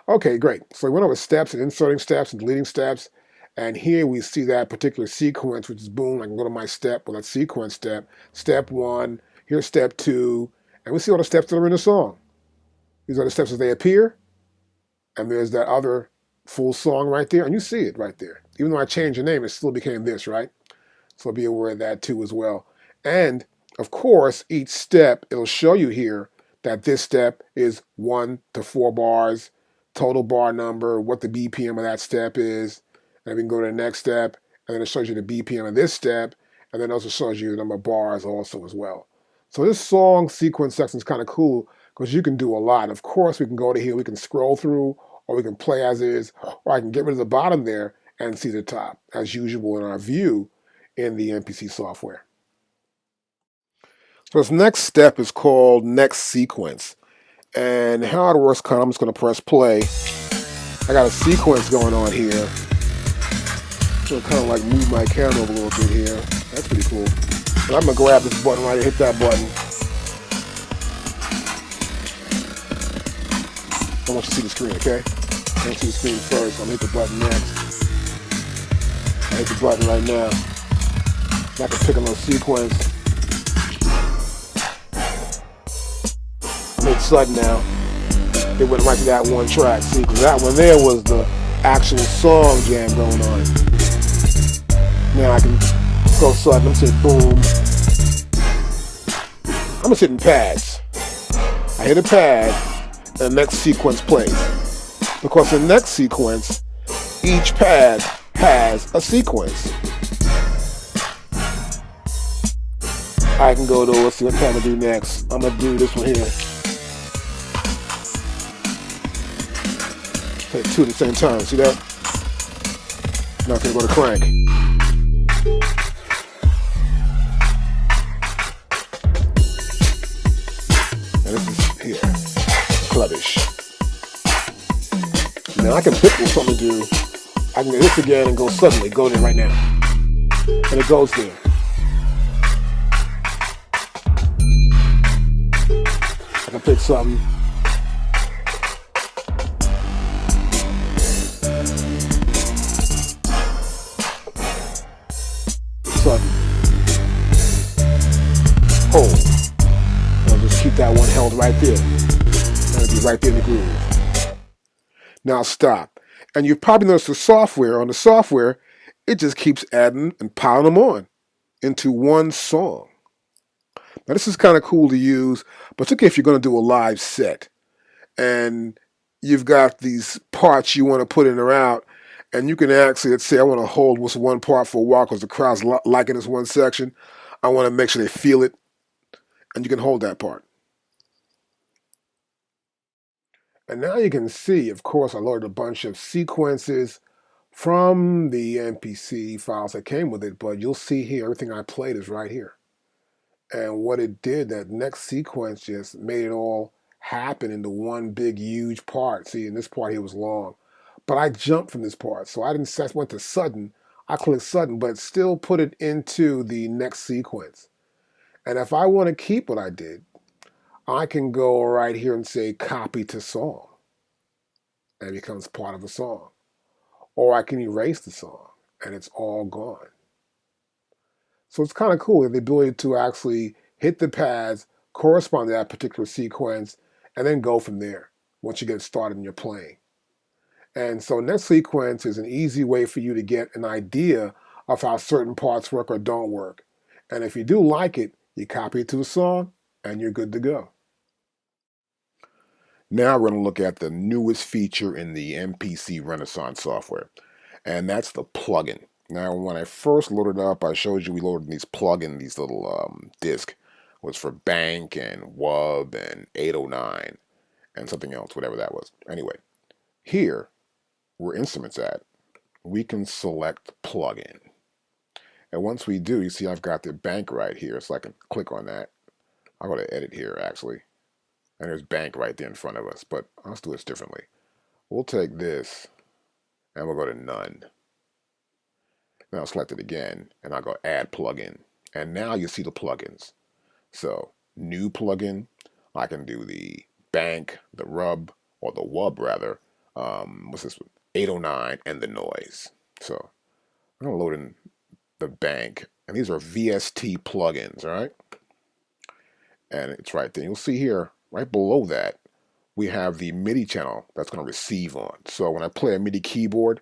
Okay, great. So we went over steps and inserting steps and deleting steps. And here we see that particular sequence, which is boom. I can go to my step, well, that sequence step. Step 1, here's step 2. And we see all the steps that are in the song. These are the steps as they appear. And there's that other full song right there. And you see it right there. Even though I changed the name, it still became this, right? So be aware of that too as well. And of course, each step, it'll show you here that this step is 1 to 4 bars, total bar number, what the BPM of that step is, and we can go to the next step, and then it shows you the BPM of this step, and then it also shows you the number of bars also as well. So this song sequence section is kind of cool because you can do a lot. Of course, we can go to here, we can scroll through, or we can play as is, or I can get rid of the bottom there and see the top, as usual in our view in the MPC software. So this next step is called next sequence. And how it works, I'm just going to press play. I got a sequence going on here. So kind of like move my camera a little bit here. That's pretty cool. But I'm going to grab this button right here, hit that button. I want you to see the screen, okay? I want you to see the screen first. I'm going to hit the button next. I hit the button right now. I can pick a little sequence. Hit sudden now. It went right to that one track. See, because that one there was the actual song jam going on. Now I can go sudden. I'm saying boom. I'm just hitting pads. I hit a pad, and the next sequence plays. Because the next sequence, each pad has a sequence. I can go to, let's see what I'm going to do next. I'm going to do this one here. Hit 2 at the same time, see that? Now I'm going to go to crank. And this is here, clubbish. Now I can pick something to do. I can do this again and go suddenly, go there right now. And it goes there. I can pick something. Sudden. Hold. I'll just keep that one held right there. That'll be right there in the groove. Now stop. And you've probably noticed on the software, it just keeps adding and piling them on into one song. Now this is kind of cool to use, particularly if you're going to do a live set and you've got these parts you want to put in or out, and you can actually, let's say I want to hold this one part for a while because the crowd's liking this one section. I want to make sure they feel it, and you can hold that part. And now you can see, of course, I loaded a bunch of sequences from the MPC files that came with it, but you'll see here, everything I played is right here. And what it did, that next sequence just made it all happen into one big, huge part. See, and this part here was long. But I jumped from this part, so I went to sudden. I clicked sudden, but still put it into the next sequence. And if I want to keep what I did, I can go right here and say copy to song. And it becomes part of a song. Or I can erase the song, and it's all gone. So it's kind of cool, the ability to actually hit the pads, correspond to that particular sequence, and then go from there once you get started in your playing. And so next sequence is an easy way for you to get an idea of how certain parts work or don't work. And if you do like it, you copy it to the song, and you're good to go. Now we're going to look at the newest feature in the MPC Renaissance software, and that's the plugin. Now, when I first loaded it up, I showed you we loaded these plugins, these little disc, was for Bank and WUB and 809 and something else, whatever that was. Anyway, here, where Instruments at, we can select Plugin. And once we do, you see I've got the Bank right here, so I can click on that. I'll go to Edit here, actually. And there's Bank right there in front of us, but let's do this differently. We'll take this, and we'll go to None. Now I'll select it again, and I'll go Add Plugin. And now you see the plugins. So, New Plugin, I can do the Bank, the Rub, or the WUB rather, what's this one? 809, and the Noise. So, I'm going to load in the Bank, and these are VST plugins, all right? And it's right there. You'll see here, right below that, we have the MIDI channel that's going to receive on. So when I play a MIDI keyboard,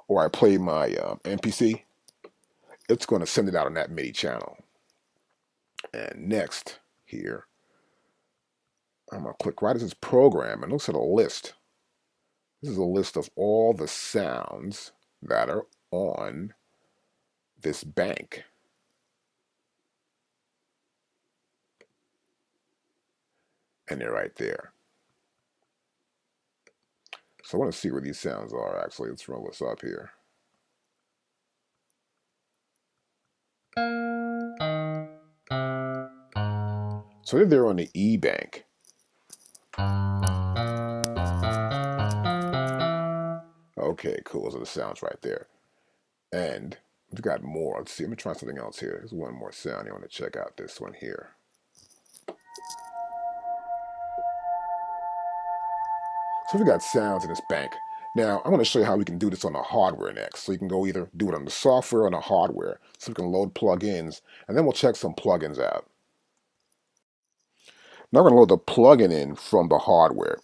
or I play my MPC, it's going to send it out on that MIDI channel. And next here, I'm going to click right as this program, and looks at a list. This is a list of all the sounds that are on this Bank. And they're right there. So I want to see where these sounds are, actually. Let's roll this up here. So they're there on the E Bank. Okay, cool. So the sounds right there. And we've got more. Let's see. Let me try something else here. There's one more sound. You want to check out this one here. So we've got sounds in this Bank. Now, I want to show you how we can do this on the hardware next. So you can go either do it on the software or on the hardware. So we can load plugins, and then we'll check some plugins out. Now we're going to load the plugin in from the hardware.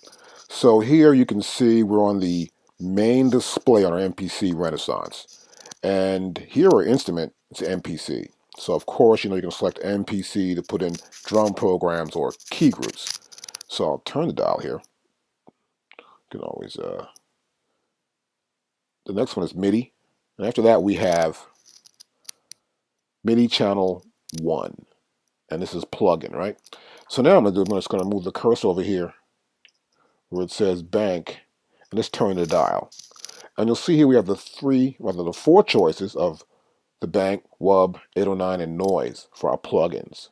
So here you can see we're on the main display on our MPC Renaissance. And here our instrument is MPC. So of course, you can select MPC to put in drum programs or key groups. So I'll turn the dial here. You can always, the next one is MIDI. And after that, we have MIDI channel 1. And this is plugin, right? So now I'm just going to move the cursor over here where it says Bank, and let's turn the dial. And you'll see here we have the 4 choices of the Bank, WUB, 809, and Noise for our plugins.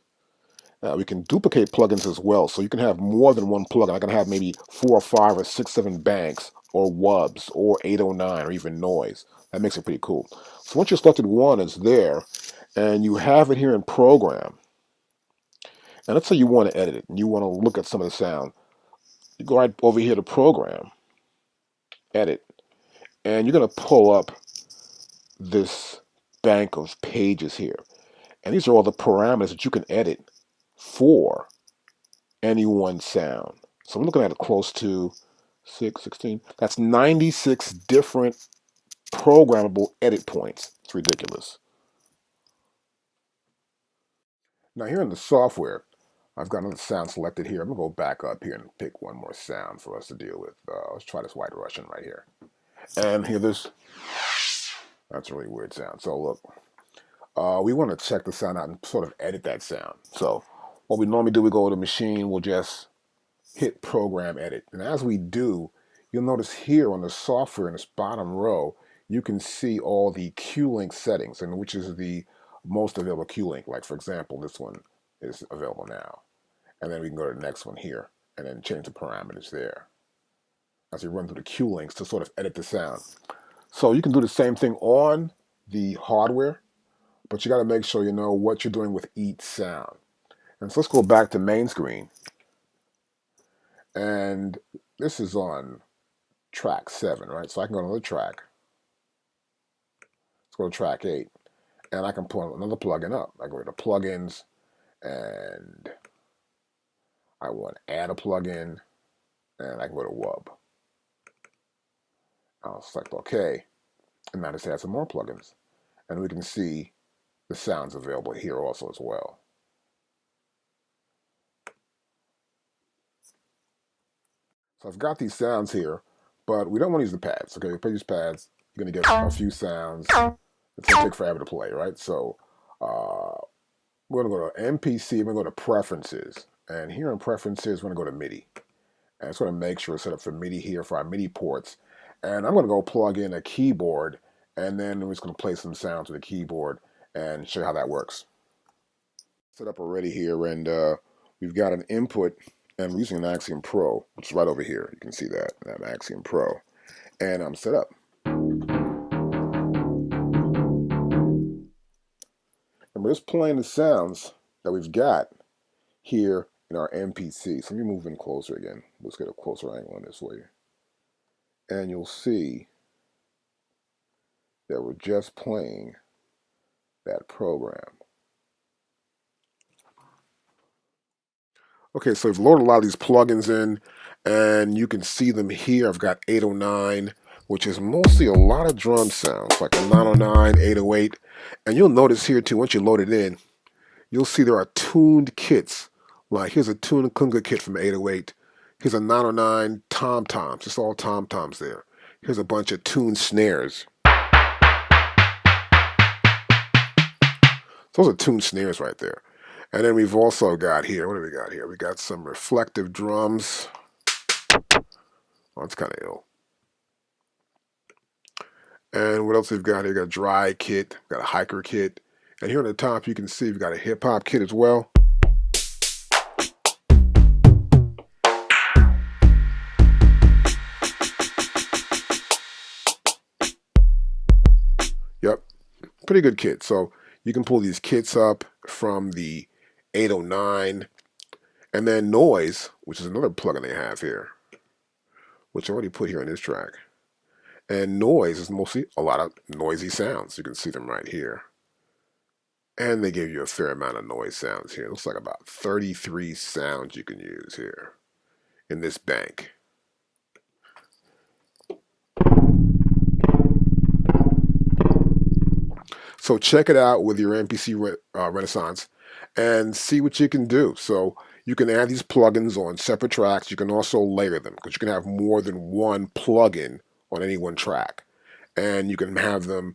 Now we can duplicate plugins as well, so you can have more than one plugin. I can have maybe 4 or 5 or 6, 7 banks or wubs, or 809, or even noise. That makes it pretty cool. So once you selected one, it's there, and you have it here in program. And let's say you want to edit it, and you want to look at some of the sound. You go right over here to program, edit, and you're going to pull up this bank of pages here. And these are all the parameters that you can edit for any one sound. So I'm looking at it close to 16. That's 96 different programmable edit points. It's ridiculous. Now here in the software, I've got another sound selected here. I'm going to go back up here and pick one more sound for us to deal with. Let's try this White Russian right here. And here that's a really weird sound. So look, we want to check the sound out and sort of edit that sound. So what we normally do, we go to the machine, we'll just hit program edit. And as we do, you'll notice here on the software in this bottom row, you can see all the Q-Link settings, and which is the most available Q-Link. Like for example, this one is available now. And then we can go to the next one here and then change the parameters there as we run through the Q-Links to sort of edit the sound. So you can do the same thing on the hardware, but you got to make sure you know what you're doing with each sound. And so let's go back to main screen. And this is on track 7, right? So I can go to another track. Let's go to track 8. And I can pull another plugin up. I go to plugins, and I want to add a plugin, and I can go to wub. I'll select OK. And now just add some more plugins. And we can see the sounds available here also as well. So I've got these sounds here, but we don't want to use the pads. Okay, if we use pads, you're going to get a few sounds. It's going to take forever to play, right? So we're going to go to MPC, we're going to go to Preferences. And here in Preferences, we're going to go to MIDI. And it's going to make sure it's set up for MIDI here for our MIDI ports. And I'm going to go plug in a keyboard, and then we're just going to play some sounds with the keyboard and show you how that works. Set up already here, and we've got an input, and we're using an Axiom Pro, which is right over here. You can see that Axiom Pro. And I'm set up. And we're just playing the sounds that we've got here in our MPC. So let me move in closer again. Let's get a closer angle on this way. And you'll see that we're just playing that program. Okay, so I've loaded a lot of these plugins in, and you can see them here. I've got 809, which is mostly a lot of drum sounds, like a 909, 808. And you'll notice here too, once you load it in, you'll see there are tuned kits. Like here's a tuned conga kit from 808. Here's a 909 tom-toms. It's all tom-toms there. Here's a bunch of tuned snares. Those are tuned snares right there. And then we've also got here, what do we got here? We got some reflective drums. Oh, it's kind of ill. And what else we've got here? We've got a dry kit, we've got a hiker kit. And here on the top, you can see we've got a hip hop kit as well. Yep, pretty good kit. So you can pull these kits up from the 809, and then noise, which is another plugin they have here, which I already put here in this track. And noise is mostly a lot of noisy sounds. You can see them right here. And they give you a fair amount of noise sounds here. It looks like about 33 sounds you can use here in this bank. So check it out with your MPC Renaissance and see what you can do. So you can add these plugins on separate tracks. You can also layer them because you can have more than one plugin on any one track. And you can have them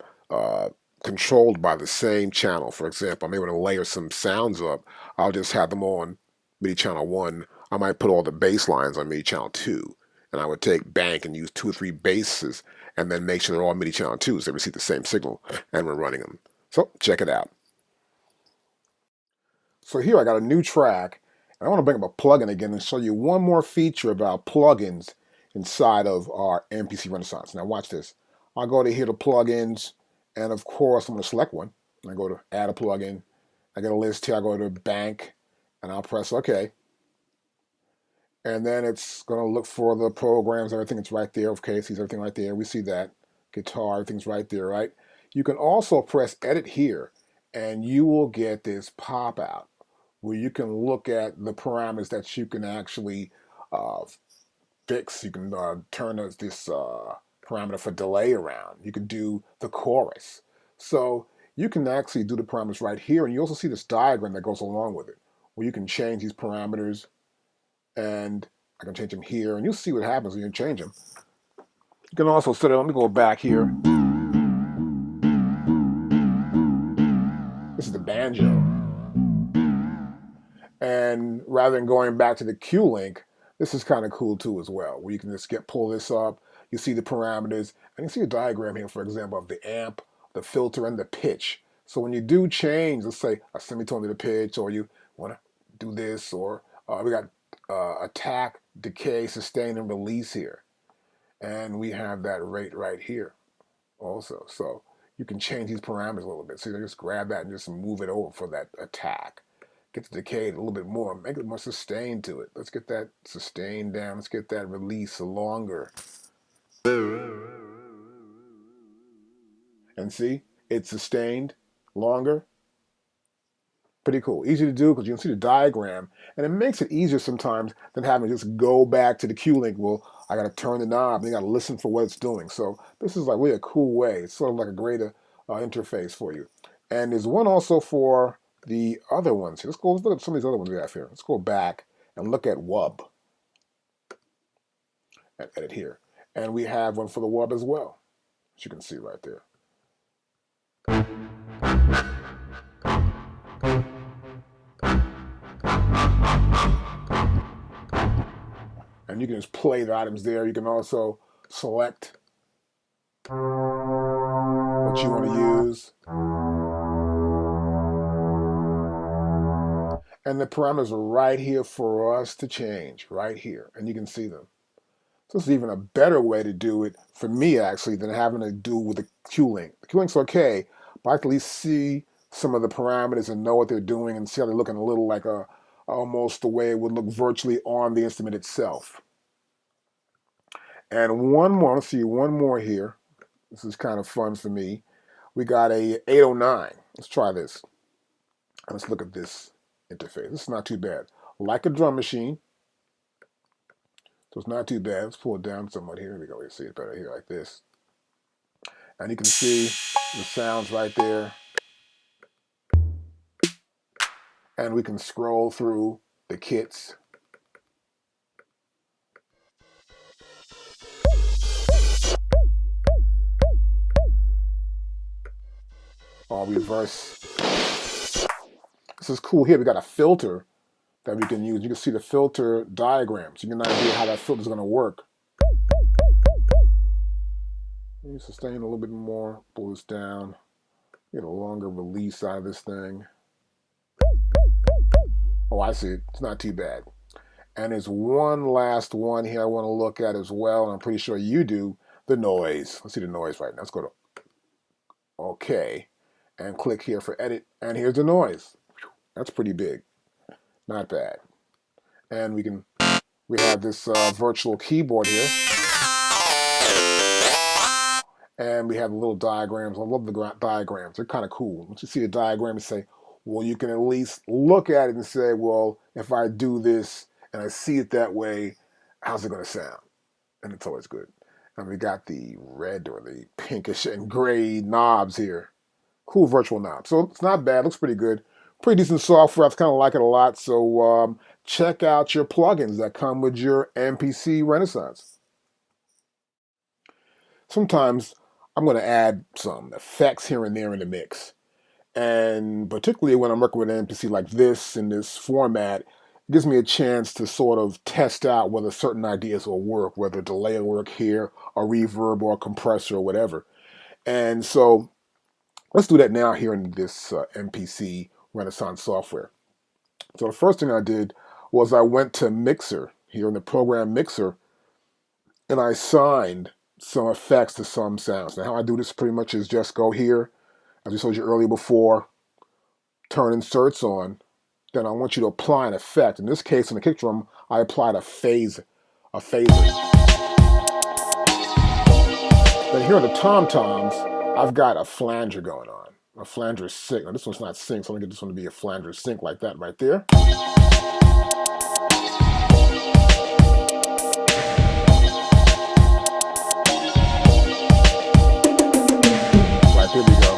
controlled by the same channel. For example, I'm able to layer some sounds up. I'll just have them on MIDI channel 1. I might put all the bass lines on MIDI channel 2. And I would take bank and use 2 or 3 basses and then make sure they're all MIDI channel 2 so they receive the same signal and we're running them. So check it out. So here I got a new track, and I want to bring up a plugin again and show you one more feature about plugins inside of our MPC Renaissance. Now watch this. I'll go to here to plugins, and of course I'm going to select one. I go to add a plugin. I get a list here. I go to bank, and I'll press OK. And then it's going to look for the programs, everything that's right there. Okay, it sees everything right there. We see that. Guitar, everything's right there, right? You can also press edit here, and you will get this pop out where you can look at the parameters that you can actually fix. You can turn this parameter for delay around. You can do the chorus. So you can actually do the parameters right here, and you also see this diagram that goes along with it, where you can change these parameters. And I can change them here, and you'll see what happens when you change them. You can also set it. Let me go back here. This is the banjo. And rather than going back to the Q link, this is kind of cool too as well, where you can just pull this up. You see the parameters, and you see a diagram here, for example, of the amp, the filter, and the pitch. So when you do change, let's say a semitone to the pitch, or you want to do this, or we got attack, decay, sustain, and release here. And we have that rate right here also. So you can change these parameters a little bit. So you just grab that and just move it over for that attack. Get the decay a little bit more. Make it more sustained to it. Let's get that sustain down. Let's get that release longer. And see, it's sustained longer. Pretty cool. Easy to do because you can see the diagram, and it makes it easier sometimes than having to just go back to the Q link. Well, I got to turn the knob and you got to listen for what it's doing. So this is like really a cool way. It's sort of like a greater interface for you. And there's one also for the other ones. Let's look at some of these other ones we have here. Let's go back and look at WUB and edit here. And we have one for the WUB as well, as you can see right there. And you can just play the items there. You can also select what you want to use. And the parameters are right here for us to change, right here. And you can see them. So this is even a better way to do it, for me actually, than having to do with the Q-Link. The Q-Link's okay, but I can at least see some of the parameters and know what they're doing and see how they're looking a little like almost the way it would look virtually on the instrument itself. And one more, let's see, one more here. This is kind of fun for me. We got a 809. Let's try this. Let's look at this interface. This is not too bad. Like a drum machine. So it's not too bad. Let's pull it down somewhat here. Here we go. You see it better here like this. And you can see the sounds right there. And we can scroll through the kits. Or reverse. This is cool here. We got a filter that we can use. You can see the filter diagrams. You can idea how that filter is going to work. You sustain a little bit more. Pull this down. Get a longer release out of this thing. Oh, I see it. It's not too bad. And there's one last one here I want to look at as well, and I'm pretty sure you do, the noise. Let's see the noise right now. Let's go to OK and click here for edit. And here's the noise. That's pretty big. Not bad. And we have this virtual keyboard here. And we have little diagrams. I love the diagrams. They're kind of cool. Once you see a diagram and say, well, you can at least look at it and say, well, if I do this and I see it that way, how's it going to sound? And it's always good. And we got the red or the pinkish and gray knobs here. Cool virtual knobs. So it's not bad. Looks pretty good. Pretty decent software. I kind of like it a lot. So check out your plugins that come with your MPC Renaissance. Sometimes I'm going to add some effects here and there in the mix. And particularly when I'm working with an MPC like this in this format, it gives me a chance to sort of test out whether certain ideas will work, whether delay will work here, or reverb, or compressor, or whatever. And so let's do that now here in this MPC Renaissance software. So the first thing I did was I went to Mixer, here in the program Mixer, and I assigned some effects to some sounds. Now how I do this pretty much is just go here, as we told you earlier before, turn inserts on, then I want you to apply an effect. In this case, in the kick drum, I applied a phaser. Then here are the tom-toms, I've got a flanger going on, a flanger sync. Now this one's not sync, so I'm gonna get this one to be a flanger sync like that right there. Right, there we go.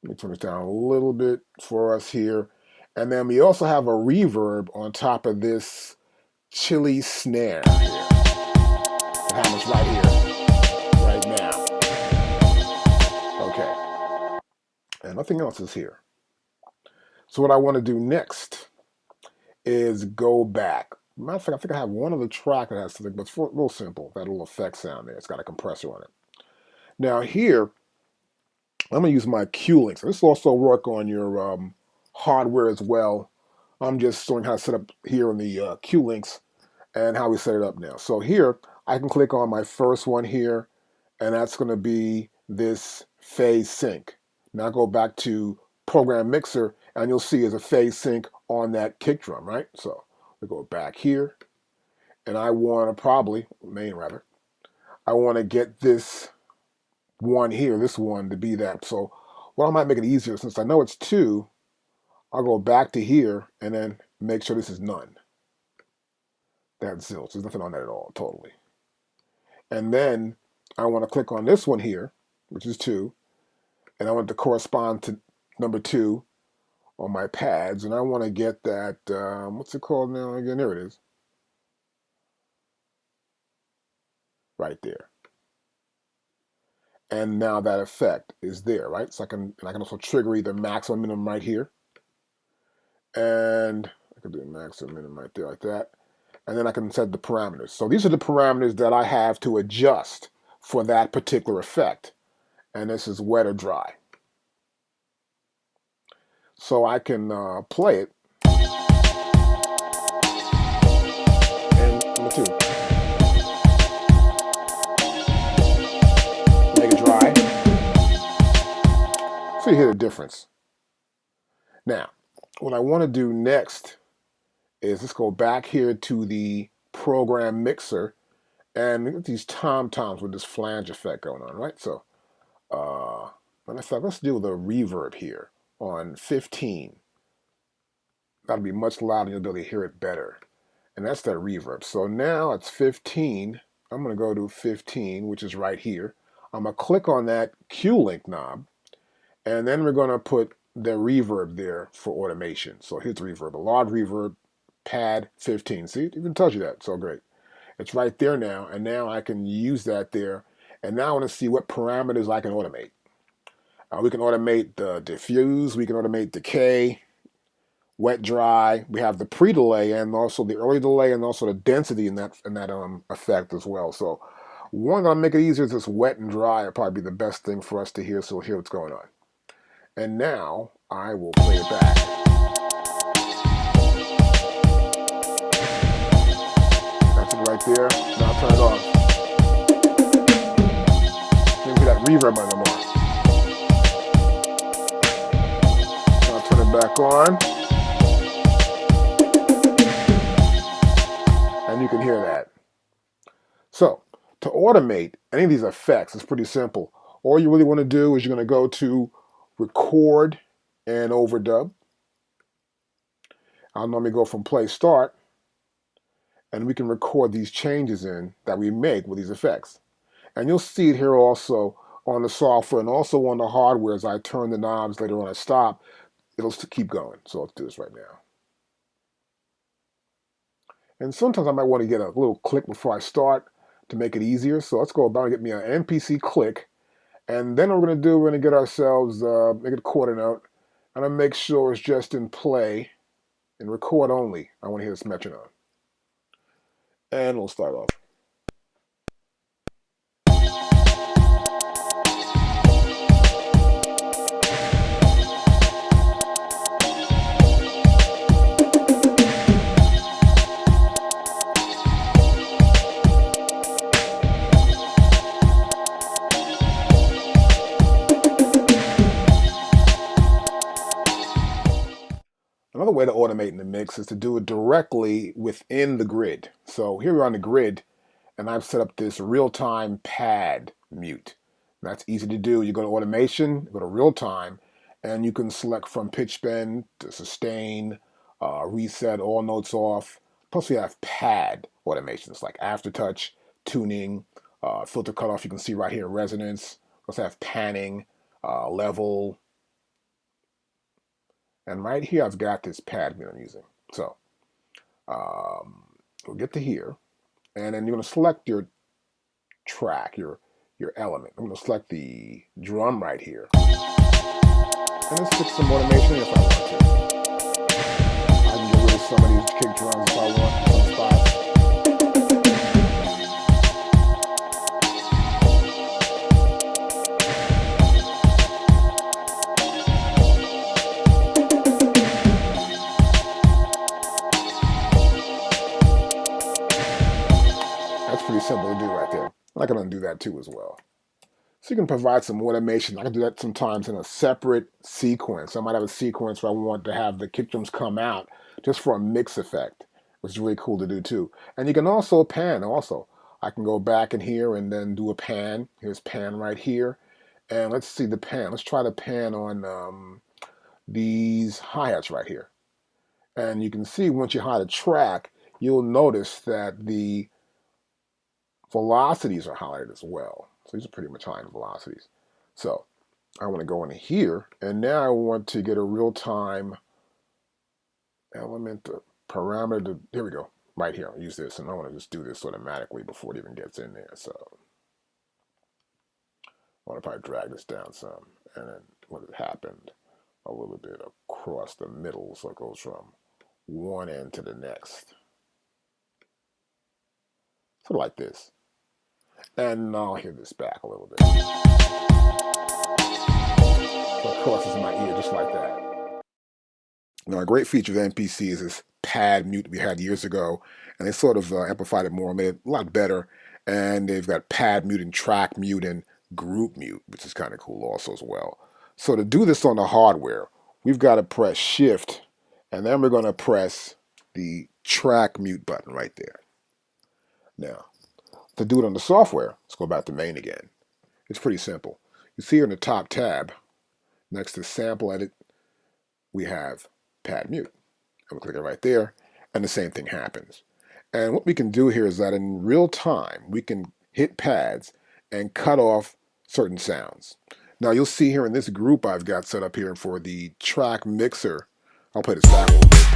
Let me turn this down a little bit for us here. And then we also have a reverb on top of this chilly snare here. It happens right here, right now. Okay. And nothing else is here. So what I want to do next is go back. Matter of fact, I think I have one other track that has something, but it's real simple. That little effect sound there. It's got a compressor on it. Now here, I'm going to use my Q links. This will also work on your hardware as well. I'm just showing how to set up here on the Q links and how we set it up now. So here, I can click on my first one here, and that's going to be this phase sync. Now I go back to program mixer, and you'll see there's a phase sync on that kick drum, right? So we go back here, and I want to I want to get this one here, this one to be that. So what I might make it easier, since I know it's 2, I'll go back to here and then make sure this is none. That's zilch. There's nothing on that at all, totally. And then I want to click on this one here, which is 2, and I want it to correspond to number 2 on my pads, and I want to get that, what's it called now again? There it is. Right there. And now that effect is there, right? So I can also trigger either max or minimum right here. And I can do max or minimum right there like that. And then I can set the parameters. So these are the parameters that I have to adjust for that particular effect. And this is wet or dry. So I can play it. And number 2. Make it dry. So you hear the difference. Now, what I want to do next is let's go back here to the program mixer and look at these tom-toms with this flange effect going on, right? So let's do the reverb here on 15. That'll be much louder and you'll be able to hear it better. And that's that reverb. So now it's 15. I'm going to go to 15, which is right here. I'm going to click on that Q-link knob, and then we're going to put the reverb there for automation. So here's the reverb, a large reverb, pad 15. See, it even tells you that. So great. It's right there now, and now I can use that there. And now I want to see what parameters I can automate. We can automate the diffuse, we can automate decay, wet, dry. We have the pre-delay and also the early delay and also the density in that effect as well. So one that'll make it easier is this wet and dry. It'll probably be the best thing for us to hear, so we'll hear what's going on. And now I will play it back. That's it right there. Now I'll turn it off. Didn't hear that reverb on no more. Now I'll turn it back on. And you can hear that. So to automate any of these effects, it's pretty simple. All you really want to do is you're going to go to record and overdub. I'll normally go from play start, and we can record these changes in that we make with these effects. And you'll see it here also on the software and also on the hardware. As I turn the knobs later on, I stop, it'll keep going. So let's do this right now. And sometimes I might want to get a little click before I start to make it easier. So let's go about and get me an MPC click. And then what we're going to do, we're going to get ourselves, make it a quarter note. I'm going to make sure it's just in play and record only. I want to hear this metronome. And we'll start off. automating the mix is to do it directly within the grid. So here we're on the grid, and I've set up this real-time pad mute. That's easy to do. You go to automation, go to real-time, and you can select from pitch bend to sustain, reset, all notes off. Plus we have pad automations like aftertouch, tuning, filter cutoff. You can see right here, resonance. We also have panning, level. And right here, I've got this pad that I'm using. So we'll get to here. And then you're going to select your track, your element. I'm going to select the drum right here. And let's fix some automation if I want to. I can get rid of some of these kick drums if I want in some spots. That's pretty simple to do right there. I can undo that too as well. So you can provide some automation. I can do that sometimes in a separate sequence. I might have a sequence where I want to have the kick drums come out just for a mix effect, which is really cool to do too. And you can also pan also. I can go back in here and then do a pan. Here's pan right here. And let's see the pan. Let's try to pan on these hi-hats right here. And you can see once you hide a track, you'll notice that the velocities are highlighted as well. So these are pretty much high in velocities. So I want to go into here, and now I want to get a real-time element parameter. Here we go, right here. I'll use this, and I want to just do this automatically before it even gets in there. So I want to probably drag this down some, and then what had happened a little bit across the middle, so it goes from one end to the next. Sort of like this. And I'll hear this back a little bit. So it crosses my ear just like that. Now, a great feature of MPC is this pad mute we had years ago, and they sort of amplified it more, made it a lot better. And they've got pad mute and track mute and group mute, which is kind of cool also as well. So to do this on the hardware, we've got to press Shift, and then we're going to press the track mute button right there. Now, to do it on the software, let's go back to main again. It's pretty simple. You see here in the top tab, next to sample edit, we have pad mute. And we click it right there, and the same thing happens. And what we can do here is that in real time, we can hit pads and cut off certain sounds. Now you'll see here in this group I've got set up here for the track mixer. I'll play this back a little bit.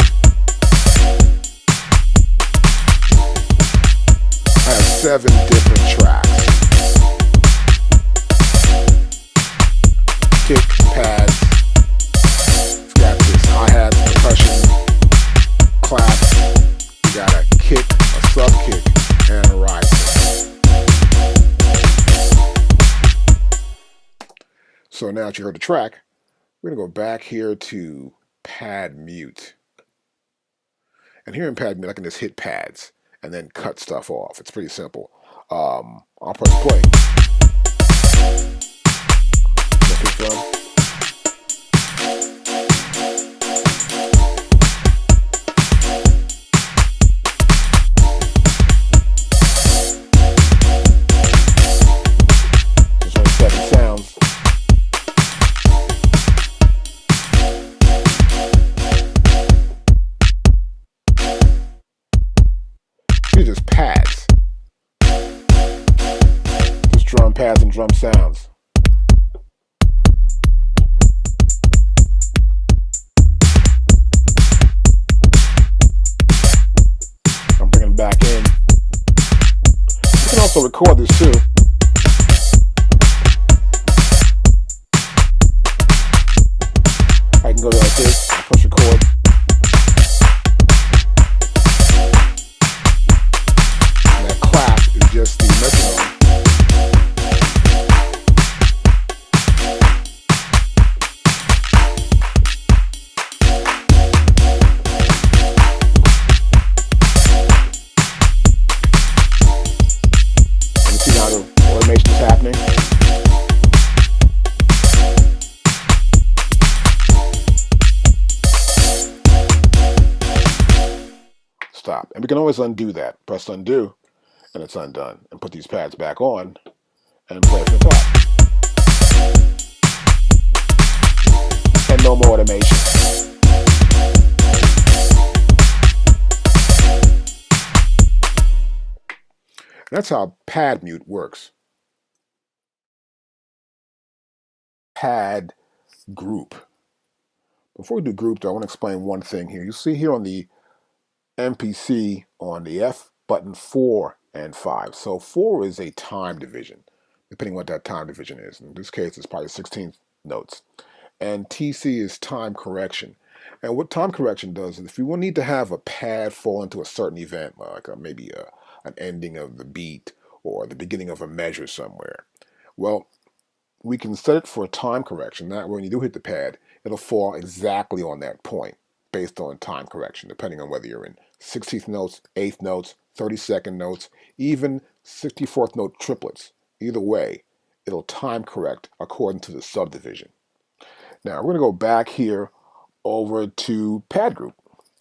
I have 7 different tracks. Kick, pads, it's got this hi-hat, percussion, clap, you got a kick, a sub-kick, and a ride kick. So now that you heard the track, we're going to go back here to pad mute. And here in pad mute, I can just hit pads and then cut stuff off. It's pretty simple. I'll press play. There's only 7 sounds. These are just pads. Just drum pads and drum sounds. I'm bringing it back in. You can also record this too. I can go like this, push record. Just the metronome. And you see how the automation is happening. we can always undo that. Press undo, and it's undone. And put these pads back on, and play from the top. And no more automation. That's how pad mute works. Pad group. Before we do group, though, I want to explain one thing here. You see here on the MPC on the F button 4 and 5. So 4 is a time division, depending on what that time division is. In this case, it's probably 16th notes. And TC is time correction. And what time correction does is if you need to have a pad fall into a certain event, like maybe an ending of the beat or the beginning of a measure somewhere, well, we can set it for time correction. That when you do hit the pad, it'll fall exactly on that point based on time correction, depending on whether you're in 16th notes, 8th notes, 32nd notes, even 64th note triplets. Either way, it'll time correct according to the subdivision. Now, we're going to go back here over to pad group.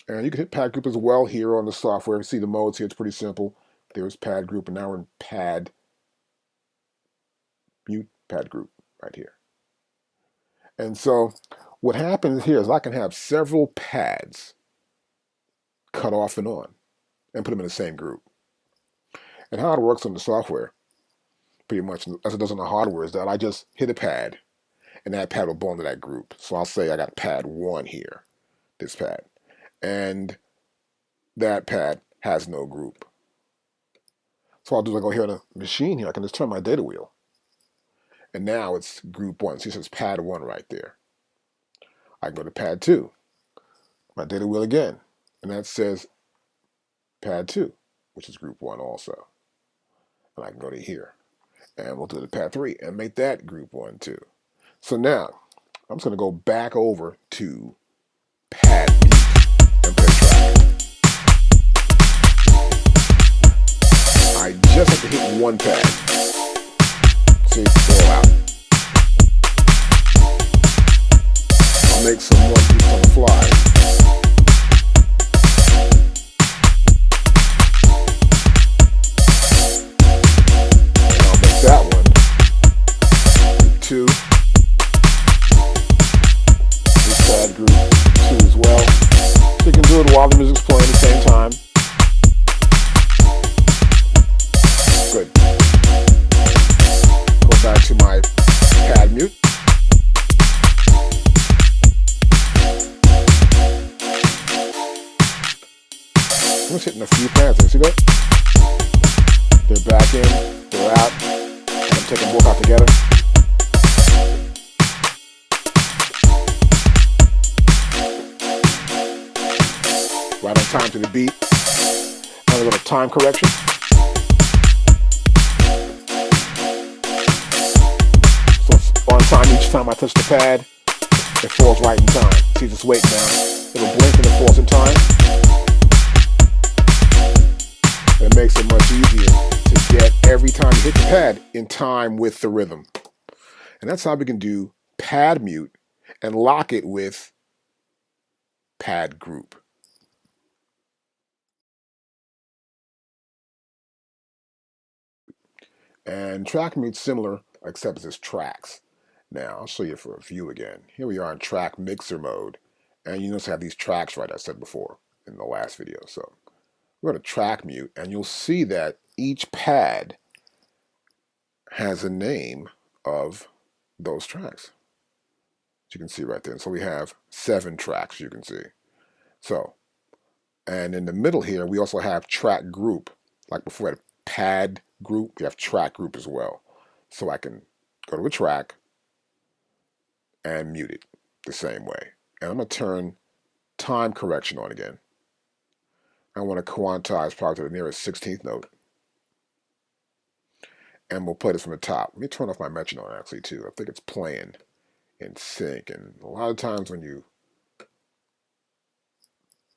And you can hit pad group as well here on the software. See the modes here, it's pretty simple. There's pad group, and now we're in pad mute pad group right here. And so what happens here is I can have several pads cut off and on and put them in the same group. And how it works on the software, pretty much as it does on the hardware, is that I just hit a pad and that pad will belong to that group. So I'll say I got pad 1 here, this pad, and that pad has no group. So I'll do is I go here on the machine here, I can just turn my data wheel. And now it's group 1. See, it says pad 1 right there. I can go to pad 2, my data wheel again, and that says pad 2, which is group 1 also. And I can go to here, and we'll do the pad 3 and make that group 1 too. So now I'm just going to go back over to pad mute and play track. I just have to hit one pad. See, go out. I'll make some more beats on the fly. And I'll make that one. 2. This pad group 2 as well. So you can do it while the music's playing at the same time. Good. Go back to my pad mute. I'm just hitting a few pads there. See that? They're back in, they're out. I'm taking both out together. Right on time to the beat. Now we're going to time correction. On time each time I touch the pad, it falls right in time. See, just waiting now. It'll blink and it falls in time. And it makes it much easier to get every time you hit the pad in time with the rhythm. And that's how we can do pad mute and lock it with pad group. And track mute's similar, except it's tracks. Now, I'll show you for a view again. Here we are in track mixer mode. And you notice I have these tracks right I said before in the last video. So we're going to track mute, and you'll see that each pad has a name of those tracks. As you can see right there. And so we have 7 tracks, you can see. So, and in the middle here, we also have track group. Like before, we had pad group, we have track group as well. So I can go to a track and mute it the same way. And I'm going to turn time correction on again. I want to quantize probably to the nearest 16th note. And we'll play this from the top. Let me turn off my metronome actually too. I think it's playing in sync. And a lot of times when you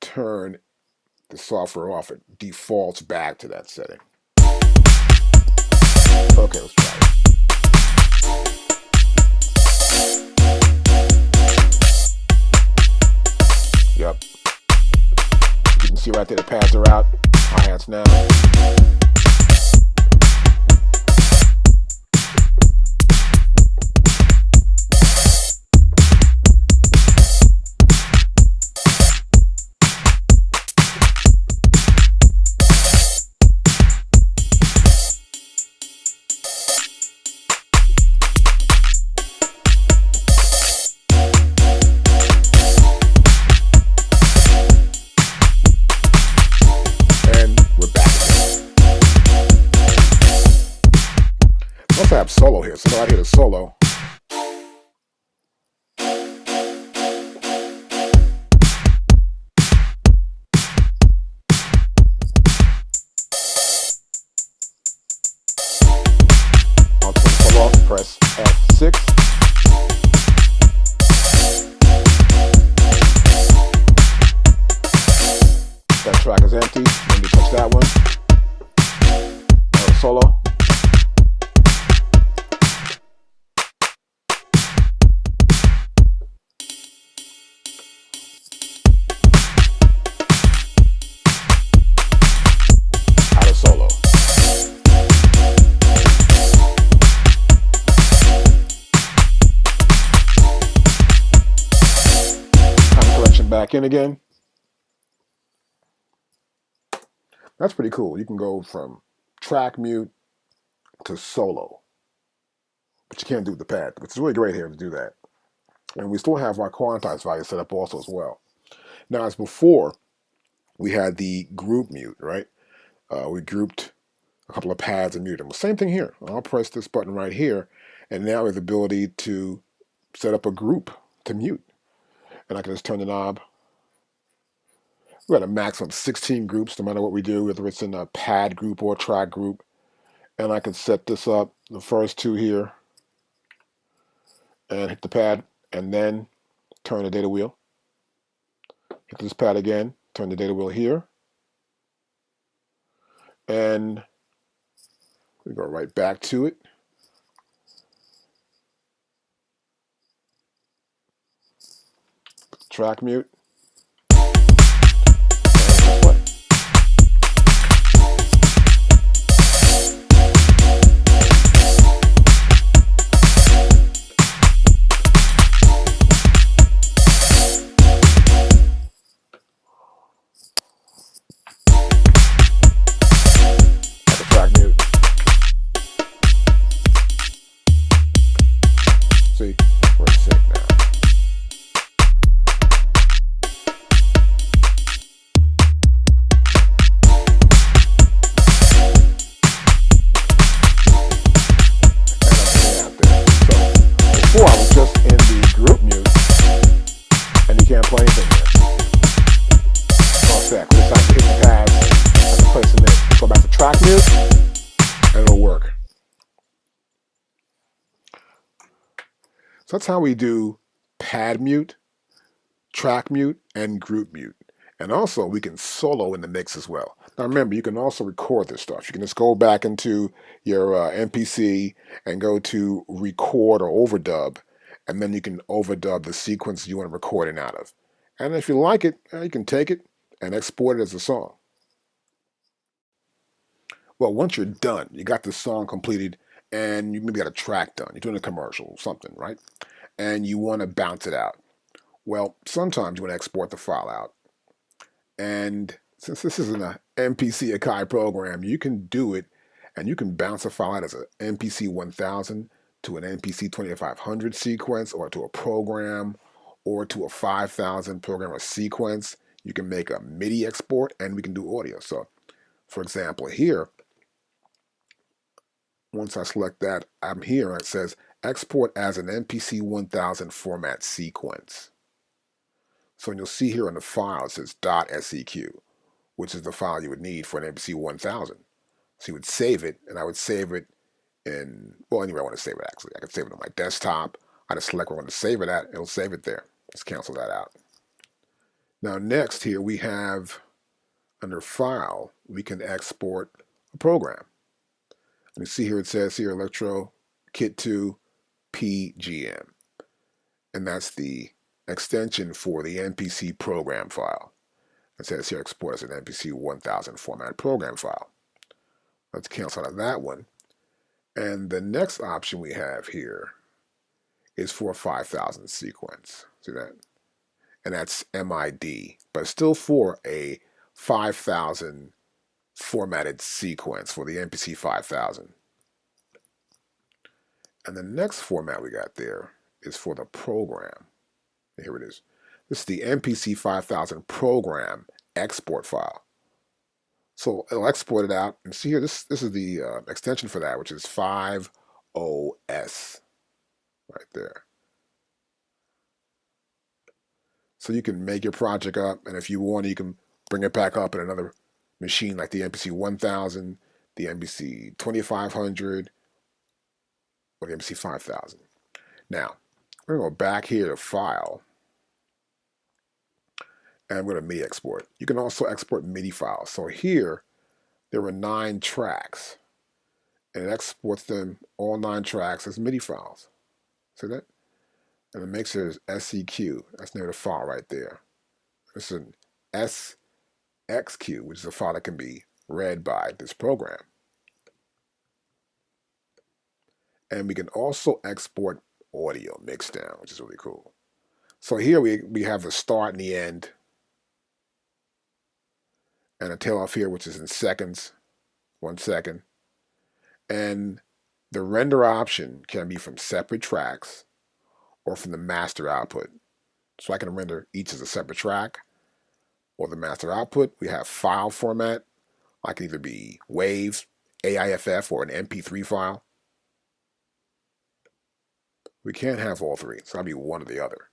turn the software off, it defaults back to that setting. Okay, let's try it. Yep. You can see right there the pads are out. Hi-hats now. I have solo here, so now I hit a solo. I'll turn the solo off, press F6. That track is empty, let me touch that one. Now a solo. Solo. Time collection back in again. That's pretty cool. You can go from track mute to solo, but you can't do the pad. But it's really great here to do that. And we still have our quantized value set up also as well. Now, as before, we had the group mute, right? We grouped a couple of pads and mute them. Same thing here. I'll press this button right here, and now we have the ability to set up a group to mute. And I can just turn the knob. We've got a maximum of 16 groups, no matter what we do, whether it's in a pad group or track group. And I can set this up, the first two here, and hit the pad, and then turn the data wheel. Hit this pad again, turn the data wheel here, and we go right back to it. Track mute. And play. See, we're in sync now. Before I was just in the group mute, and you can't play anything here. All set. This time to hit the pad, I can place it in. Go back to track mute, and it'll work. So that's how we do pad mute, track mute, and group mute. And also, we can solo in the mix as well. Now remember, you can also record this stuff. You can just go back into your MPC and go to record or overdub, and then you can overdub the sequence you want to record it out of. And if you like it, you can take it and export it as a song. Well, once you're done, you got the song completed, and you maybe got a track done. You're doing a commercial or something, right? And you want to bounce it out. Well, sometimes you want to export the file out. And since this is an MPC AKAI program, you can do it, and you can bounce a file out as an MPC 1000 to an MPC 2500 sequence, or to a program, or to a 5000 program or sequence. You can make a MIDI export, and we can do audio. So, for example, here, once I select that, I'm here, and it says export as an MPC 1000 format sequence. So you'll see here on the file, it says .seq, which is the file you would need for an MPC 1000. So you would save it, and I would save it in, well, anywhere I want to save it, actually. I could save it on my desktop. I just select where I want to save it at. It'll save it there. Let's cancel that out. Now next here we have, under File, we can export a program. And you see here it says here Electro Kit 2 PGM. And that's the extension for the MPC program file. It says here export as an MPC 1000 format program file. Let's cancel out of that one. And the next option we have here is for a 5000 sequence. See that? And that's MID, but it's still for a 5000 formatted sequence for the MPC 5000. And the next format we got there is for the program. Here it is. This is the MPC 5000 program export file. So it'll export it out, and see here, this is the extension for that, which is 50S right there. So you can make your project up, and if you want, you can bring it back up in another machine like the MPC 1000, the MPC 2500, or the MPC 5000. Now, we're going to go back here to File, and I'm going to MIDI export. You can also export MIDI files. So here, there were 9 tracks, and it exports them, all 9 tracks, as MIDI files. See that? And it makes it as SEQ. That's the name of the file right there. This is an SXQ, which is a file that can be read by this program. And we can also export audio mixed down, which is really cool. So here we have the start and the end, and a tail off here, which is in seconds, 1 second. And the render option can be from separate tracks or from the master output. So I can render each as a separate track or the master output. We have file format. I can either be WAV, AIFF, or an MP3 file. We can't have all 3, so I'll be one or the other.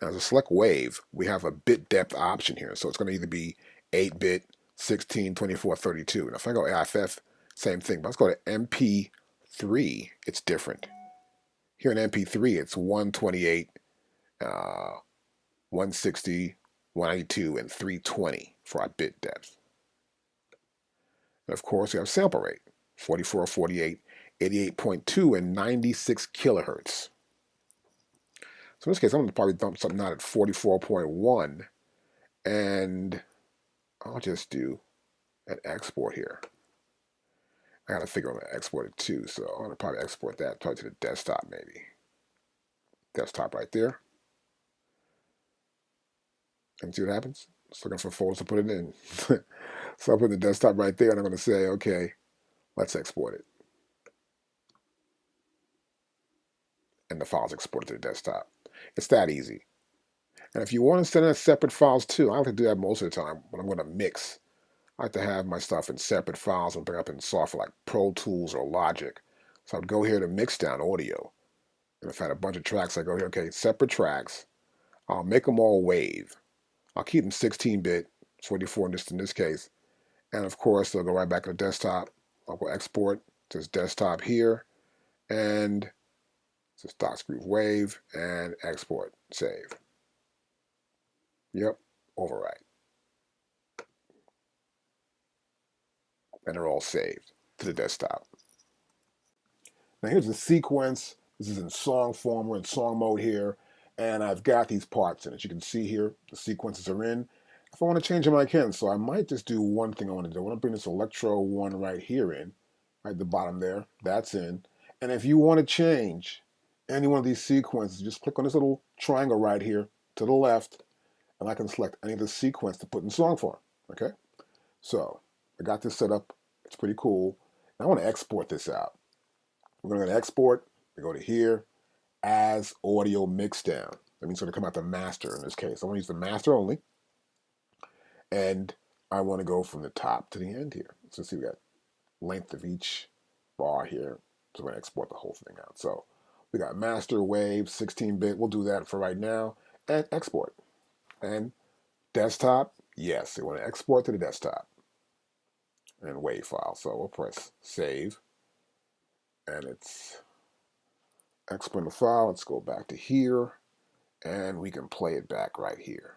And as a select WAV, we have a bit depth option here. So it's going to either be 8-bit, 16, 24, 32. And if I go AIFF, same thing. But let's go to MP3, it's different. Here in MP3, it's 128, 160, 192, and 320 for our bit depth. And of course, we have sample rate, 44, 48, 88.2, and 96 kilohertz. So in this case, I'm going to probably dump something out at 44.1, and I'll just do an export here. I got to figure out how to export it too, so I'm going to probably export that probably to the desktop maybe. Desktop right there. And see what happens? Just looking for folders to put it in. So I'll put the desktop right there, and I'm going to say, okay, let's export it. And the file's exported to the desktop. It's that easy. And if you want to send in separate files too, I like to do that most of the time when I'm going to mix. I like to have my stuff in separate files and bring up in software like Pro Tools or Logic. So I'd go here to mix down audio. And if I had a bunch of tracks, I go here, okay, separate tracks. I'll make them all WAV. I'll keep them 16-bit, 24 in this case. And of course, they'll go right back to the desktop. I'll go export to this desktop here. And just .screw WAV and export, save. Yep, overwrite. And they're all saved to the desktop. Now here's the sequence. This is in song form. We're in song mode here. And I've got these parts in it. You can see here, the sequences are in. If I want to change them, I can. So I might just do one thing I want to do. I want to bring this electro one right here in, right at the bottom there. That's in. And if you want to change any one of these sequences, just click on this little triangle right here to the left, and I can select any of the sequence to put in song form. Okay? So I got this set up. It's pretty cool. And I want to export this out. We're going to export. We go to here, as audio mixdown. That means it's going to come out the master in this case. I want to use the master only. And I want to go from the top to the end here. So see, we got length of each bar here. So we're going to export the whole thing out. So we got master, WAV, 16-bit. We'll do that for right now. And export. And desktop, yes, we want to export to the desktop. And WAV file. So we'll press save. And it's exporting the file. Let's go back to here. And we can play it back right here.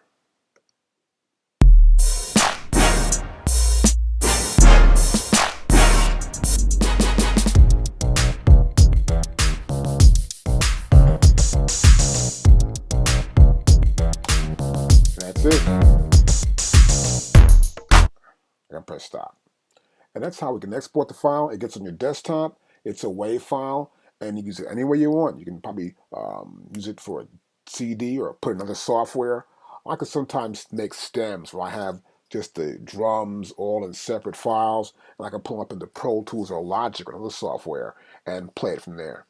That's it. And that's how we can export the file. It gets on your desktop. It's a WAV file, and you can use it any way you want. You can probably use it for a CD or put in other software. I could sometimes make stems where I have just the drums all in separate files, and I can pull them up into Pro Tools or Logic or other software and play it from there.